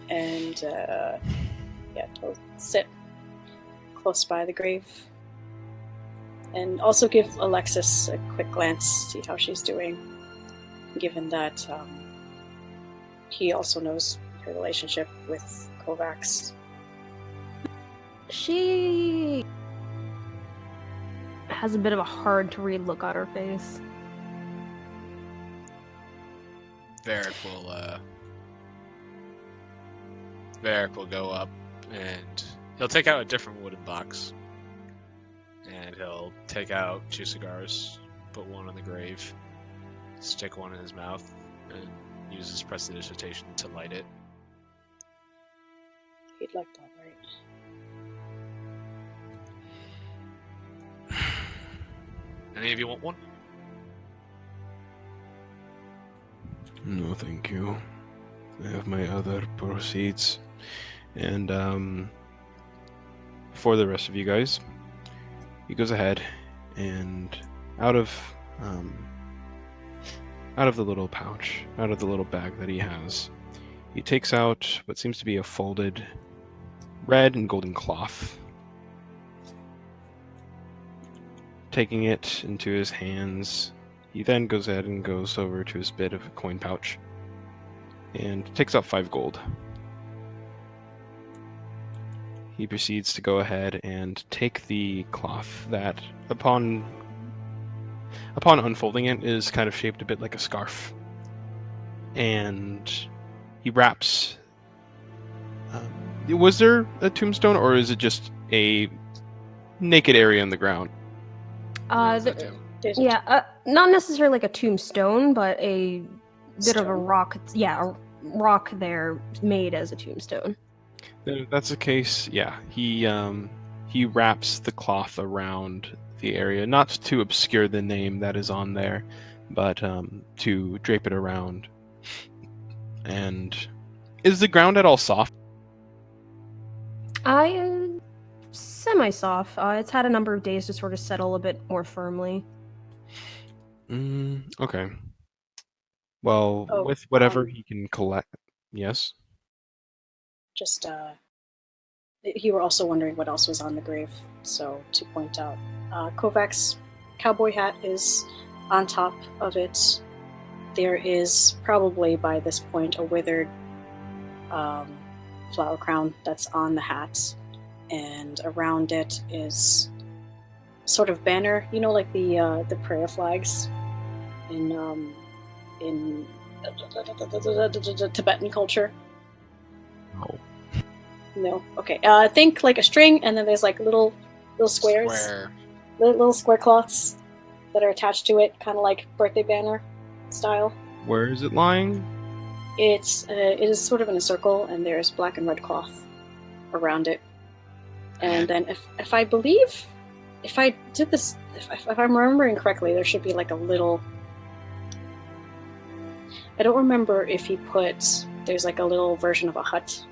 And he'll sit close by the grave. And also give Alexis a quick glance, see how she's doing, given that he also knows her relationship with Kovacs. She has a bit of a hard to read look on her face. Varric will go up and he'll take out a different wooden box. And he'll take out 2 cigars, put one on the grave, stick one in his mouth, and use his prestidigitation to light it. He'd like that, right? Any of you want one? No, thank you. I have my other proceeds. And for the rest of you guys, he goes ahead and out of the little pouch, out of the little bag that he has, he takes out what seems to be a folded red and golden cloth. Taking it into his hands, he then goes ahead and goes over to his bit of a coin pouch and takes out 5 gold. He proceeds to go ahead and take the cloth that, upon unfolding it, is kind of shaped a bit like a scarf. And he wraps... was there a tombstone, or is it just a naked area in the ground? Not necessarily like a tombstone, but a bit of a rock. Yeah, a rock there made as a tombstone. If that's the case, yeah. He wraps the cloth around the area, not to obscure the name that is on there, but to drape it around. And is the ground at all soft? Semi-soft. It's had a number of days to sort of settle a bit more firmly. Okay. Well, with whatever he can collect. Yes? Just, you were also wondering what else was on the grave, so to point out, Kovac's cowboy hat is on top of it. There is probably, by this point, a withered flower crown that's on the hat, and around it is sort of banner, you know, like the prayer flags in Tibetan culture. No. No. Okay. Think like a string, and then there's like little squares, little square cloths that are attached to it, kind of like birthday banner style. Where is it lying? It is sort of in a circle, and there's black and red cloth around it. And then, if I believe, if I did this, if I'm remembering correctly, there should be like a little. I don't remember if he put. There's like a little version of a hut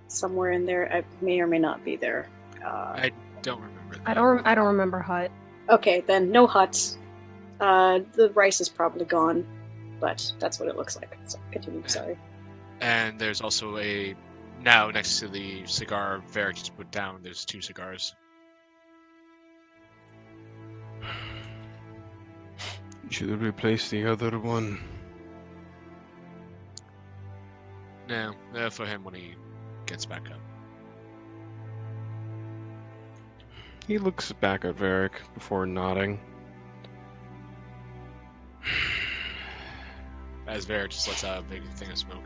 somewhere in there. I may or may not be there. I don't remember that. I don't remember hut. Okay, then no hut. The rice is probably gone, but that's what it looks like. So continue. Sorry. And there's also now next to the cigar Varric just put down, there's 2 cigars. Should we replace the other one? No, they're for him when he gets back up. He looks back at Varric before nodding. As Varric just lets out a big thing of smoke.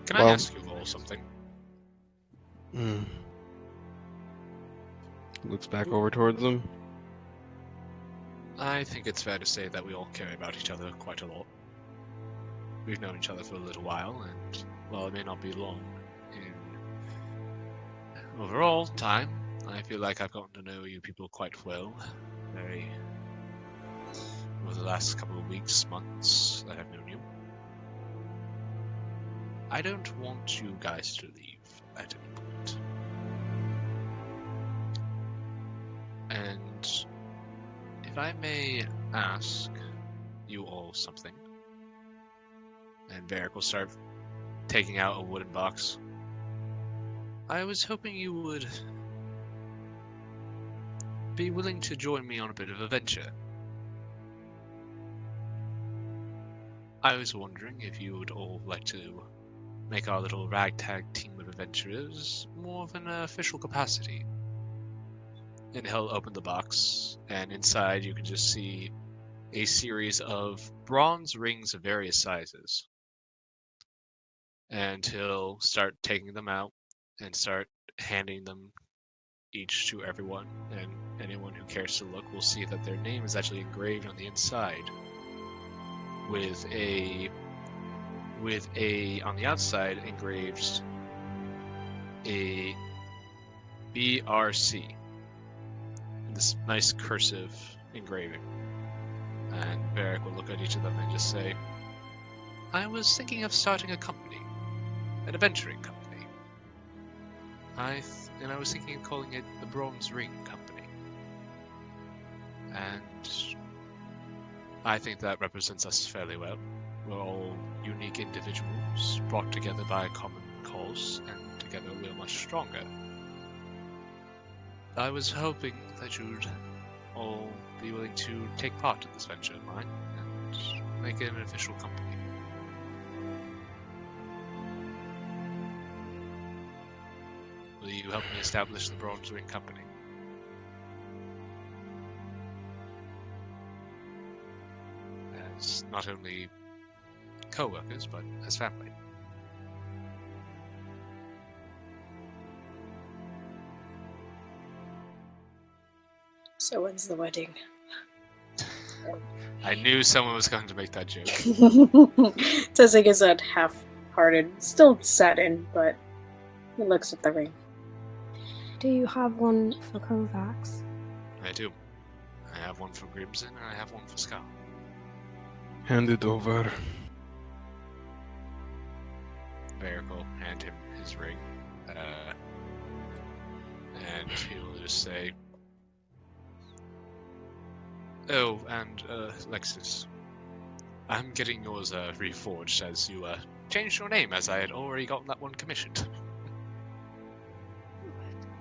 Can I ask you all something? Looks back over towards them. I think it's fair to say that we all care about each other quite a lot. We've known each other for a little while, and while it may not be long in overall time, I feel like I've gotten to know you people quite well. Over the last couple of weeks, months that I've known you. I don't want you guys to leave at any point. And if I may ask you all something, and Varric will start taking out a wooden box. I was hoping you would be willing to join me on a bit of a venture. I was wondering if you would all like to make our little ragtag team of adventurers more of an official capacity. And he'll open the box, and inside you can just see a series of bronze rings of various sizes. And he'll start taking them out and start handing them each to everyone. And anyone who cares to look will see that their name is actually engraved on the inside with a on the outside engraved a BRC. This nice cursive engraving. And Varric will look at each of them and just say, I was thinking of starting a company, an adventuring company. I was thinking of calling it the Bronze Ring Company. And I think that represents us fairly well. We're all unique individuals brought together by a common cause, and together we're much stronger. I was hoping that you'd all be willing to take part in this venture of mine and make it an official company. Will you help me establish the Bronze Ring Company? As not only co-workers, but as family. So when's the wedding? I knew someone was going to make that joke. Tessig is at half-hearted, still set in, but he looks at the ring. Do you have one for Kovacs? I do. I have one for Grimson and I have one for Scar. Hand it over. Varric will hand him his ring. And he will just say, oh, and Lexus, I'm getting yours reforged as you changed your name, as I had already gotten that one commissioned.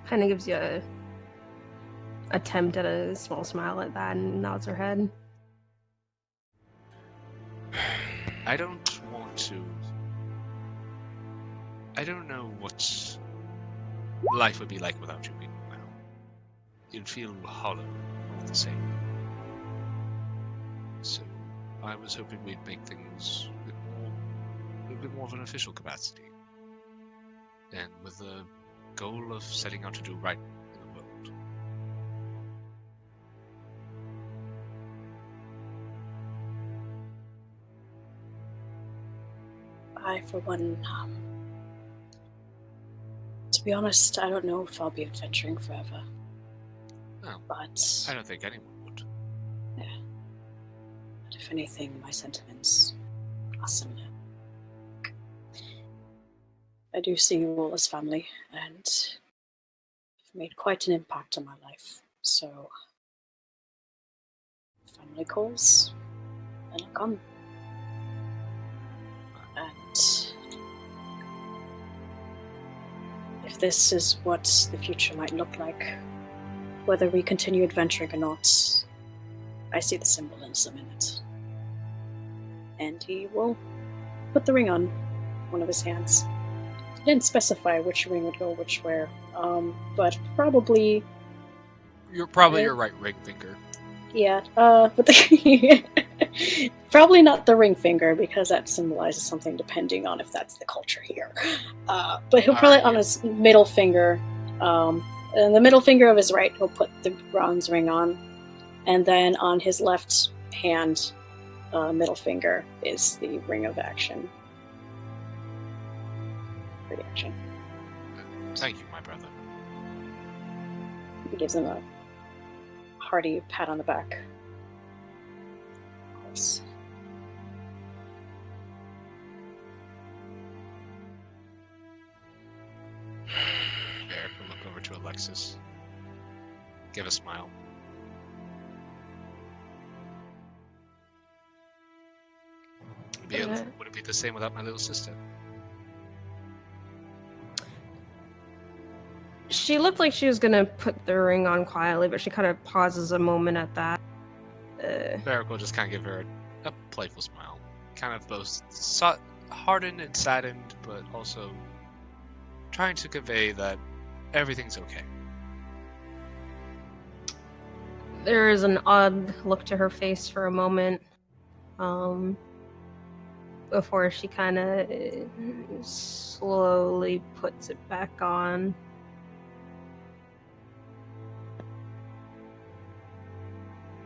Kind of gives you a attempt at a small smile at that and nods her head. I don't want to. I don't know what life would be like without you people now. You'd feel hollow all the same. So I was hoping we'd make things a bit more of an official capacity. And with the goal of setting out to do right in the world. I, for one, to be honest, I don't know if I'll be adventuring forever. Oh, But I don't think anyone would. if anything, my sentiments are similar. I do see you all as family, and you've made quite an impact on my life. So, family calls, and I'll come. And if this is what the future might look like, whether we continue adventuring or not, I see the symbolism in it. And he will put the ring on one of his hands. He didn't specify which ring would go which where, but probably... You're probably your right ring finger. Yeah, but the probably not the ring finger, because that symbolizes something depending on if that's the culture here. But he'll probably on his middle finger, and the middle finger of his right, he'll put the bronze ring on, and then on his left hand, middle finger is the ring of action. For the action. Thank you, my brother. He gives him a hearty pat on the back. Of course. Eric will look over to Alexis. Give a smile. Would it be the same without my little sister? She looked like she was gonna put the ring on quietly, but she kind of pauses a moment at that. Varric will just kind of give her a playful smile. Kind of both hardened and saddened, but also trying to convey that everything's okay. There is an odd look to her face for a moment, before she kind of slowly puts it back on.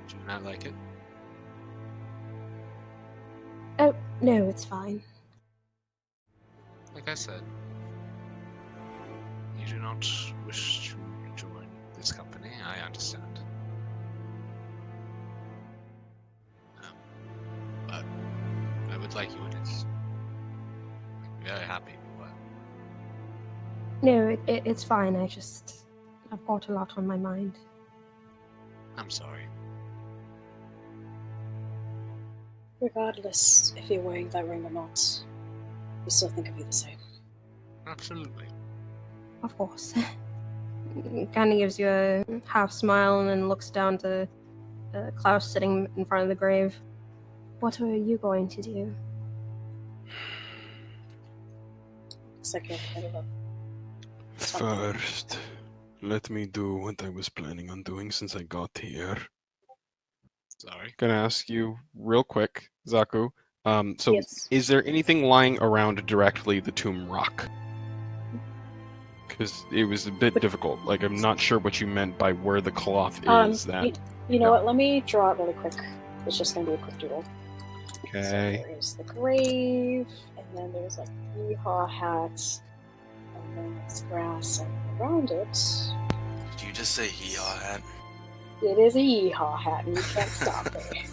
Do you not like it? Oh, no, it's fine. Like I said, you do not wish to join this company, I understand. But I would like you in it. I'm very happy, but No, it's fine. I've got a lot on my mind. I'm sorry. Regardless if you're wearing that ring or not, we still think of you the same. Absolutely. Of course. Kind of gives you a half smile and then looks down to Klaus sitting in front of the grave. What are you going to do? Second, First, let me do what I was planning on doing since I got here. Sorry. Gonna ask you real quick, Zaku. So Yes. is there anything lying around directly the tomb rock? Because it was a bit difficult. Like, I'm not sure what you meant by where the cloth is. You know what? Let me draw it really quick. It's just gonna be a quick doodle. So Okay. there's the grave, and then there's like the yeehaw hat, and then there's grass, and around it, Did you just say hee-haw hat? it is a yeehaw hat, and you can't stop me.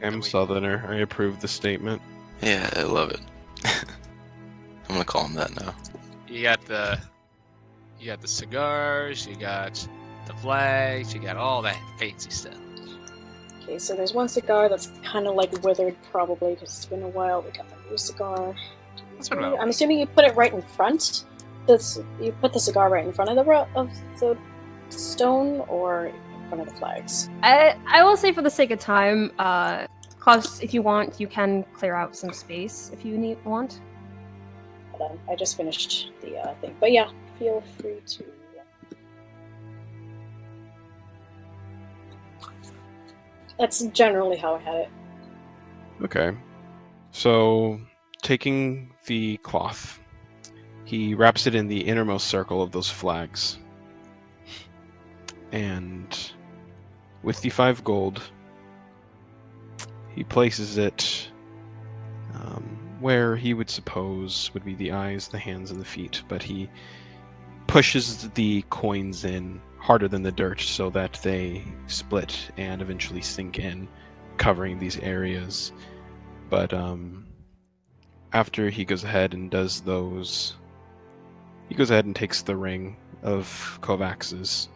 I'm Southerner. I approve the statement. Yeah, I love it. I'm gonna call him that now. You got the cigars, you got the flags, you got all that fancy stuff. Okay, so there's one cigar that's kind of like withered, probably because it's been a while. We got the new cigar. That's been about I'm assuming you put it right in front. You put the cigar right in front of the stone, or in front of the flags. I will say, for the sake of time, Klaus, if you want, you can clear out some space if you want. Hold on, I just finished the thing, but yeah, feel free to. That's generally how I had it. Okay. So, taking the cloth, he wraps it in the innermost circle of those flags. And with the 5 gold, he places it where he would suppose would be the eyes, the hands, and the feet, but he pushes the coins in harder than the dirt so that they split and eventually sink in, covering these areas. But after he goes ahead and does those, he goes ahead and takes the ring of Kovacs's,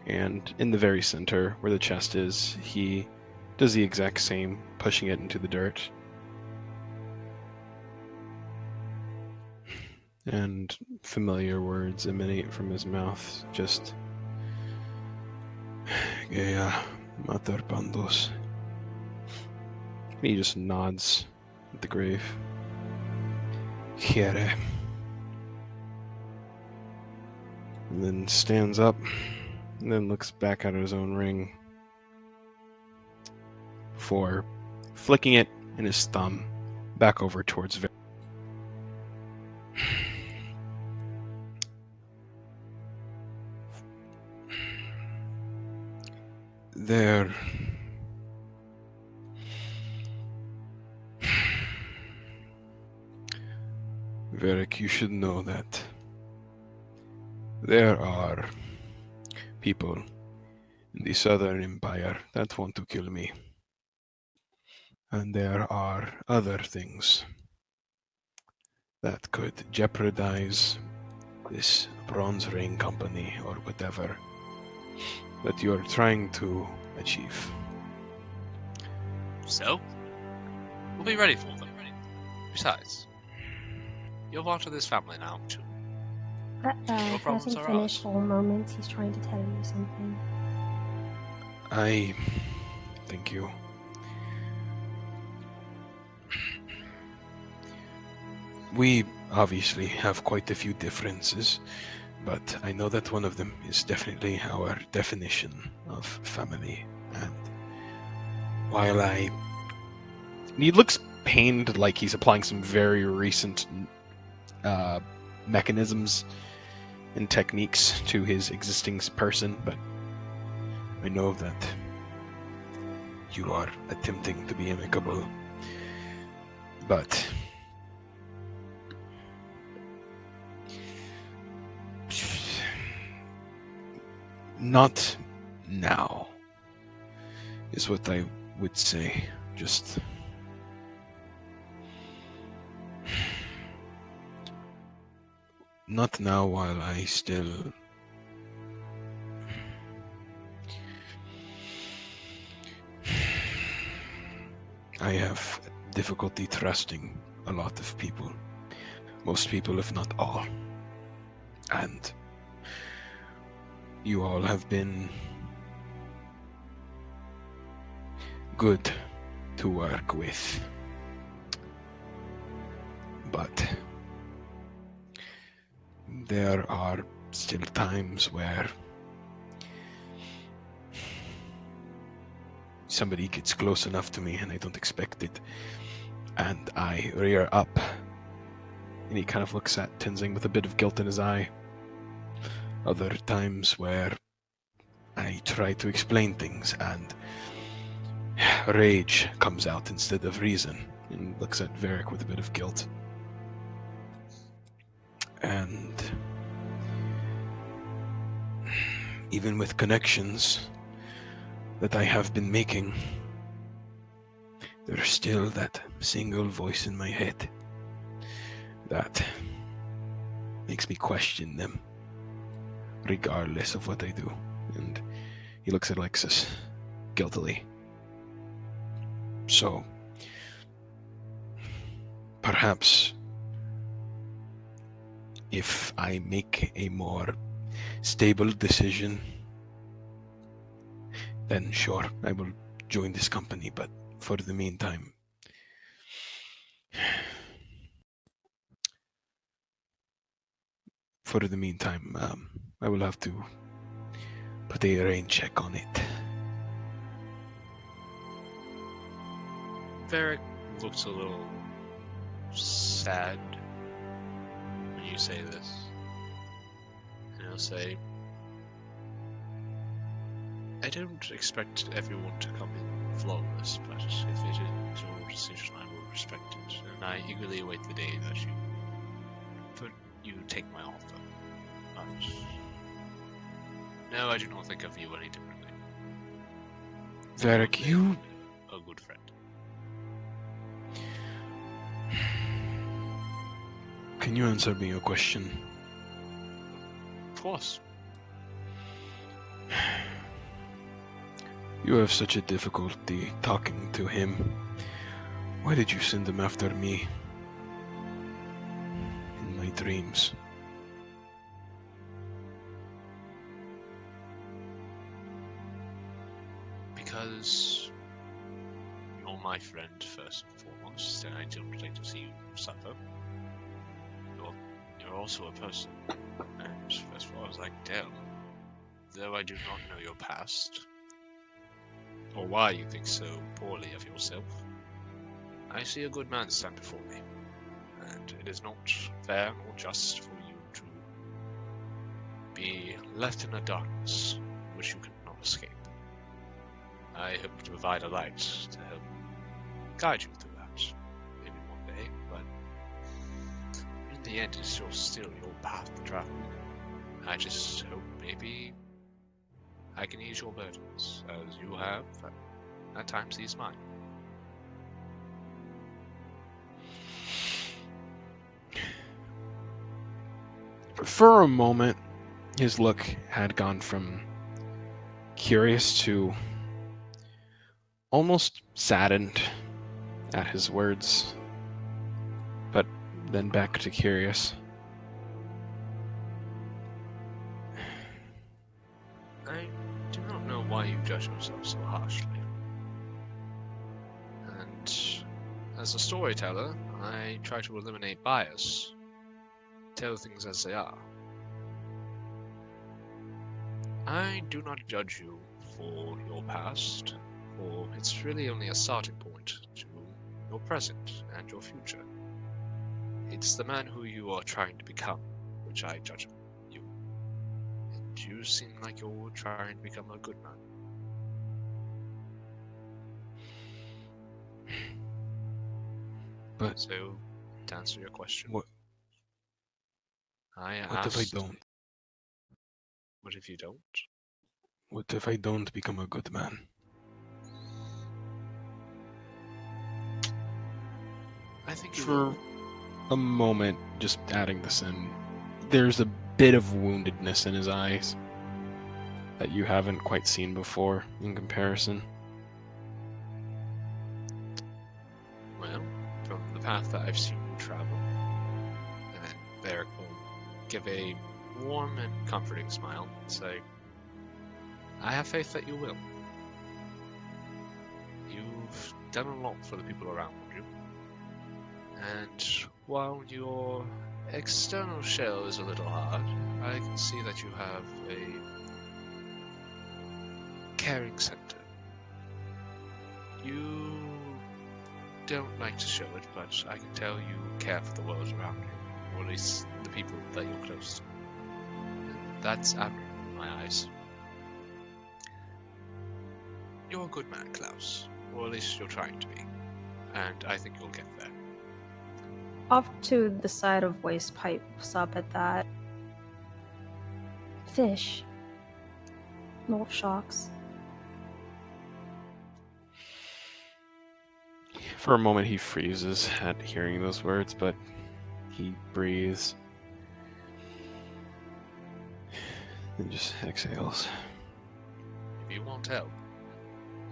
and in the very center where the chest is, he does the exact same, pushing it into the dirt. And familiar words emanate from his mouth, just Gaia Mater Pandos. And he just nods at the grave. Here. And then stands up, and then looks back at his own ring before flicking it in his thumb back over towards there. Varric, you should know that there are people in the Southern Empire that want to kill me. And there are other things that could jeopardize this Bronze Ring Company or whatever that you are trying to achieve. So, we'll be ready for them. Besides, you're part of this family now, too. Your problems Hasn't are finished ours. for a moment. He's trying to tell you something. I thank you. We obviously have quite a few differences, But I know that one of them is definitely our definition of family. And while he looks pained, like he's applying some very recent mechanisms and techniques to his existing person, but I know that you are attempting to be amicable, but not now, is what I would say. Just not now while I still I have difficulty trusting a lot of people. Most people, if not all. And you all have been good to work with. But there are still times where somebody gets close enough to me and I don't expect it, and I rear up. And he kind of looks at Tenzing with a bit of guilt in his eye. Other times where I try to explain things and rage comes out instead of reason, and looks at Varric with a bit of guilt. And even with connections that I have been making, there's still that single voice in my head that makes me question them, regardless of what I do. And he looks at Alexis guiltily. So, perhaps if I make a more stable decision, then sure, I will join this company. But for the meantime, I will have to put a rain check on it. Varric looks a little sad when you say this. And he'll say, I don't expect everyone to come in flawless, but if it is your decision, I will respect it, and I eagerly await the day that you take my offer. But no, I do not think of you any differently. Varric, you... A good friend. Can you answer me a question? Of course. You have such a difficulty talking to him. Why did you send him after me? In my dreams. Because you're my friend first and foremost, and I don't like to see you suffer. You're also a person, and first of all, I was like, damn. Though I do not know your past, or why you think so poorly of yourself, I see a good man stand before me, and it is not fair nor just for you to be left in a darkness which you cannot escape. I hope to provide a light to help guide you through that, maybe one day, but in the end it's still your path to travel. I just hope maybe I can ease your burdens, as you have at times eased mine. For a moment, his look had gone from curious to almost saddened at his words, but then back to curious. I do not know why you judge yourself so harshly. And as a storyteller, I try to eliminate bias, tell things as they are. I do not judge you for your past, for it's really only a starting point to your present and your future. It's the man who you are trying to become, which I judge you. And you seem like you're trying to become a good man. But So, to answer your question, what I what if I asked, don't? what if you don't? What if I don't become a good man? I think you For will. a moment, just adding this in, there's a bit of woundedness in his eyes that you haven't quite seen before in comparison. Well, from the path that I've seen you travel, and then Varric will give a warm and comforting smile and say, I have faith that you will. You've done a lot for the people around you. And while your external shell is a little hard, I can see that you have a caring center. You don't like to show it, but I can tell you care for the world around you, or at least the people that you're close to. And that's admirable in my eyes. You're a good man, Klaus, or at least you're trying to be, and I think you'll get there. Off to the side of Waste pipes up at that. Fish. No sharks. For a moment, he freezes at hearing those words, but he breathes and just exhales. If you want help,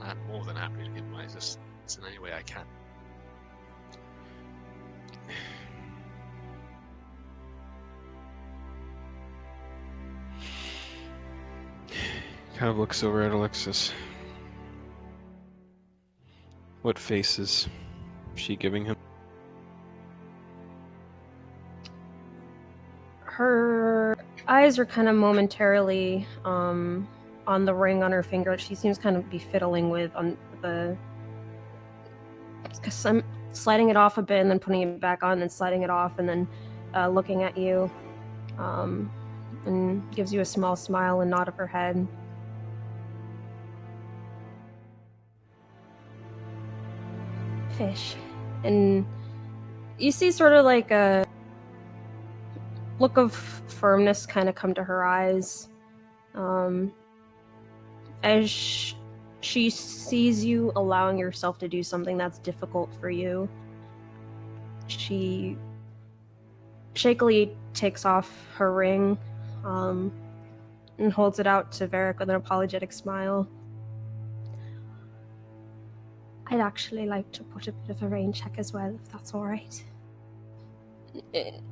I'm more than happy to give my assistance in any way I can. Kind of looks over at Alexis. What face is she giving him? Her eyes are kind of momentarily on the ring on her finger. She seems kind of be fiddling with on the. Because I'm sliding it off a bit and then putting it back on, then sliding it off, and then looking at you, and gives you a small smile and nod of her head. Fish. And you see sort of like a look of firmness kind of come to her eyes as she sees you allowing yourself to do something that's difficult for you. She shakily takes off her ring and holds it out to Varric with an apologetic smile. I'd actually like to put a bit of a rain check as well, if that's all right.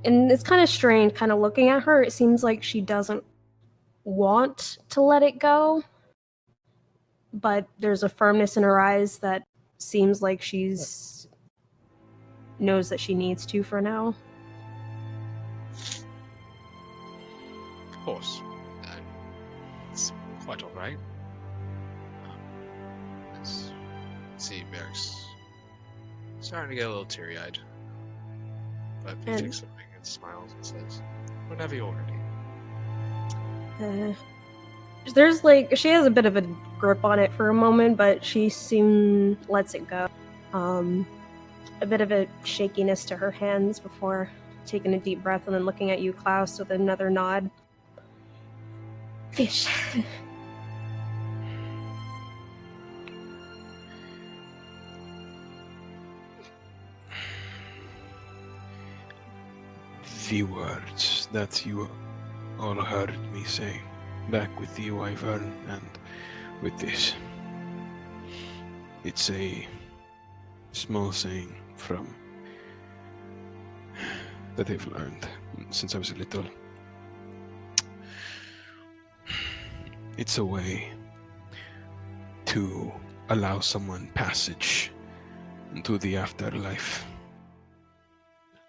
And it's kind of strange, kind of looking at her. It seems like she doesn't want to let it go, but there's a firmness in her eyes that seems like she's knows that she needs to for now. Of course. It's quite alright. Let's see, Varric's starting to get a little teary-eyed. But he takes something and smiles and says, whenever you're ready. There's like, she has a bit of a grip on it for a moment, but she soon lets it go. A bit of a shakiness to her hands before taking a deep breath and then looking at you, Klaus, with another nod. Fish. The words that you all heard me say. Back with you, Wyvern, and with this. It's a small saying from that I've learned since I was little. It's a way to allow someone passage into the afterlife.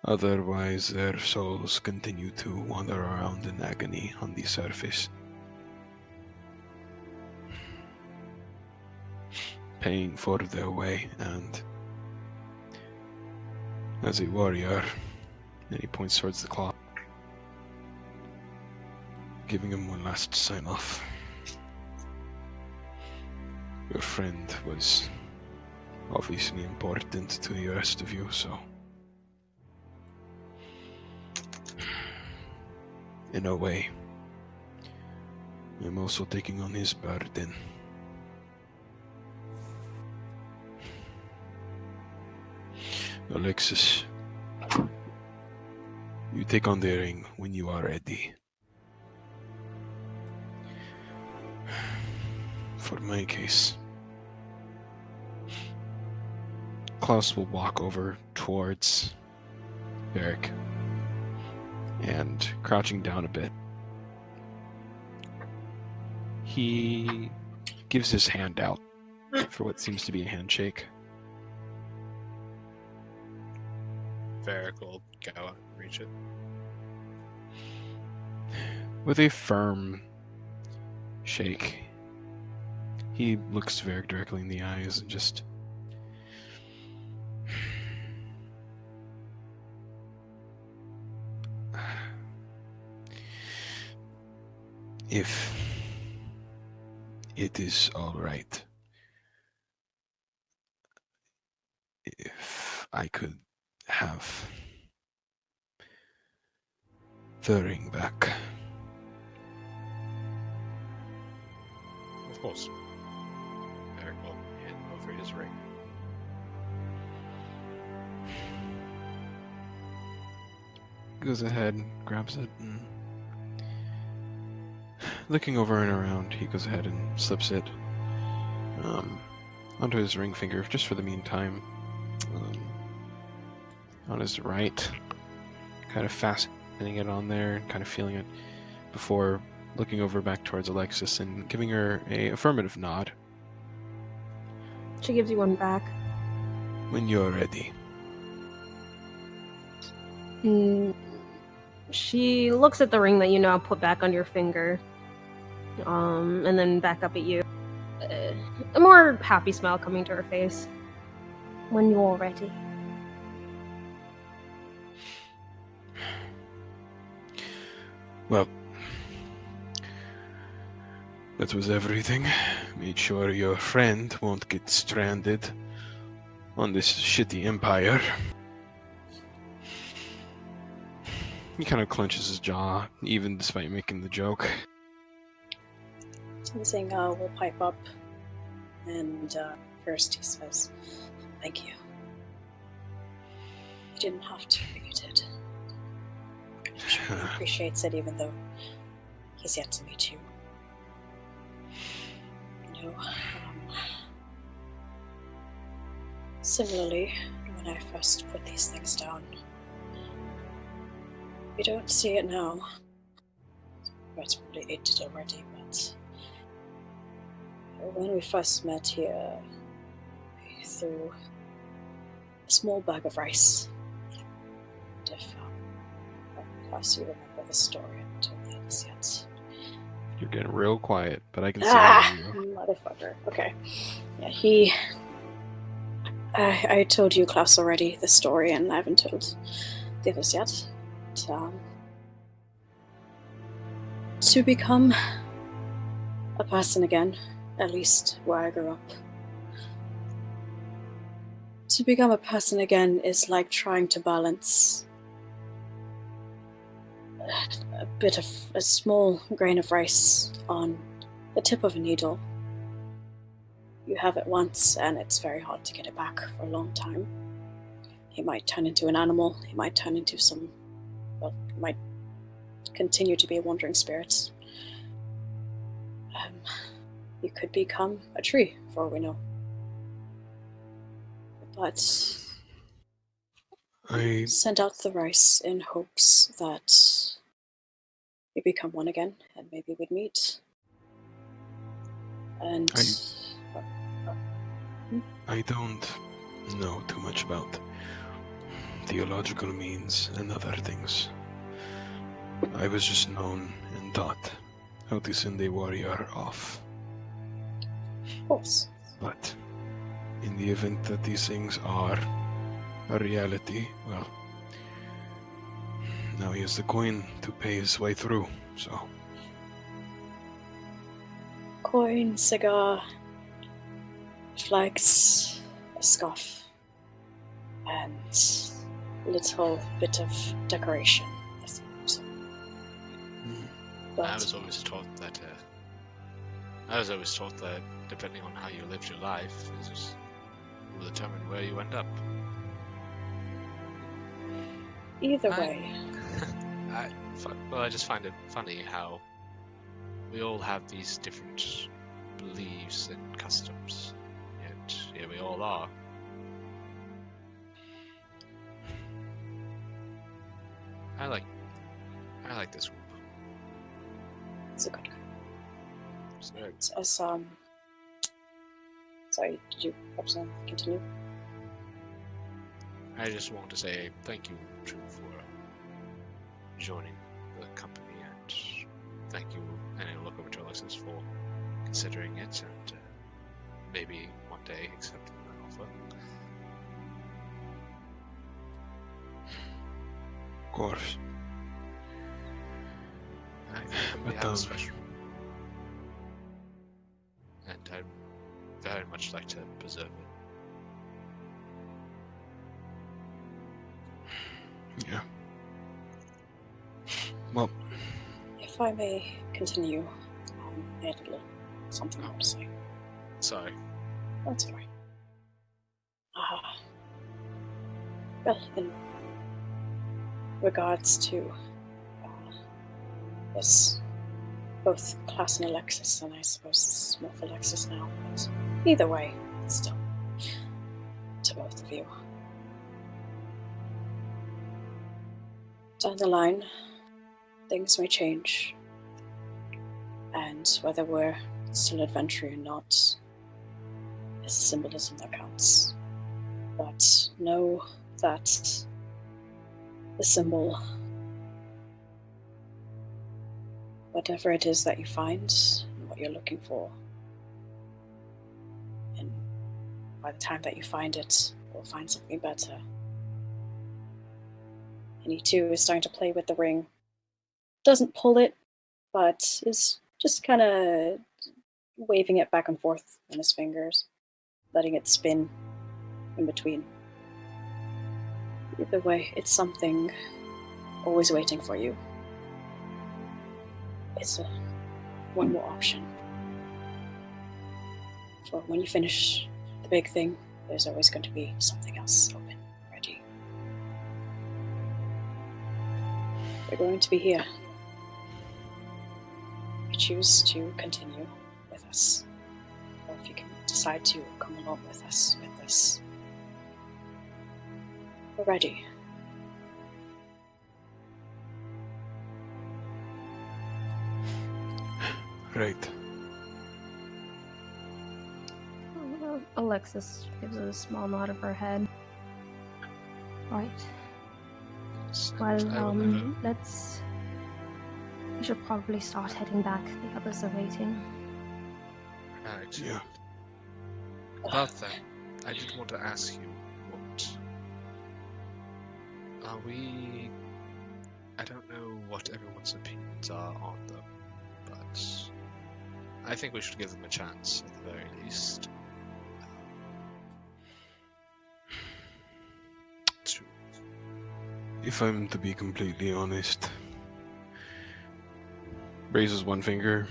Otherwise, their souls continue to wander around in agony on the surface. paying for their way, and as a warrior, and he points towards the clock, giving him one last sign-off. Your friend was obviously important to the rest of you, so in a way, I'm also taking on his burden. Alexis, you take on the ring when you are ready. For my case, Klaus will walk over towards Eric and, crouching down a bit, he gives his hand out for what seems to be a handshake. Varric will go and reach it. With a firm shake, he looks Varric directly in the eyes and just... If it is all right, if I could have the ring back. Of course. Varric will hand over his ring. Goes ahead, grabs it, and looking over and around, he goes ahead and slips it onto his ring finger, just for the meantime, on his right, kind of fastening it on there and kind of feeling it before looking over back towards Alexis and giving her a affirmative nod. She gives you one back. When you're ready. She looks at the ring that you now put back on your finger, and then back up at you. A more happy smile coming to her face. When you're ready. Well, that was everything. Made sure your friend won't get stranded on this shitty empire. He kind of clenches his jaw, even despite making the joke. Something will pipe up, and first he says, "Thank you. You didn't have to, but you did." I'm sure he appreciates it, even though he's yet to meet you. You know, similarly, when I first put these things down, you don't see it now. It's probably aged already, but when we first met here, I threw a small bag of rice. And if, plus you remember the story, I haven't told the others yet. You're getting real quiet, but I can see you. Motherfucker. Okay. Yeah, I told you, Klaus, already the story, and I haven't told the others yet. But, to become a person again, at least where I grew up. To become a person again is like trying to balance a small grain of rice on the tip of a needle. You have it once, and it's very hard to get it back for a long time. He might turn into an animal, he might turn into he might continue to be a wandering spirit. You could become a tree, for all we know. But I send out the rice in hopes that we become one again, and maybe we'd meet. And I don't know too much about theological means and other things. I was just known and taught how to send a warrior off. of course. But in the event that these things are a reality, well, now he has the coin to pay his way through, so. Coin, cigar, flags, a scarf, and a little bit of decoration. Yes, so. I was always taught that. Depending on how you lived your life, will determine where you end up. Either way, I just find it funny how we all have these different beliefs and customs, and here we all are. I like this group. it's a good group. So, As sorry, did you perhaps continue? I just want to say thank you, True, for joining the company, and thank you, and I look over to Alexis for considering it, and maybe one day accepting my offer. Of course. I think we But, have a special, and I'd very much like to preserve it. Yeah. Well, If I may continue, I had a little something more to say. Sorry. That's all right. Well, in regards to this, both Klaus and Alexis, and I suppose this is more for Alexis now, but either way, it's still to both of you. Down the line, things may change, and whether we're still adventuring or not is a symbolism that counts. But know that the symbol, whatever it is that you find and what you're looking for, and by the time that you find it, you'll find something better. And he too is starting to play with the ring. Doesn't pull it, but is just kind of waving it back and forth in his fingers, letting it spin in between. Either way, it's something always waiting for you. It's one more option. For when you finish the big thing, there's always going to be something else open, ready. We're going to be here. If you choose to continue with us, or if you can decide to come along with us with this, we're ready. right. Alexis gives a small nod of her head. Right. Yes, and Well, I will never- let's... We should probably start heading back. The others are waiting. Right. Yeah. About that, I did want to ask you what. Are we. I don't know what everyone's opinions are on them, but I think we should give them a chance at the very least. To If I'm to be completely honest, raises one finger.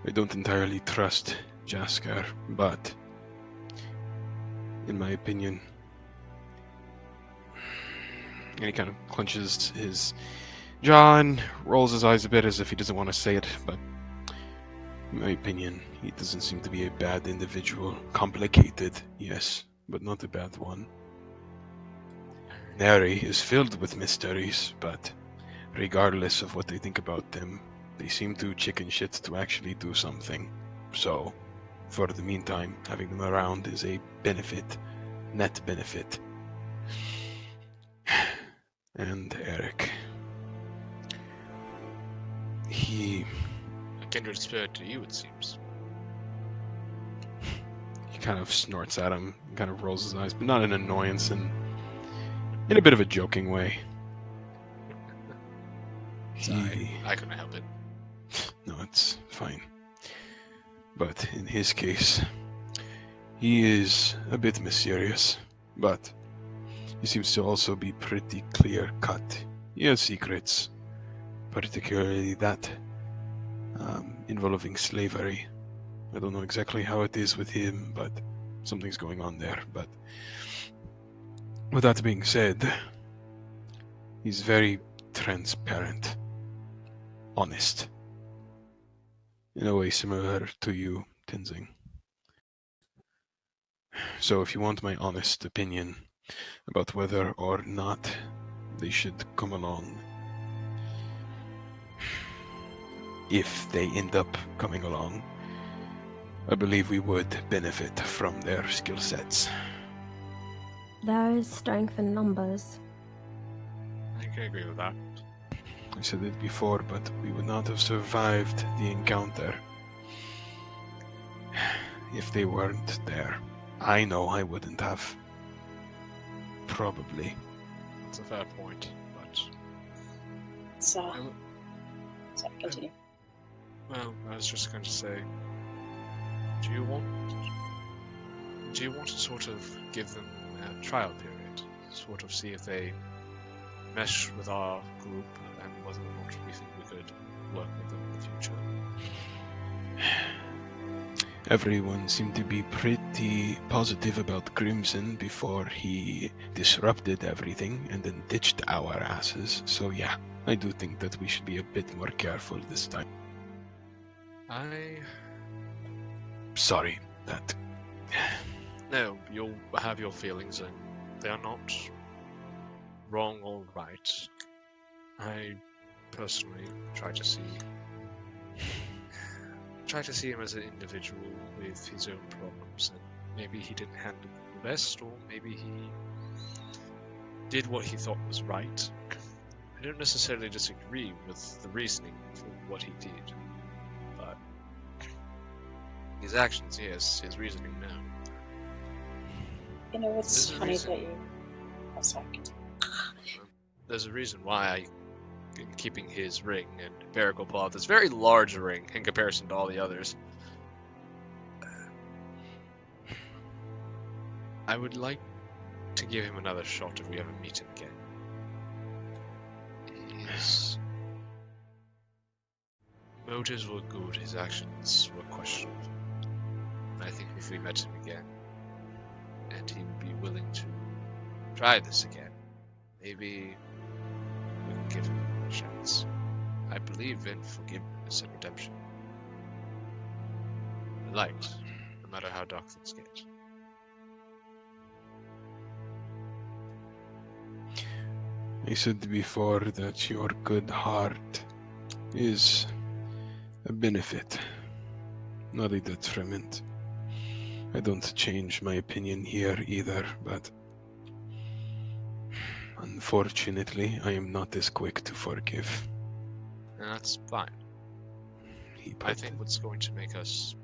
I don't entirely trust Jaskar, but in my opinion, and he kind of clenches his jaw and rolls his eyes a bit as if he doesn't want to say it, but in my opinion, he doesn't seem to be a bad individual. Complicated, yes, but not a bad one. Neri is filled with mysteries, but regardless of what they think about them, they seem too chicken shit to actually do something. So, for the meantime, having them around is a benefit, net benefit. And Eric, he a kindred spirit to you, it seems. kind of snorts at him, kind of rolls his eyes, but not in annoyance, and in a bit of a joking way. Sorry, I couldn't help it. No, it's fine. But in his case, he is a bit mysterious, but he seems to also be pretty clear-cut. He has secrets, particularly that involving slavery. I don't know exactly how it is with him, but something's going on there. But with that being said, he's very transparent, honest, in a way similar to you, Tenzing. So if you want my honest opinion about whether or not they should come along, if they end up coming along, I believe we would benefit from their skill sets. There is strength in numbers. I can agree with that. I said it before, but we would not have survived the encounter if they weren't there. I know I wouldn't have. Probably. That's a fair point, but So, sorry, continue. well, I was just going to say, do you want to sort of give them a trial period, sort of see if they mesh with our group and whether or not we think we could work with them in the future? Everyone seemed to be pretty positive about Crimson before he disrupted everything and then ditched our asses. So yeah, I do think that we should be a bit more careful this time. Sorry, that... No, you'll have your feelings and they are not wrong or right. I personally try to see him as an individual with his own problems, and maybe he didn't handle them the best, or maybe he did what he thought was right. I don't necessarily disagree with the reasoning for what he did, but his actions, yes, his reasoning, no. You know, it's There's a funny reason. that you... Oh, sorry, continue. There's a reason why I'm keeping his ring and Barricle Paw, this very large ring in comparison to all the others. I would like to give him another shot if we ever meet him again. His motives were good, his actions were questionable. I think if we met him again, and he would be willing to try this again, maybe we can give him a chance. I believe in forgiveness and redemption. The light, no matter how dark things get. I said before that your good heart is a benefit, not a detriment. I don't change my opinion here either, but unfortunately, I am not as quick to forgive. And that's fine. I think what's going to make us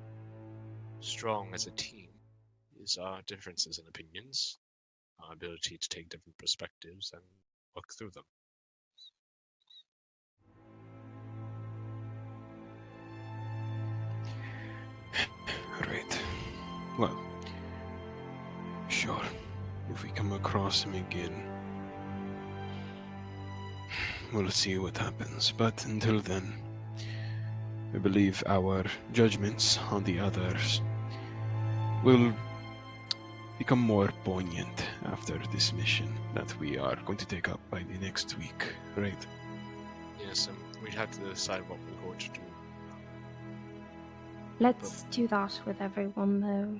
strong as a team is our differences in opinions, our ability to take different perspectives and work through them. Right. Well, sure. If we come across him again, we'll see what happens. But until then, I believe our judgments on the others will become more poignant after this mission that we are going to take up by the next week, right? Yes, and we'd have to decide what we're going to do. Let's do that with everyone, though.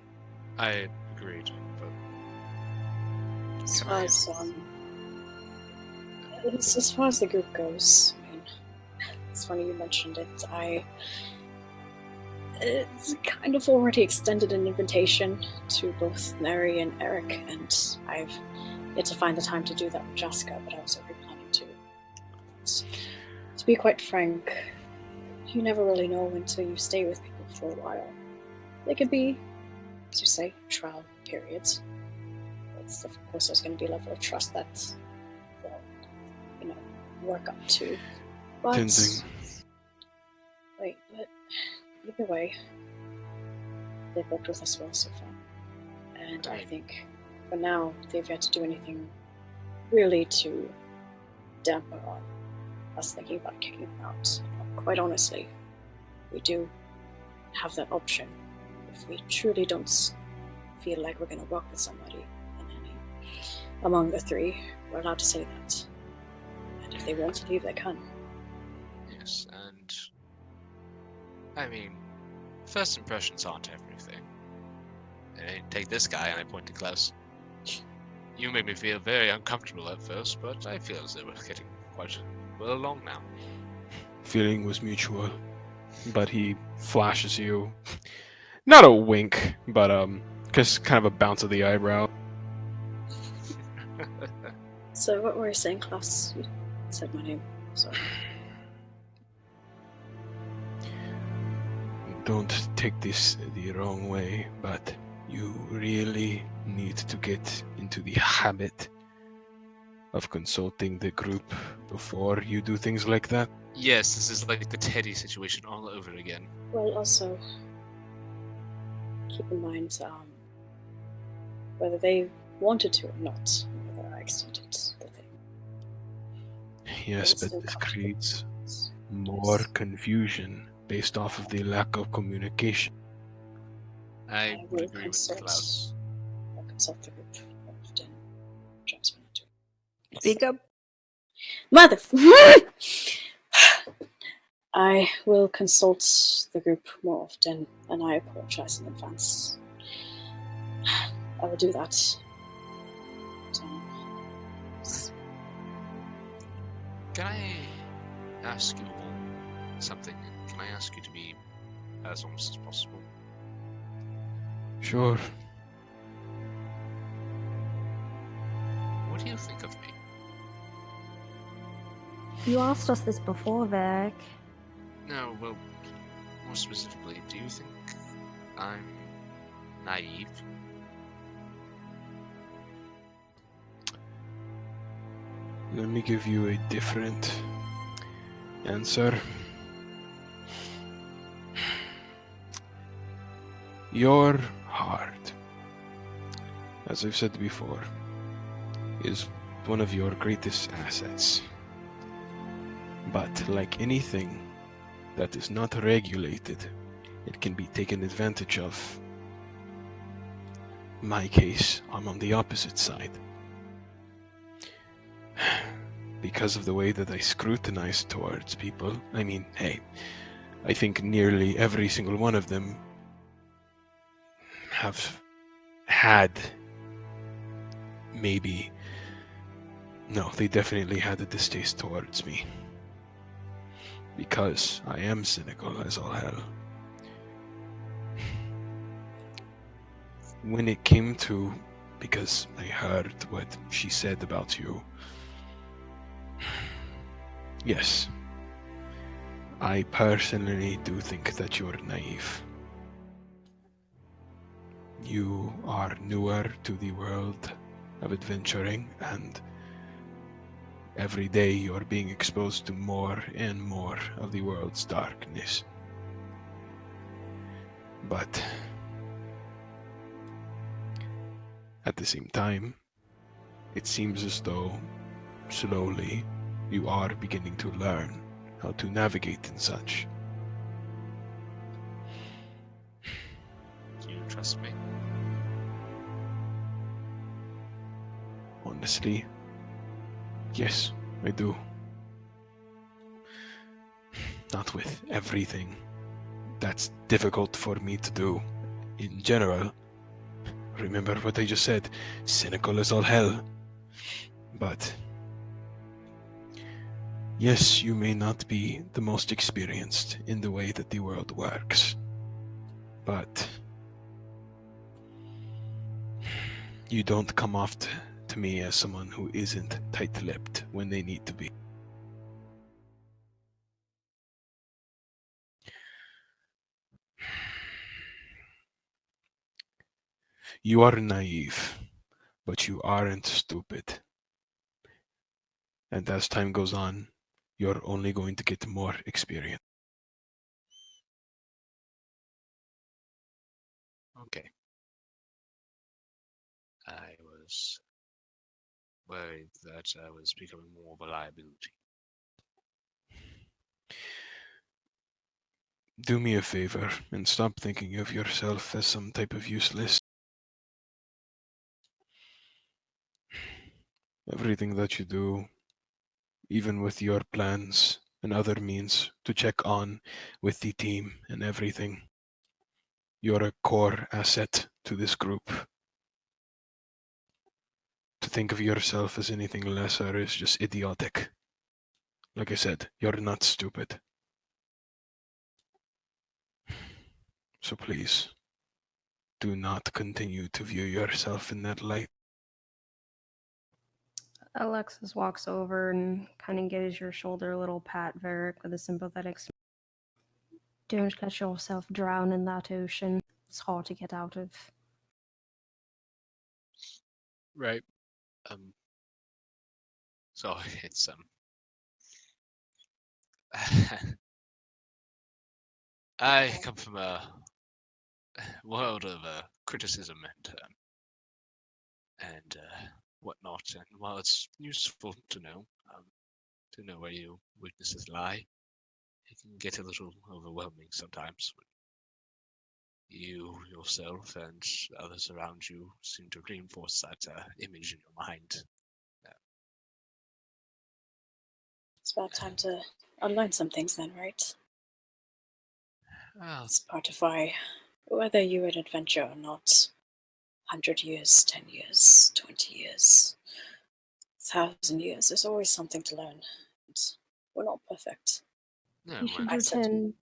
I agreed, but As far as, as far as the group goes, I mean, it's funny you mentioned it. It's kind of already extended an invitation to both Mary and Eric, and I've yet to find the time to do that with Jessica, but I was already planning to. To be quite frank, you never really know until you stay with people for a while. They could be as you say, trial periods. It's, of course, there's going to be a level of trust that they'll, work up to. But Tending. wait, but either way, they've worked with us well so far, and I think for now they've yet to do anything really to damper on us thinking about kicking them out. Quite honestly, we do have that option. If we truly don't feel like we're going to work with somebody, and among the three, we're allowed to say that. And if they want to leave, they can. Yes, and I mean, first impressions aren't everything. And take this guy, and I point to Klaus. You made me feel very uncomfortable at first, but I feel as though we're getting quite well along now. Feeling was mutual, but he flashes you, not a wink, but just kind of a bounce of the eyebrow. So what were you saying, Klaus? You said my name. Sorry. Don't take this the wrong way, but you really need to get into the habit of consulting the group before you do things like that. Yes, this is like the Teddy situation all over again. Well, also, keep in mind whether they wanted to or not, whether I extended the thing. Yes, but this creates more confusion based off of the lack of communication. I would will agree with Klaus. I'll consult the group often. Transfer it to Speak up. Mother. I will consult the group more often, and I apologize in advance. I will do that. Can I ask you all something? Can I ask you to be as honest as possible? Sure. What do you think of me? You asked us this before, Vic. No, well, more specifically, do you think I'm naive? Let me give you a different answer. Your heart, as I've said before, is one of your greatest assets. But like anything that is not regulated, it can be taken advantage of. In my case, I'm on the opposite side. Because of the way that I scrutinize towards people, I mean, hey, I think nearly every single one of them have had maybe, no, they definitely had a distaste towards me. Because I am cynical as all hell. When it came to, because I heard what she said about you, yes, I personally do think that you're naive. You are newer to the world of adventuring, and every day you're being exposed to more and more of the world's darkness. But at the same time, it seems as though slowly you are beginning to learn how to navigate in such. Do you trust me? Honestly, yes, I do. Not with everything. That's difficult for me to do. In general, remember what I just said, cynical as all hell. But yes, you may not be the most experienced in the way that the world works, but you don't come off to me as someone who isn't tight-lipped when they need to be. You are naive, but you aren't stupid. And as time goes on, you're only going to get more experience. Okay. I was worried that I was becoming more of a liability. Do me a favor and stop thinking of yourself as some type of useless. Everything that you do, even with your plans and other means to check on with the team and everything, you're a core asset to this group. To think of yourself as anything lesser is just idiotic. Like I said, you're not stupid. So please, do not continue to view yourself in that light. Alexis walks over and kind of gives your shoulder a little pat, Varric, with a sympathetic smile. Don't let yourself drown in that ocean. It's hard to get out of. Right. So it's I come from a world of criticism and whatnot, and while it's useful to know where your weaknesses lie, it can get a little overwhelming sometimes when you yourself and others around you seem to reinforce that image in your mind. It's about time to unlearn some things then, right? Well, It's part of why, whether you're an adventurer or not, 100 years, 10 years, 20 years, 1,000 years, there's always something to learn. And we're not perfect. no, You should I said- return.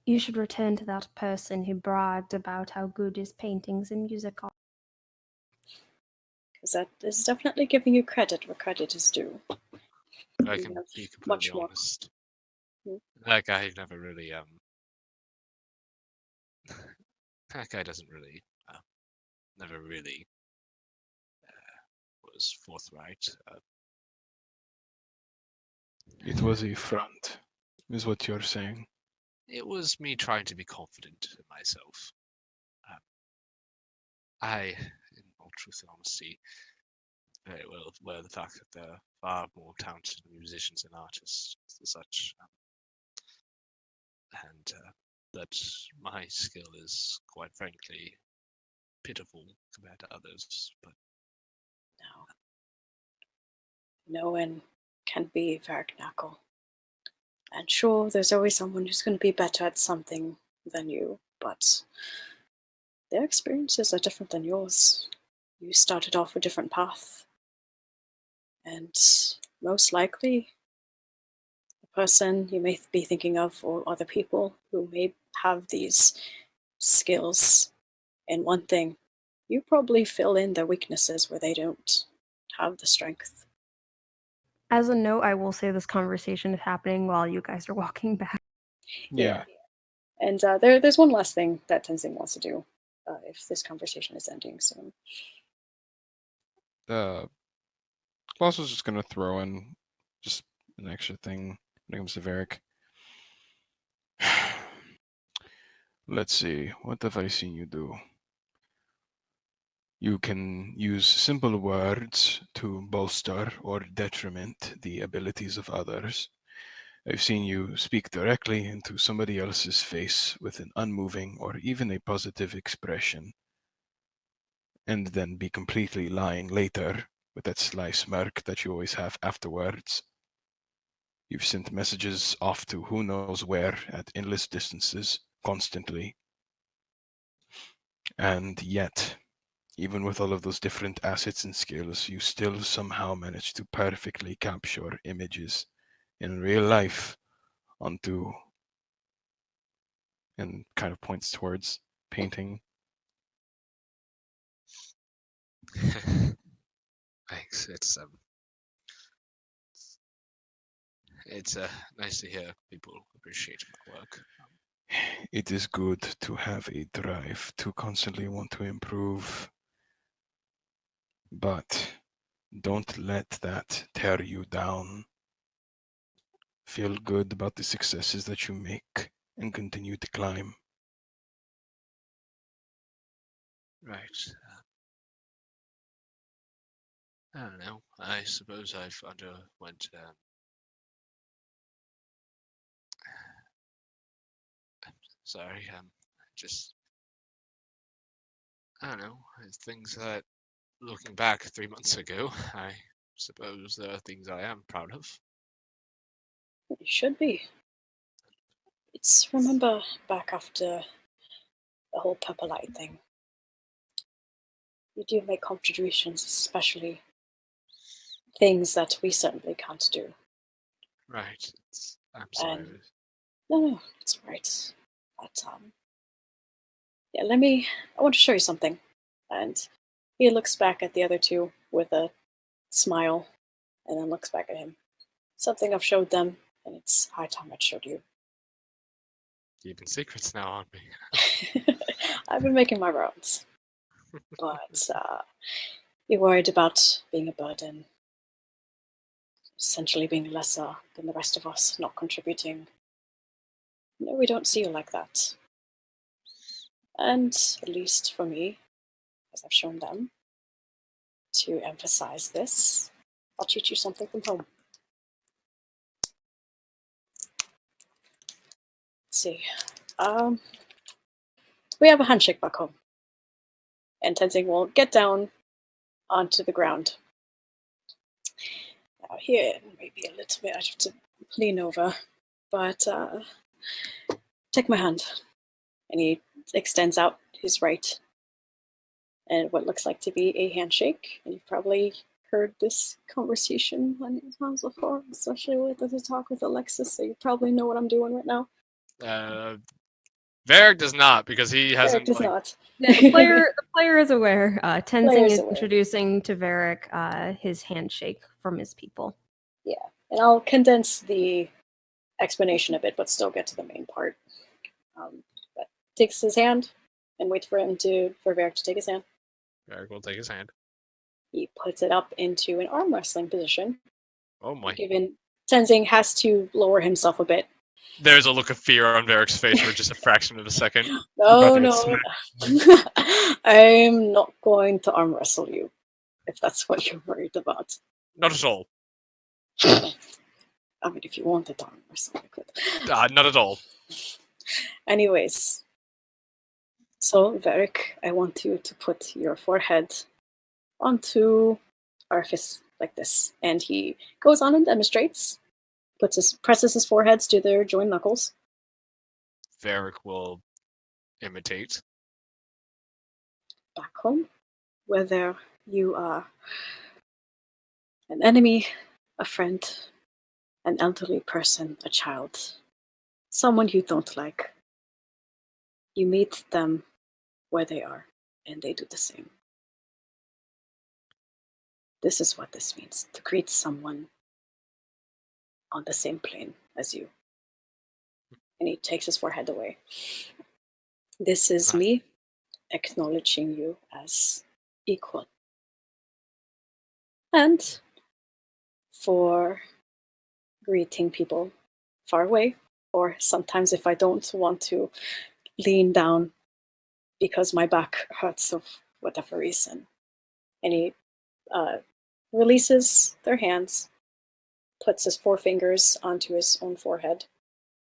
You should return to that person who bragged about how good his paintings and music are. Because that is definitely giving you credit where credit is due. I You can have be much completely more. honest. Hmm? That guy never really that guy doesn't really never really was forthright. It was a front, is what you're saying. It was me trying to be confident in myself. I, in all truth and honesty, very well aware of the fact that there are far more talented musicians and artists and such, and that my skill is, quite frankly, pitiful compared to others. But No one can be Varric Knuckle. And sure, there's always someone who's going to be better at something than you, but their experiences are different than yours. You started off a different path. And most likely, the person you may be thinking of, or other people who may have these skills in one thing, you probably fill in their weaknesses where they don't have the strength. As a note, I will say this conversation is happening while you guys are walking back. Yeah. And there's one last thing that Tenzing wants to do if this conversation is ending soon. Klaus was just gonna throw in just an extra thing when it comes to Varric. Let's see, what have I seen you do? You can use simple words to bolster or detriment the abilities of others. I've seen you speak directly into somebody else's face with an unmoving or even a positive expression, and then be completely lying later with that sly smirk that you always have afterwards. You've sent messages off to who knows where at endless distances, constantly. And yet, even with all of those different assets and skills, you still somehow manage to perfectly capture images in real life onto, and kind of points towards painting. thanks. It's nice to hear people appreciate my work. It is good to have a drive to constantly want to improve, but don't let that tear you down. Feel good about the successes that you make and continue to climb. Right. I don't know. I suppose I've underwent. Sorry. Just I don't know. Things that, looking back 3 months ago, I suppose there are things I am proud of. You should be. Remember back after the whole Pepper Light thing. You do make contributions, especially things that we certainly can't do. Right. I'm sorry. No, it's right. But yeah, I want to show you something. And he looks back at the other two with a smile, and then looks back at him. Something I've showed them, and it's high time I showed you. Keeping secrets now, aren't we? I've been making my rounds. But you're worried about being a burden, essentially being lesser than the rest of us, not contributing. No, we don't see you like that. And at least for me, as I've shown them, to emphasize this, I'll teach you something from home. Let's see. We have a handshake back home. And Tenzing will get down onto the ground. Now here, maybe a little bit, I have to lean over, but take my hand. And he extends out his right, and what looks like to be a handshake. And you've probably heard this conversation many times before, especially with the talk with Alexis, so you probably know what I'm doing right now. Varric does not, because he hasn't. Varric does not. The player is aware. Tenzing is aware. introducing to Varric his handshake from his people. Yeah, and I'll condense the explanation a bit, but still get to the main part. But takes his hand and waits for Varric to take his hand. Varric will take his hand. He puts it up into an arm wrestling position. Oh my! Given Tenzing has to lower himself a bit. There's a look of fear on Varric's face for just a fraction of a second. No. I'm not going to arm wrestle you, if that's what you're worried about. Not at all. I mean, if you wanted to arm wrestle, I could. Not at all. Anyways, so Varric, I want you to put your forehead onto our fist like this, and he goes on and demonstrates. Presses his foreheads to their joined knuckles. Varric will imitate. Back home, whether you are an enemy, a friend, an elderly person, a child, someone you don't like, you meet them where they are, and they do the same. This is what this means, to greet someone on the same plane as you. And he takes his forehead away. This is me acknowledging you as equal. And for greeting people far away, or sometimes if I don't want to lean down because my back hurts of whatever reason. And he releases their hands, puts his forefingers onto his own forehead,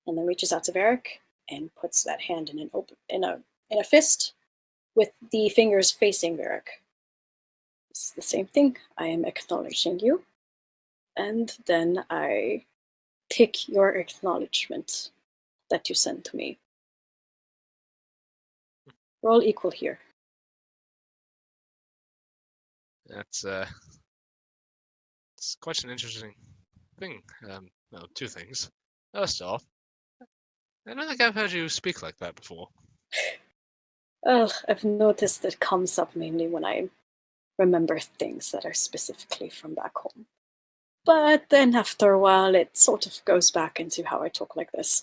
and then reaches out to Varric and puts that hand in a fist with the fingers facing Varric. This is the same thing. I am acknowledging you, and then I take your acknowledgement that you send to me. We're all equal here. It's quite an interesting thing. Well, two things. First off, I don't think I've heard you speak like that before. Well, I've noticed it comes up mainly when I remember things that are specifically from back home. But then after a while, it sort of goes back into how I talk like this.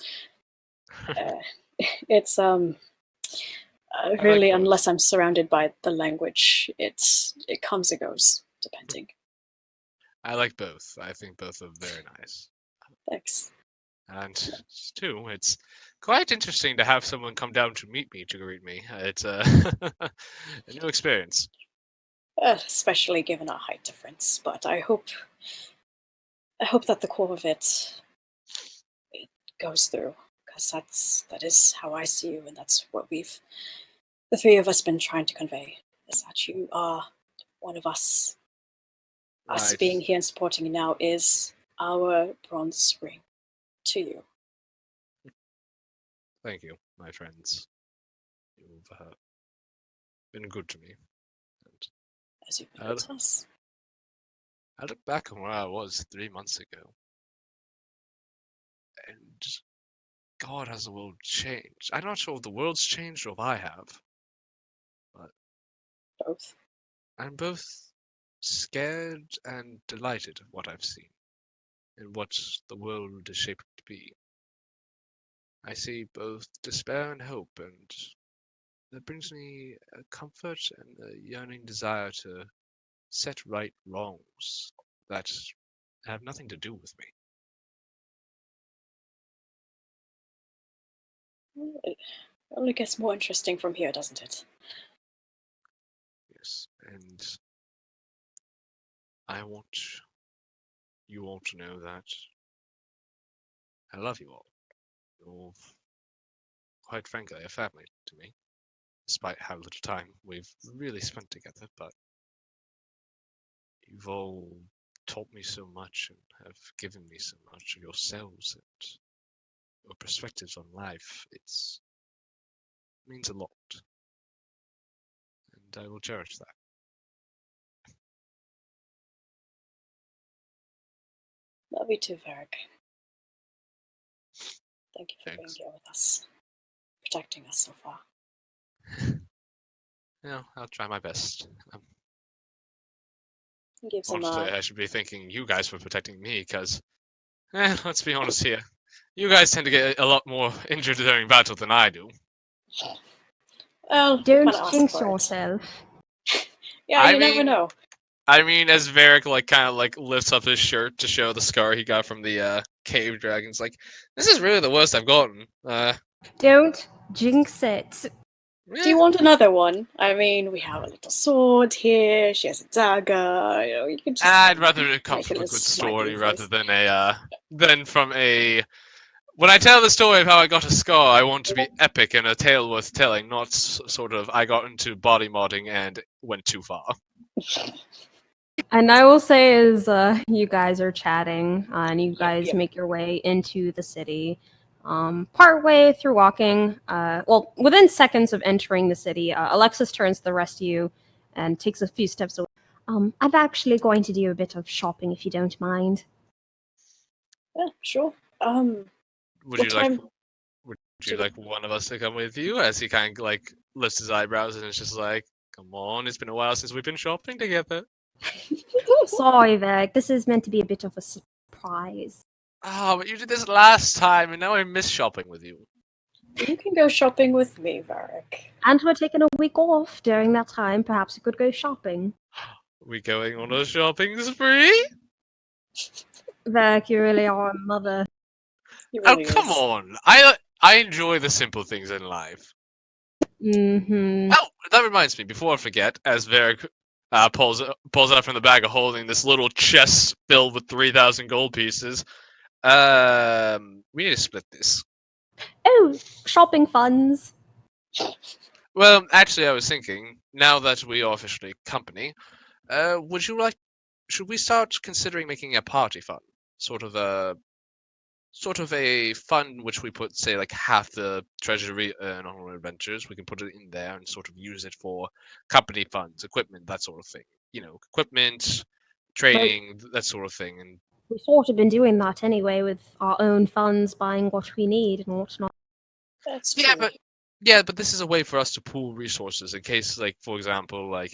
It's like really, both. unless I'm surrounded by the language, it comes and goes depending. I like both. I think both are very nice. Thanks. And two, it's quite interesting to have someone come down to meet me to greet me. It's a new experience. Especially given our height difference, but I hope that the core of it goes through, because that is how I see you, and that's what the three of us been trying to convey, is that you are one of us. Us Right. being here and supporting you now is our bronze ring to you. Thank you, my friends. You've been good to me. And As you've been good to us. I look back on where I was 3 months ago, and God, has the world changed? I'm not sure if the world's changed or if I have. Both. I'm both scared and delighted at what I've seen and what the world is shaped to be. I see both despair and hope, and that brings me a comfort and a yearning desire to set right wrongs that have nothing to do with me. It only gets more interesting from here, doesn't it? Yes, and I want you all to know that I love you all. You're, quite frankly, a family to me, despite how little time we've really spent together, but you've all taught me so much and have given me so much of yourselves and your perspectives on life. It means a lot, and I will cherish that. Love you too, Varric. Thank you for Thanks. being here with us, protecting us so far. Yeah, I'll try my best. Gives him Honestly, I should be thanking you guys for protecting me, because, let's be honest here. You guys tend to get a lot more injured during battle than I do. well, Don't kinda asked jinx for it. yourself. Yeah, I you never mean- know. I mean, as Varric kind of lifts up his shirt to show the scar he got from the cave dragons, this is really the worst I've gotten. Don't jinx it. Do you want another one? I mean, we have a little sword here. She has a dagger. You know, you can just. I'd rather it come make from it a a good smiley story rather face. than from a. When I tell the story of how I got a scar, I want to be epic and a tale worth telling, not sort of I got into body modding and went too far. And I will say, as you guys are chatting and you Yep, guys yep. make your way into the city, partway through walking, within seconds of entering the city, Alexis turns to the rest of you and takes a few steps away. I'm actually going to do a bit of shopping, if you don't mind. Yeah, sure. Would What you like? time? Would you like one of us to come with you? As he kind of lifts his eyebrows and is just like, "Come on, it's been a while since we've been shopping together." Sorry, Veg, this is meant to be a bit of a surprise. Oh, but you did this last time, and now I miss shopping with you. You can go shopping with me, Varric. And we're taking a week off. During that time, perhaps we could go shopping. We going on a shopping spree? Veg, you really are a mother. He really Oh, come is. on! I enjoy the simple things in life. Mm-hmm. Oh, that reminds me. Before I forget, as Varric pulls out from the bag of holding this little chest filled with 3,000 gold pieces. We need to split this. Oh, shopping funds. Well, actually, I was thinking, now that we are officially company, should we start considering making a party fund? Sort of a fund which we put, say, half the treasure we earn on our adventures, we can put it in there and sort of use it for company funds, equipment, that sort of thing. Equipment, training, that sort of thing. And We've sort of been doing that anyway with our own funds, buying what we need and whatnot. That's true. but this is a way for us to pool resources in case, for example,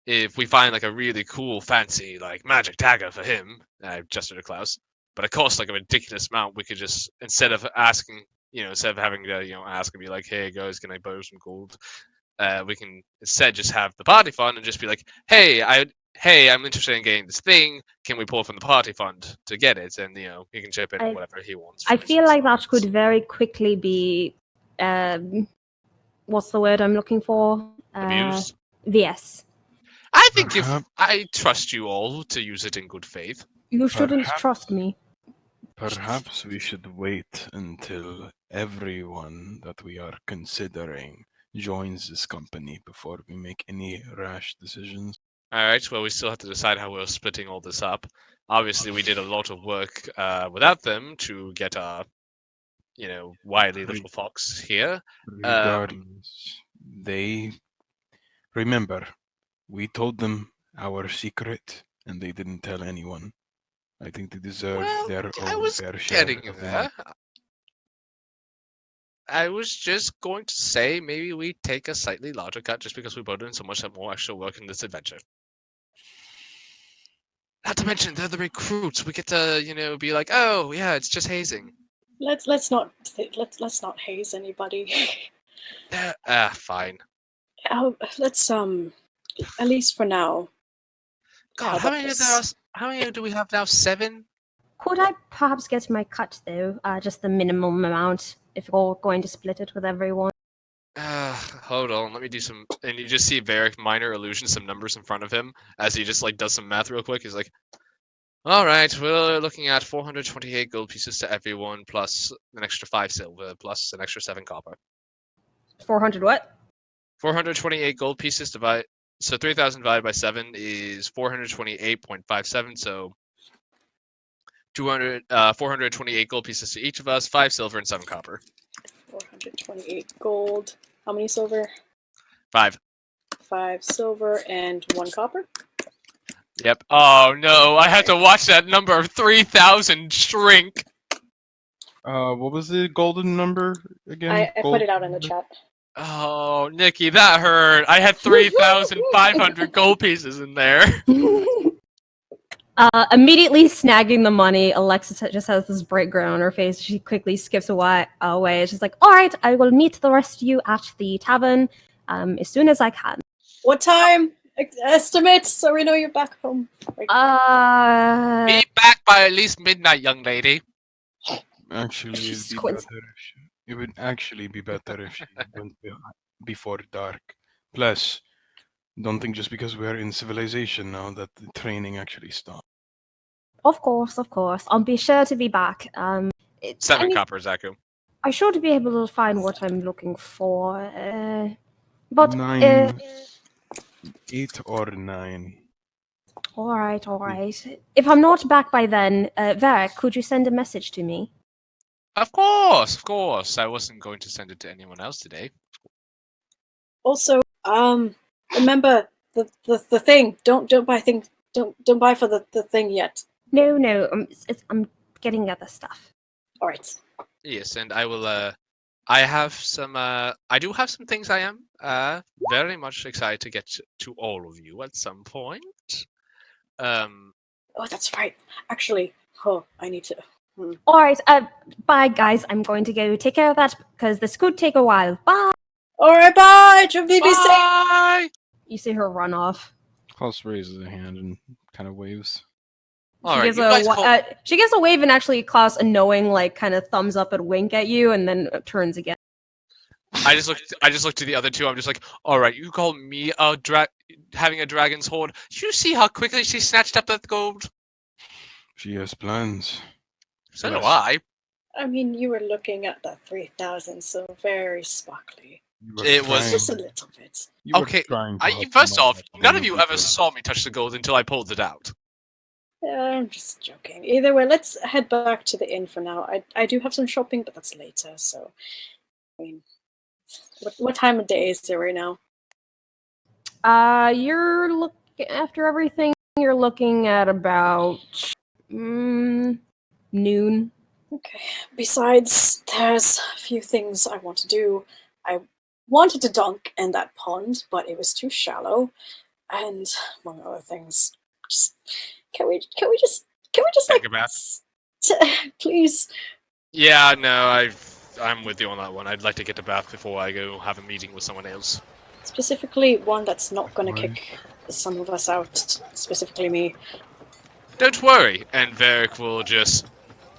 if we find a really cool, fancy magic dagger for him, gestured to Klaus, but it costs a ridiculous amount. We could just, instead of asking, instead of having to ask and be like, hey guys, can I borrow some gold? We can instead just have the party fund and just be like, hey, I'm interested in getting this thing. Can we pull from the party fund to get it? And he can chip in whatever he wants. I feel like that could very quickly be, what's the word I'm looking for? Abused. Yes. I think if I trust you all to use it in good faith. You shouldn't trust me. Perhaps we should wait until everyone that we are considering joins this company before we make any rash decisions. All right. Well, we still have to decide how we're splitting all this up. Obviously, we did a lot of work without them to get our, wily little fox here. Regardless, remember, we told them our secret, and they didn't tell anyone. I think they deserve their own fair share of there. I was just going to say maybe we take a slightly larger cut just because we put in so much more extra work in this adventure. Not to mention they're the recruits. We get to be like, oh yeah, it's just hazing. Let's not haze anybody. Fine. Let's at least for now. God, how many do we have now? 7? Could I perhaps get my cut though? Just the minimum amount if you're going to split it with everyone. Hold on, let me do some. And you just see very minor illusion, some numbers in front of him as he just does some math real quick. He's like, all right, we're looking at 428 gold pieces to everyone, plus an extra 5 silver, plus an extra 7 copper. 400 what? 428 gold pieces divided. So 3,000 divided by 7 is 428.57. So 428 gold pieces to each of us, 5 silver and 7 copper. 428 gold. How many silver? 5. 5 silver and 1 copper. Yep. Oh no, I had to watch that number of 3,000 shrink. What was the golden number again? I put it out in the chat. Oh, Nikki, that hurt. I had 3,500 gold pieces in there. Immediately snagging the money, Alexis just has this bright grin on her face. She quickly skips away. She's like, all right, I will meet the rest of you at the tavern as soon as I can. What time? Estimate, so we know you're back home. Be back by at least midnight, young lady. Actually, it would actually be better if she went before dark. Plus, don't think just because we're in civilization now that the training actually stopped. Of course. I'll be sure to be back. 7 copper, Zaku. I should be able to find what I'm looking for. But 9, 8 or 9. All right. If I'm not back by then, Varric, could you send a message to me? Of course. I wasn't going to send it to anyone else today. Also, remember the thing. Don't buy things. Don't buy for the thing yet. No. I'm getting other stuff. All right. Yes, and I will. I have some. I do have some things I am very much excited to get to all of you at some point. Oh, that's right. Actually, I need to. All right. Bye, guys. I'm going to go take care of that because this could take a while. Bye. All right. Bye. Be safe. Bye. You see her run off. Klaus raises a hand and kind of waves. She gives a wave and actually Klaus a knowing kind of thumbs up and wink at you and then turns again. I just looked to the other two. I'm just like, all right, you call me having a dragon's hoard? Do you see how quickly she snatched up that gold? She has plans. So do I. I mean, you were looking at that 3,000, so very sparkly. It was just a little bit. Okay. First off, none of you ever saw me touch the gold until I pulled it out. I'm just joking. Either way, let's head back to the inn for now. I do have some shopping, but that's later. So, I mean, what time of day is it right now? You're looking after everything. You're looking at about noon. Okay. Besides, there's a few things I want to do. I wanted to dunk in that pond, but it was too shallow, and among other things, can we just take a bath? Please. Yeah, no, I'm with you on that one. I'd like to get a bath before I go have a meeting with someone else. Specifically, one that's not going to Right. kick some of us out. Specifically, me. Don't worry, and Varric will just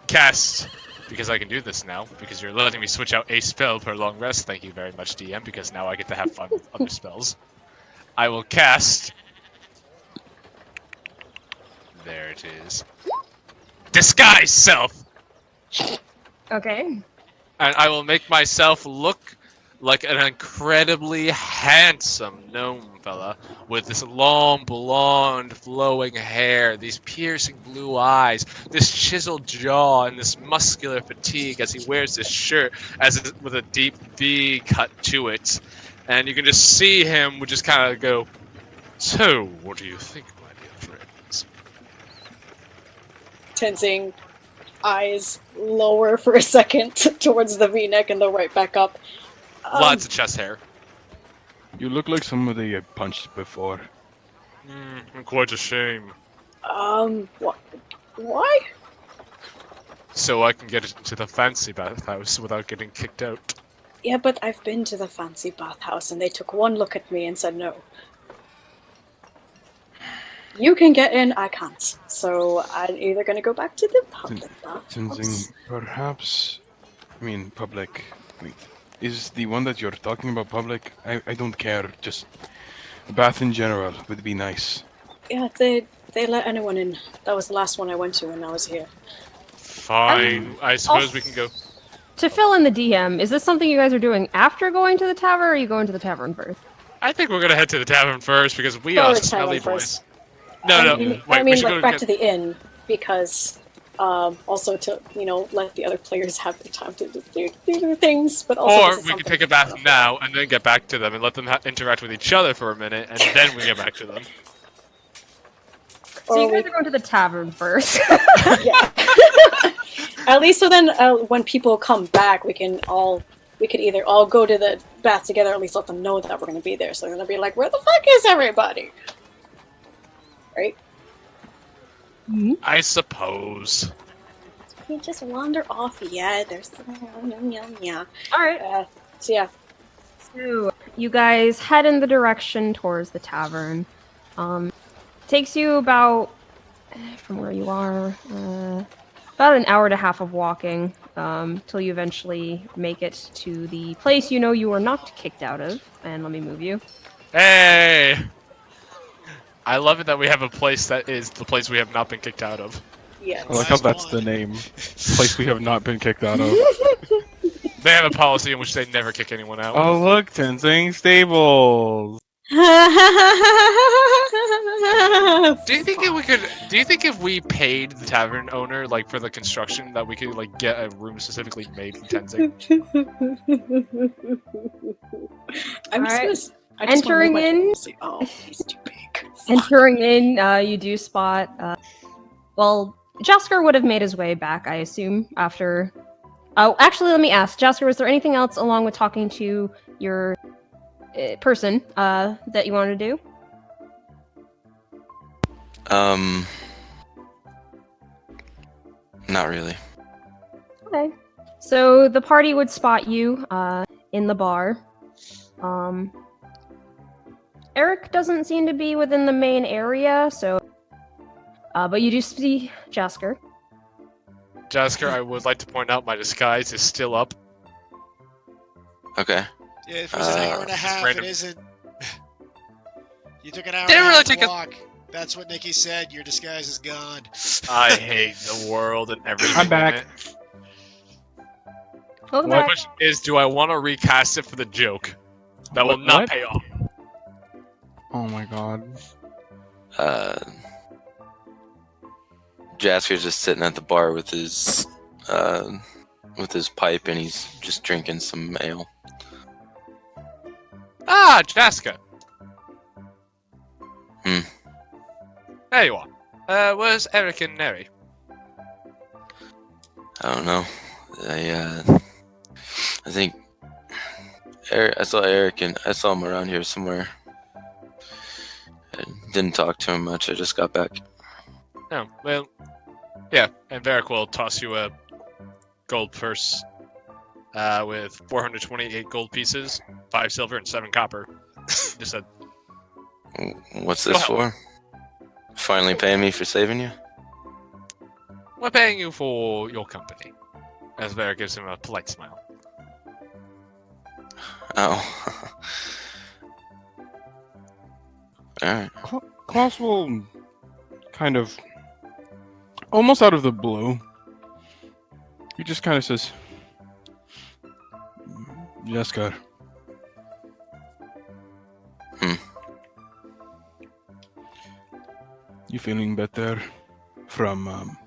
cast, because I can do this now, because you're letting me switch out a spell per long rest. Thank you very much, DM, because now I get to have fun with other spells. I will cast. There it is. Disguise self! Okay. And I will make myself look like an incredibly handsome gnome fella with this long, blonde, flowing hair, these piercing blue eyes, this chiseled jaw, and this muscular fatigue as he wears this shirt with a deep V cut to it. And you can just see him just kind of go, "So, what do you think, my dear friends?" Tensing, eyes lower for a second towards the V-neck and then right back up. Lots of chest hair. You look like somebody I punched before. Quite a shame. What? Why? So I can get into the fancy bathhouse without getting kicked out. Yeah, but I've been to the fancy bathhouse and they took one look at me and said no. You can get in, I can't. So I'm either going to go back to the public bathhouse. Tenzing, perhaps. I mean, public. Wait. Is the one that you're talking about public? I don't care. Just a bath in general would be nice. Yeah, they let anyone in. That was the last one I went to when I was here. Fine. I suppose we can go. To fill in the DM, is this something you guys are doing after going to the tavern, or are you going to the tavern first? I think we're gonna head to the tavern first because we Go are to the smelly tavern boys. first. No, no. I Wait, we mean, should like go back to the inn because also to let the other players have the time to do their things. But also, Or this is we could something take a bath now and then get back to them and let them interact with each other for a minute, and then we get back to them. So you Or guys we- are going to the tavern first. Yeah. At least so then when people come back, we could either all go to the bath together, or at least let them know that we're going to be there. So they're going to be like, "Where the fuck is everybody?" Right? I suppose. You just wander off. Yeah, there's yeah. All right. So yeah, So you guys head in the direction towards the tavern. Takes you about, from where you are, about an hour and a half of walking till you eventually make it to the place you know you were not kicked out of. And let me move you. Hey! I love it that we have a place that is the place we have not been kicked out of. yeah. I like how that's the name. Place we have not been kicked out of. They have a policy in which they never kick anyone out. Oh look, Tenzing Stables. Do you think if we paid the tavern owner for the construction that we could get a room specifically made for Tenzing? I'm just Alright. gonna. I just Entering wanna move my in- table. Oh, he's too big. Entering in, you do spot. Jasker would have made his way back, I assume, after. Oh, actually, let me ask, Jasker, was there anything else along with talking to your person that you wanted to do? Not really. Okay. So the party would spot you in the bar. Eric doesn't seem to be within the main area, so. But you do see Jasker. Jasker, I would like to point out my disguise is still up. Okay. Yeah, if it was an hour and a half, random. it isn't. You took an hour Didn't and a really half take to a- walk. That's what Nikki said. Your disguise is gone. I hate the world and everything. I'm back. in it. Welcome The back. question is, do I want to recast it for the joke? That will not What? pay off. Oh my god. Jasker's just sitting at the bar with his pipe, and he's just drinking some ale. Ah, Jasker. Hmm. There you are. Where's Eric and Neri? I don't know. I think I saw Eric and I saw him around here somewhere. I didn't talk to him much. I just got back. Oh, well, yeah, and Varric will toss you a gold purse with 428 gold pieces, 5 silver, and 7 copper. Just said, What's Go this help. for? Finally paying me for saving you? we're paying you for your company. As Vera gives him a polite smile. Oh. Alright. Klaus will kind of, almost out of the blue, he just kind of says, Jessica. You feeling better from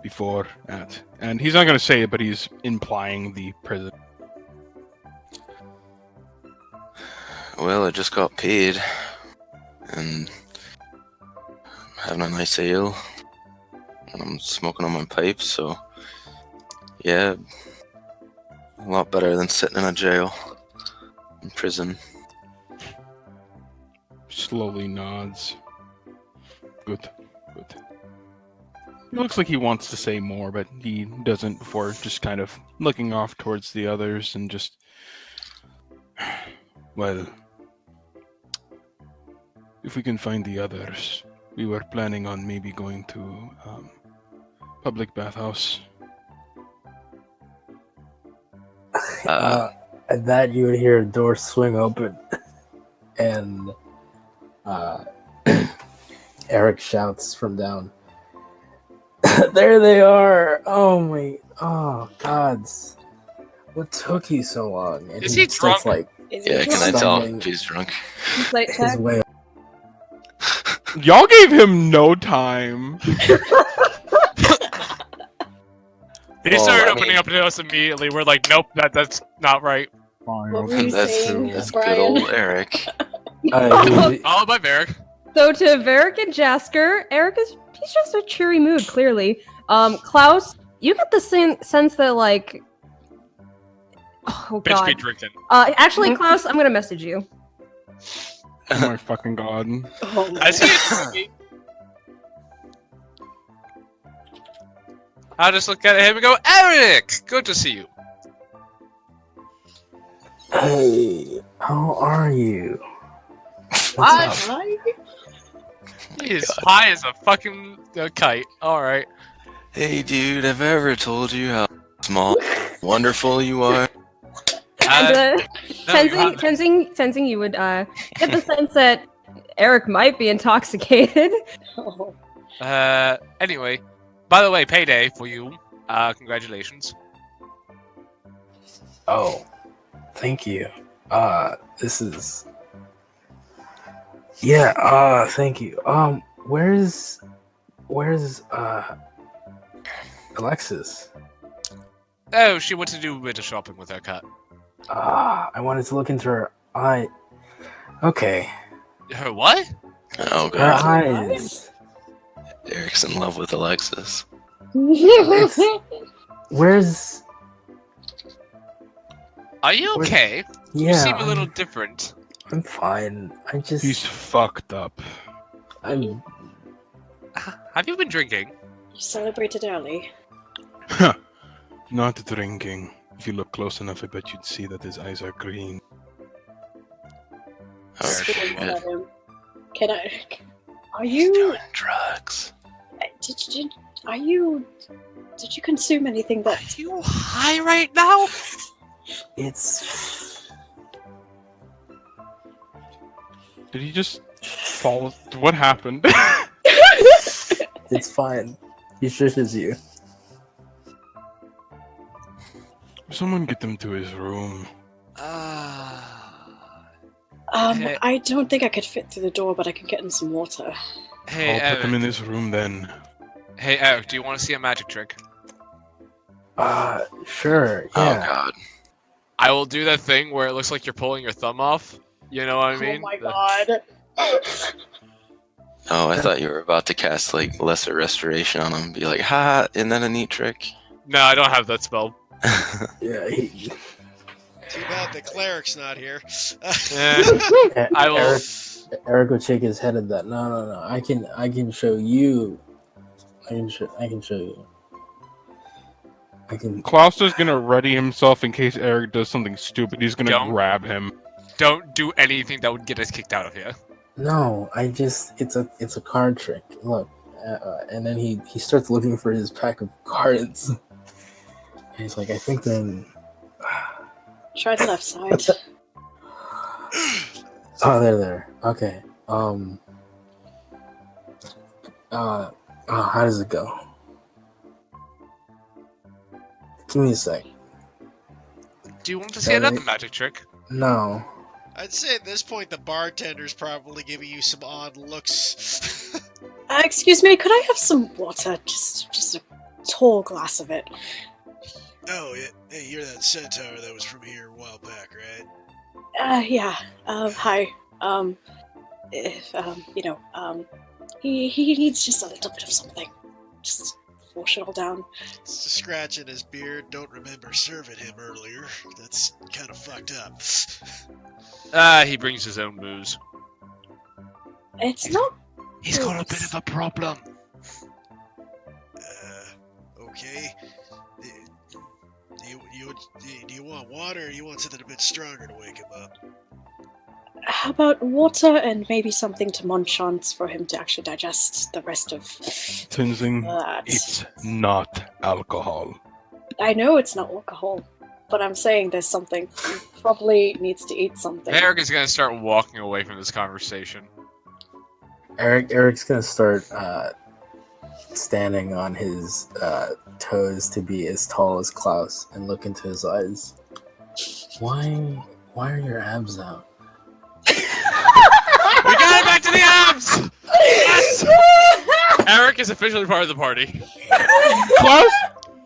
before at? And he's not going to say it, but he's implying the prison. Well, I just got paid. And having a nice ale. And I'm smoking on my pipe, so... Yeah. A lot better than sitting in a jail. In prison. Slowly nods. Good. He looks like he wants to say more, but he doesn't before just kind of looking off towards the others and just... Well... If we can find the others, we were planning on maybe going to public bathhouse. At that, you would hear a door swing open, and Eric shouts from down, "There they are! Oh gods! What took you so long?" And Is he starts, drunk? Is Yeah, it can I tell stumbling if he's drunk? Insight his check. way. Y'all gave him no time. He Well, started I opening mean- up to us immediately. We're like, nope, that's not right. What were you That's saying, good Brian? old Eric. Followed by Varric. So to Varric and Jasker, Eric he's just a cheery mood, clearly. Klaus, you get the sense that like, oh Bitch be god. drinking. Actually, Klaus, I'm gonna message you. Oh my fucking god. Oh my I see it drinking. I'll just look at him and go, Eric! Good to see you. Hey, how are you? Hi. What's up? He's high as a fucking kite. Alright. Hey, dude, have I ever told you how small, wonderful you are? And no, you haven't. Tenzing, you would get the sense that Eric might be intoxicated. Oh. Anyway, by the way, payday for you. Congratulations. Oh, thank you. This is. Yeah. Thank you. Where's Alexis? Oh, she went to do a bit of shopping with her cat. I wanted to look into her eye. Okay. Her what? Oh, Her God. eyes. Eric's in love with Alexis. Where's? Are you Where- okay? Yeah. You seem a little different. I'm fine. He's fucked up. I'm. Have you been drinking? You celebrated early. Not drinking. If you look close enough, I bet you'd see that his eyes are green. Oh, Spit shit. at him. Can I? Are He's you? doing drugs. Did you consume anything Are that? you high right now? It's. Did he just fall? What happened? It's fine. He shushes you. Someone get him to his room. Hey. I don't think I could fit through the door, but I can get in some water. Hey, I'll put him in Eric. his room then. Hey, Eric, do you want to see a magic trick? Sure. Oh, Yeah. God. I will do that thing where it looks like you're pulling your thumb off. You know what I mean? Oh my The- god. Oh, I thought you were about to cast, like, lesser restoration on him. Be like, ha, isn't that a neat trick? No, I don't have that spell. Yeah. Too bad the cleric's not here. I will. Eric would shake his head at that. No. I can show you. I can show you. I can. Klaus is gonna ready himself in case Eric does something stupid. He's gonna Don't. grab him. Don't do anything that would get us kicked out of here. No, it's a card trick. Look, and then he starts looking for his pack of cards. And he's like, I think they're in. Try the left side. Oh, they're there. Okay. How does it go? Give me a sec. Do you want to see another magic trick? No. I'd say at this point the bartender's probably giving you some odd looks. Excuse me, could I have some water? Just a tall glass of it. Oh, yeah. Hey, you're that centaur that was from here a while back, right? Yeah. Hi. If, he needs just a little bit of something. Just wash it all down. It's a scratch in his beard. Don't remember serving him earlier. That's kind of fucked up. He brings his own booze. It's not. He's got a bit of a problem. Okay. Do you want water or you want something a bit stronger to wake him up? How about water and maybe something to munch on for him to actually digest the rest of Tenzing, that? it's not alcohol. I know it's not alcohol, but I'm saying there's something. He probably needs to eat something. Eric is gonna start walking away from this conversation. Eric's gonna start standing on his toes to be as tall as Klaus and look into his eyes. Why are your abs out? We got it back to the abs! Yes! Eric is officially part of the party. Klaus,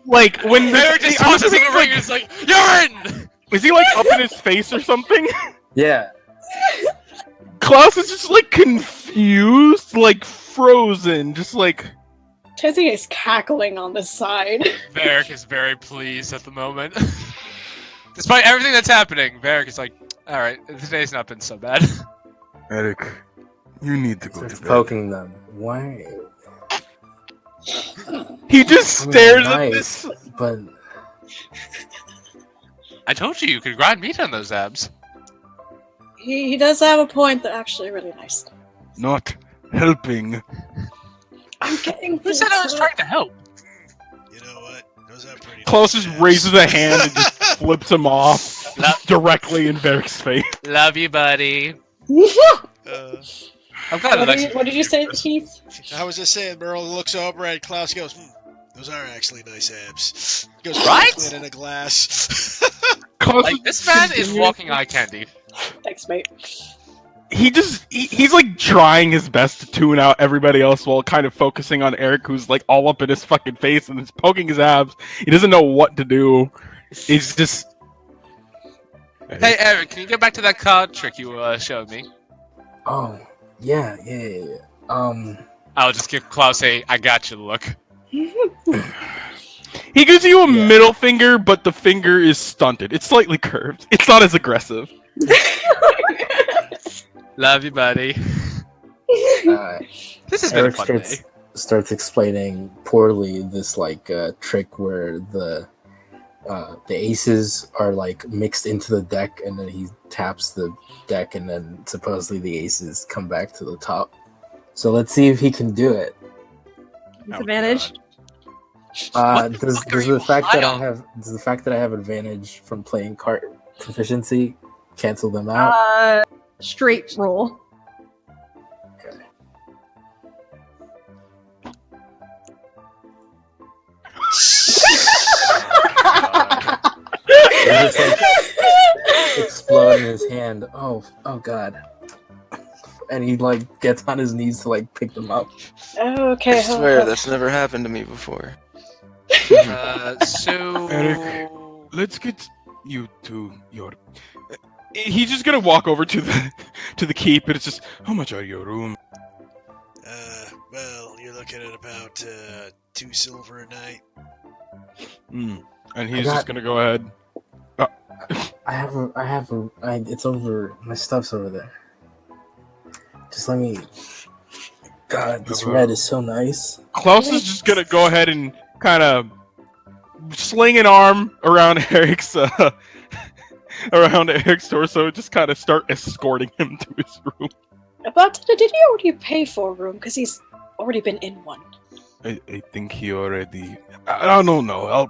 like when Eric just tosses him in the ring and is like, "You're in!" is he like up in his face or something? Yeah. Klaus is just like confused, like frozen, just like. Tizzy is cackling on the side. Varric is very pleased at the moment. Despite everything that's happening, Varric is like, alright, the day's not been so bad. Eric, you need to go Starts to bed. poking them. Why? He just I mean, stares at nice, this. but I told you could grind meat on those abs. He does have a point. They're actually really nice. Not helping. I'm getting. Who said I was trying to help? You know what? Those are pretty Klaus nice just abs. raises a hand and just flips him off directly in Varric's face. Love you, buddy. I'm glad What did you say, Keith? I was just saying, Merle looks over and Klaus goes, those are actually nice abs. Goes Right? it in a glass. Klaus Like, this man is walking eye candy. Thanks, mate. He's like trying his best to tune out everybody else while kind of focusing on Eric, who's like all up in his fucking face and is poking his abs. He doesn't know what to do. He's just. Hey, Eric, can you get back to that card trick you showed me? oh yeah. I'll just give Klaus a I got you look. He gives you a middle finger, but the finger is stunted. It's slightly curved. It's not as aggressive. Love you, buddy. This has been a Eric fun day. starts explaining poorly this like trick where the aces are like mixed into the deck, and then he taps the deck, and then supposedly the aces come back to the top. So let's see if he can do it. Disadvantage. Does fuck are the you fact high that on? I have advantage from playing card proficiency cancel them out? Straight roll. Okay. They just, like, explode in his hand. Oh god. And he like gets on his knees to like pick them up. Okay. I swear that's never happened to me before. So... Eric. Let's get you to your. He's just gonna walk over to the keep, and it's just, how much are your room? Well, you're looking at about 2 silver a night. And he's just gonna go ahead. It's over. My stuff's over there. Just let me. God, this red is so nice. Klaus is just gonna go ahead and kind of sling an arm around Eric's torso, just kind of start escorting him to his room. But did he already pay for a room? Because he's already been in one. I think he already. I don't know.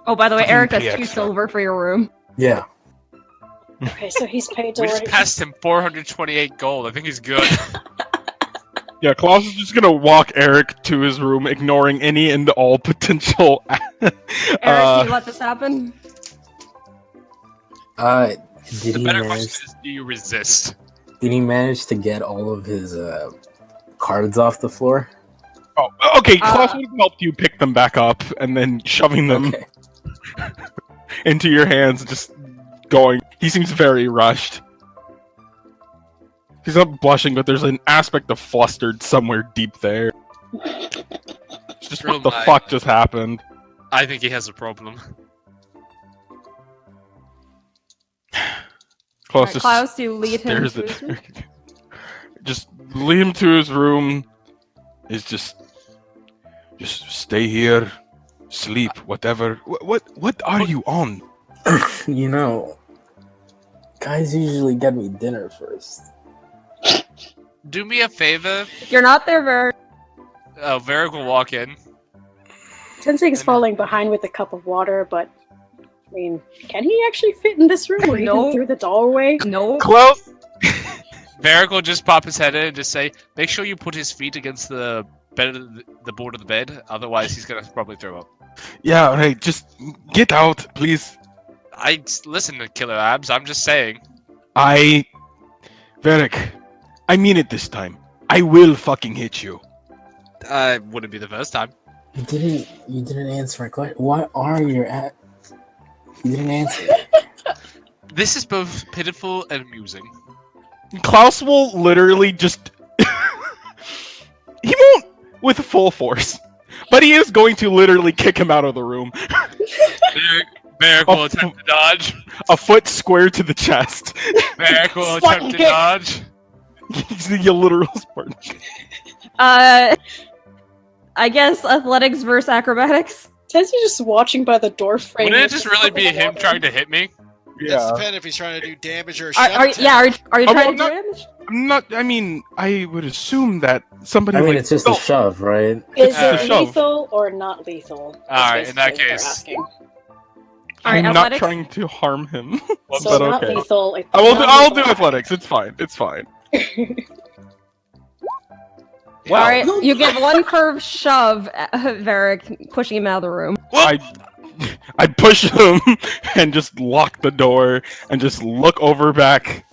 Oh, by the way, Fucking Eric, that's pay 2 extra. silver for your room. Yeah. Okay, so he's paid We already. just passed him 428 gold. I think he's good. Yeah, Klaus is just gonna walk Eric to his room, ignoring any and all potential. Eric, do you let this happen? Did The he better manage? question is, do you resist? Did he manage to get all of his cards off the floor? Oh, okay. Klaus would have helped you pick them back up, and then shoving them Okay. into your hands, just going. He seems very rushed. He's not blushing, but there's an aspect of flustered somewhere deep there. Just what the Real fuck just happened? I think he has a problem. Klaus Alright, just Klaus, do you lead him stares to at his room? Eric. Just lead him to his room. Is just stay here, sleep, whatever. What are you on? You know, guys usually get me dinner first. Do me a favor. You're not there, Ver. Oh, Varric will walk in. Tenzing's falling behind with a cup of water, but I mean, can he actually fit in this room or even No. through the doorway? No. Klaus. Varric will just pop his head in and just say, "Make sure you put his feet against the bed, the board of the bed. Otherwise, he's gonna probably throw up." Yeah, right. Just get out, please. I listen to Killer Abs. I'm just saying. Varric, I mean it this time. I will fucking hit you. Wouldn't be the first time. You didn't answer my question. What are your at? You didn't answer. This is both pitiful and amusing. Klaus will literally just. He won't with full force, but he is going to literally kick him out of the room. Varric will attempt to dodge. A foot square to the chest. Varric will Spike attempt to kick. dodge. He's the literal Spartan. I guess athletics versus acrobatics. Tenzing's just watching by the door frame. Wouldn't it with just a really cup be of him water. trying to hit me? That's dependent if he's trying to do damage or Are shove you trying Oh, to do damage? I'm not. I mean, I would assume that somebody. I mean, like, it's just a shove, right? Is Alright. it Shove. lethal or not lethal? That's Alright, in that basically what they're case. asking. Alright, I'm not athletics. trying to harm him. So but not okay. lethal. It's I'll not do lethal. athletics. It's fine. It's fine. Wow. Alright, you give one curved shove at Varric, pushing him out of the room. I push him and just lock the door and just look over back.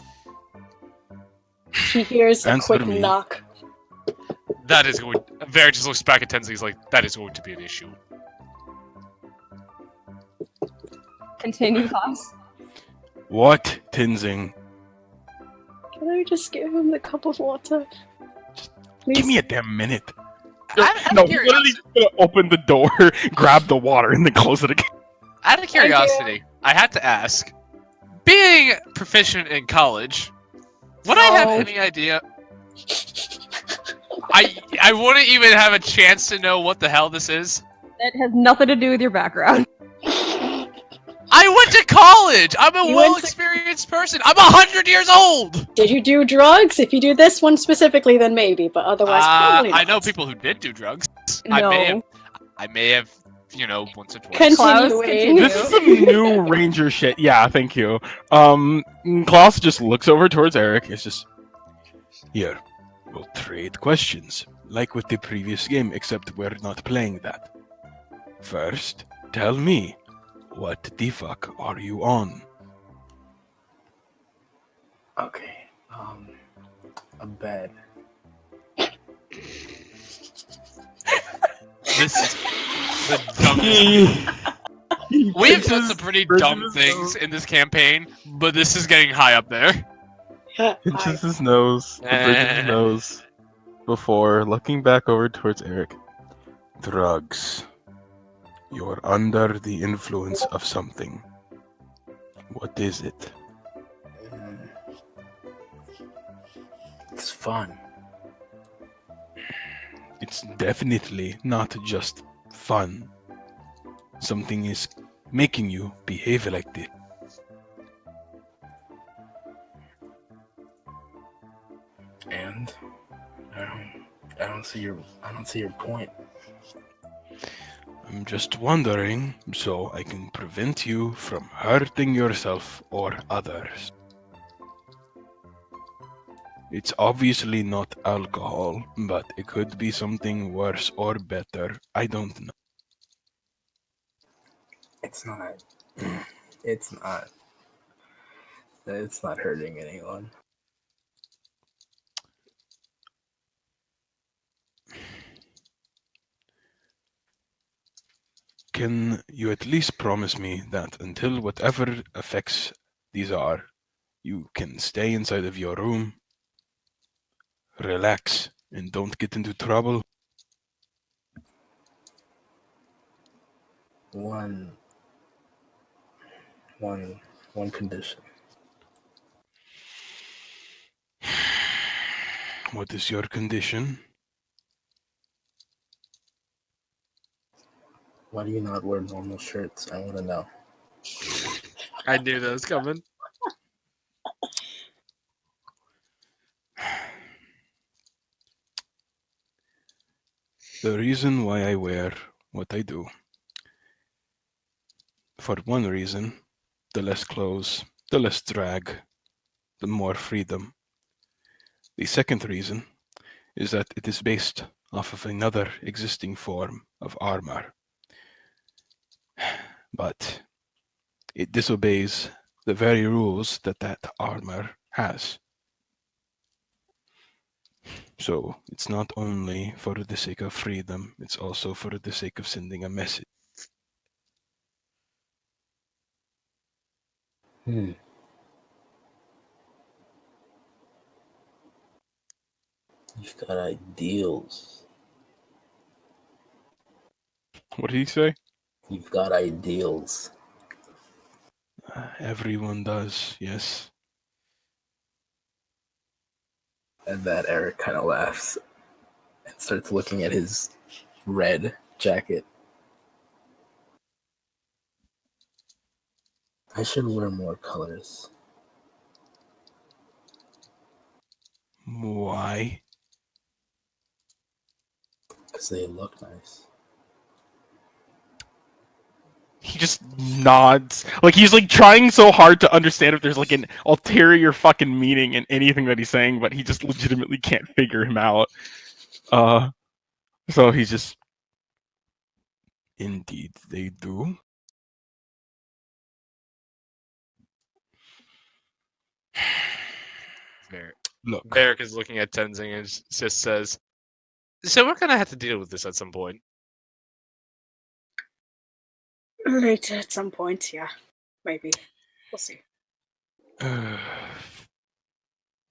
He hears a Answer quick me. knock. That is going. Varric just looks back at Tenzing. He's like, "That is going to be an issue." Continue, Klaus. What, Tenzing? Can I just give him the cup of water? Please. Give me a damn minute. Out No, of he's literally curiosity, just gonna open the door, grab the water, and then close it again. out of curiosity, I had to ask. Being proficient in college, would I have No. any idea? I wouldn't even have a chance to know what the hell this is. That has nothing to do with your background. I went to college. I'm a You went to- well-experienced person. I'm 100 years old. Did you do drugs? If you do this one specifically, then maybe, but otherwise, probably not. I know people who did do drugs. No. I may have, once or twice. Klaus, Continuing. continue. This is some new ranger shit. Yeah, thank you. Klaus just looks over towards Eric. It's just, here, we'll trade questions, like with the previous game, except we're not playing that. First, tell me, what the fuck are you on? Okay. A bed. This is the dumbest. We have done some pretty dumb things in this campaign, but this is getting high up there. Pinches his nose, the bridge of his nose, before looking back over towards Eric. Drugs. You're under the influence of something. What is it? It's fun. It's definitely not just fun. Something is making you behave like this. And I don't see your point. I'm just wondering so I can prevent you from hurting yourself or others. It's obviously not alcohol, but it could be something worse or better. I don't know. It's not. It's not. It's not hurting anyone. Can you at least promise me that until whatever effects these are, you can stay inside of your room, relax, and don't get into trouble? One condition. What is your condition? Why do you not wear normal shirts? I want to know. I knew that was coming. The reason why I wear what I do, for one reason, the less clothes, the less drag, the more freedom. The second reason is that it is based off of another existing form of armor. But it disobeys the very rules that armor has. So it's not only for the sake of freedom, it's also for the sake of sending a message. You've got ideals. What did he say? You've got ideals. Everyone does, yes. And that Eric kind of laughs and starts looking at his red jacket. I should wear more colors. Why? Because they look nice. He just nods. Like he's like trying so hard to understand if there's like an ulterior fucking meaning in anything that he's saying, but he just legitimately can't figure him out. So he's just indeed they do. Look, Varric is looking at Tenzing and just says, "So we're gonna have to deal with this at some point." Later at some point, yeah. Maybe. We'll see.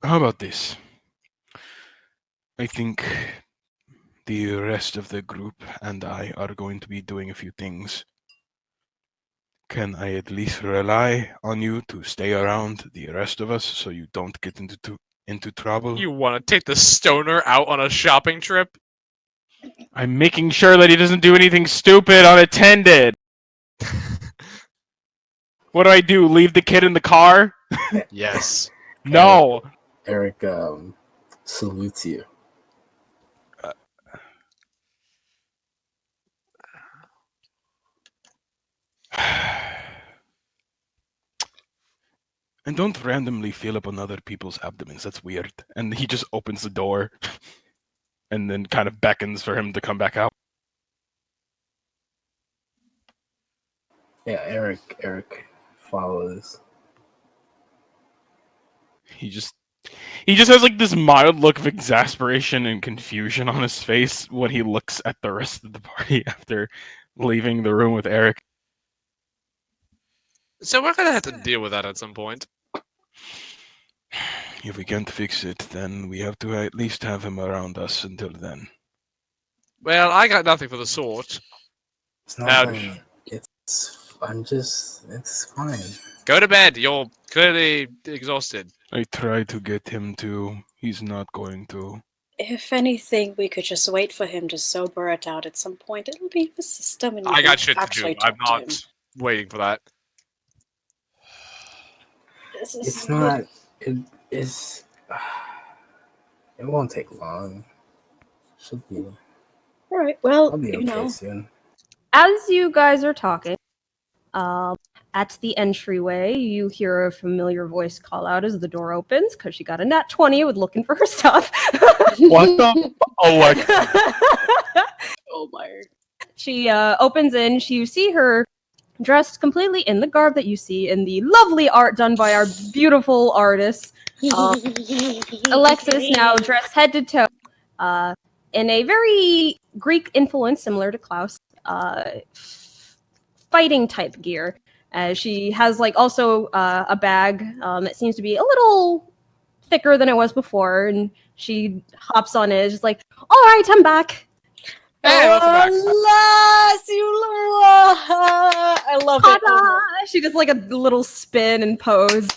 how about this? I think the rest of the group and I are going to be doing a few things. Can I at least rely on you to stay around the rest of us so you don't get into trouble? You want to take the stoner out on a shopping trip? I'm making sure that he doesn't do anything stupid unattended. What do I do? Leave the kid in the car? Yes. No. Eric salutes you. And don't randomly feel up on other people's abdomens. That's weird. And he just opens the door and then kind of beckons for him to come back out. Yeah, Eric follows. He just has like this mild look of exasperation and confusion on his face when he looks at the rest of the party after leaving the room with Eric. So we're gonna have to deal with that at some point. If we can't fix it, then we have to at least have him around us until then. Well, I got nothing for the sort. It's not like it's fine. Go to bed. You're clearly exhausted. I tried to get him to. He's not going to. If anything, we could just wait for him to sober it out at some point. It'll be the system, and I you got can shit to actually do. I'm talk to not him. waiting for that. This is It's not. It is. It won't take long. Should be. all right. Well, I'll be you okay know, soon. As you guys are talking, at the entryway, you hear a familiar voice call out as the door opens because she got a nat 20 with looking for her stuff. What the? Alexa. oh my. She opens in. You see her dressed completely in the garb that you see in the lovely art done by our beautiful artist. Alexis, now dressed head to toe in a very Greek influence, similar to Klaus, fighting type gear. She has like also a bag that seems to be a little thicker than it was before, and she hops on it. Just like, all right, I'm back. Hey, welcome back. Alas, I love it. Ta-da! She does like a little spin and pose.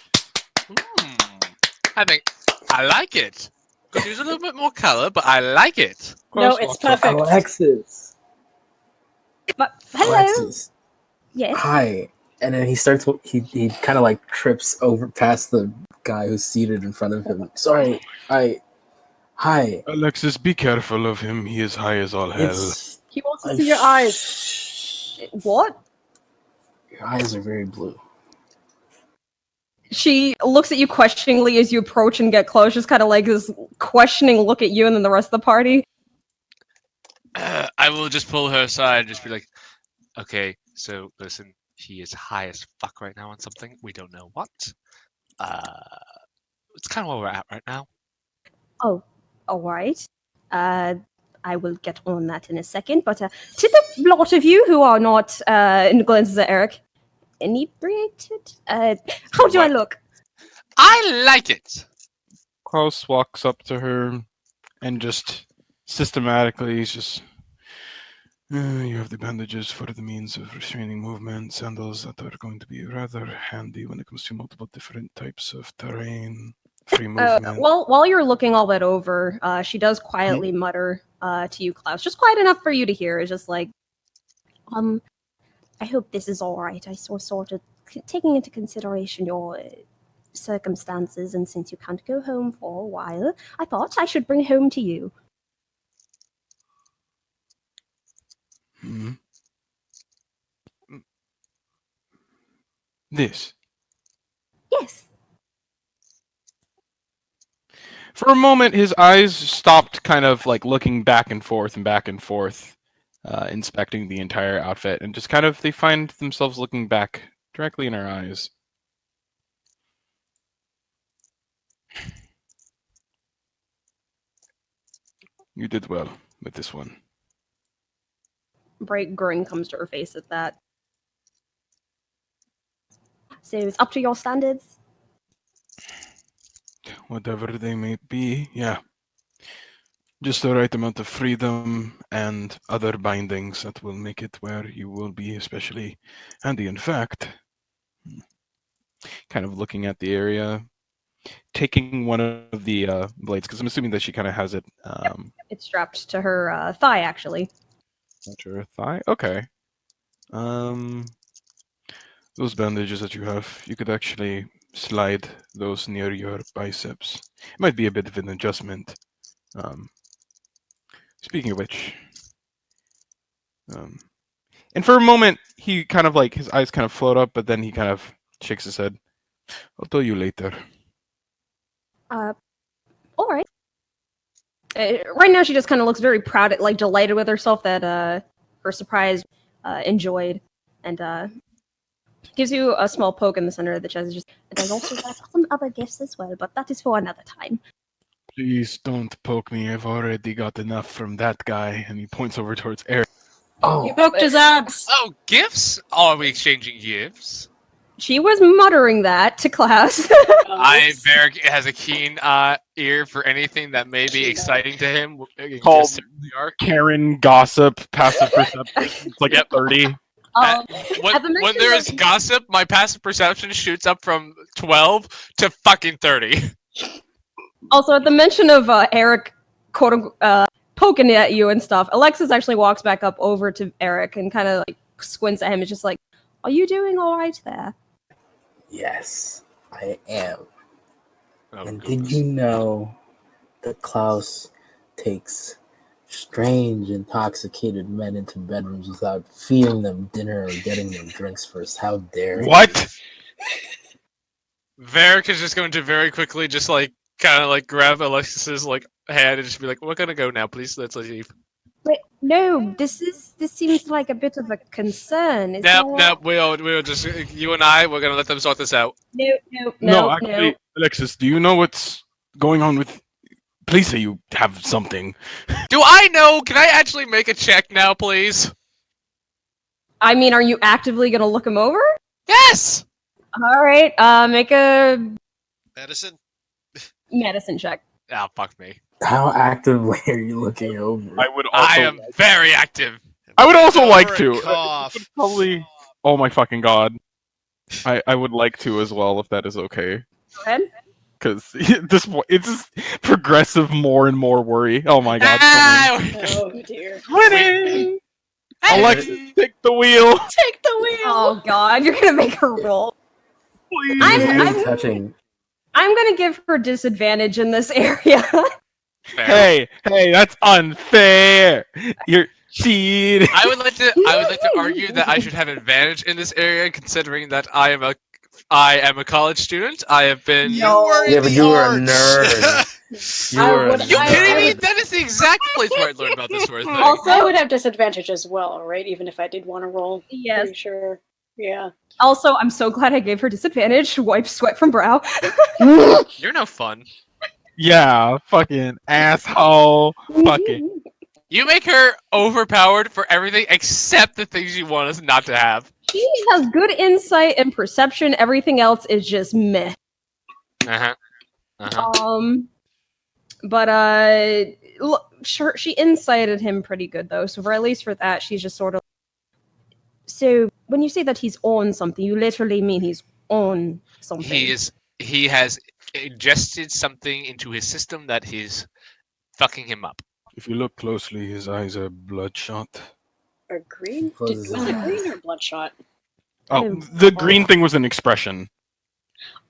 I think I like it. Could use a little bit more color, but I like it. No, it's perfect. Alexis. But hello. Alexis. Yes. Hi. And then he starts. He kind of like trips over past the guy who's seated in front of him. Sorry. Hi. Alexis, be careful of him. He is high as all hell. He wants to see your eyes. What? Your eyes are very blue. She looks at you questioningly as you approach and get close, just kind of like this questioning look at you and then the rest of the party. I will just pull her aside and just be like, okay, so listen, he is high as fuck right now on something. We don't know what. It's kind of where we're at right now. Oh, all right. I will get on that in a second, but to the lot of you who are not, and glances at Eric, inebriated? How do I look? I like it. Klaus walks up to her and just systematically, he's just, you have the bandages for the means of restraining movement, sandals that are going to be rather handy when it comes to multiple different types of terrain, free movement. While you're looking all that over, she does quietly mutter to you, Klaus, just quiet enough for you to hear. It's just like, I hope this is all right. I saw sort of taking into consideration your circumstances, and since you can't go home for a while, I thought I should bring home to you. Hmm. This. Yes. For a moment, his eyes stopped kind of like looking back and forth, inspecting the entire outfit, and just kind of they find themselves looking back directly in her eyes. You did well with this one. Bright grin comes to her face at that. So it's up to your standards? Whatever they may be, yeah. Just the right amount of freedom and other bindings that will make it where you will be especially handy. In fact, kind of looking at the area, taking one of the blades, because I'm assuming that she kind of has it. It's strapped to her thigh, actually. To her thigh? Okay. Those bandages that you have, you could actually slide those near your biceps. It might be a bit of an adjustment. Speaking of which, and for a moment, he kind of like, his eyes kind of float up, but then he kind of shakes his head. I'll tell you later. All right. Right now, she just kind of looks very proud, like delighted with herself that her surprise enjoyed, and gives you a small poke in the center of the chest. Just, and I also got some other gifts as well, but that is for another time. Please don't poke me. I've already got enough from that guy. And he points over towards Eric. Oh, You poked his abs. Oh, gifts? Are we exchanging gifts? She was muttering that to Klaus. Varric has a keen ear for anything that may be exciting to him. Called Just certainly are. Karen gossip, passive perception. It's like at 30. When there is gossip, my passive perception shoots up from 12 to fucking 30. Also, at the mention of Eric poking at you and stuff. Alexis actually walks back up over to Eric and kind of like squints at him. It's just like, "Are you doing all right there?" Yes, I am. Oh, And goodness. did you know that Klaus takes strange, intoxicated men into bedrooms without feeding them dinner or getting them drinks first? How dare he? What? Varric is just going to very quickly just like kind of like grab Alexis's like hand and just be like, "We're gonna go now, please. Let's leave." Wait, no, this seems like a bit of a concern. Is Nope, there... nope. We'll just you and I. We're gonna let them sort this out. No, Actually, Alexis, do you know what's going on with? Please say you have something. Do I know? Can I actually make a check now, please? I mean, are you actively gonna look him over? Yes. All right, make a Medicine? medicine check. Ah, fuck me. How actively are you looking over? I would also. I am very active. I would also Over like and to. Cough. Probably. Oh my fucking god. I would like to as well if that is okay. Go ahead. Because it's just progressive more and more worry. Oh my god. Oh dear. Winning! Alexis, take the wheel. Take the wheel. Oh god, you're gonna make her roll. Please. I'm touching. I'm gonna give her disadvantage in this area. Hey, that's unfair. You're cheating. I would like to argue that I should have advantage in this area, considering that I am a college student. I have been. You were in Yeah, but the you were a arts. nerd. You I were. would- a You I- kidding me? nerd. That is the exact place where I learned about this sort of thing. Also, I would have disadvantage as well, right? Even if I did want to roll. Yes. Pretty sure. Yeah. Also, I'm so glad I gave her disadvantage. Wipe sweat from brow. You're no fun. Yeah, fucking asshole. Fucking. You make her overpowered for everything except the things you want us not to have. She has good insight and perception. Everything else is just meh. But look, sure, she incited him pretty good though. So for at least for that, she's just sort of. So when you say that he's on something, you literally mean he's on something. He has ingested something into his system that is fucking him up. If you look closely, his eyes are bloodshot. Or green? Closes Was his it eyes. green or bloodshot? Oh, the green thing was an expression.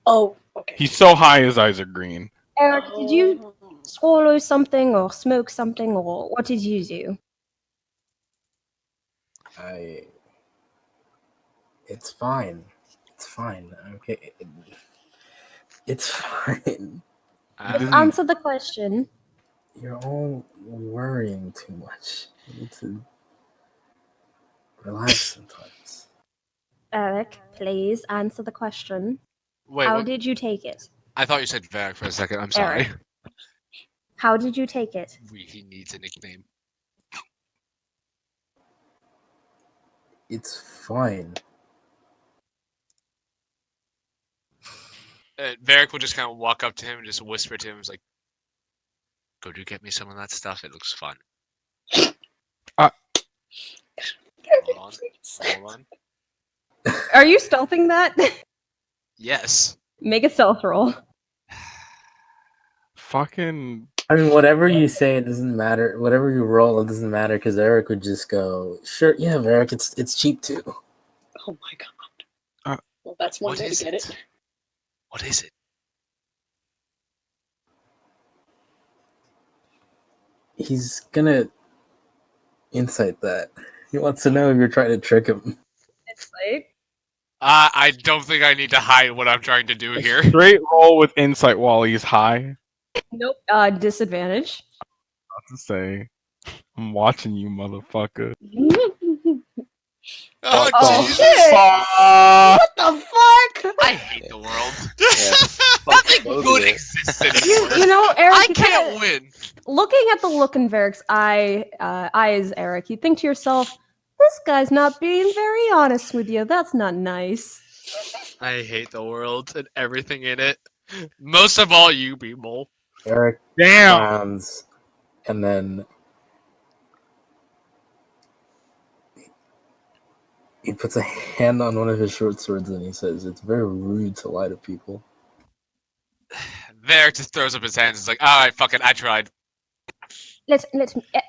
Oh, okay. He's so high, his eyes are green. Eric, did you swallow something or smoke something or what did you do? It's fine. It's fine. Okay. It's fine. Just answer the question. You're all worrying too much. You need to relax sometimes. Eric, please answer the question. Wait, How what? did you take it? I thought you said Varric for a second. I'm sorry. Eric. How did you take it? He needs a nickname. It's fine. Varric will just kind of walk up to him and just whisper to him, "He's like, go do get me some of that stuff. It looks fun." Hold on. Are you stealthing that? Yes. Make a stealth roll. Fucking. I mean, whatever you say, it doesn't matter. Whatever you roll, it doesn't matter because Eric would just go, "Sure, yeah, Eric, it's cheap too." Oh my god. Well, that's one What way is to get it. What is it? He's gonna insight that. He wants to know if you're trying to trick him. It's like I don't think I need to hide what I'm trying to do here. Straight roll with insight while he's high. nope. Disadvantage. Not to say. I'm watching you, motherfucker. Oh, Oh, Jesus. shit! Fuck. What the fuck? I hate the world. Nothing good exists anymore. You know, Eric. I you can't kinda- win. Looking at the look in Varric's eyes, Eric, you think to yourself, "This guy's not being very honest with you. That's not nice." I hate the world and everything in it. Most of all, you people. Eric Damn. frowns, and then he puts a hand on one of his short swords and he says, "It's very rude to lie to people." Varric just throws up his hands. It's like, all right, fuck it, I tried.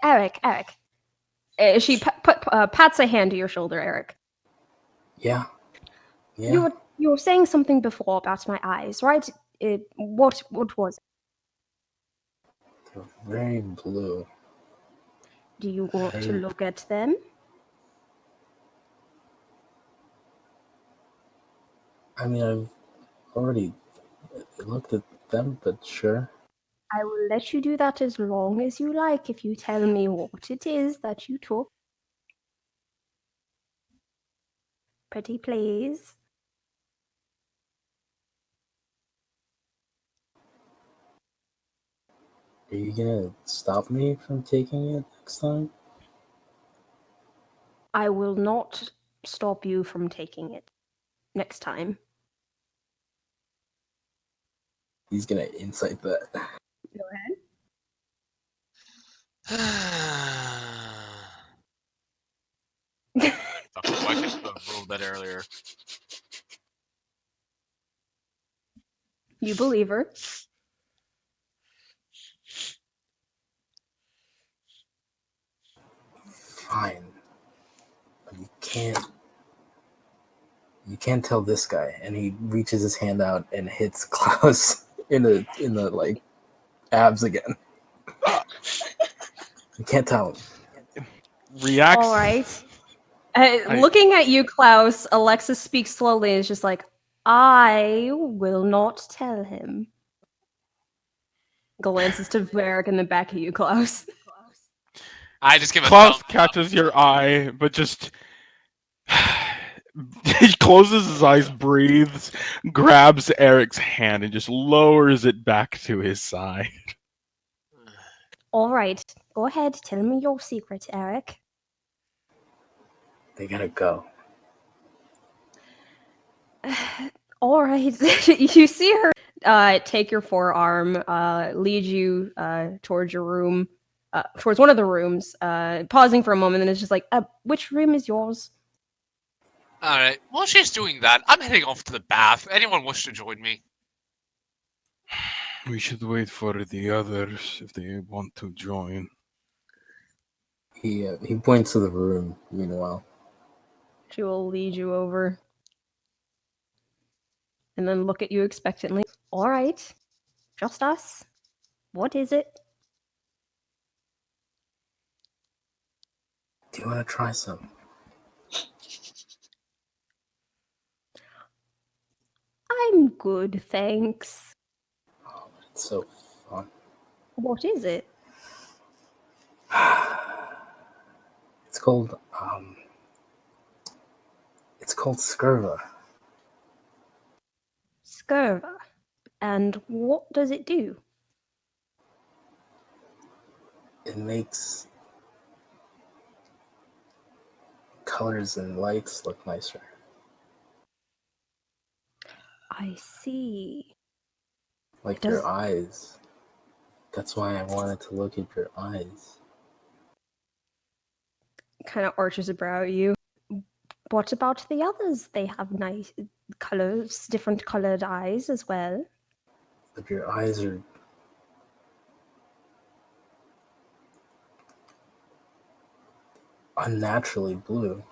Eric. She pats a hand to your shoulder, Eric. Yeah. Yeah. You were saying something before about my eyes, right? What was it? They're very blue. Do you want to look at them? I mean, I've already looked at them, but sure. I will let you do that as long as you like if you tell me what it is that you took. Pretty please. Are you gonna stop me from taking it next time? I will not stop you from taking it next time. He's gonna incite that. Go ahead. Fuck, why couldn't you have rolled that earlier? You believe her. Fine. But you can't tell this guy. And he reaches his hand out and hits Klaus in the like abs again. You can't tell him. Reacts. All right. Looking at you, Klaus, Alexis speaks slowly and is just like, I will not tell him. Glances to Varric in the back of you, Klaus. I just give a Klaus thumbs up. catches your eye, but just he closes his eyes, breathes, grabs Eric's hand, and just lowers it back to his side. All right, go ahead. Tell me your secret, Eric. They gotta go. All right. You see her take your forearm, lead you towards your room, towards one of the rooms, pausing for a moment, and it's just like, which room is yours? Alright, while she's doing that, I'm heading off to the bath. Anyone wish to join me? We should wait for the others if they want to join. He points to the room. Meanwhile, She will lead you over, and then look at you expectantly. All right, just us. What is it? do you want to try some? I'm good, thanks. Oh, it's so fun. What is it? It's called Scurva. Scurva. And what does it do? It makes colors and lights look nicer. I see. Like It does- your eyes. That's why I wanted to look at your eyes. Kind of arches a brow at you. What about the others? They have nice colors, different colored eyes as well. But your eyes are unnaturally blue.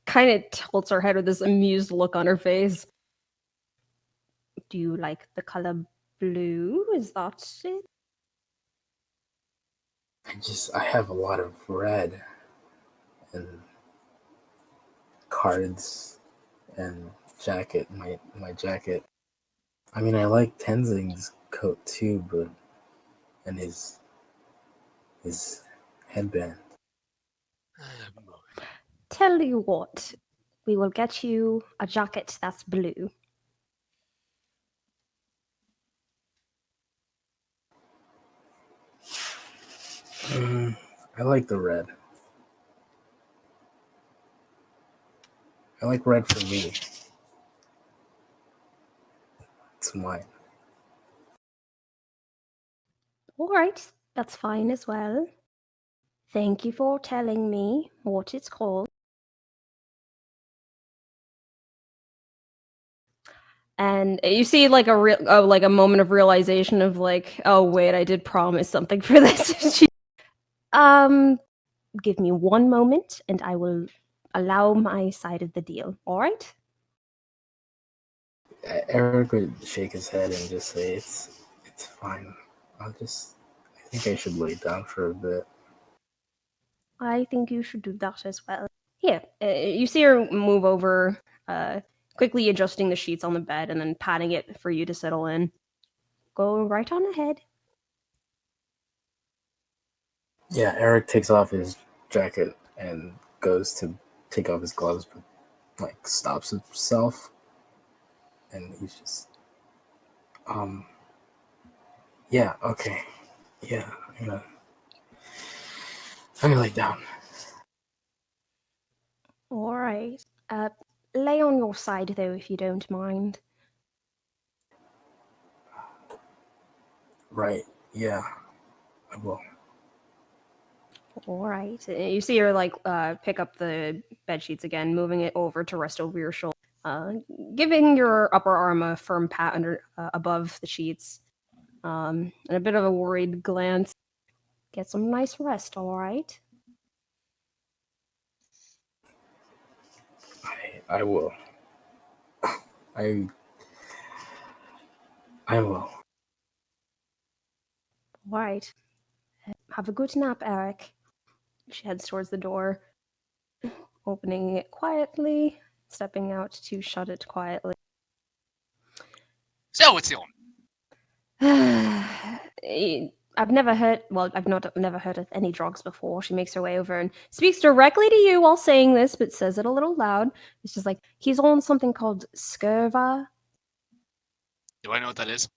Kind of tilts her head with this amused look on her face. Do you like the color blue? Is that it? I have a lot of red and cards and jacket, my jacket. I mean, I like Tenzing's coat too, but and his headband. Tell you what, we will get you a jacket that's blue. I like the red. I like red for me. It's mine. All right, that's fine as well. Thank you for telling me what it's called. And you see like a moment of realization of like, oh wait, I did promise something for this. Give me one moment and I will allow my side of the deal. All right? Eric would shake his head and just say, "It's fine. I think I should lay down for a bit." I think you should do that as well. Here, you see her move over, quickly adjusting the sheets on the bed and then patting it for you to settle in. Go right on ahead. Yeah, Eric takes off his jacket and goes to take off his gloves, but like stops himself, and he's just, yeah, okay, yeah, I'm gonna lay down. All right. Lay on your side though, if you don't mind. Right, yeah, I will. All right. You see her like pick up the bed sheets again, moving it over to rest over your shoulder, giving your upper arm a firm pat under above the sheets, and a bit of a worried glance. Get some nice rest. All right. I will. I will. All right. Have a good nap, Eric. She heads towards the door, opening it quietly, stepping out to shut it quietly. So what's on? I've never heard of any drugs before. She makes her way over and speaks directly to you while saying this, but says it a little loud. It's just like, he's on something called Scurva. Do I know what that is?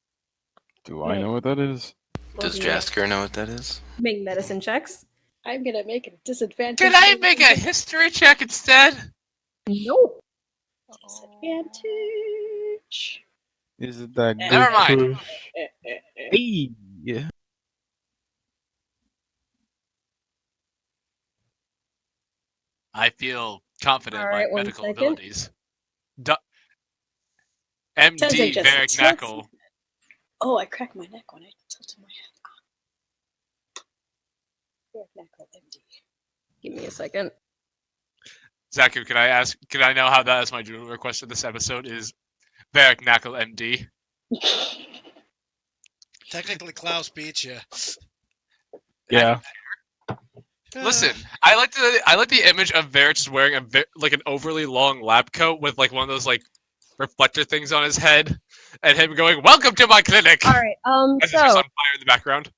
Do I know what that is? Does Jasker know what that is? Make medicine checks. I'm gonna make a disadvantage. Can I make a history check instead? Nope. Disadvantage? Is it that Never good mind. push? Hey, yeah. I feel confident in All right, my one medical second. abilities. Sounds like MD just Varric tilts. Knackle. Oh, I cracked my neck when I tilted my head. Give me a second. Zaku, can I know how that is my dream request for this episode is Varric Knackle MD? Technically, Klaus beat you. Yeah. Listen, I like the image of Varric just wearing like an overly long lab coat with like one of those like reflector things on his head, and him going, "Welcome to my clinic." All right. And it's just on fire in the background.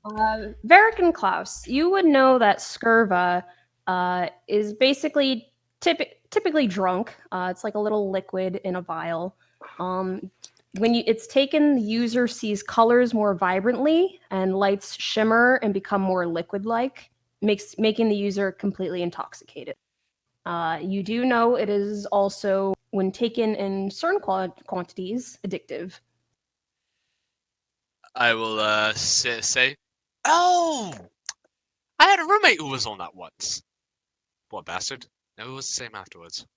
Varric and Klaus, you would know that Scurva is basically typically drunk. It's like a little liquid in a vial. When it's taken, the user sees colors more vibrantly and lights shimmer and become more liquid-like, making the user completely intoxicated. You do know it is also, when taken in certain quantities, addictive. I will say, "Oh, I had a roommate who was on that once. What bastard? No, it was the same afterwards."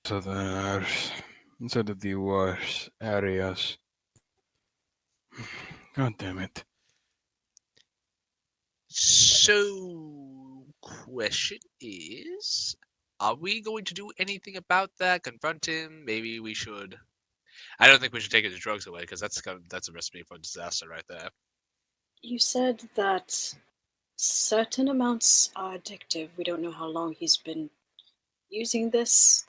So there's instead of the worst areas. God damn it. So, question is, are we going to do anything about that? Confront him? Maybe we should. I don't think we should take his drugs away because that's a recipe for disaster right there. You said that certain amounts are addictive. We don't know how long he's been using this.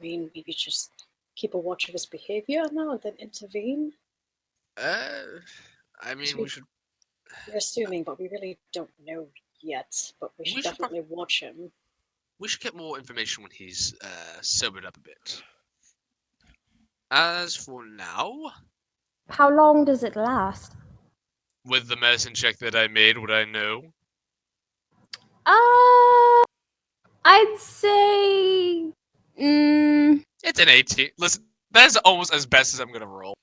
Maybe just keep a watch of his behavior now and then intervene. We should. We're assuming, but we really don't know yet. But we should definitely watch him. We should get more information when he's sobered up a bit. As for now, How long does it last? with the medicine check that I made, would I know? I'd say. It's an 18. Listen, that is almost as best as I'm gonna roll.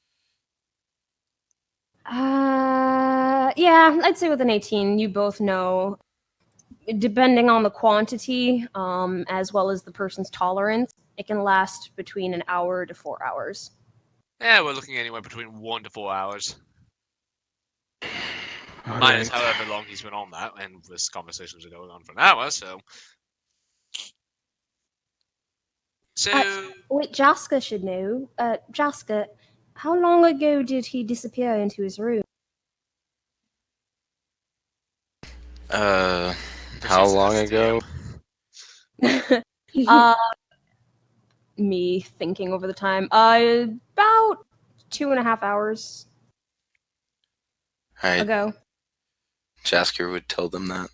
Yeah, I'd say with an 18, you both know, depending on the quantity, as well as the person's tolerance, It can last between an hour to 4 hours. Yeah, we're looking anywhere between 1 to 4 hours. All Minus right. however long he's been on that, and this conversations are going on for an hour, so. Wait, Jaska should know. Jaska, how long ago did he disappear into his room? How Proceeds to long STM. uh, me thinking over the time. About 2.5 hours Alright, ago. Jasker would tell them that.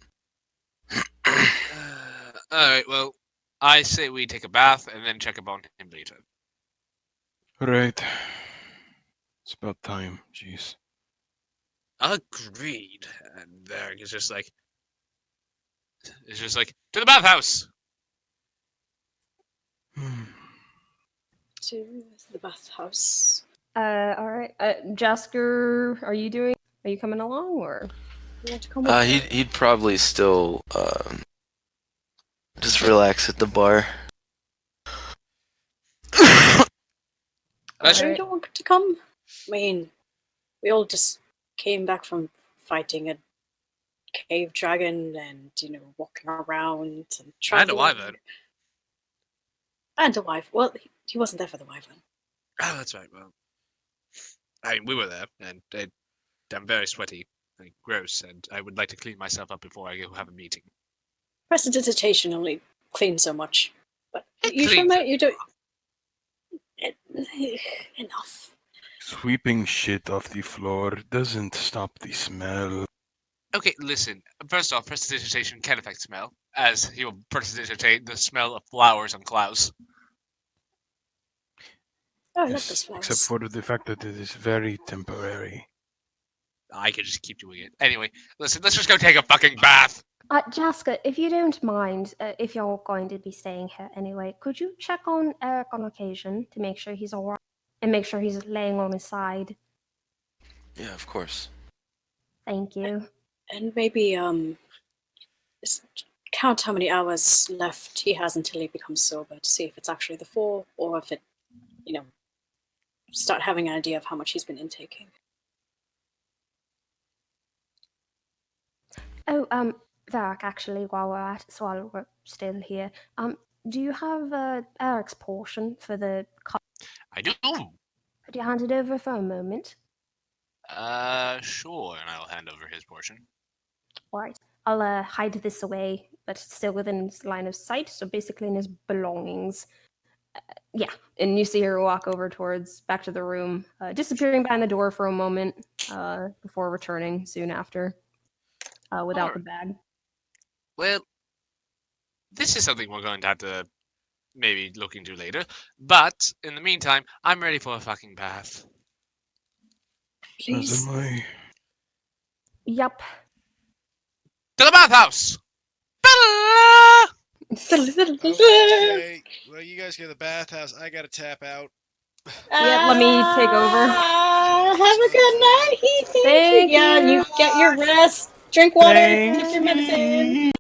Alright, well, I say we take a bath and then check up on him later. All right. It's about time. Jeez. Agreed. And there it's just like, to the bathhouse! To the bathhouse. Alright. Jasker, are you coming along, or? You want to come with me? He'd probably still just relax at the bar. Sure you don't want to come? I mean, we all just came back from fighting a cave dragon and, walking around and traveling. And a wyvern. And a wyvern. Well, he wasn't there for the wyvern. Oh, that's right, well. I mean, we were there, and I'm very sweaty and gross, and I would like to clean myself up before I go have a meeting. Prestidigitation only cleans so much. But It you cleans sure, you don't... Enough. Sweeping shit off the floor doesn't stop the smell. Okay, listen. First off, prestidigitation can affect smell, as he will prestidigitate the smell of flowers on Klaus. Oh, I love Yes, those flowers. except for the fact that it is very temporary. I could just keep doing it. Anyway, listen, let's just go take a fucking bath! Jaska, if you don't mind, if you're going to be staying here anyway, could you check on Eric on occasion to make sure he's alright? And make sure he's laying on his side? Yeah, of course. Thank you. And maybe, count how many hours left he has until he becomes sober to see if it's actually the 4 or if it, start having an idea of how much he's been intaking. Oh, Varric, actually, while we're still here, do you have Eric's portion for the cup? I do! Could you hand it over for a moment? Sure, and I'll hand over his portion. Alright. I'll hide this away, but still within his line of sight, so basically in his belongings. Yeah, and you see her walk over back to the room, disappearing behind the door for a moment, before returning soon after, without the bag. Well, this is something we're going to have to maybe look into later, but in the meantime, I'm ready for a fucking bath. Please. As am I. Yup. To the bathhouse! Okay, well, you guys go to the bathhouse. I gotta tap out. Yeah, let me take over. Have a good night, Heath. Thank Yeah, you. you get your rest. Drink water. Thank Take your medicine.